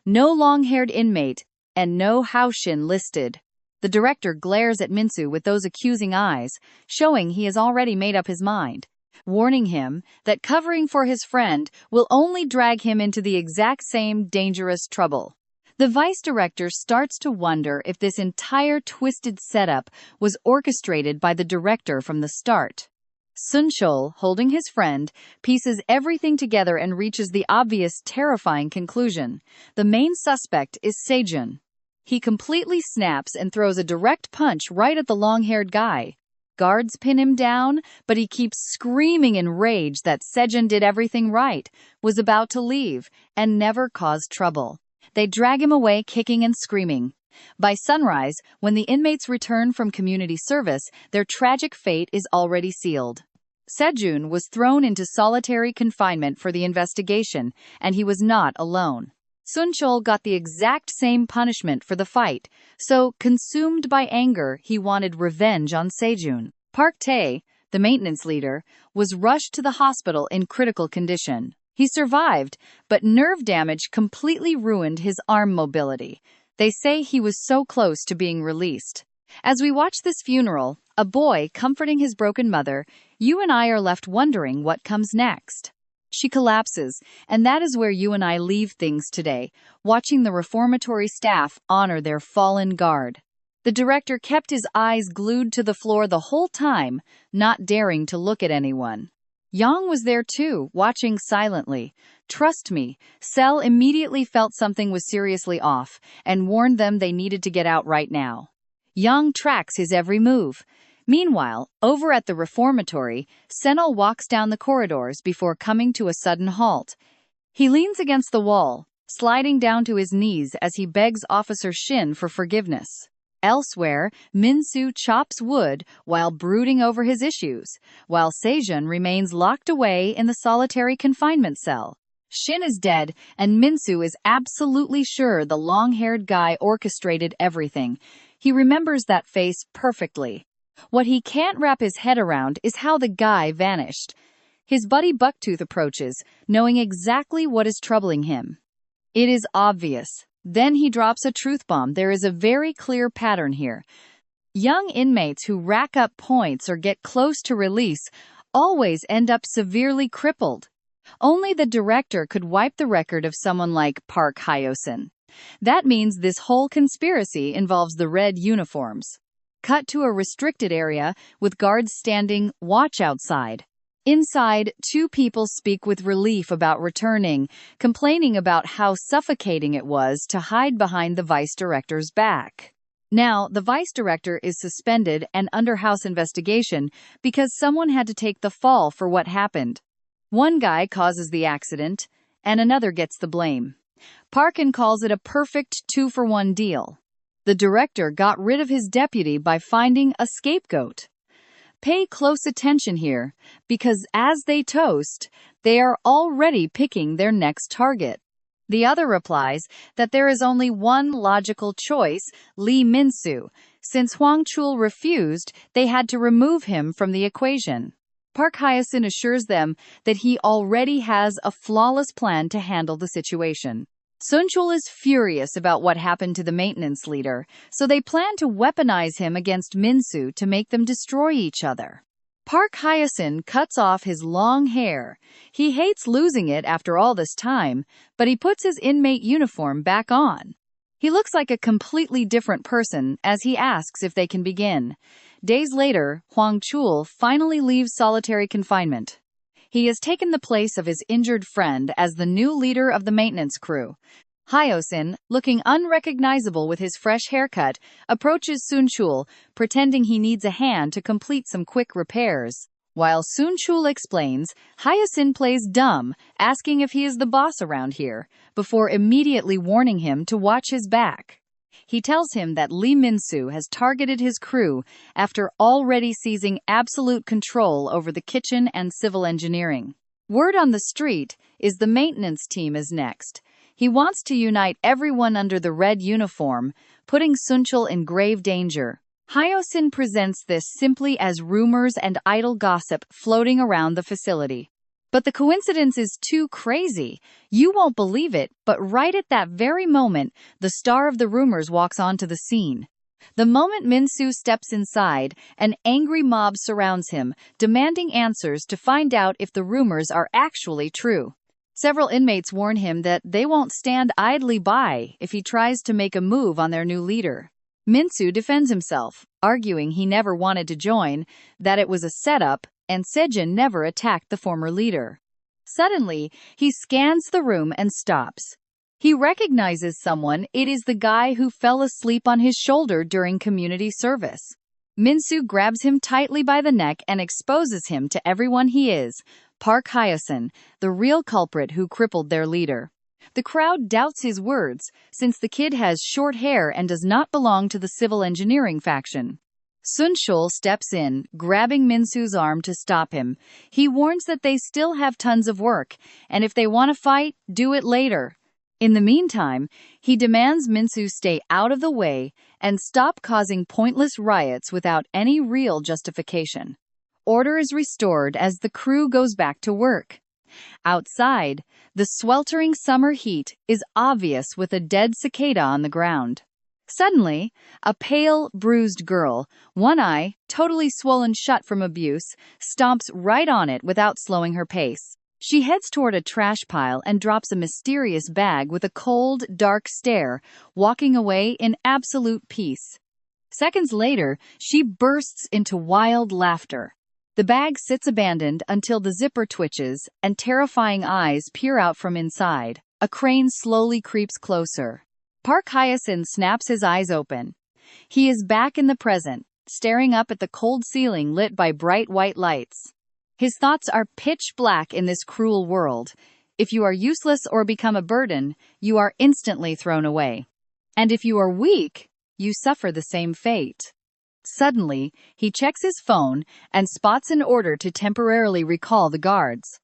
No long-haired inmate, and no Haoshin listed. The director glares at Min-soo with those accusing eyes, showing he has already made up his mind, warning him that covering for his friend will only drag him into the exact same dangerous trouble. The vice director starts to wonder if this entire twisted setup was orchestrated by the director from the start. Sunchul, holding his friend, pieces everything together and reaches the obvious, terrifying conclusion. The main suspect is Sejun. He completely snaps and throws a direct punch right at the long-haired guy. Guards pin him down, but he keeps screaming in rage that Sejun did everything right, was about to leave, and never caused trouble. They drag him away kicking and screaming. By sunrise, when the inmates return from community service, their tragic fate is already sealed. Sejun was thrown into solitary confinement for the investigation, and he was not alone. Sunchul got the exact same punishment for the fight, so, consumed by anger, he wanted revenge on Sejun. Park Tae, the maintenance leader, was rushed to the hospital in critical condition. He survived, but nerve damage completely ruined his arm mobility. They say he was so close to being released. As we watch this funeral, a boy comforting his broken mother, you and I are left wondering what comes next. She collapses, and that is where you and I leave things today, watching the reformatory staff honor their fallen guard. The director kept his eyes glued to the floor the whole time, not daring to look at anyone. Yang was there too, watching silently. Trust me, Cell immediately felt something was seriously off, and warned them they needed to get out right now. Yang tracks his every move. Meanwhile, over at the reformatory, Senol walks down the corridors before coming to a sudden halt. He leans against the wall, sliding down to his knees as he begs Officer Shin for forgiveness. Elsewhere, Min-soo chops wood while brooding over his issues, while Sejun remains locked away in the solitary confinement cell. Shin is dead, and Min-soo is absolutely sure the long-haired guy orchestrated everything. He remembers that face perfectly. What he can't wrap his head around is how the guy vanished. His buddy Bucktooth approaches, knowing exactly what is troubling him. It is obvious. Then he drops a truth bomb. There is a very clear pattern here. Young inmates who rack up points or get close to release always end up severely crippled. Only the director could wipe the record of someone like Park Hyosun. That means this whole conspiracy involves the red uniforms. Cut to a restricted area, with guards standing watch outside. Inside, two people speak with relief about returning, complaining about how suffocating it was to hide behind the vice director's back. Now, the vice director is suspended and under house investigation because someone had to take the fall for what happened. One guy causes the accident, and another gets the blame. Parkin calls it a perfect two-for-one deal. The director got rid of his deputy by finding a scapegoat. Pay close attention here, because as they toast, they are already picking their next target. The other replies that there is only one logical choice, Lee Min-soo. Since Hwang Chul refused, they had to remove him from the equation. Park Hyosun assures them that he already has a flawless plan to handle the situation. Sunchul is furious about what happened to the maintenance leader, so they plan to weaponize him against Min-soo to make them destroy each other. Park Hyosun cuts off his long hair. He hates losing it after all this time, but he puts his inmate uniform back on. He looks like a completely different person as he asks if they can begin. Days later, Hwang Chul finally leaves solitary confinement. He has taken the place of his injured friend as the new leader of the maintenance crew. Hyosun, looking unrecognizable with his fresh haircut, approaches Sunchul, pretending he needs a hand to complete some quick repairs. While Sunchul explains, Hyosun plays dumb, asking if he is the boss around here, before immediately warning him to watch his back. He tells him that Lee Min-soo has targeted his crew after already seizing absolute control over the kitchen and civil engineering. Word on the street is the maintenance team is next. He wants to unite everyone under the red uniform, putting Sunchul in grave danger. Hyosun presents this simply as rumors and idle gossip floating around the facility. But the coincidence is too crazy. You won't believe it, but right at that very moment, the star of the rumors walks onto the scene. The moment Min-soo steps inside, an angry mob surrounds him, demanding answers to find out if the rumors are actually true. Several inmates warn him that they won't stand idly by if he tries to make a move on their new leader. Minsu defends himself, arguing he never wanted to join, that it was a setup, and Sejin never attacked the former leader. Suddenly, he scans the room and stops. He recognizes someone. It is the guy who fell asleep on his shoulder during community service. Minsu grabs him tightly by the neck and exposes him to everyone. He is Park Hyasun, the real culprit who crippled their leader. The crowd doubts his words, since the kid has short hair and does not belong to the civil engineering faction. Sunchul steps in, grabbing Minsu's arm to stop him. He warns that they still have tons of work, and if they want to fight, do it later. In the meantime, he demands Minsu stay out of the way and stop causing pointless riots without any real justification. Order is restored as the crew goes back to work. Outside, the sweltering summer heat is obvious with a dead cicada on the ground. Suddenly, a pale, bruised girl, one eye, totally swollen shut from abuse, stomps right on it without slowing her pace. She heads toward a trash pile and drops a mysterious bag with a cold, dark stare, walking away in absolute peace. Seconds later, she bursts into wild laughter. The bag sits abandoned until the zipper twitches and terrifying eyes peer out from inside. A crane slowly creeps closer. Park Hyasun snaps his eyes open. He is back in the present, staring up at the cold ceiling lit by bright white lights. His thoughts are pitch black in this cruel world. If you are useless or become a burden, you are instantly thrown away. And if you are weak, you suffer the same fate. Suddenly, he checks his phone and spots an order to temporarily recall the guards.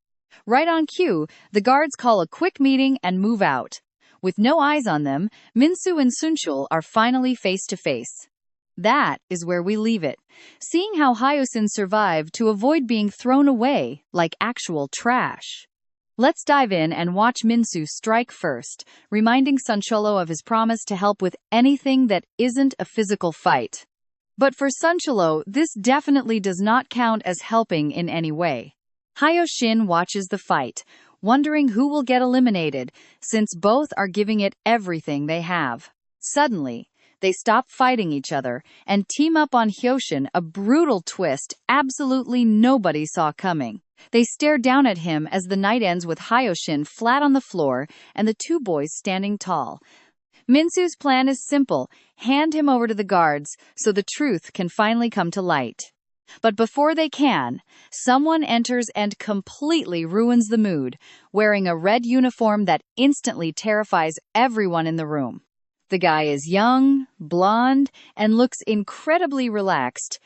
Right on cue, the guards call a quick meeting and move out. With no eyes on them, Minsu and Sunchul are finally face to face. That is where we leave it, seeing how Hyasun survived to avoid being thrown away like actual trash. Let's dive in and watch Minsu strike first, reminding Suncholo of his promise to help with anything that isn't a physical fight. But for Suncholo, this definitely does not count as helping in any way. Hyasun watches the fight, wondering who will get eliminated, since both are giving it everything they have. Suddenly, they stop fighting each other and team up on Hyoshin, a brutal twist absolutely nobody saw coming. They stare down at him as the night ends with Hyoshin flat on the floor and the two boys standing tall. Minsu's plan is simple: hand him over to the guards so the truth can finally come to light. But before they can, someone enters and completely ruins the mood, wearing a red uniform that instantly terrifies everyone in the room. The guy is young, blonde, and looks incredibly relaxed.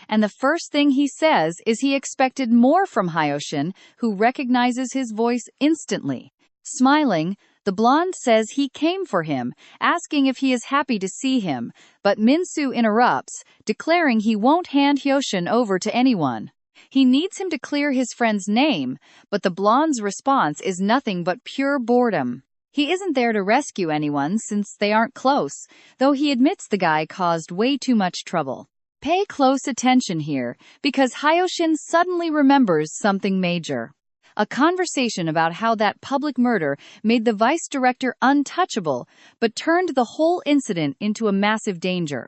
And the first thing he says is he expected more from Hyoshin, who recognizes his voice instantly. Smiling, the blonde says he came for him, asking if he is happy to see him, but Minsu interrupts, declaring he won't hand Hyoshin over to anyone. He needs him to clear his friend's name, but the blonde's response is nothing but pure boredom. He isn't there to rescue anyone since they aren't close, though he admits the guy caused way too much trouble. Pay close attention here, because Hyoshin suddenly remembers something major. A conversation about how that public murder made the vice director untouchable, but turned the whole incident into a massive danger.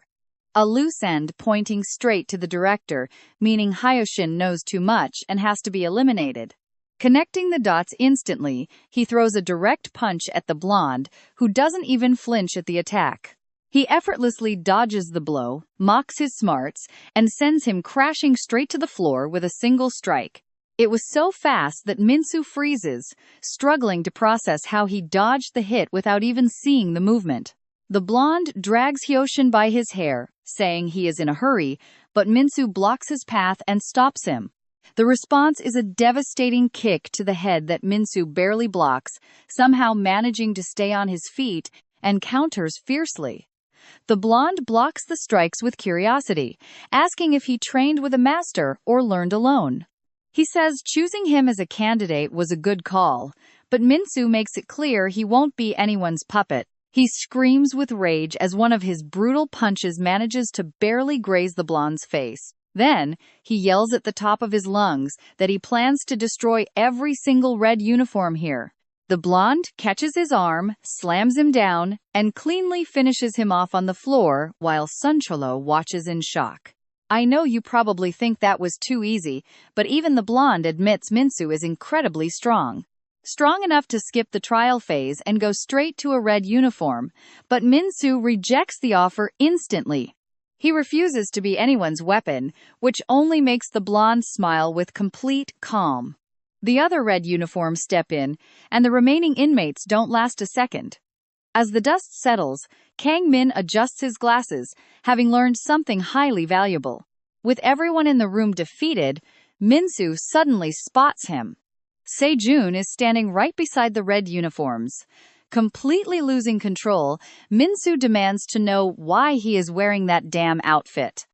A loose end pointing straight to the director, meaning Hyoshin knows too much and has to be eliminated. Connecting the dots instantly, he throws a direct punch at the blonde, who doesn't even flinch at the attack. He effortlessly dodges the blow, mocks his smarts, and sends him crashing straight to the floor with a single strike. It was so fast that Minsu freezes, struggling to process how he dodged the hit without even seeing the movement. The blonde drags Hyoshin by his hair, saying he is in a hurry, but Minsu blocks his path and stops him. The response is a devastating kick to the head that Minsu barely blocks, somehow managing to stay on his feet, and counters fiercely. The blonde blocks the strikes with curiosity, asking if he trained with a master or learned alone. He says choosing him as a candidate was a good call, but Minsu makes it clear he won't be anyone's puppet. He screams with rage as one of his brutal punches manages to barely graze the blonde's face. Then, he yells at the top of his lungs that he plans to destroy every single red uniform here. The blonde catches his arm, slams him down, and cleanly finishes him off on the floor while Suncholo watches in shock. I know you probably think that was too easy, but even the blonde admits Minsu is incredibly strong. Strong enough to skip the trial phase and go straight to a red uniform, but Minsu rejects the offer instantly. He refuses to be anyone's weapon, which only makes the blonde smile with complete calm. The other red uniforms step in, and the remaining inmates don't last a second. As the dust settles, Kang Min adjusts his glasses, having learned something highly valuable. With everyone in the room defeated, Minsu suddenly spots him. Sejun is standing right beside the red uniforms. Completely losing control, Minsu demands to know why he is wearing that damn outfit.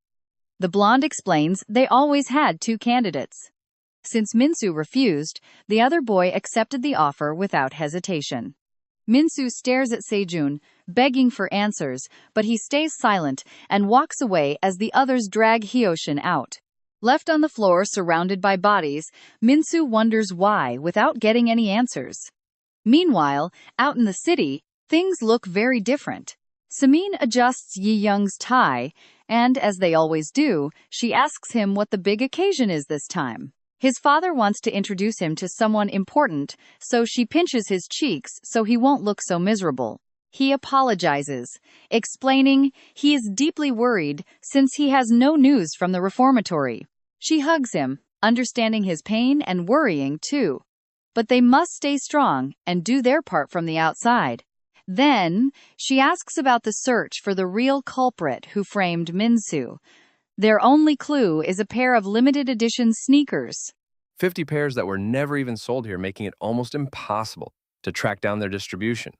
The blonde explains they always had two candidates. Since Minsu refused, the other boy accepted the offer without hesitation. Minsu stares at Sejun, begging for answers, but he stays silent and walks away as the others drag Hyoshin out. Left on the floor surrounded by bodies, Minsu wonders why without getting any answers. Meanwhile, out in the city, things look very different. Samin adjusts Yi Young's tie, and, as they always do, she asks him what the big occasion is this time. His father wants to introduce him to someone important, so she pinches his cheeks so he won't look so miserable. He apologizes, explaining he is deeply worried since he has no news from the reformatory. She hugs him, understanding his pain and worrying too. But they must stay strong and do their part from the outside. Then, she asks about the search for the real culprit who framed Minsu. Their only clue is a pair of limited edition sneakers. 50 pairs that were never even sold here, making it almost impossible to track down their distribution.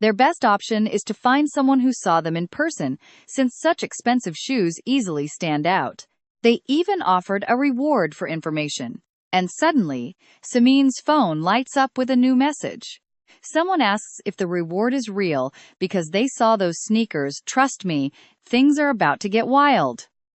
Their best option is to find someone who saw them in person, since such expensive shoes easily stand out. They even offered a reward for information. And suddenly, Samin's phone lights up with a new message. Someone asks if the reward is real because they saw those sneakers. Trust me, things are about to get wild.